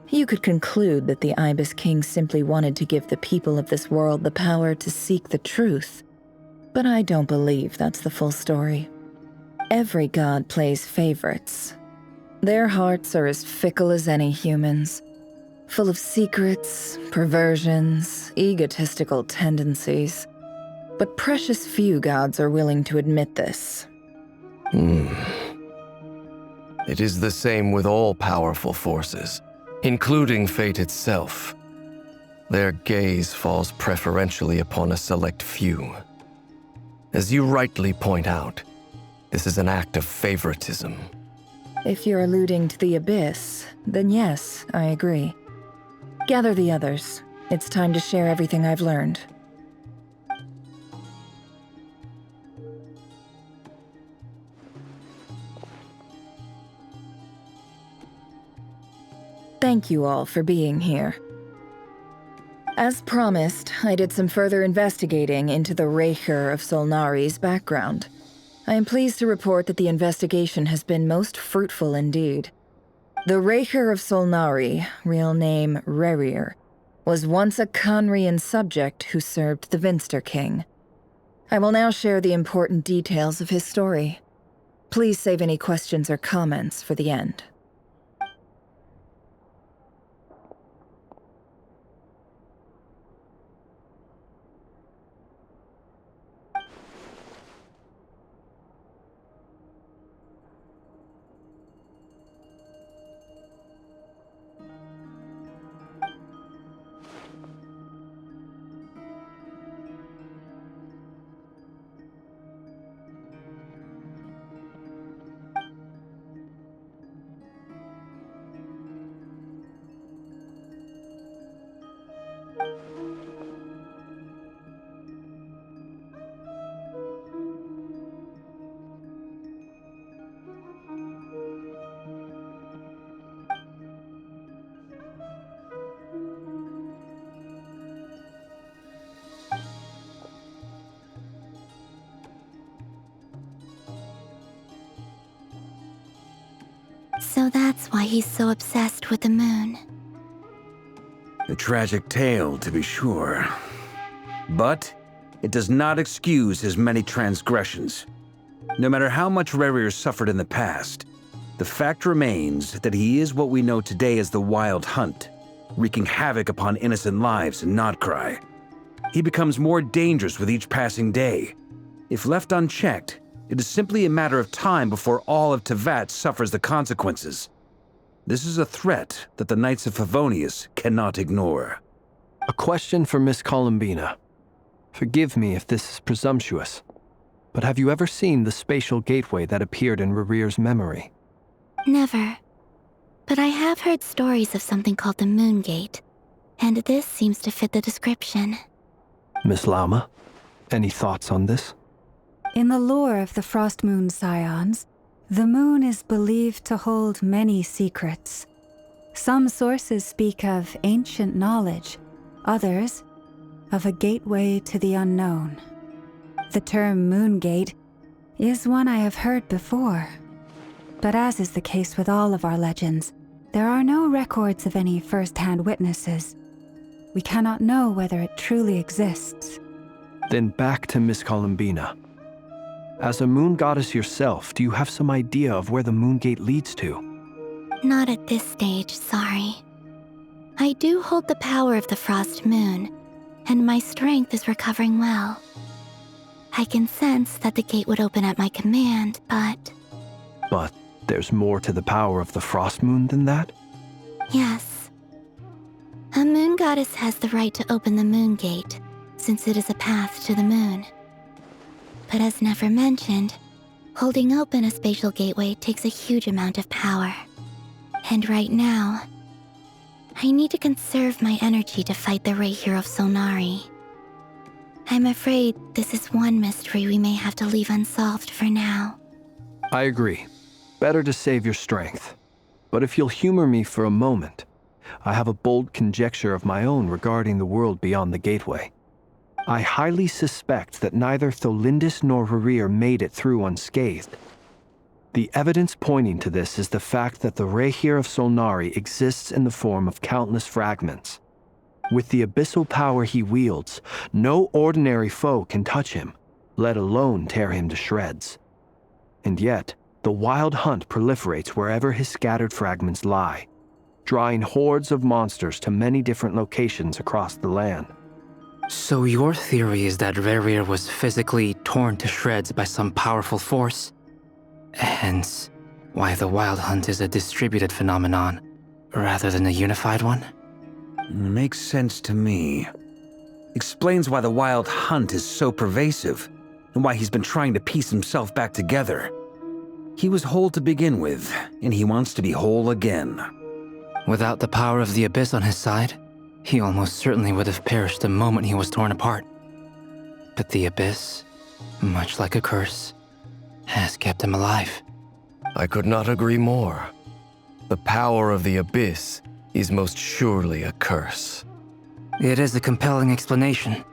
G: you could conclude that the Ibis King simply wanted to give the people of this world the power to seek the truth, but I don't believe that's the full story. Every god plays favorites. Their hearts are as fickle as any human's, full of secrets, perversions, egotistical tendencies. But precious few gods are willing to admit this.
B: It is the same with all powerful forces, including fate itself. Their gaze falls preferentially upon a select few. As you rightly point out, this is an act of favoritism.
G: If you're alluding to the Abyss, then yes, I agree. Gather the others. It's time to share everything I've learned. Thank you all for being here. As promised, I did some further investigating into the Rerir of Solnari's background. I am pleased to report that the investigation has been most fruitful indeed. The Rerir of Solnari, real name Rerir, was once a Khanrian subject who served the Vinster King. I will now share the important details of his story. Please save any questions or comments for the end.
H: So that's why he's so obsessed with the moon.
S: A tragic tale, to be sure. But it does not excuse his many transgressions. No matter how much Rerir suffered in the past, the fact remains that he is what we know today as the Wild Hunt, wreaking havoc upon innocent lives in Nod-Krai. He becomes more dangerous with each passing day. If left unchecked, it is simply a matter of time before all of Teyvat suffers the consequences. This is a threat that the Knights of Favonius cannot ignore.
B: A question for Miss Columbina. Forgive me if this is presumptuous, but have you ever seen the spatial gateway that appeared in Rerir's memory?
H: Never. But I have heard stories of something called the Moon Gate, and this seems to fit the description.
B: Miss Lama, any thoughts on this?
D: In the lore of the Frost Moon Scions, the moon is believed to hold many secrets. Some sources speak of ancient knowledge, others of a gateway to the unknown. The term Moon Gate is one I have heard before, but as is the case with all of our legends, there are no records of any first-hand witnesses. We cannot know whether it truly exists.
B: Then back to Miss Columbina. As a moon goddess yourself, do you have some idea of where the Moon Gate leads to?
H: Not at this stage, sorry. I do hold the power of the Frost Moon, and my strength is recovering well. I can sense that the gate would open at my command, but...
B: But there's more to the power of the Frost Moon than that?
H: Yes. A moon goddess has the right to open the Moon Gate, since it is a path to the moon. But as Nefer mentioned, holding open a spatial gateway takes a huge amount of power. And right now, I need to conserve my energy to fight the Rerir of Solnari. I'm afraid this is one mystery we may have to leave unsolved for now.
B: I agree. Better to save your strength. But if you'll humor me for a moment, I have a bold conjecture of my own regarding the world beyond the gateway. I highly suspect that neither Tholindis nor Rerir made it through unscathed. The evidence pointing to this is the fact that the Rerir of Solnari exists in the form of countless fragments. With the abyssal power he wields, no ordinary foe can touch him, let alone tear him to shreds. And yet, the Wild Hunt proliferates wherever his scattered fragments lie, drawing hordes of monsters to many different locations across the land.
U: So your theory is that Rerir was physically torn to shreds by some powerful force? Hence, why the Wild Hunt is a distributed phenomenon, rather than a unified one?
S: Makes sense to me. Explains why the Wild Hunt is so pervasive, and why he's been trying to piece himself back together. He was whole to begin with, and he wants to be whole again.
U: Without the power of the Abyss on his side, he almost certainly would have perished the moment he was torn apart. But the Abyss, much like a curse, has kept him alive.
B: I could not agree more. The power of the Abyss is most surely a curse.
U: It is a compelling explanation,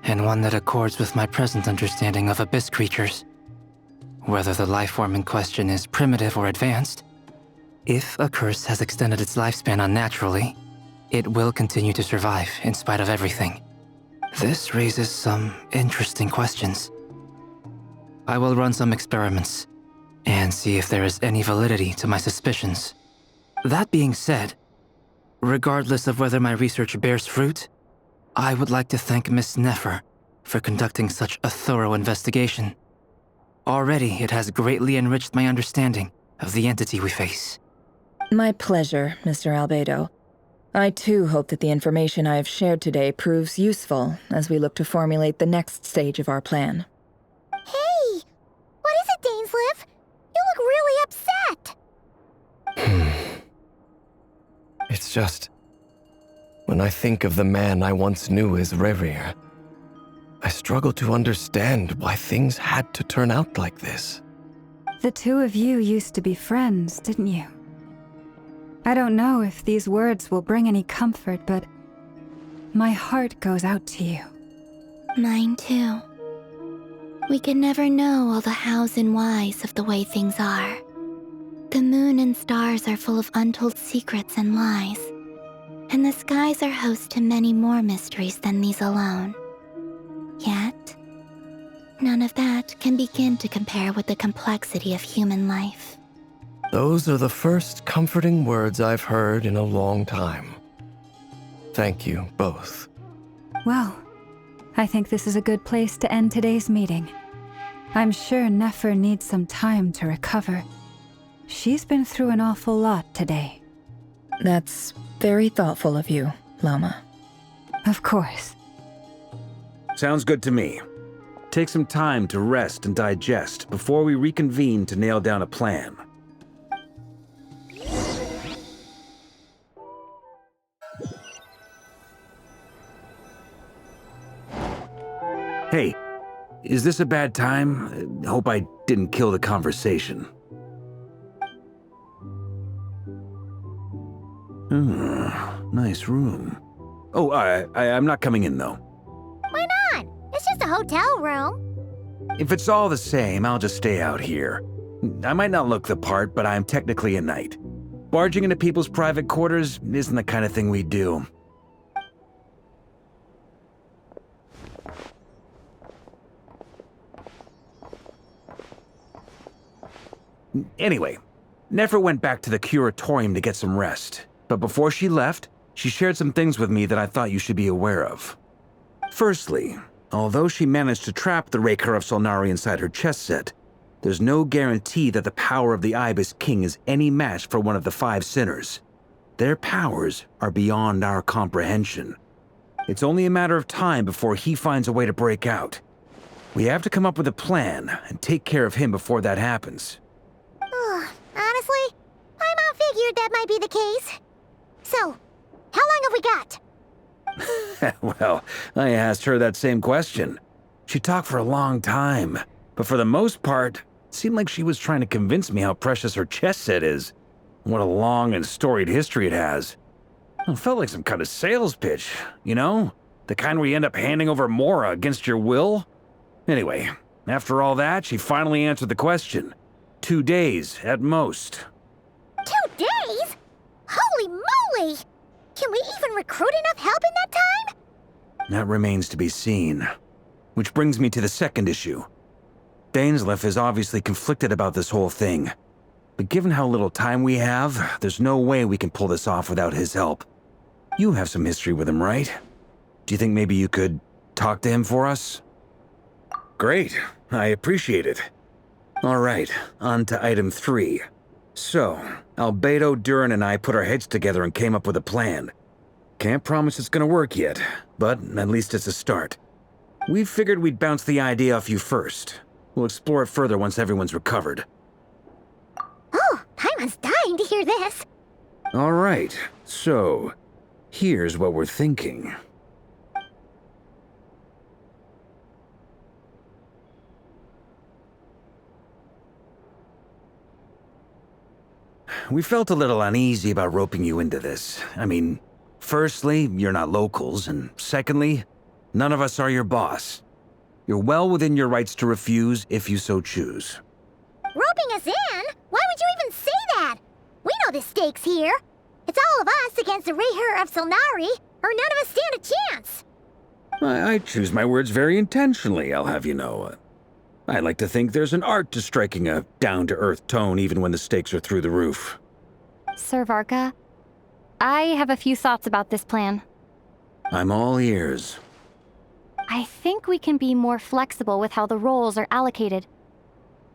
U: and one that accords with my present understanding of Abyss creatures. Whether the life form in question is primitive or advanced, if a curse has extended its lifespan unnaturally, it will continue to survive in spite of everything. This raises some interesting questions. I will run some experiments and see if there is any validity to my suspicions. That being said, regardless of whether my research bears fruit, I would like to thank Miss Nefer for conducting such a thorough investigation. Already, it has greatly enriched my understanding of the entity we face.
G: My pleasure, Mr. Albedo. I too hope that the information I have shared today proves useful as we look to formulate the next stage of our plan.
A: Hey! What is it, Dainsleif? You look really upset!
B: It's just... when I think of the man I once knew as Rerir, I struggle to understand why things had to turn out like this.
D: The two of you used to be friends, didn't you? I don't know if these words will bring any comfort, but my heart goes out to you.
H: Mine too. We can never know all the hows and whys of the way things are. The moon and stars are full of untold secrets and lies, and the skies are host to many more mysteries than these alone. Yet, none of that can begin to compare with the complexity of human life.
B: Those are the first comforting words I've heard in a long time. Thank you, both.
D: Well, I think this is a good place to end today's meeting. I'm sure Nefer needs some time to recover. She's been through an awful lot today.
G: That's very thoughtful of you, Lama.
D: Of course.
S: Sounds good to me. Take some time to rest and digest before we reconvene to nail down a plan. Hey, is this a bad time? Hope I didn't kill the conversation. Nice room. Oh, I'm not coming in, though.
A: Why not? It's just a hotel room.
S: If it's all the same, I'll just stay out here. I might not look the part, but I'm technically a knight. Barging into people's private quarters isn't the kind of thing we do. Anyway, Nefer went back to the curatorium to get some rest. But before she left, she shared some things with me that I thought you should be aware of. Firstly, although she managed to trap the Rerir of Solnari inside her chess set, there's no guarantee that the power of the Ibis King is any match for one of the 5 sinners. Their powers are beyond our comprehension. It's only a matter of time before he finds a way to break out. We have to come up with a plan and take care of him before that happens.
A: Honestly, my mom figured that might be the case. So, how long have we got?
S: Well, I asked her that same question. She talked for a long time, but for the most part, it seemed like she was trying to convince me how precious her chess set is, and what a long and storied history it has. It felt like some kind of sales pitch, you know? The kind where you end up handing over Mora against your will? Anyway, after all that, she finally answered the question. 2 days, at most.
A: 2 days? Holy moly! Can we even recruit enough help in that time?
S: That remains to be seen. Which brings me to the second issue. Dainsleif is obviously conflicted about this whole thing. But given how little time we have, there's no way we can pull this off without his help. You have some history with him, right? Do you think maybe you could talk to him for us? Great. I appreciate it. All right, on to item 3. So, Albedo, Duran, and I put our heads together and came up with a plan. Can't promise it's gonna work yet, but at least it's a start. We figured we'd bounce the idea off you first. We'll explore it further once everyone's recovered.
A: Oh, Paimon's dying to hear this.
S: All right, so here's what we're thinking. We felt a little uneasy about roping you into this. I mean, firstly, you're not locals, and secondly, none of us are your boss. You're well within your rights to refuse if you so choose.
A: Roping us in? Why would you even say that? We know the stakes here. It's all of us against the Rerir of Solnari, or none of us stand a chance.
S: I choose my words very intentionally, I'll have you know. I like to think there's an art to striking a down-to-earth tone even when the stakes are through the roof.
C: Sir Varka, I have a few thoughts about this plan.
S: I'm all ears.
C: I think we can be more flexible with how the roles are allocated.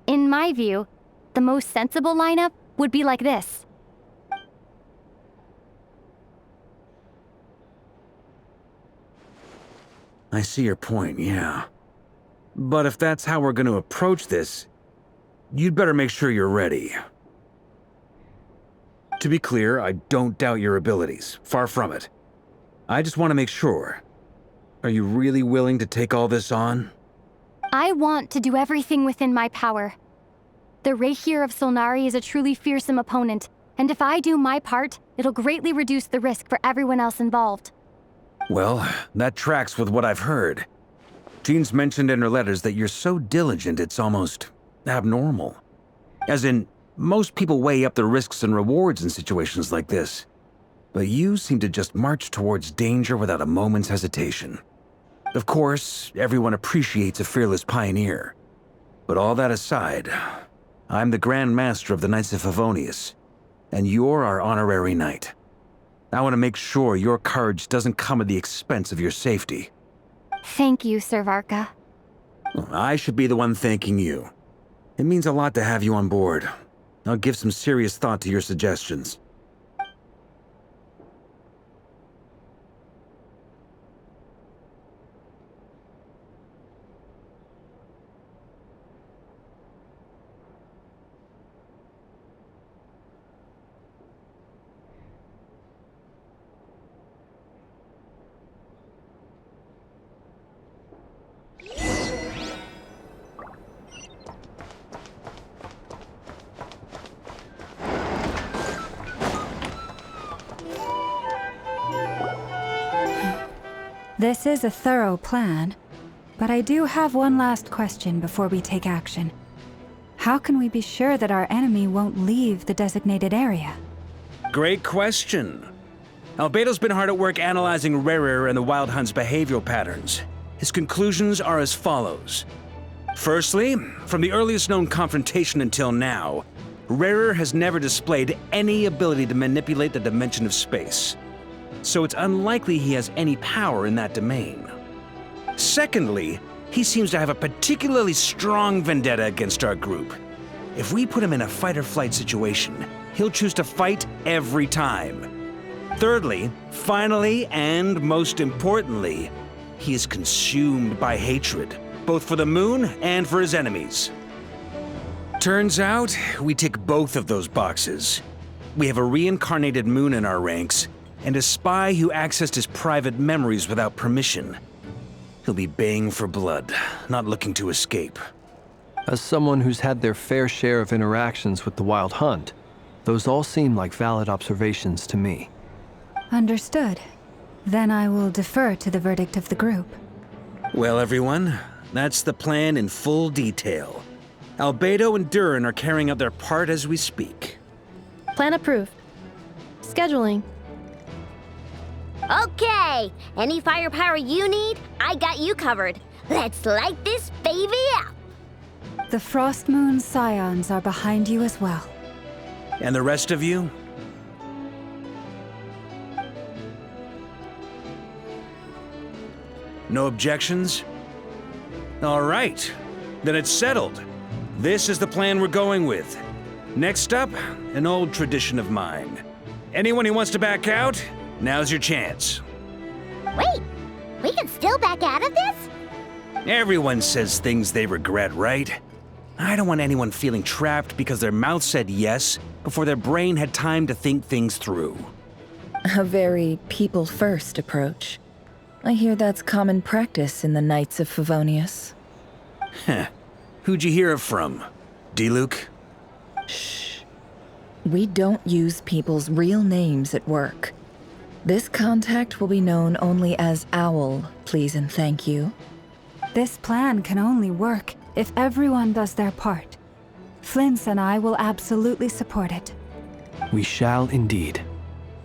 C: In my view, the most sensible lineup would be like this.
S: I see your point, yeah. But if that's how we're going to approach this, you'd better make sure you're ready. To be clear, I don't doubt your abilities. Far from it. I just want to make sure. Are you really willing to take all this on?
C: I want to do everything within my power. The Rerir of Solnari is a truly fearsome opponent, and if I do my part, it'll greatly reduce the risk for everyone else involved.
S: Well, that tracks with what I've heard. Jean's mentioned in her letters that you're so diligent it's almost abnormal. As in, most people weigh up the risks and rewards in situations like this. But you seem to just march towards danger without a moment's hesitation. Of course, everyone appreciates a fearless pioneer. But all that aside, I'm the Grand Master of the Knights of Favonius, and you're our honorary knight. I want to make sure your courage doesn't come at the expense of your safety.
C: Thank you, Sir Varka.
S: I should be the one thanking you. It means a lot to have you on board. I'll give some serious thought to your suggestions.
D: This is a thorough plan, but I do have one last question before we take action. How can we be sure that our enemy won't leave the designated area?
S: Great question. Albedo's been hard at work analyzing Rerir and the Wild Hunt's behavioral patterns. His conclusions are as follows. Firstly, from the earliest known confrontation until now, Rerir has never displayed any ability to manipulate the dimension of space. So it's unlikely he has any power in that domain. Secondly, he seems to have a particularly strong vendetta against our group. If we put him in a fight-or-flight situation, he'll choose to fight every time. Thirdly, finally, and most importantly, he is consumed by hatred, both for the moon and for his enemies. Turns out, we tick both of those boxes. We have a reincarnated moon in our ranks, and a spy who accessed his private memories without permission. He'll be baying for blood, not looking to escape.
B: As someone who's had their fair share of interactions with the Wild Hunt, those all seem like valid observations to me.
D: Understood. Then I will defer to the verdict of the group.
S: Well, everyone, that's the plan in full detail. Albedo and Durin are carrying out their part as we speak.
K: Plan approved. Scheduling.
A: Okay, any firepower you need, I got you covered. Let's light this baby up.
D: The Frost Moon Scions are behind you as well.
S: And the rest of you? No objections? All right, then it's settled. This is the plan we're going with. Next up, an old tradition of mine. Anyone who wants to back out, now's your chance.
A: Wait, we can still back out of this?
S: Everyone says things they regret, right? I don't want anyone feeling trapped because their mouth said yes before their brain had time to think things through.
G: A very people-first approach. I hear that's common practice in the Knights of Favonius.
S: Heh. Who'd you hear it from? D-Luke?
G: Shh. We don't use people's real names at work. This contact will be known only as Owl, please and thank you.
D: This plan can only work if everyone does their part. Flint's and I will absolutely support it.
B: We shall indeed.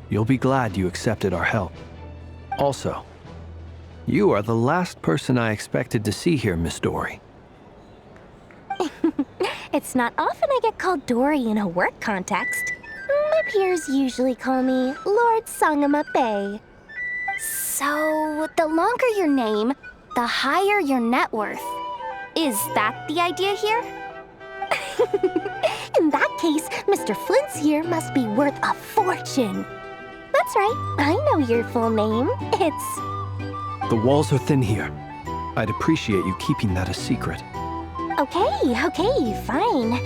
B: You'll be glad you accepted our help. Also,
N: You are the last person I expected to see here, Miss Dory.
C: It's not often I get called Dory in a work context. My peers usually call me Lord Sangama Bay. So, the longer your name, the higher your net worth. Is that the idea here? In that case, Mr. Flint's here must be worth a fortune. That's right, I know your full name. It's...
N: The walls are thin here. I'd appreciate you keeping that a secret.
C: Okay, fine.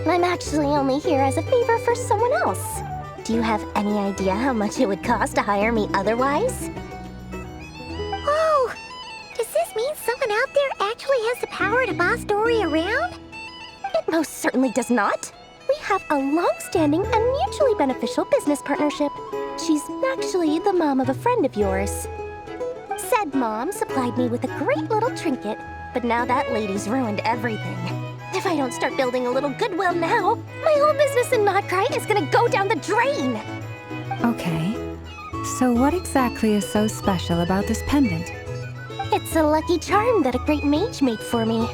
C: I'm actually only here as a favor for someone else. Do you have any idea how much it would cost to hire me otherwise?
A: Oh, does this mean someone out there actually has the power to boss Dory around?
C: It most certainly does not. We have a long-standing and mutually beneficial business partnership. She's actually the mom of a friend of yours. Said mom supplied me with a great little trinket, but now that lady's ruined everything. If I don't start building a little goodwill now, my whole business in Nod-Krai is gonna go down the drain!
D: Okay. So what exactly is so special about this pendant?
C: It's a lucky charm that a great mage made for me.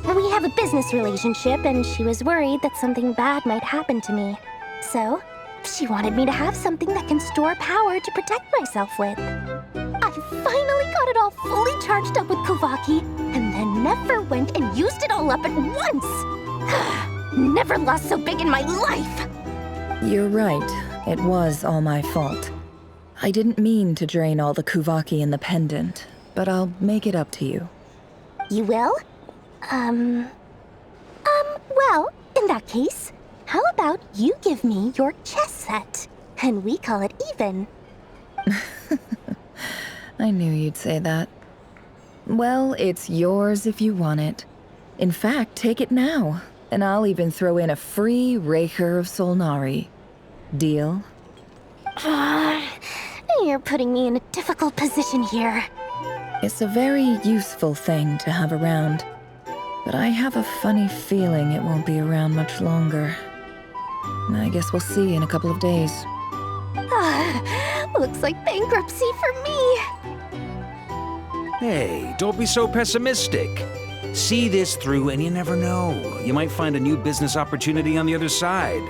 C: We have a business relationship, and she was worried that something bad might happen to me. So, she wanted me to have something that can store power to protect myself with. I finally got it all fully charged up with Kovaki, and then never went and used it all up at once! Never lost so big in my life!
G: You're right. It was all my fault. I didn't mean to drain all the Kuvaki in the pendant, but I'll make it up to you.
C: You will? Well, in that case, how about you give me your chess set, and we call it even?
G: I knew you'd say that. Well, it's yours if you want it. In fact, take it now, and I'll even throw in a free Rerir of Solnari. Deal?
C: You're putting me in a difficult position here.
G: It's a very useful thing to have around, but I have a funny feeling it won't be around much longer. I guess we'll see in a couple of days.
C: Looks like bankruptcy for me.
S: Hey, don't be so pessimistic. See this through and you never know. You might find a new business opportunity on the other side.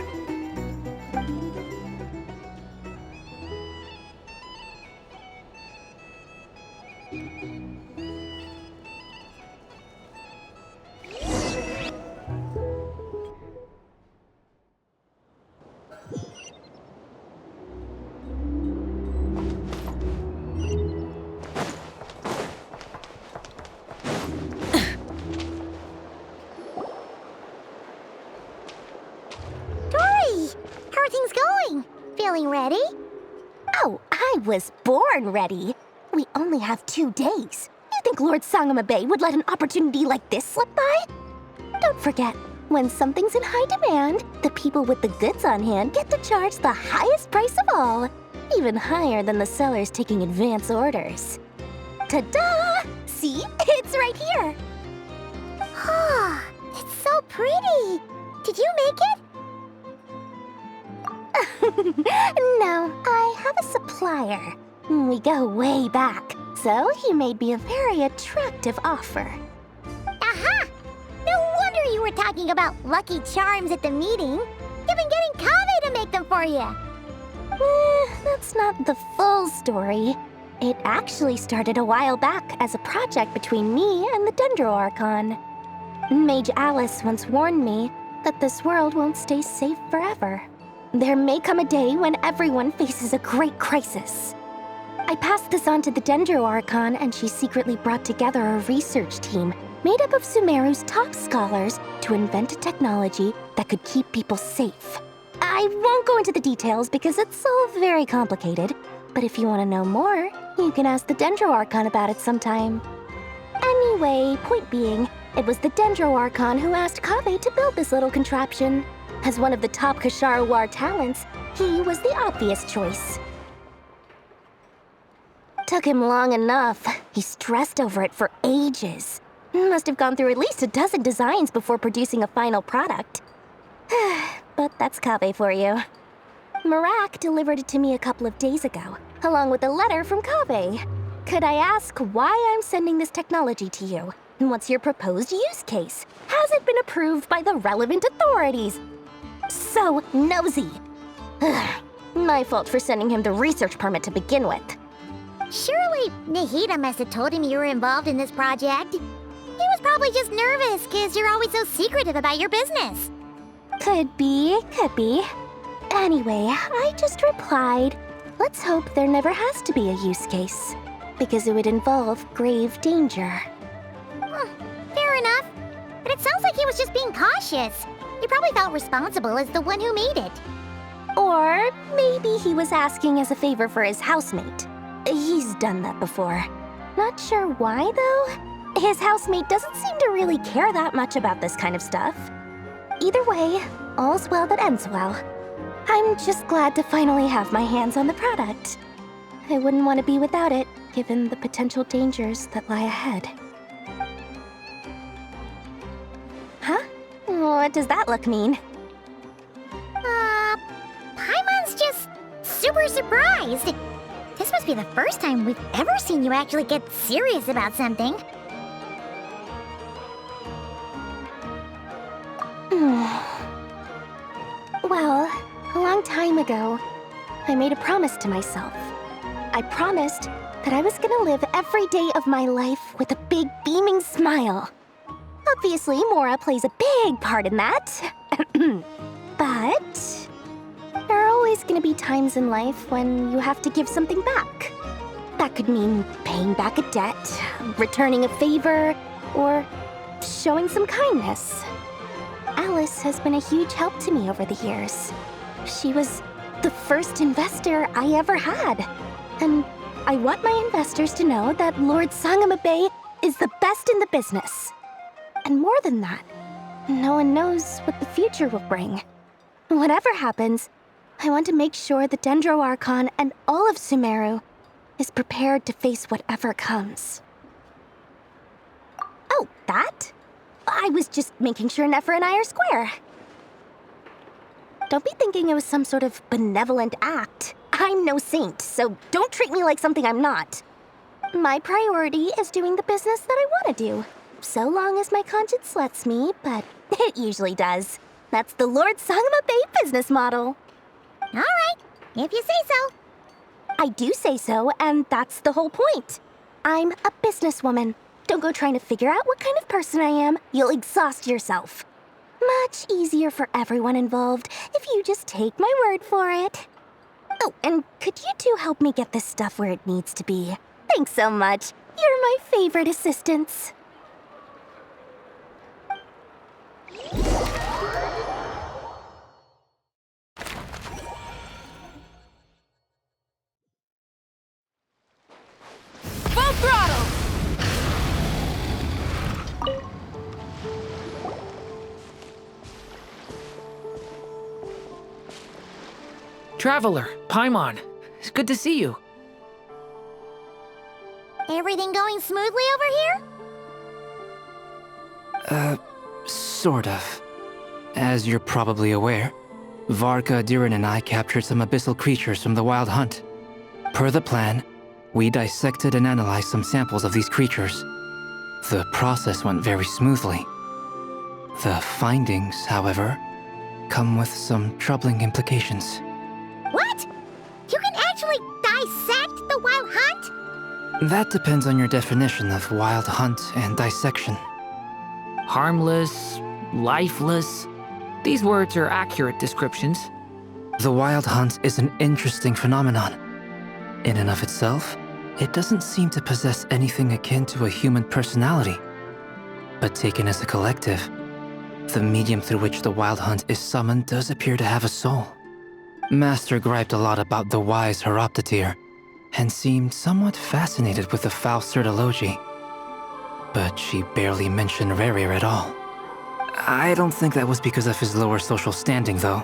A: Feeling ready?
C: Oh, I was born ready. We only have 2 days. You think Lord Sangama Bay would let an opportunity like this slip by? Don't forget, when something's in high demand, the people with the goods on hand get to charge the highest price of all, even higher than the sellers taking advance orders. Ta-da! See? It's right here!
A: Ah, it's so pretty! Did you make it?
C: No, I have a supplier. We go way back, so he made me a very attractive offer.
A: Aha! No wonder you were talking about lucky charms at the meeting. You've been getting Kaveh to make them for you.
C: That's not the full story. It actually started a while back as a project between me and the Dendro Archon. Mage Alice once warned me that this world won't stay safe forever. There may come a day when everyone faces a great crisis. I passed this on to the Dendro Archon, and she secretly brought together a research team made up of Sumeru's top scholars to invent a technology that could keep people safe. I won't go into the details because it's all very complicated, but if you want to know more, you can ask the Dendro Archon about it sometime. Anyway, point being, it was the Dendro Archon who asked Kaveh to build this little contraption. As one of the top Kasharu War talents, he was the obvious choice. Took him long enough. He stressed over it for ages. Must have gone through at least a dozen designs before producing a final product. But that's Kaveh for you. Marak delivered it to me a couple of days ago, along with a letter from Kaveh. Could I ask why I'm sending this technology to you? And what's your proposed use case? Has it been approved by the relevant authorities? So nosy. My fault for sending him the research permit to begin with.
A: Surely Nahida must have told him you were involved in this project. He was probably just nervous because you're always so secretive about your business.
C: Could be. Anyway, I just replied, let's hope there never has to be a use case, because it would involve grave danger.
A: Fair enough. But it sounds like he was just being cautious. He probably felt responsible as the one who made it.
C: Or maybe he was asking as a favor for his housemate. He's done that before. Not sure why, though. His housemate doesn't seem to really care that much about this kind of stuff. Either way, all's well that ends well. I'm just glad to finally have my hands on the product. I wouldn't want to be without it, given the potential dangers that lie ahead. Huh? What does that look mean?
A: Paimon's just super surprised. This must be the first time we've ever seen you actually get serious about something.
C: Well, a long time ago, I made a promise to myself. I promised that I was gonna live every day of my life with a big beaming smile. Obviously, Mora plays a big part in that. But there are always gonna be times in life when you have to give something back. That could mean paying back a debt, returning a favor, or showing some kindness. Alice has been a huge help to me over the years. She was the first investor I ever had. And I want my investors to know that Lord Sangamabe is the best in the business. And more than that, no one knows what the future will bring. Whatever happens, I want to make sure the Dendro Archon and all of Sumeru is prepared to face whatever comes. Oh, that? I was just making sure Nefer and I are square. Don't be thinking it was some sort of benevolent act. I'm no saint, so don't treat me like something I'm not. My priority is doing the business that I want to do, so long as my conscience lets me, but it usually does. That's the Lord Sangamabe business model.
A: All right, if you say so.
C: I do say so, and that's the whole point. I'm a businesswoman. Don't go trying to figure out what kind of person I am. You'll exhaust yourself. Much easier for everyone involved if you just take my word for it. Oh, and could you two help me get this stuff where it needs to be? Thanks so much. You're my favorite assistants.
L: Full throttle!
I: Traveler, Paimon, it's good to see you.
A: Everything going smoothly over here?
U: Sort of. As you're probably aware, Varka, Diren, and I captured some abyssal creatures from the Wild Hunt. Per the plan, we dissected and analyzed some samples of these creatures. The process went very smoothly. The findings, however, come with some troubling implications.
A: What? You can actually dissect the Wild Hunt?
U: That depends on your definition of Wild Hunt and dissection.
I: Harmless, lifeless. These words are accurate descriptions.
U: The Wild Hunt is an interesting phenomenon. In and of itself, it doesn't seem to possess anything akin to a human personality. But taken as a collective, the medium through which the Wild Hunt is summoned does appear to have a soul. Master griped a lot about the wise Horoptotire, and seemed somewhat fascinated with the Fausted Elegy. But she barely mentioned Rerir at all. I don't think that was because of his lower social standing, though.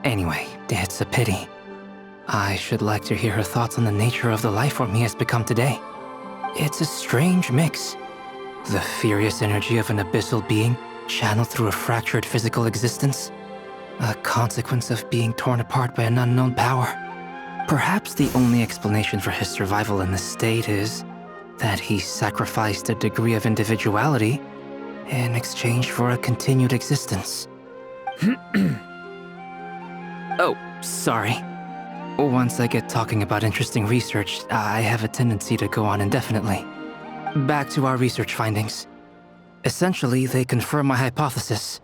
U: Anyway, it's a pity. I should like to hear her thoughts on the nature of the life form he has become today. It's a strange mix. The furious energy of an abyssal being channeled through a fractured physical existence. A consequence of being torn apart by an unknown power. Perhaps the only explanation for his survival in this state is that he sacrificed a degree of individuality in exchange for a continued existence. Oh, sorry. Once I get talking about interesting research, I have a tendency to go on indefinitely. Back to our research findings. Essentially, they confirm my hypothesis.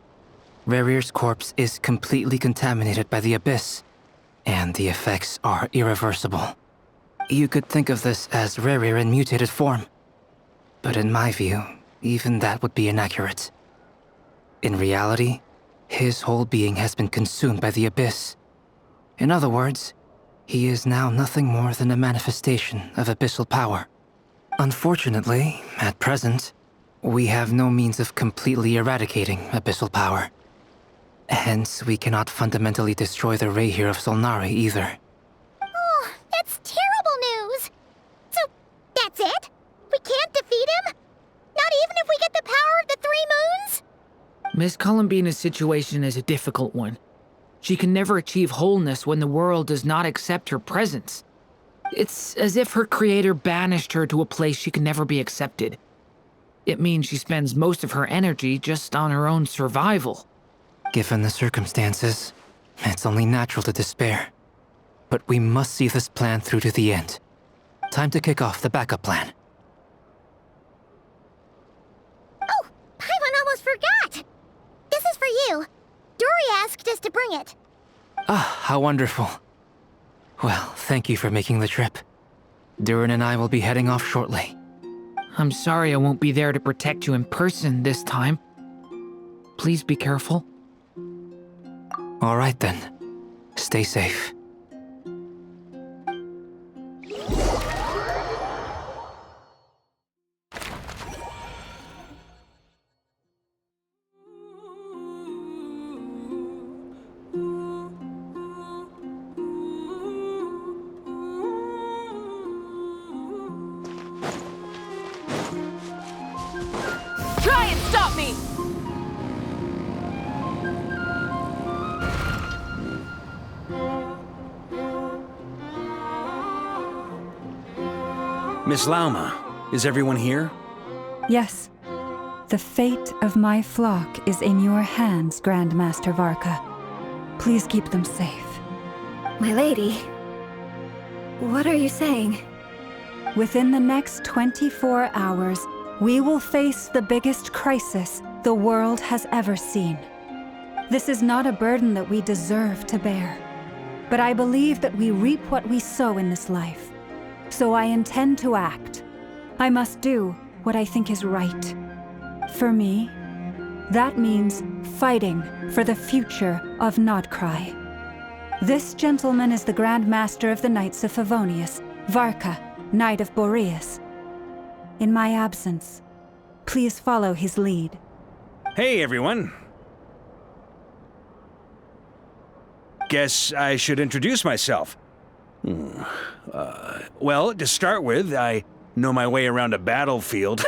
U: Rerir's corpse is completely contaminated by the Abyss, and the effects are irreversible. You could think of this as Rerir in mutated form. But in my view, even that would be inaccurate. In reality, his whole being has been consumed by the Abyss. In other words, he is now nothing more than a manifestation of abyssal power. Unfortunately, at present, we have no means of completely eradicating abyssal power. Hence, we cannot fundamentally destroy the Rerir of Solnari either.
A: Oh, that's terrible news! So, that's it? We can't defeat him? Not even if we get the power of the Three Moons?
I: Miss Columbina's situation is a difficult one. She can never achieve wholeness when the world does not accept her presence. It's as if her creator banished her to a place she can never be accepted. It means she spends most of her energy just on her own survival.
U: Given the circumstances, it's only natural to despair. But we must see this plan through to the end. Time to kick off the backup plan.
A: Oh, Paimon almost forgot! This is for you. Dory asked us to bring it.
U: Ah, how wonderful. Well, thank you for making the trip. Durin and I will be heading off shortly.
I: I'm sorry I won't be there to protect you in person this time. Please be careful.
U: All right then. Stay safe.
L: Try and stop me!
S: Miss Lauma, is everyone here?
D: Yes. The fate of my flock is in your hands, Grandmaster Varka. Please keep them safe.
R: My lady, what are you saying?
D: Within the next 24 hours, we will face the biggest crisis the world has ever seen. This is not a burden that we deserve to bear, but I believe that we reap what we sow in this life. So I intend to act. I must do what I think is right. For me, that means fighting for the future of Nod-Krai. This gentleman is the Grand Master of the Knights of Favonius, Varka, Knight of Boreas. In my absence, please follow his lead.
S: Hey, everyone. Guess I should introduce myself. Well, to start with, I know my way around a battlefield.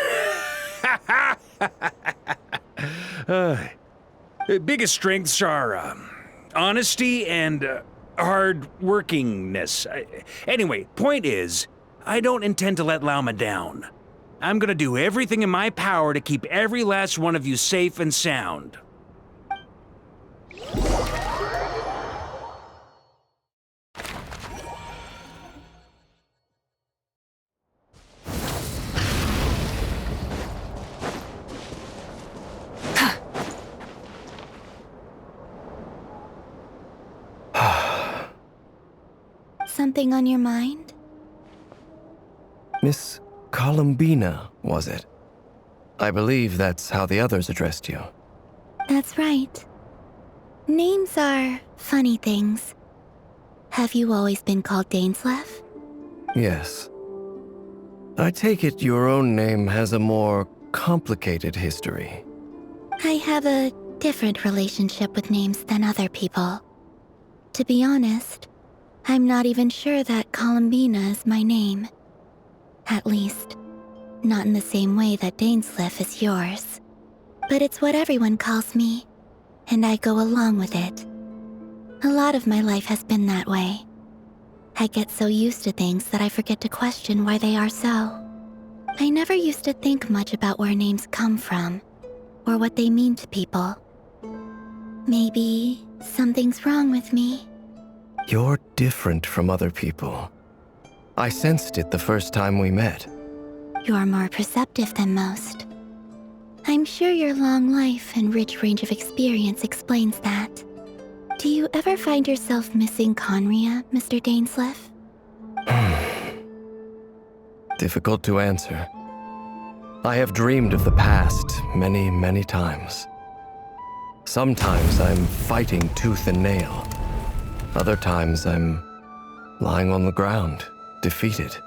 S: Biggest strengths are honesty and hard-workingness. Anyway, point is, I don't intend to let Lauma down. I'm gonna do everything in my power to keep every last one of you safe and sound.
H: Something on your mind?
B: Miss Columbina, was it? I believe that's how the others addressed you.
H: That's right. Names are funny things. Have you always been called Dainsleif?
B: Yes. I take it your own name has a more complicated history.
H: I have a different relationship with names than other people. To be honest, I'm not even sure that Columbina is my name. At least, not in the same way that Dainsleif is yours. But it's what everyone calls me, and I go along with it. A lot of my life has been that way. I get so used to things that I forget to question why they are so. I never used to think much about where names come from, or what they mean to people. Maybe something's wrong with me.
B: You're different from other people. I sensed it the first time we met.
H: You're more perceptive than most. I'm sure your long life and rich range of experience explains that. Do you ever find yourself missing Conria, Mr. Dainsleif?
B: Difficult to answer. I have dreamed of the past many, many times. Sometimes I'm fighting tooth and nail. Other times I'm lying on the ground, defeated.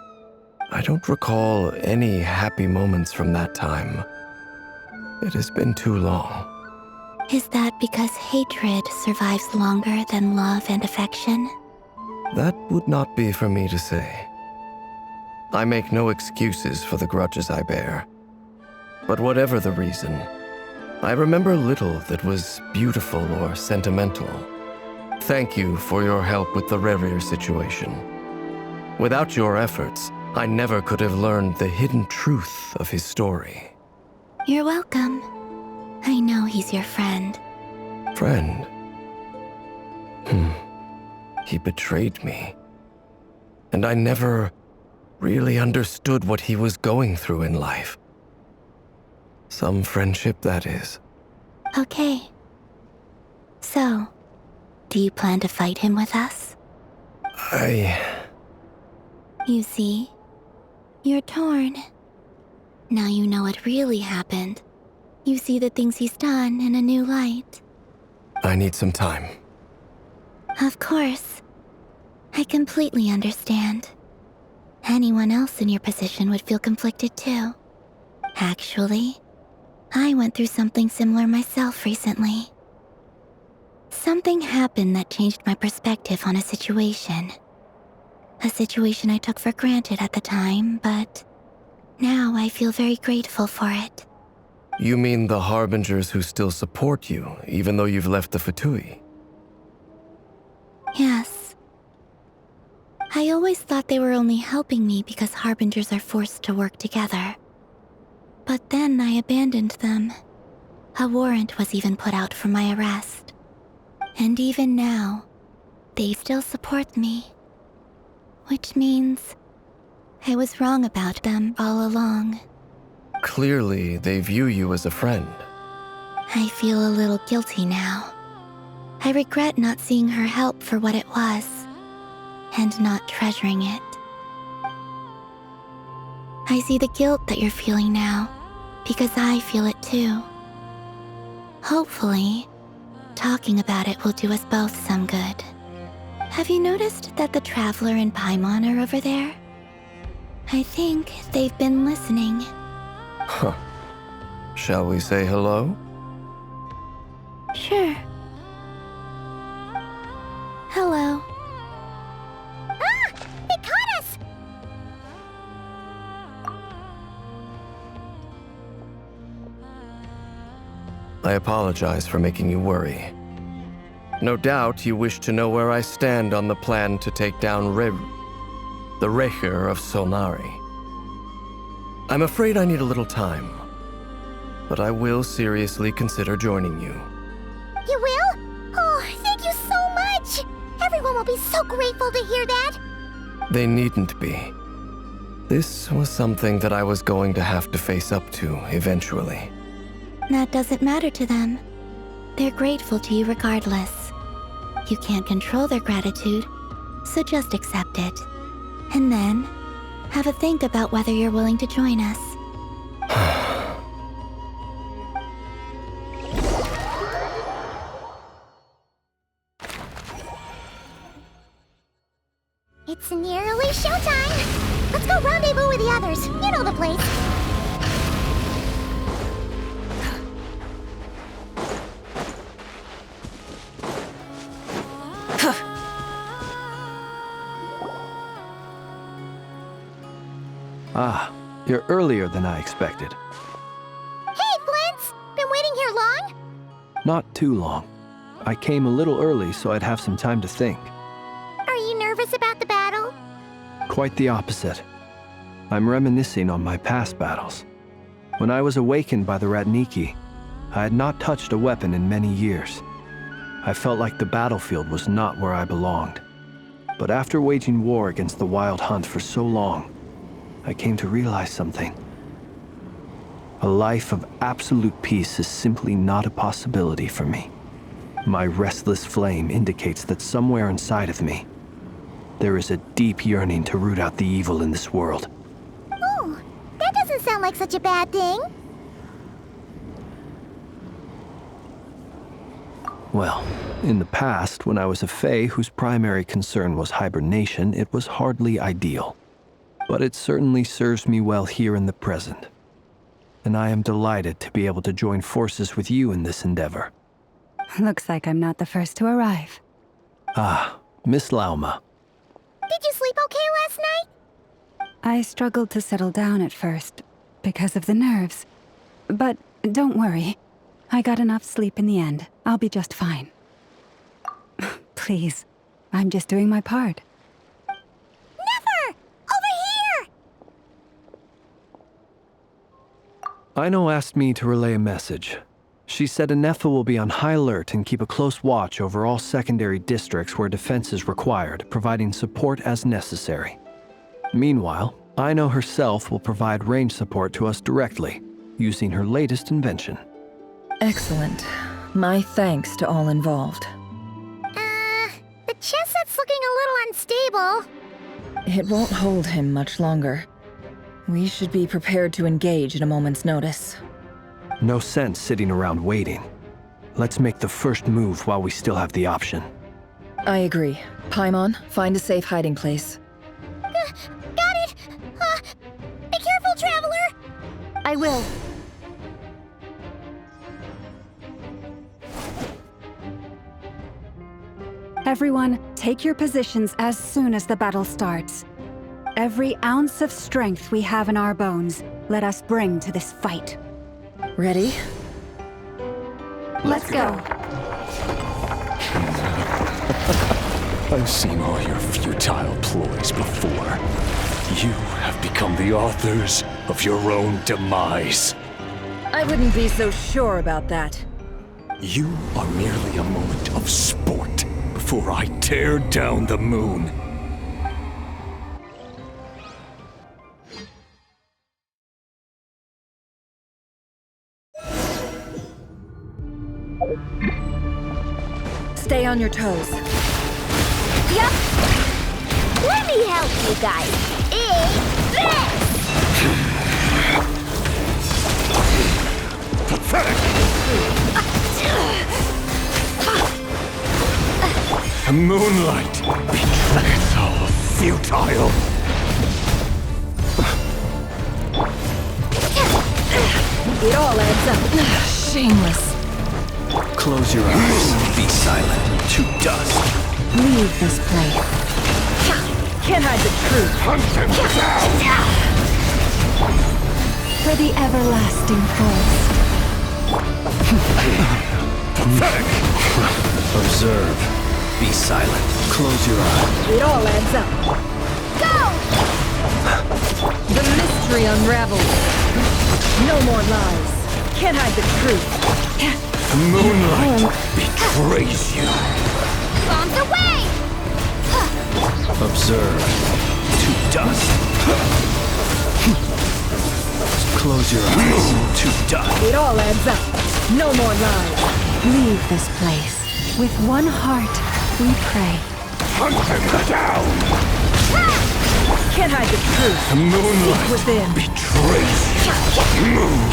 B: I don't recall any happy moments from that time. It has been too long.
H: Is that because hatred survives longer than love and affection?
B: That would not be for me to say. I make no excuses for the grudges I bear. But whatever the reason, I remember little that was beautiful or sentimental. Thank you for your help with the Rerir situation. Without your efforts, I never could have learned the hidden truth of his story.
H: You're welcome. I know he's your friend.
B: Friend? He betrayed me. And I never really understood what he was going through in life. Some friendship, that is.
H: Okay. So, do you plan to fight him with us? You see, you're torn. Now you know what really happened. You see the things he's done in a new light.
B: I need some time.
H: Of course. I completely understand. Anyone else in your position would feel conflicted too. Actually, I went through something similar myself recently. Something happened that changed my perspective on a situation. A situation I took for granted at the time, but now I feel very grateful for it.
B: You mean the Harbingers who still support you, even though you've left the Fatui?
H: Yes. I always thought they were only helping me because Harbingers are forced to work together. But then I abandoned them. A warrant was even put out for my arrest. And even now, they still support me. Which means I was wrong about them all along.
B: Clearly, they view you as a friend.
H: I feel a little guilty now. I regret not seeing her help for what it was, and not treasuring it. I see the guilt that you're feeling now, because I feel it too. Hopefully, talking about it will do us both some good. Have you noticed that the Traveler and Paimon are over there? I think they've been listening.
B: Huh. Shall we say hello?
H: Sure. Hello.
A: Ah! They caught us!
B: I apologize for making you worry. No doubt you wish to know where I stand on the plan to take down the Rerir of Solnari. I'm afraid I need a little time, but I will seriously consider joining you.
A: You will? Oh, thank you so much! Everyone will be so grateful to hear that!
B: They needn't be. This was something that I was going to have to face up to eventually.
H: That doesn't matter to them. They're grateful to you regardless. You can't control their gratitude, so just accept it. And then, have a think about whether you're willing to join us.
A: It's nearly showtime! Let's go rendezvous with the others. You know the place.
N: Ah, you're earlier than I expected.
A: Hey, Flint's! Been waiting here long?
N: Not too long. I came a little early so I'd have some time to think.
A: Are you nervous about the battle?
N: Quite the opposite. I'm reminiscing on my past battles. When I was awakened by the Ratniki, I had not touched a weapon in many years. I felt like the battlefield was not where I belonged. But after waging war against the Wild Hunt for so long, I came to realize something. A life of absolute peace is simply not a possibility for me. My restless flame indicates that somewhere inside of me, there is a deep yearning to root out the evil in this world.
A: Oh, that doesn't sound like such a bad thing.
N: Well, in the past, when I was a Fae whose primary concern was hibernation, it was hardly ideal. But it certainly serves me well here in the present. And I am delighted to be able to join forces with you in this endeavor.
D: Looks like I'm not the first to arrive.
N: Ah, Miss Lauma.
A: Did you sleep okay last night?
D: I struggled to settle down at first, because of the nerves. But don't worry. I got enough sleep in the end. I'll be just fine. Please, I'm just doing my part.
A: Never! Over here!
N: Aino asked me to relay a message. She said Anefa will be on high alert and keep a close watch over all secondary districts where defense is required, providing support as necessary. Meanwhile, Aino herself will provide range support to us directly, using her latest invention.
G: Excellent. My thanks to all involved.
A: The chess set's looking a little unstable.
G: It won't hold him much longer. We should be prepared to engage at a moment's notice.
N: No sense sitting around waiting. Let's make the first move while we still have the option.
G: I agree. Paimon, find a safe hiding place.
A: Got it! Be careful, Traveler!
C: I will.
D: Everyone, take your positions as soon as the battle starts. Every ounce of strength we have in our bones, let us bring to this fight.
G: Ready?
D: Let's go.
J: I've seen all your futile ploys before. You have become the authors of your own demise.
G: I wouldn't be so sure about that.
J: You are merely a moment of sport before I tear down the moon.
G: Stay on your toes.
A: Yep. Let me help you guys. It's this!
J: Moonlight! Betrayal! Futile!
G: It all adds up. Shameless.
N: Close your eyes. Be silent. To dust.
D: Leave this place.
G: Can't hide the truth.
J: Hunt them down!
D: For the everlasting forest.
J: Pathetic!
N: Observe. Be silent. Close your eyes.
G: It all adds up.
A: Go!
G: The mystery unravels. No more lies. Can't hide the truth.
J: Moonlight betrays you.
A: Bombs away!
N: Observe. To dust. Close your eyes. To dust.
G: It all adds up. No more lies.
D: Leave this place. With one heart, we pray.
J: Hunt them down!
G: Can't hide the truth.
J: Moonlight
G: within.
J: betrays you. Move.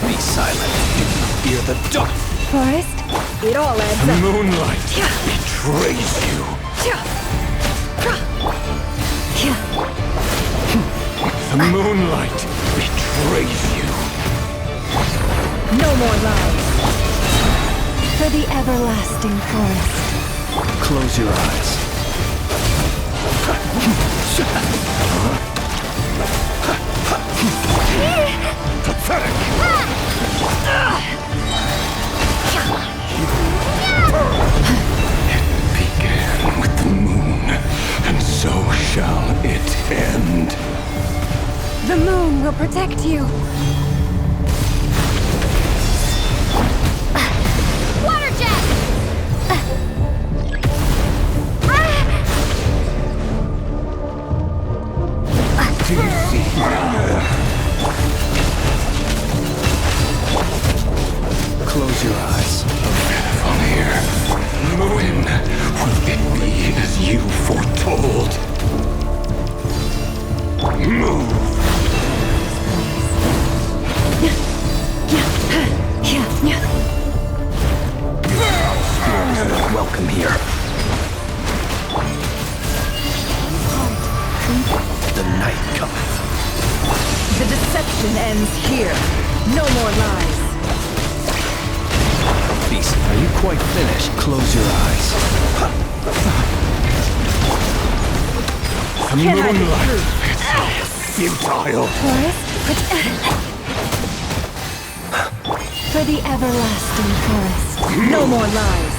N: Be silent. Do you fear the dark?
D: Forest?
G: It all adds up.
J: Moonlight betrays you. Moonlight betrays you.
G: No more lies.
D: For the everlasting forest.
N: Close your eyes.
J: Pathetic! It began with the moon, and so shall
D: protect you.
A: Water jet!
F: Do you see?
J: Close your eyes. From here, when will it be as you foretold? Move! You're not welcome here. The night cometh.
L: The deception ends here. No more lies.
N: Beast, are you quite finished? Close your eyes.
J: The moonlight. Futile.
D: For the everlasting forest.
L: No more lies.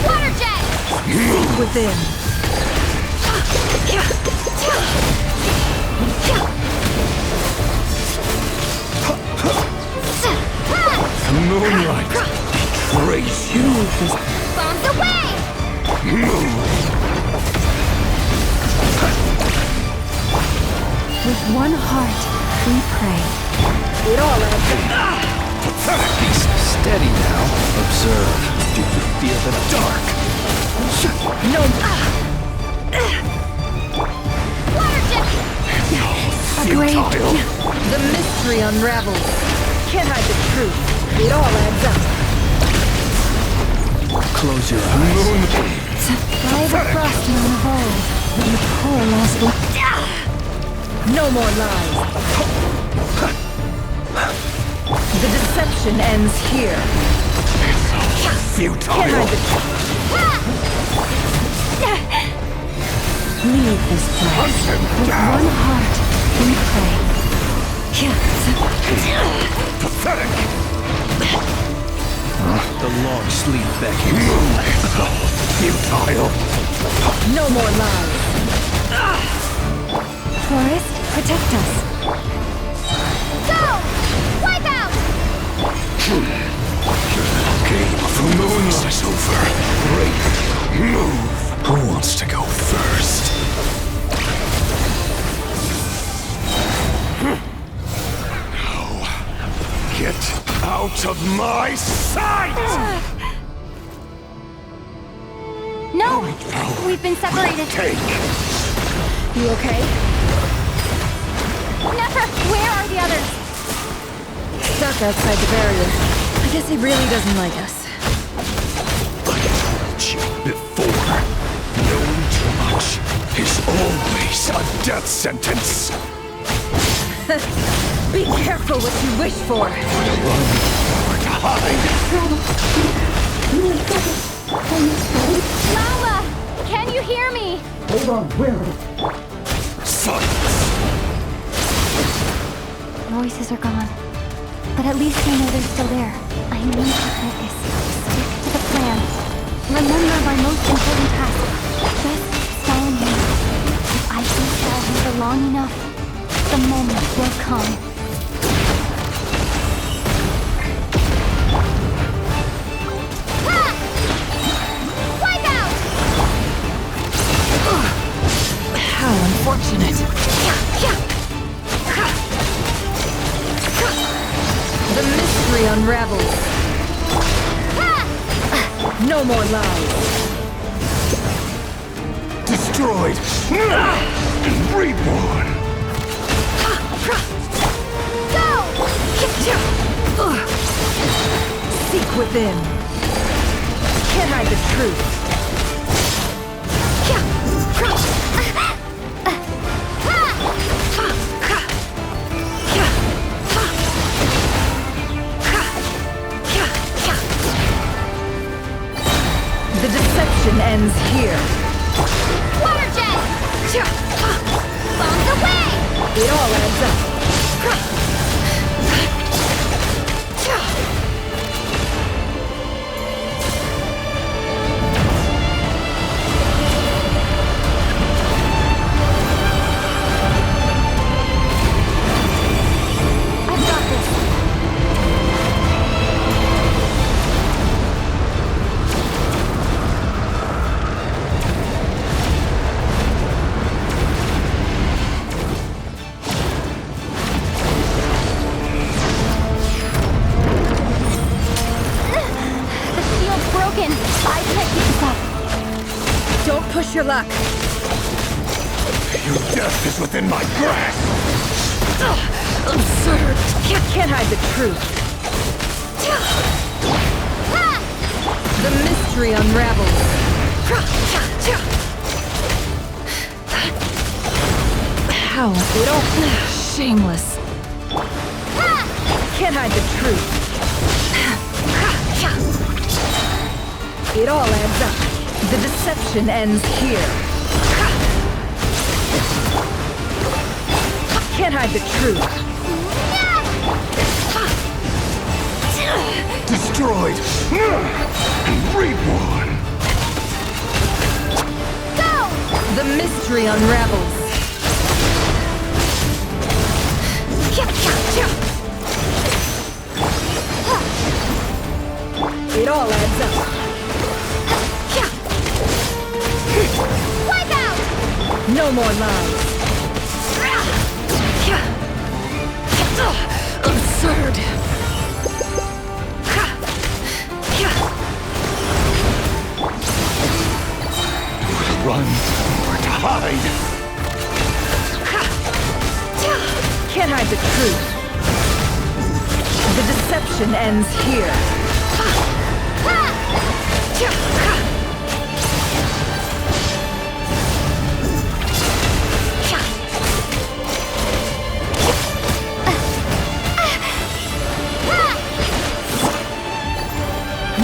A: Water jet!
L: Seek within.
J: The moonlight betrays you.
A: Bombs away!
D: With one heart, we pray.
L: It all adds up.
J: Pathetic beast.
N: Steady now. Observe. Do you feel the dark?
L: No.
A: Water jet!
J: Futile.
L: The mystery unravels. Can't hide the truth. It all adds up.
N: Close your eyes.
D: By the frost moon of old, you poor lost one.
L: No more lies. The deception ends here.
J: Futile.
L: Can't hide the truth.
D: Leave this place. With one heart, we pray.
J: Pathetic.
N: The long sleep beckons.
J: Futile.
L: No more lies.
D: Forest, protect us.
A: Go! Wipe out!
J: Game of the moonlight is over. Great. Move. Who wants to go first? Now, get out of my sight!
C: No! We've been separated.
L: You okay?
C: Never! Where are the others?
L: Stuck outside the barrier. I guess he really doesn't like us.
J: I told you before. Knowing too much is always a death sentence.
L: Be careful what you wish for.
J: Run or hide.
C: Lala! Can you hear me?
J: Hold on, where? Silence.
C: Voices are gone. But at least I know they're still there. I need to focus. Stick to the plan. Remember my most important task. Just follow me. If I can follow her for long enough, the moment will come.
A: Wipe out!
L: How unfortunate. The mystery unravels. No more lies.
J: Destroyed. Reborn.
A: Go!
L: Seek within. Can't hide the truth. The deception ends here.
A: Water jet! Bombs away!
L: It all adds up. Push your luck.
J: Your death is within my grasp!
L: Absurd. Can't hide the truth. The mystery unravels. How? They don't... Shameless. Can't hide the truth. It all adds up. The deception ends here. Can't hide the truth.
J: Destroyed! And reborn!
L: Go! The mystery unravels. It all adds up.
A: Wipe out!
L: No more lies. Absurd.
J: Run or to hide!
L: Can't hide the truth. The deception ends here.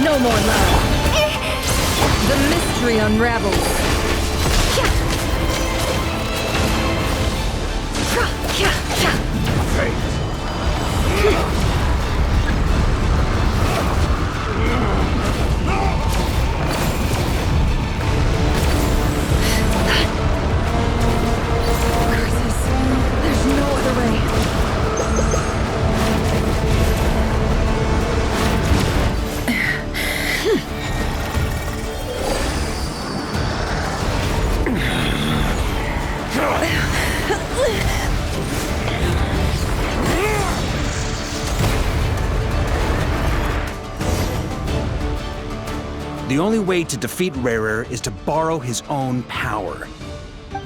L: No more love. The mystery unravels. Curses. There's no other way.
S: The only way to defeat Rerir is to borrow his own power.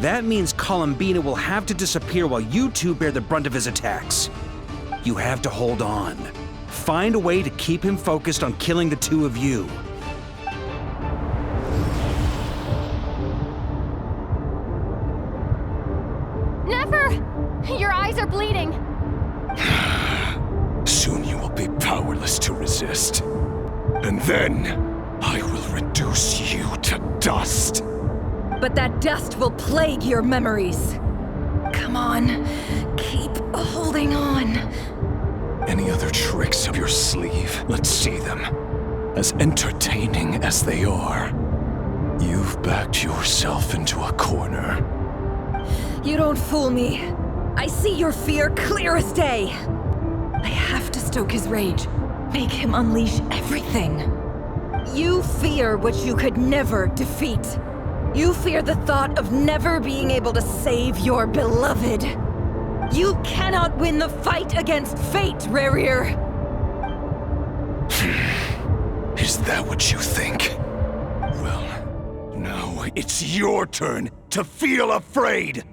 S: That means Columbina will have to disappear while you two bear the brunt of his attacks. You have to hold on. Find a way to keep him focused on killing the two of you.
C: Never! Your eyes are bleeding.
J: Soon you will be powerless to resist. And then, I will reduce you to dust.
L: But that dust will plague your memories. Come on, keep holding on.
J: Any other tricks up your sleeve? Let's see them. As entertaining as they are. You've backed yourself into a corner.
L: You don't fool me. I see your fear clear as day. I have to stoke his rage. Make him unleash everything. You fear what you could never defeat. You fear the thought of never being able to save your beloved. You cannot win the fight against fate, Rerir.
J: Is that what you think? Well, now it's your turn to feel afraid!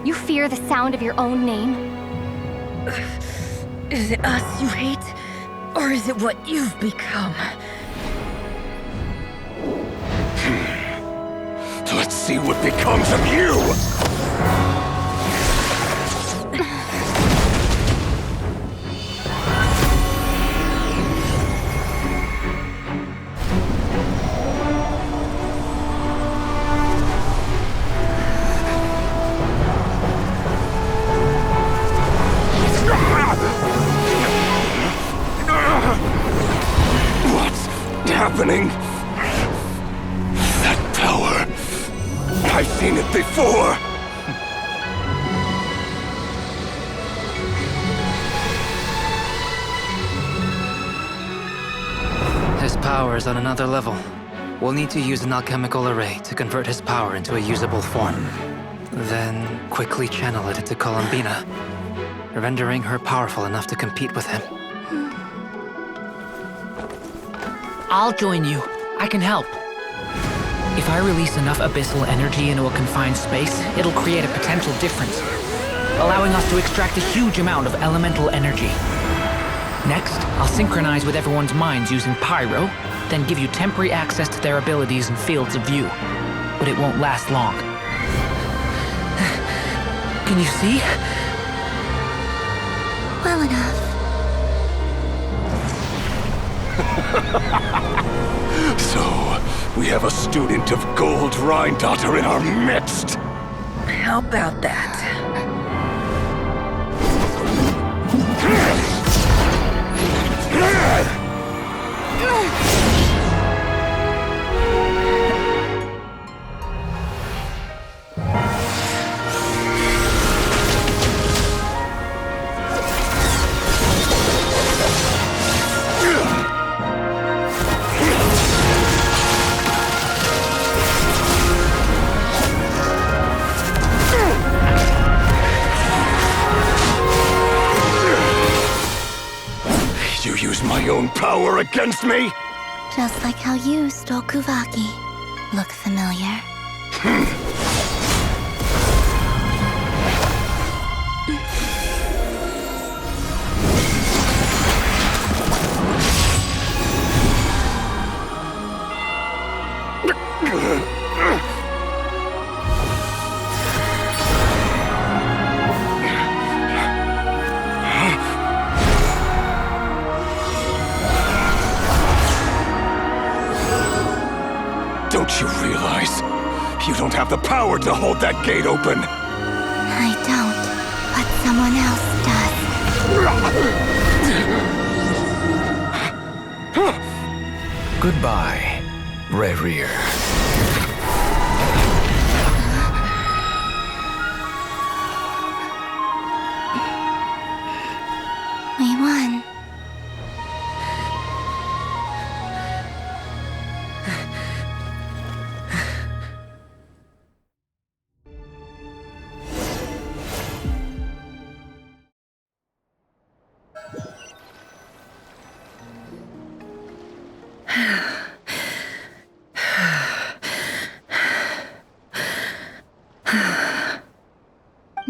C: You fear the sound of your own name?
L: Is it us you hate? Or is it what you've become?
J: Let's see what becomes of you! Happening? That power. I've seen it before.
U: His power is on another level. We'll need to use an alchemical array to convert his power into a usable form. Then quickly channel it into Columbina, rendering her powerful enough to compete with him.
I: I'll join you. I can help. If I release enough abyssal energy into a confined space, it'll create a potential difference, allowing us to extract a huge amount of elemental energy. Next, I'll synchronize with everyone's minds using pyro, then give you temporary access to their abilities and fields of view. But it won't last long. Can you see?
H: Well enough.
J: So, we have a student of Gold Rhine-Daughter in our midst.
G: How about that?
J: You use my own power against me?
H: Just like how you stole Kuvaki. Look familiar?
J: Don't you realize? You don't have the power to hold that gate open!
H: I don't, but someone else does.
B: Goodbye, Rerir.
H: We won.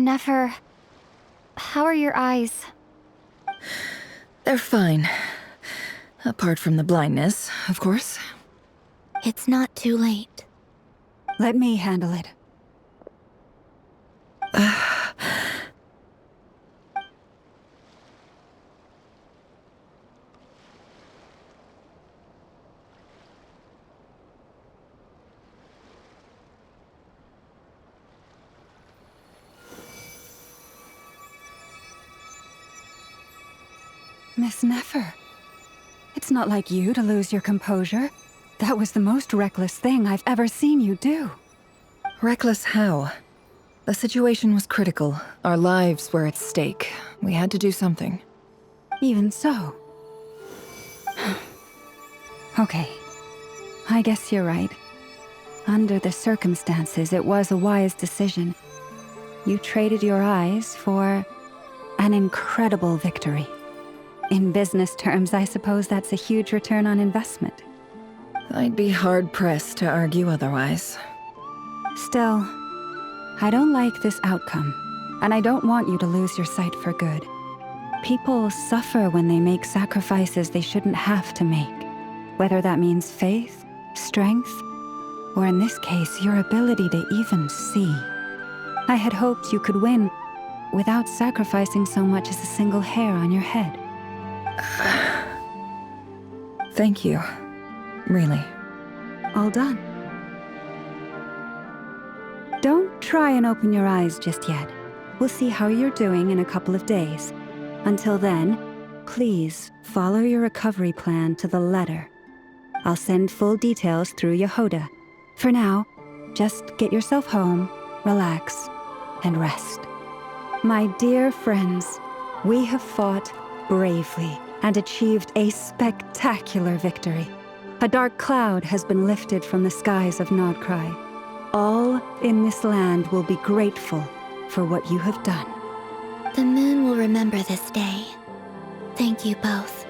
C: Nefer, how are your eyes?
G: They're fine. Apart from the blindness, of course.
H: It's not too late.
D: Let me handle it. Miss Nefer, it's not like you to lose your composure. That was the most reckless thing I've ever seen you do.
G: Reckless how? The situation was critical. Our lives were at stake. We had to do something.
D: Even so. Okay. I guess you're right. Under the circumstances, it was a wise decision. You traded your eyes for an incredible victory. In business terms, I suppose that's a huge return on investment.
G: I'd be hard-pressed to argue otherwise.
D: Still, I don't like this outcome, and I don't want you to lose your sight for good. People suffer when they make sacrifices they shouldn't have to make, whether that means faith, strength, or in this case, your ability to even see. I had hoped you could win without sacrificing so much as a single hair on your head.
G: Thank you. Really.
D: All done. Don't try and open your eyes just yet. We'll see how you're doing in a couple of days. Until then, please follow your recovery plan to the letter. I'll send full details through Yehoda. For now, just get yourself home, relax, and rest. My dear friends, we have fought bravely and achieved a spectacular victory. A dark cloud has been lifted from the skies of Nod-Krai. All in this land will be grateful for what you have done.
H: The moon will remember this day. Thank you both.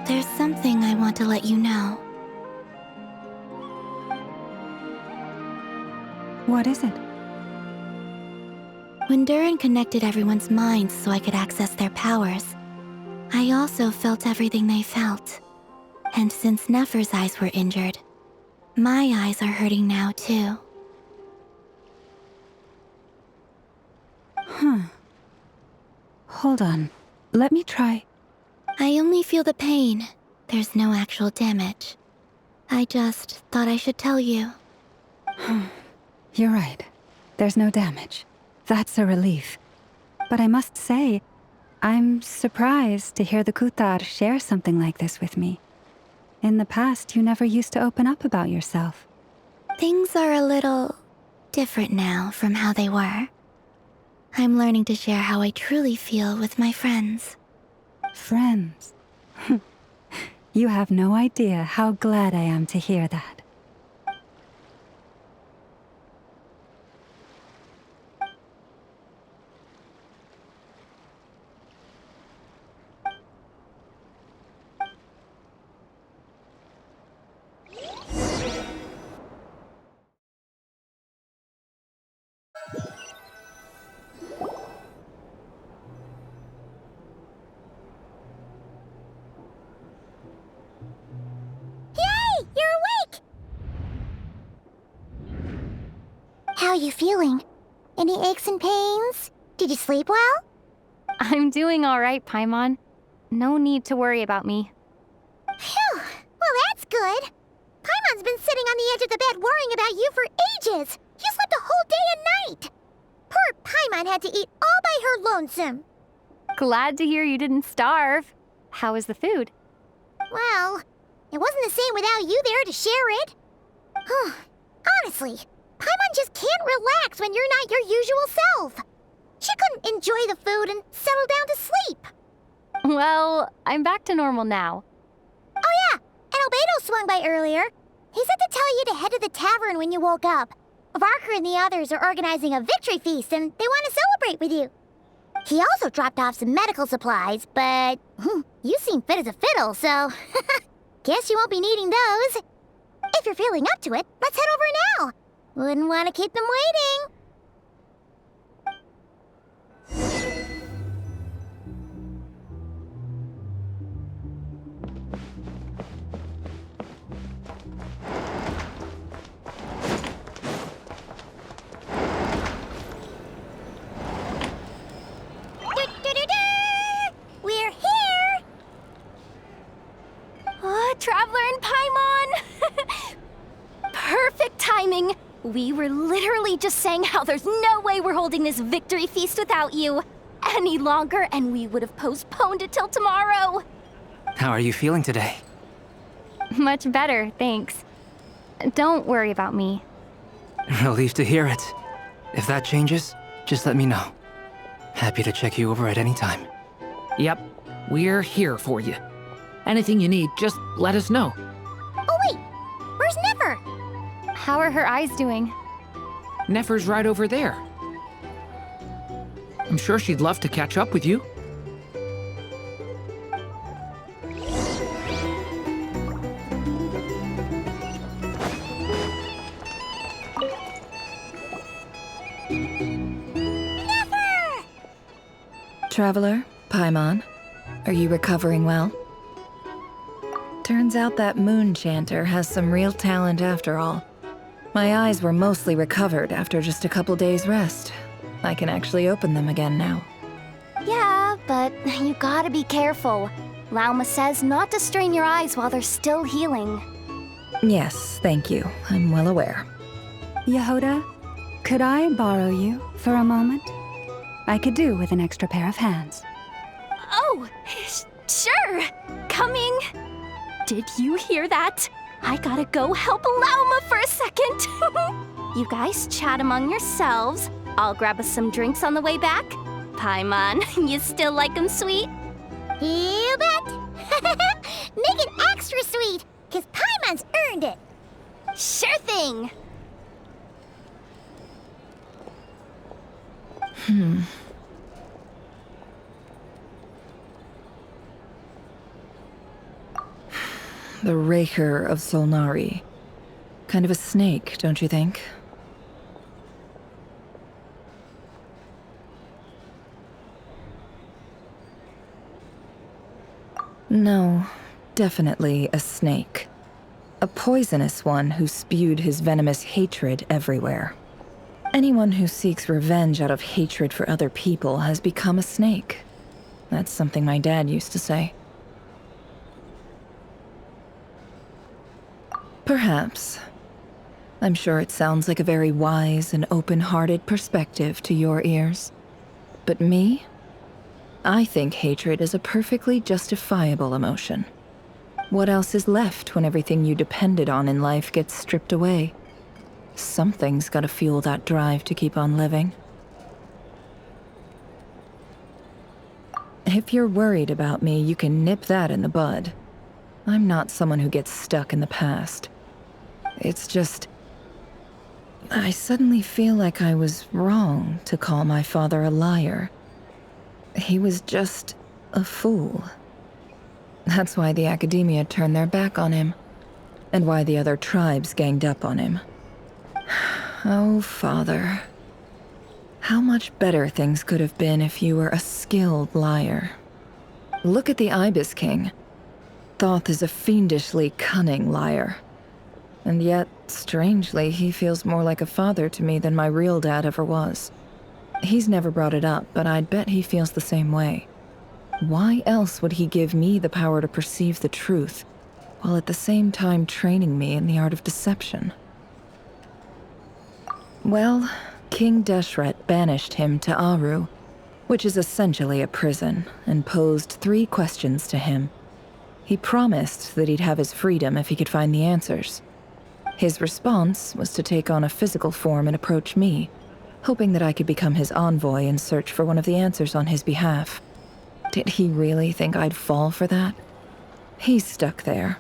H: There's something I want to let you know.
D: What is it?
H: When Durin connected everyone's minds so I could access their powers, I also felt everything they felt. And since Nefer's eyes were injured, my eyes are hurting now too.
D: Huh. Hold on. Let me try.
H: I only feel the pain. There's no actual damage. I just thought I should tell you.
D: You're right. There's no damage. That's a relief. But I must say, I'm surprised to hear the Kutar share something like this with me. In the past, you never used to open up about yourself.
H: Things are a little different now from how they were. I'm learning to share how I truly feel with my friends.
D: Friends? You have no idea how glad I am to hear that.
A: How are you feeling? Any aches and pains? Did you sleep well?
C: I'm doing all right, Paimon. No need to worry about me.
A: Phew! Well, that's good. Paimon's been sitting on the edge of the bed worrying about you for ages. You slept a whole day and night. Poor Paimon had to eat all by her lonesome.
C: Glad to hear you didn't starve. How was the food?
A: Well, it wasn't the same without you there to share it. Honestly, Paimon just can't relax when you're not your usual self. She couldn't enjoy the food and settle down to sleep.
C: Well, I'm back to normal now.
A: Oh yeah, and Albedo swung by earlier. He said to tell you to head to the tavern when you woke up. Varker and the others are organizing a victory feast and they want to celebrate with you. He also dropped off some medical supplies, but you seem fit as a fiddle, so guess you won't be needing those. If you're feeling up to it, let's head over now. Wouldn't want to keep them waiting. We're here!
C: Traveler and Paimon! Perfect timing! We were literally just saying how there's no way we're holding this victory feast without you any longer, and we would have postponed it till tomorrow.
U: How are you feeling today?
C: Much better, thanks. Don't worry about me.
U: Relieved to hear it. If that changes, just let me know. Happy to check you over at any time.
I: Yep, we're here for you. Anything you need, just let us know.
A: Oh wait, where's Nefer?
C: How are her eyes doing?
I: Nefer's right over there. I'm sure she'd love to catch up with you.
A: Nefer!
G: Traveler, Paimon, are you recovering well? Turns out that moon chanter has some real talent after all. My eyes were mostly recovered after just a couple days' rest. I can actually open them again now.
C: Yeah, but you gotta be careful. Lauma says not to strain your eyes while they're still healing.
G: Yes, thank you. I'm well aware.
D: Yehoda, could I borrow you for a moment? I could do with an extra pair of hands.
C: Oh, sure. Coming. Did you hear that? I gotta go help Lauma for a second. You guys chat among yourselves. I'll grab us some drinks on the way back. Paimon, you still like them sweet?
A: You bet! Make it extra sweet, because Paimon's earned it.
C: Sure thing!
G: The Rerir of Solnari. Kind of a snake, don't you think? No, definitely a snake. A poisonous one who spewed his venomous hatred everywhere. Anyone who seeks revenge out of hatred for other people has become a snake. That's something my dad used to say. Perhaps. I'm sure it sounds like a very wise and open-hearted perspective to your ears. But me? I think hatred is a perfectly justifiable emotion. What else is left when everything you depended on in life gets stripped away? Something's gotta fuel that drive to keep on living. If you're worried about me, you can nip that in the bud. I'm not someone who gets stuck in the past. It's just... I suddenly feel like I was wrong to call my father a liar. He was just a fool. That's why the academia turned their back on him, and why the other tribes ganged up on him. Oh, Father. How much better things could have been if you were a skilled liar. Look at the Ibis King. Thoth is a fiendishly cunning liar. And yet, strangely, he feels more like a father to me than my real dad ever was. He's never brought it up, but I'd bet he feels the same way. Why else would he give me the power to perceive the truth, while at the same time training me in the art of deception? Well, King Deshret banished him to Aru, which is essentially a prison, and posed 3 questions to him. He promised that he'd have his freedom if he could find the answers. His response was to take on a physical form and approach me, hoping that I could become his envoy and search for one of the answers on his behalf. Did he really think I'd fall for that? He's stuck there.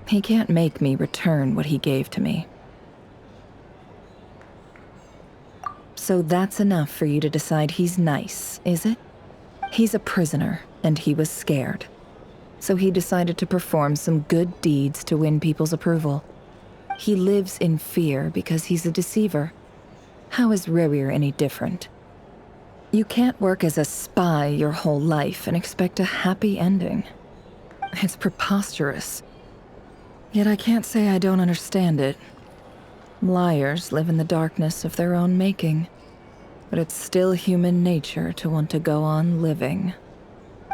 G: He can't make me return what he gave to me. So that's enough for you to decide he's nice, is it? He's a prisoner, and he was scared. So he decided to perform some good deeds to win people's approval. He lives in fear because he's a deceiver. How is Rerir any different? You can't work as a spy your whole life and expect a happy ending. It's preposterous. Yet I can't say I don't understand it. Liars live in the darkness of their own making, but it's still human nature to want to go on living.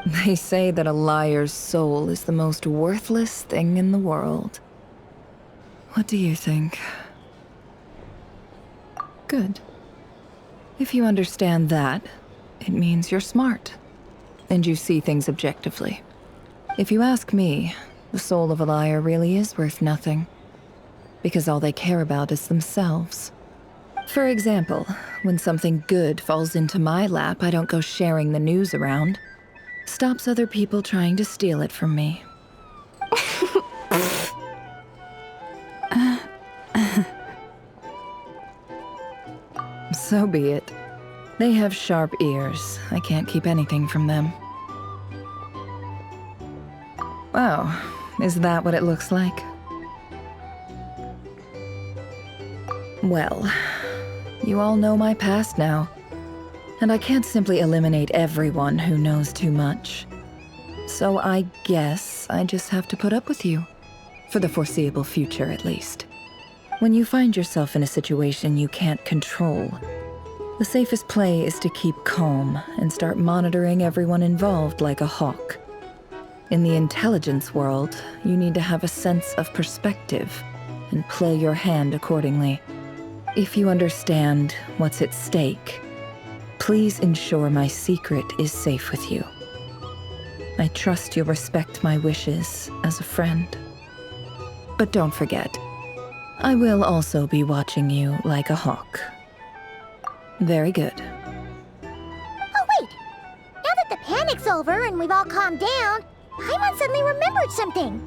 G: They say that a liar's soul is the most worthless thing in the world. What do you think? Good. If you understand that, it means you're smart, and you see things objectively. If you ask me, the soul of a liar really is worth nothing, because all they care about is themselves. For example, when something good falls into my lap, I don't go sharing the news around. Stops other people trying to steal it from me. So be it. They have sharp ears. I can't keep anything from them. Wow, is that what it looks like? Well, you all know my past now, and I can't simply eliminate everyone who knows too much. So I guess I just have to put up with you, for the foreseeable future at least. When you find yourself in a situation you can't control, the safest play is to keep calm and start monitoring everyone involved like a hawk. In the intelligence world, you need to have a sense of perspective and play your hand accordingly. If you understand what's at stake, please ensure my secret is safe with you. I trust you'll respect my wishes as a friend. But don't forget, I will also be watching you like a hawk. Very good.
A: Oh wait! Now that the panic's over and we've all calmed down, Paimon suddenly remembered something.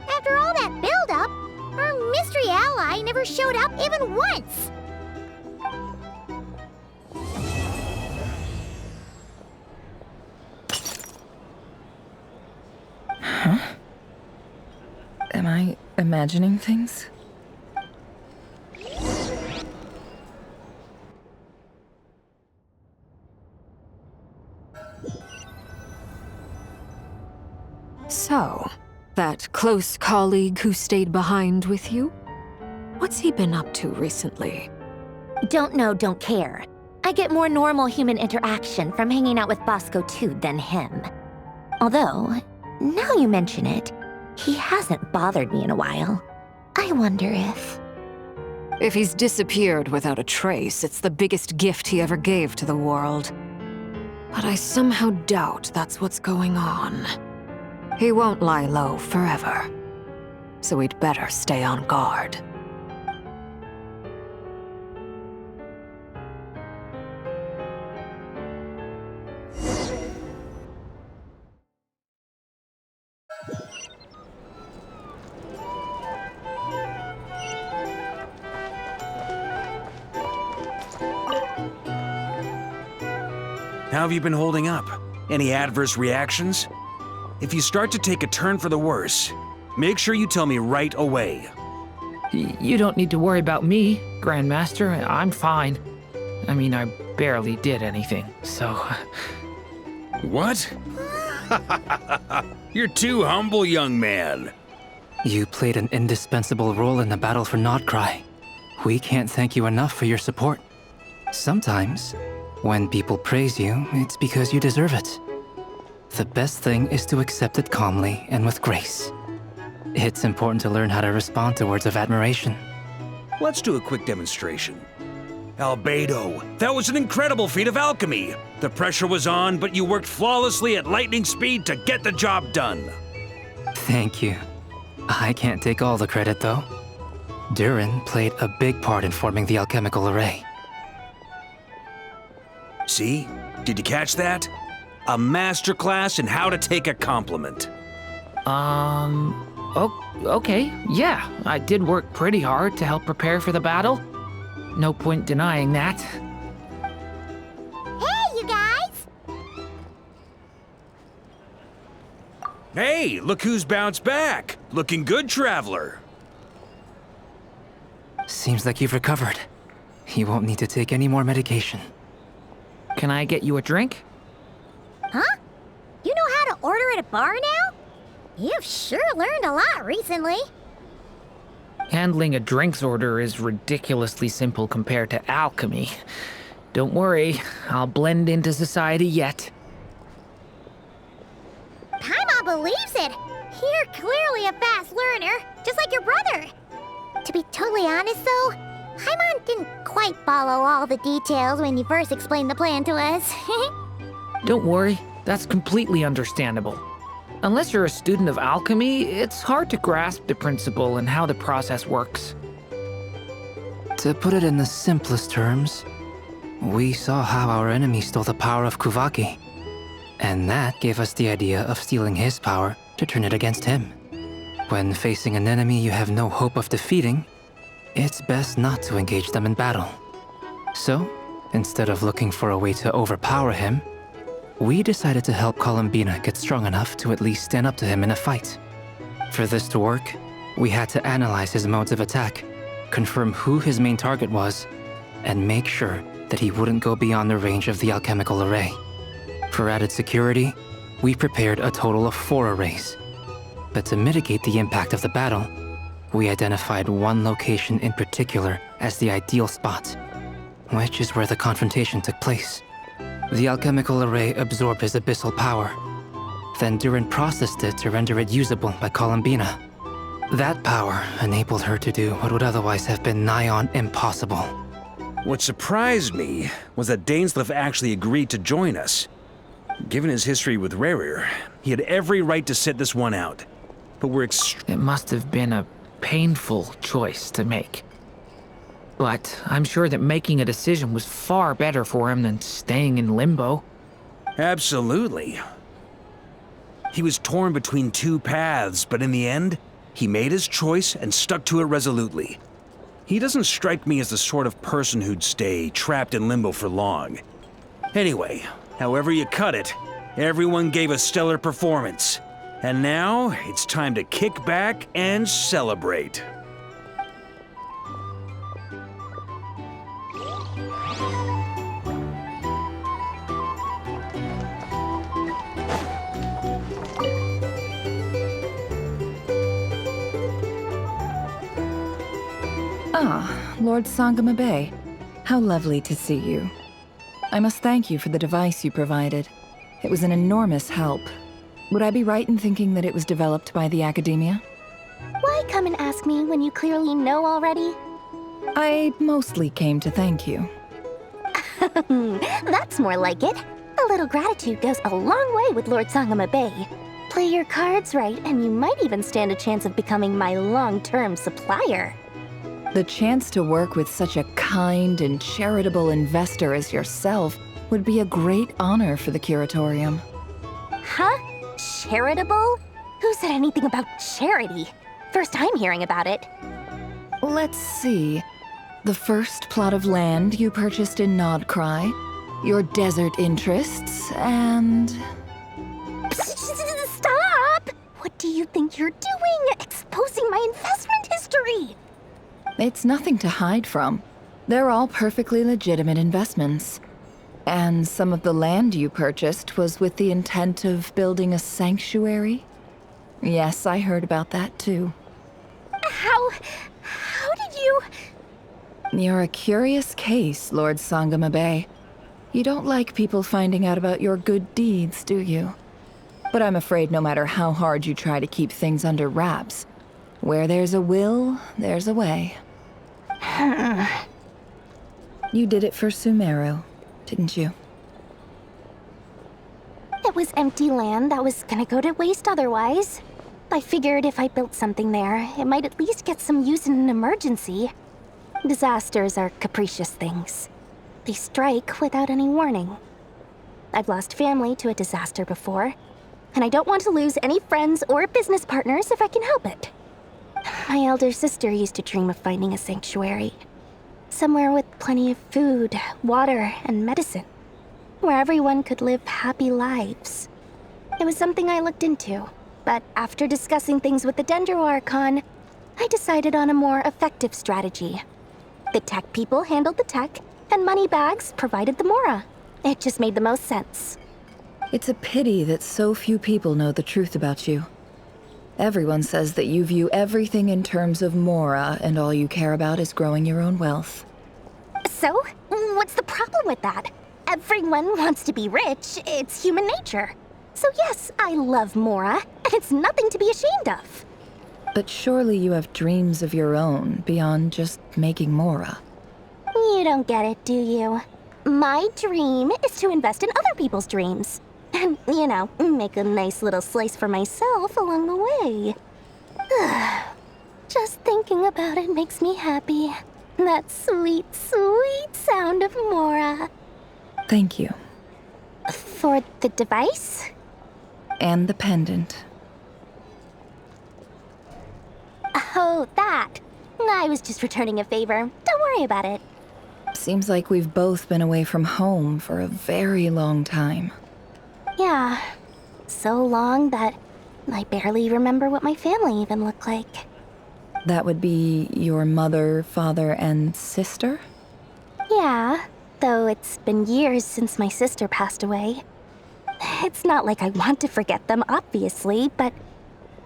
A: After all that build-up, our mystery ally never showed up even once!
G: Huh? Imagining things?
O: So, that close colleague who stayed behind with you? What's he been up to recently?
A: Don't know, don't care. I get more normal human interaction from hanging out with Bosco too than him. Although, now you mention it, he hasn't bothered me in a while. I wonder if...
O: If he's disappeared without a trace, it's the biggest gift he ever gave to the world. But I somehow doubt that's what's going on. He won't lie low forever. So we'd better stay on guard.
S: How have you been holding up? Any adverse reactions? If you start to take a turn for the worse, make sure you tell me right away.
I: You don't need to worry about me, Grandmaster. I'm fine. I mean, I barely did anything, so...
S: What? You're too humble, young man.
U: You played an indispensable role in the battle for Nod-Krai. We can't thank you enough for your support. Sometimes, when people praise you, it's because you deserve it. The best thing is to accept it calmly and with grace. It's important to learn how to respond to words of admiration.
S: Let's do a quick demonstration. Albedo, that was an incredible feat of alchemy. The pressure was on, but you worked flawlessly at lightning speed to get the job done.
U: Thank you. I can't take all the credit, though. Durin played a big part in forming the alchemical array.
S: See? Did you catch that? A masterclass in how to take a compliment.
I: Okay, yeah. I did work pretty hard to help prepare for the battle. No point denying that.
A: Hey, you guys!
S: Hey, look who's bounced back. Looking good, Traveler.
U: Seems like you've recovered. You won't need to take any more medication.
I: Can I get you a drink?
A: Huh? You know how to order at a bar now? You've sure learned a lot recently.
I: Handling a drinks order is ridiculously simple compared to alchemy. Don't worry, I'll blend into society yet.
A: Paimon believes it. You're clearly a fast learner, just like your brother. To be totally honest though, Paimon didn't quite follow all the details when you first explained the plan to us.
I: Don't worry, that's completely understandable. Unless you're a student of alchemy, it's hard to grasp the principle and how the process works.
U: To put it in the simplest terms, we saw how our enemy stole the power of Kuvaki. And that gave us the idea of stealing his power to turn it against him. When facing an enemy you have no hope of defeating, it's best not to engage them in battle. So, instead of looking for a way to overpower him, we decided to help Columbina get strong enough to at least stand up to him in a fight. For this to work, we had to analyze his modes of attack, confirm who his main target was, and make sure that he wouldn't go beyond the range of the alchemical array. For added security, we prepared a total of 4 arrays. But to mitigate the impact of the battle, we identified one location in particular as the ideal spot, which is where the confrontation took place. The alchemical array absorbed his abyssal power. Then Durin processed it to render it usable by Columbina. That power enabled her to do what would otherwise have been nigh on impossible.
S: What surprised me was that Dainsleif actually agreed to join us. Given his history with Rerir, he had every right to sit this one out. But we're
I: It must have been a painful choice to make. But I'm sure that making a decision was far better for him than staying in limbo.
S: Absolutely. He was torn between 2 paths, but in the end, he made his choice and stuck to it resolutely. He doesn't strike me as the sort of person who'd stay trapped in limbo for long. Anyway, however you cut it, everyone gave a stellar performance. And now, it's time to kick back and celebrate.
G: Ah, Lord Sangamabe. How lovely to see you. I must thank you for the device you provided. It was an enormous help. Would I be right in thinking that it was developed by the Academia?
C: Why come and ask me when you clearly know already?
G: I mostly came to thank you.
C: That's more like it. A little gratitude goes a long way with Lord Sangamabe. Play your cards right, and you might even stand a chance of becoming my long-term supplier.
G: The chance to work with such a kind and charitable investor as yourself would be a great honor for the Curatorium.
C: Huh? Charitable? Who said anything about charity? First time hearing about it.
G: Let's see. The first plot of land you purchased in Nod-Krai, your desert interests, and...
C: Stop! What do you think you're doing? Exposing my investment history!
G: It's nothing to hide from. They're all perfectly legitimate investments. And some of the land you purchased was with the intent of building a sanctuary? Yes, I heard about that too.
C: How did you...
G: You're a curious case, Lord Sangamabe. You don't like people finding out about your good deeds, do you? But I'm afraid no matter how hard you try to keep things under wraps, where there's a will, there's a way. You did it for Sumeru, didn't you?
C: It was empty land that was gonna go to waste otherwise. I figured if I built something there, it might at least get some use in an emergency. Disasters are capricious things. They strike without any warning. I've lost family to a disaster before, and I don't want to lose any friends or business partners if I can help it. My elder sister used to dream of finding a sanctuary. Somewhere with plenty of food, water, and medicine. Where everyone could live happy lives. It was something I looked into, but after discussing things with the Dendro Archon, I decided on a more effective strategy. The tech people handled the tech, and Moneybags provided the Mora. It just made the most sense.
G: It's a pity that so few people know the truth about you. Everyone says that you view everything in terms of Mora, and all you care about is growing your own wealth.
C: So, what's the problem with that? Everyone wants to be rich. It's human nature. So yes, I love Mora, and it's nothing to be ashamed of.
G: But surely you have dreams of your own beyond just making Mora.
C: You don't get it, do you? My dream is to invest in other people's dreams. And, you know, make a nice little slice for myself along the way. Just thinking about it makes me happy. That sweet, sweet sound of Mora.
G: Thank you.
C: For the device?
G: And the pendant.
C: Oh, that. I was just returning a favor. Don't worry about it.
G: Seems like we've both been away from home for a very long time.
C: Yeah. So long that I barely remember what my family even looked like.
G: That would be your mother, father, and sister?
C: Yeah, though it's been years since my sister passed away. It's not like I want to forget them, obviously, but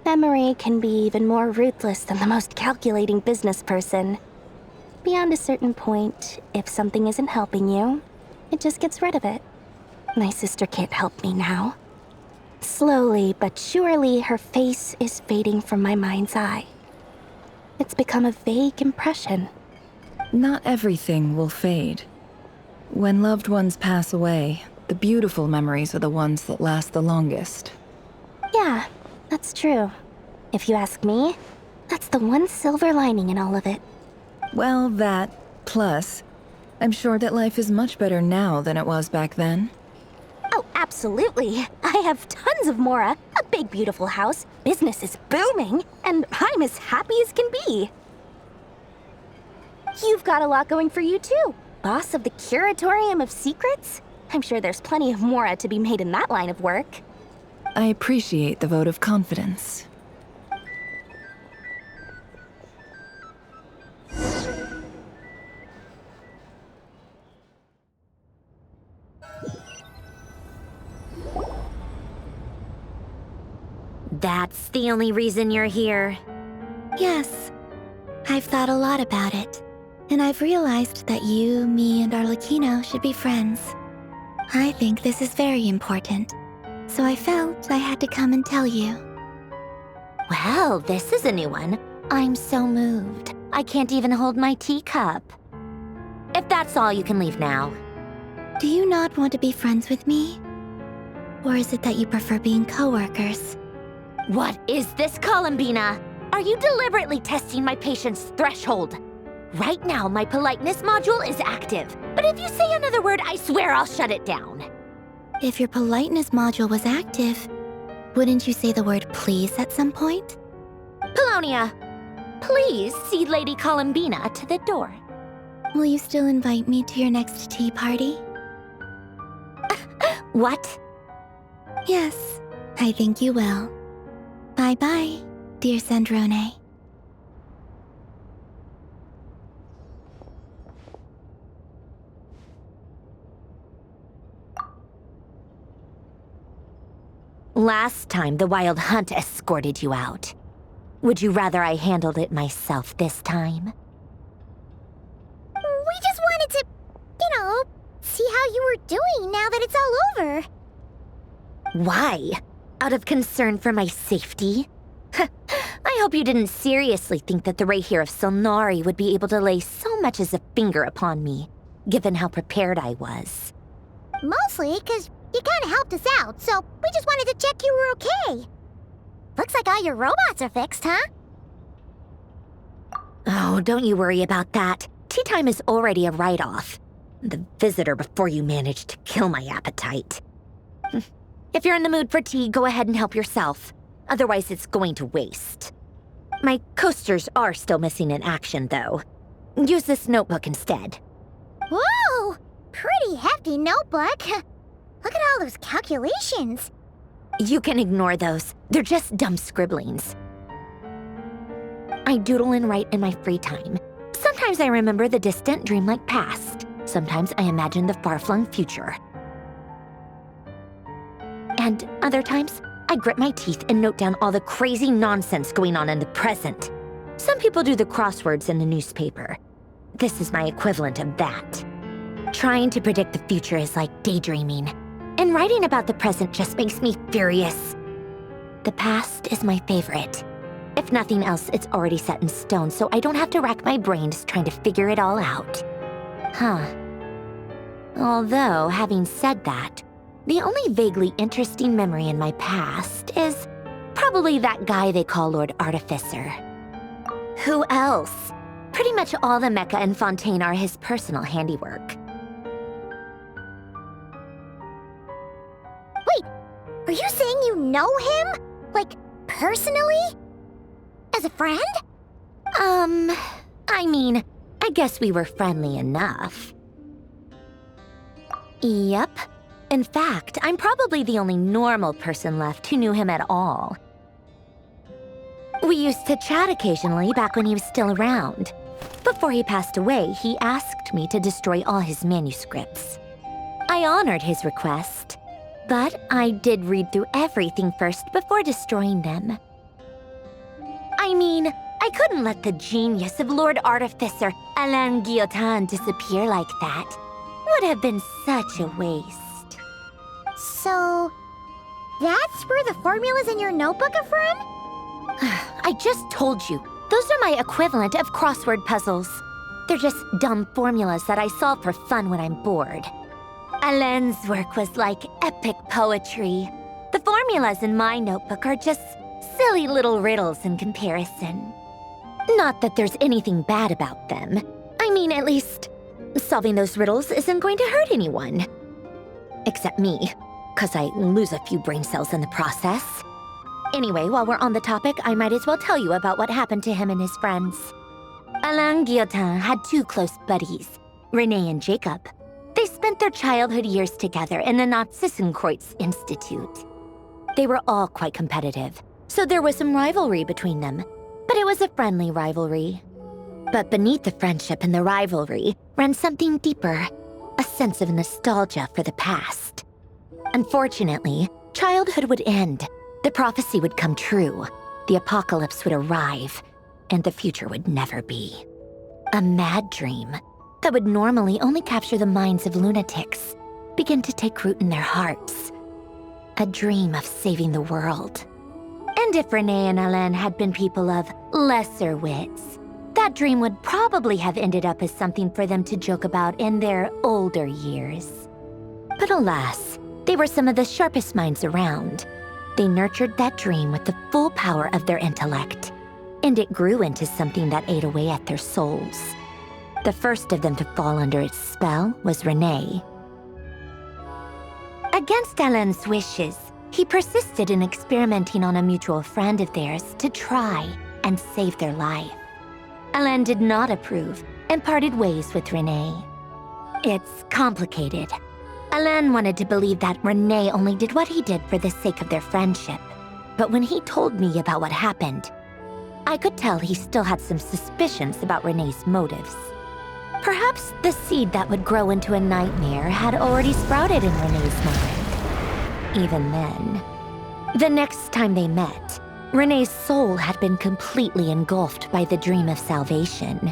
C: memory can be even more ruthless than the most calculating business person. Beyond a certain point, if something isn't helping you, it just gets rid of it. My sister can't help me now. Slowly but surely, her face is fading from my mind's eye. It's become a vague impression.
G: Not everything will fade. When loved ones pass away, the beautiful memories are the ones that last the longest.
C: Yeah, that's true. If you ask me, that's the one silver lining in all of it.
G: Well, that, plus, I'm sure that life is much better now than it was back then.
C: Oh, absolutely. I have tons of Mora, a big beautiful house, business is booming, and I'm as happy as can be. You've got a lot going for you too. Boss of the Curatorium of Secrets? I'm sure there's plenty of Mora to be made in that line of work.
G: I appreciate the vote of confidence.
A: That's the only reason you're here?
H: Yes. I've thought a lot about it. And I've realized that you, me, and Arlecchino should be friends. I think this is very important. So I felt I had to come and tell you.
A: Well, this is a new one. I'm so moved. I can't even hold my teacup. If that's all, you can leave now.
H: Do you not want to be friends with me? Or is it that you prefer being co-workers?
A: What is this, Columbina? Are you deliberately testing my patience threshold? Right now, my politeness module is active. But if you say another word, I swear I'll shut it down.
H: If your politeness module was active, wouldn't you say the word please at some point?
A: Polonia, please see Lady Columbina to the door.
H: Will you still invite me to your next tea party?
A: What?
H: Yes, I think you will. Bye-bye, dear Sandrone.
A: Last time, the Wild Hunt escorted you out. Would you rather I handled it myself this time?
T: We just wanted to, see how you were doing now that it's all over.
A: Why? Out of concern for my safety? I hope you didn't seriously think that the Rerir of Solnari would be able to lay so much as a finger upon me, given how prepared I was.
T: Mostly because you kind of helped us out, so we just wanted to check you were okay. Looks like all your robots are fixed, huh?
A: Oh, don't you worry about that. Tea time is already a write-off. The visitor before you managed to kill my appetite. If you're in the mood for tea, go ahead and help yourself. Otherwise, it's going to waste. My coasters are still missing in action, though. Use this notebook instead.
T: Whoa! Pretty hefty notebook. Look at all those calculations.
A: You can ignore those. They're just dumb scribblings. I doodle and write in my free time. Sometimes I remember the distant dreamlike past. Sometimes I imagine the far-flung future. And other times, I grit my teeth and note down all the crazy nonsense going on in the present. Some people do the crosswords in the newspaper. This is my equivalent of that. Trying to predict the future is like daydreaming. And writing about the present just makes me furious. The past is my favorite. If nothing else, it's already set in stone, so I don't have to rack my brains trying to figure it all out. Huh. Although, having said that, the only vaguely interesting memory in my past is probably that guy they call Lord Artificer. Who else? Pretty much all the mecha and Fontaine are his personal handiwork.
T: Wait, are you saying you know him? Like, personally? As a friend?
A: I mean, I guess we were friendly enough. Yep. In fact, I'm probably the only normal person left who knew him at all. We used to chat occasionally back when he was still around. Before he passed away, he asked me to destroy all his manuscripts. I honored his request, but I did read through everything first before destroying them. I mean, I couldn't let the genius of Lord Artificer Alain Guillotin disappear like that. Would have been such a waste.
T: So, that's where the formulas in your notebook are from?
A: I just told you. Those are my equivalent of crossword puzzles. They're just dumb formulas that I solve for fun when I'm bored. Alain's work was like epic poetry. The formulas in my notebook are just silly little riddles in comparison. Not that there's anything bad about them. I mean, at least, solving those riddles isn't going to hurt anyone. Except me, 'cause I lose a few brain cells in the process. Anyway, while we're on the topic, I might as well tell you about what happened to him and his friends. Alain Guillotin had two close buddies, René and Jacob. They spent their childhood years together in the Narzissenkreuz Institute.
M: They were all quite competitive, so there was some rivalry between them, but it was a friendly rivalry. But beneath the friendship and the rivalry ran something deeper, a sense of nostalgia for the past. Unfortunately, childhood would end, the prophecy would come true, the apocalypse would arrive, and the future would never be. A mad dream that would normally only capture the minds of lunatics began to take root in their hearts. A dream of saving the world. And if Renee and Alain had been people of lesser wits, that dream would probably have ended up as something for them to joke about in their older years. But alas, they were some of the sharpest minds around. They nurtured that dream with the full power of their intellect, and it grew into something that ate away at their souls. The first of them to fall under its spell was Renee. Against Alain's wishes, he persisted in experimenting on a mutual friend of theirs to try and save their life. Alain did not approve and parted ways with Renee. It's complicated. Alain wanted to believe that Renee only did what he did for the sake of their friendship. But when he told me about what happened, I could tell he still had some suspicions about Renee's motives. Perhaps the seed that would grow into a nightmare had already sprouted in Renee's mind. Even then, the next time they met, Renee's soul had been completely engulfed by the dream of salvation.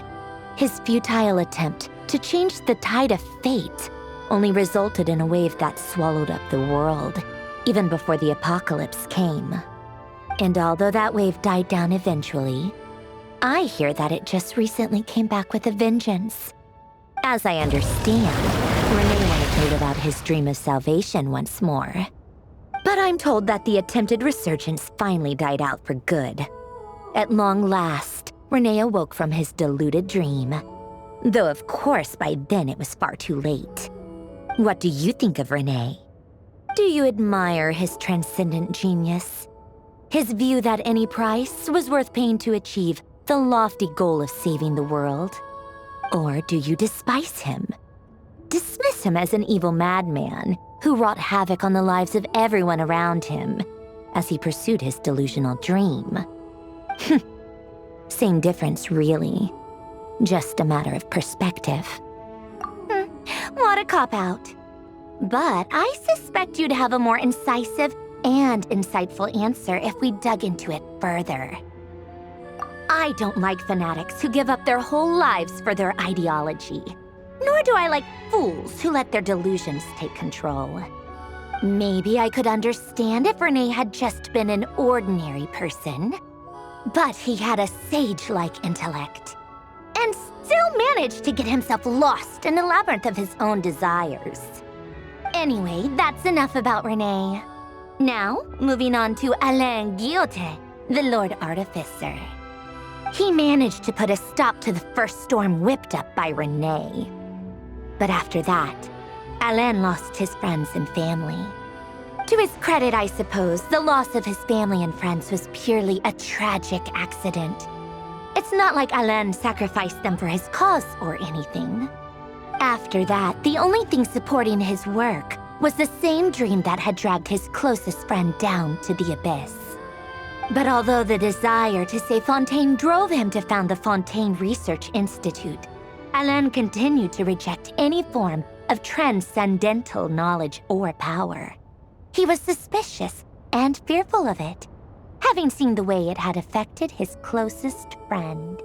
M: His futile attempt to change the tide of fate only resulted in a wave that swallowed up the world, even before the apocalypse came. And although that wave died down eventually, I hear that it just recently came back with a vengeance. As I understand, Renee wanted to live out his dream of salvation once more. But I'm told that the attempted resurgence finally died out for good. At long last, Renee awoke from his deluded dream. Though of course by then it was far too late. What do you think of Renee? Do you admire his transcendent genius? His view that any price was worth paying to achieve the lofty goal of saving the world? Or do you despise him? Dismiss him as an evil madman who wrought havoc on the lives of everyone around him as he pursued his delusional dream? Same difference, really. Just a matter of perspective. What a cop-out. But I suspect you'd have a more incisive and insightful answer if we dug into it further. I don't like fanatics who give up their whole lives for their ideology. Nor do I like fools who let their delusions take control. Maybe I could understand if Renee had just been an ordinary person. But he had a sage-like intellect, and still managed to get himself lost in the labyrinth of his own desires. Anyway, that's enough about Renee. Now, moving on to Alain Guillotin, the Lord Artificer. He managed to put a stop to the first storm whipped up by Renee. But after that, Alain lost his friends and family. To his credit, I suppose, the loss of his family and friends was purely a tragic accident. It's not like Alain sacrificed them for his cause or anything. After that, the only thing supporting his work was the same dream that had dragged his closest friend down to the abyss. But although the desire to save Fontaine drove him to found the Fontaine Research Institute, Alain continued to reject any form of transcendental knowledge or power. He was suspicious and fearful of it, having seen the way it had affected his closest friend.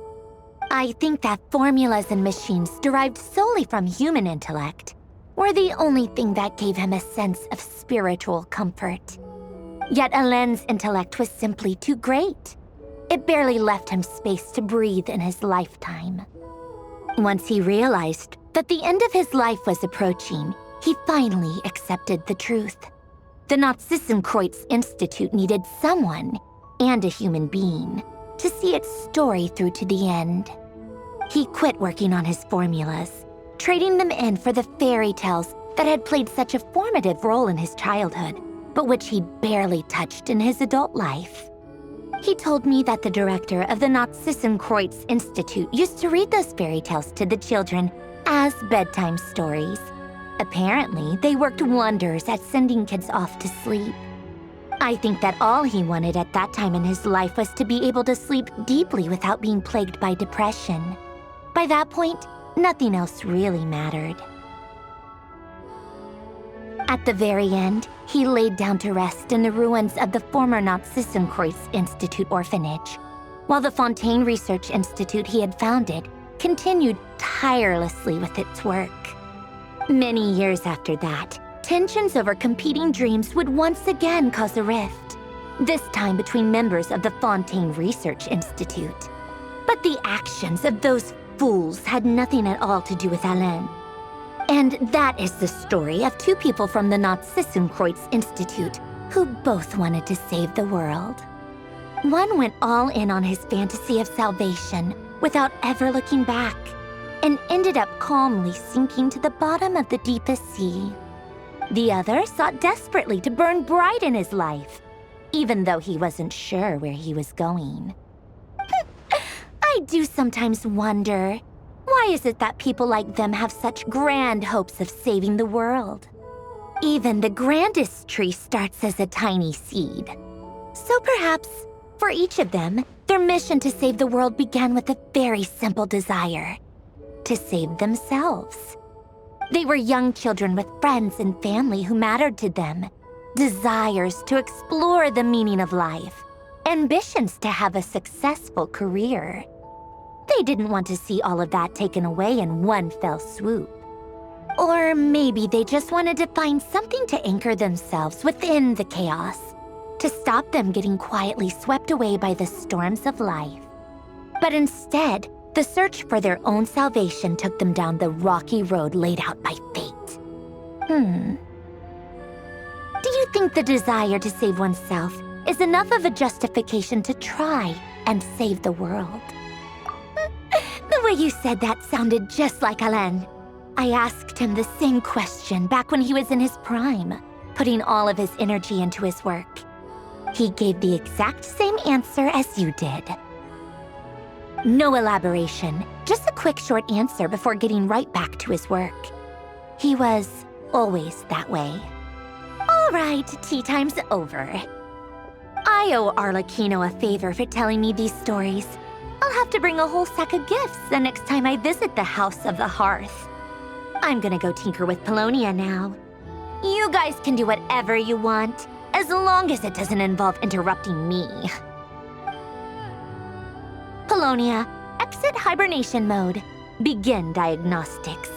M: I think that formulas and machines derived solely from human intellect were the only thing that gave him a sense of spiritual comfort. Yet Alain's intellect was simply too great. It barely left him space to breathe in his lifetime. Once he realized that the end of his life was approaching, he finally accepted the truth. The Nod-Krai Institute needed someone, and a human being, to see its story through to the end. He quit working on his formulas, trading them in for the fairy tales that had played such a formative role in his childhood, but which he'd barely touched in his adult life. He told me that the director of the Nod-Krai Institute used to read those fairy tales to the children as bedtime stories. Apparently, they worked wonders at sending kids off to sleep. I think that all he wanted at that time in his life was to be able to sleep deeply without being plagued by depression. By that point, nothing else really mattered. At the very end, he laid down to rest in the ruins of the former Nod-Krai Institute orphanage, while the Fontaine Research Institute he had founded continued tirelessly with its work. Many years after that, tensions over competing dreams would once again cause a rift, this time between members of the Fontaine Research Institute. But the actions of those fools had nothing at all to do with Alain. And that is the story of two people from the Nod-Krai Institute who both wanted to save the world. One went all in on his fantasy of salvation without ever looking back, and ended up calmly sinking to the bottom of the deepest sea. The other sought desperately to burn bright in his life, even though he wasn't sure where he was going. I do sometimes wonder, why is it that people like them have such grand hopes of saving the world? Even the grandest tree starts as a tiny seed. So perhaps, for each of them, their mission to save the world began with a very simple desire: to save themselves. They were young children with friends and family who mattered to them, desires to explore the meaning of life, ambitions to have a successful career. They didn't want to see all of that taken away in one fell swoop. Or maybe they just wanted to find something to anchor themselves within the chaos, to stop them getting quietly swept away by the storms of life. But instead, the search for their own salvation took them down the rocky road laid out by fate. Do you think the desire to save oneself is enough of a justification to try and save the world? The way you said that sounded just like Alain. I asked him the same question back when he was in his prime, putting all of his energy into his work. He gave the exact same answer as you did. No elaboration, just a quick short answer before getting right back to his work. He was always that way. All right, tea time's over. I owe Arlecchino a favor for telling me these stories. I'll have to bring a whole sack of gifts the next time I visit the House of the Hearth. I'm gonna go tinker with Polonia now. You guys can do whatever you want, as long as it doesn't involve interrupting me. Polonia, exit hibernation mode. Begin diagnostics.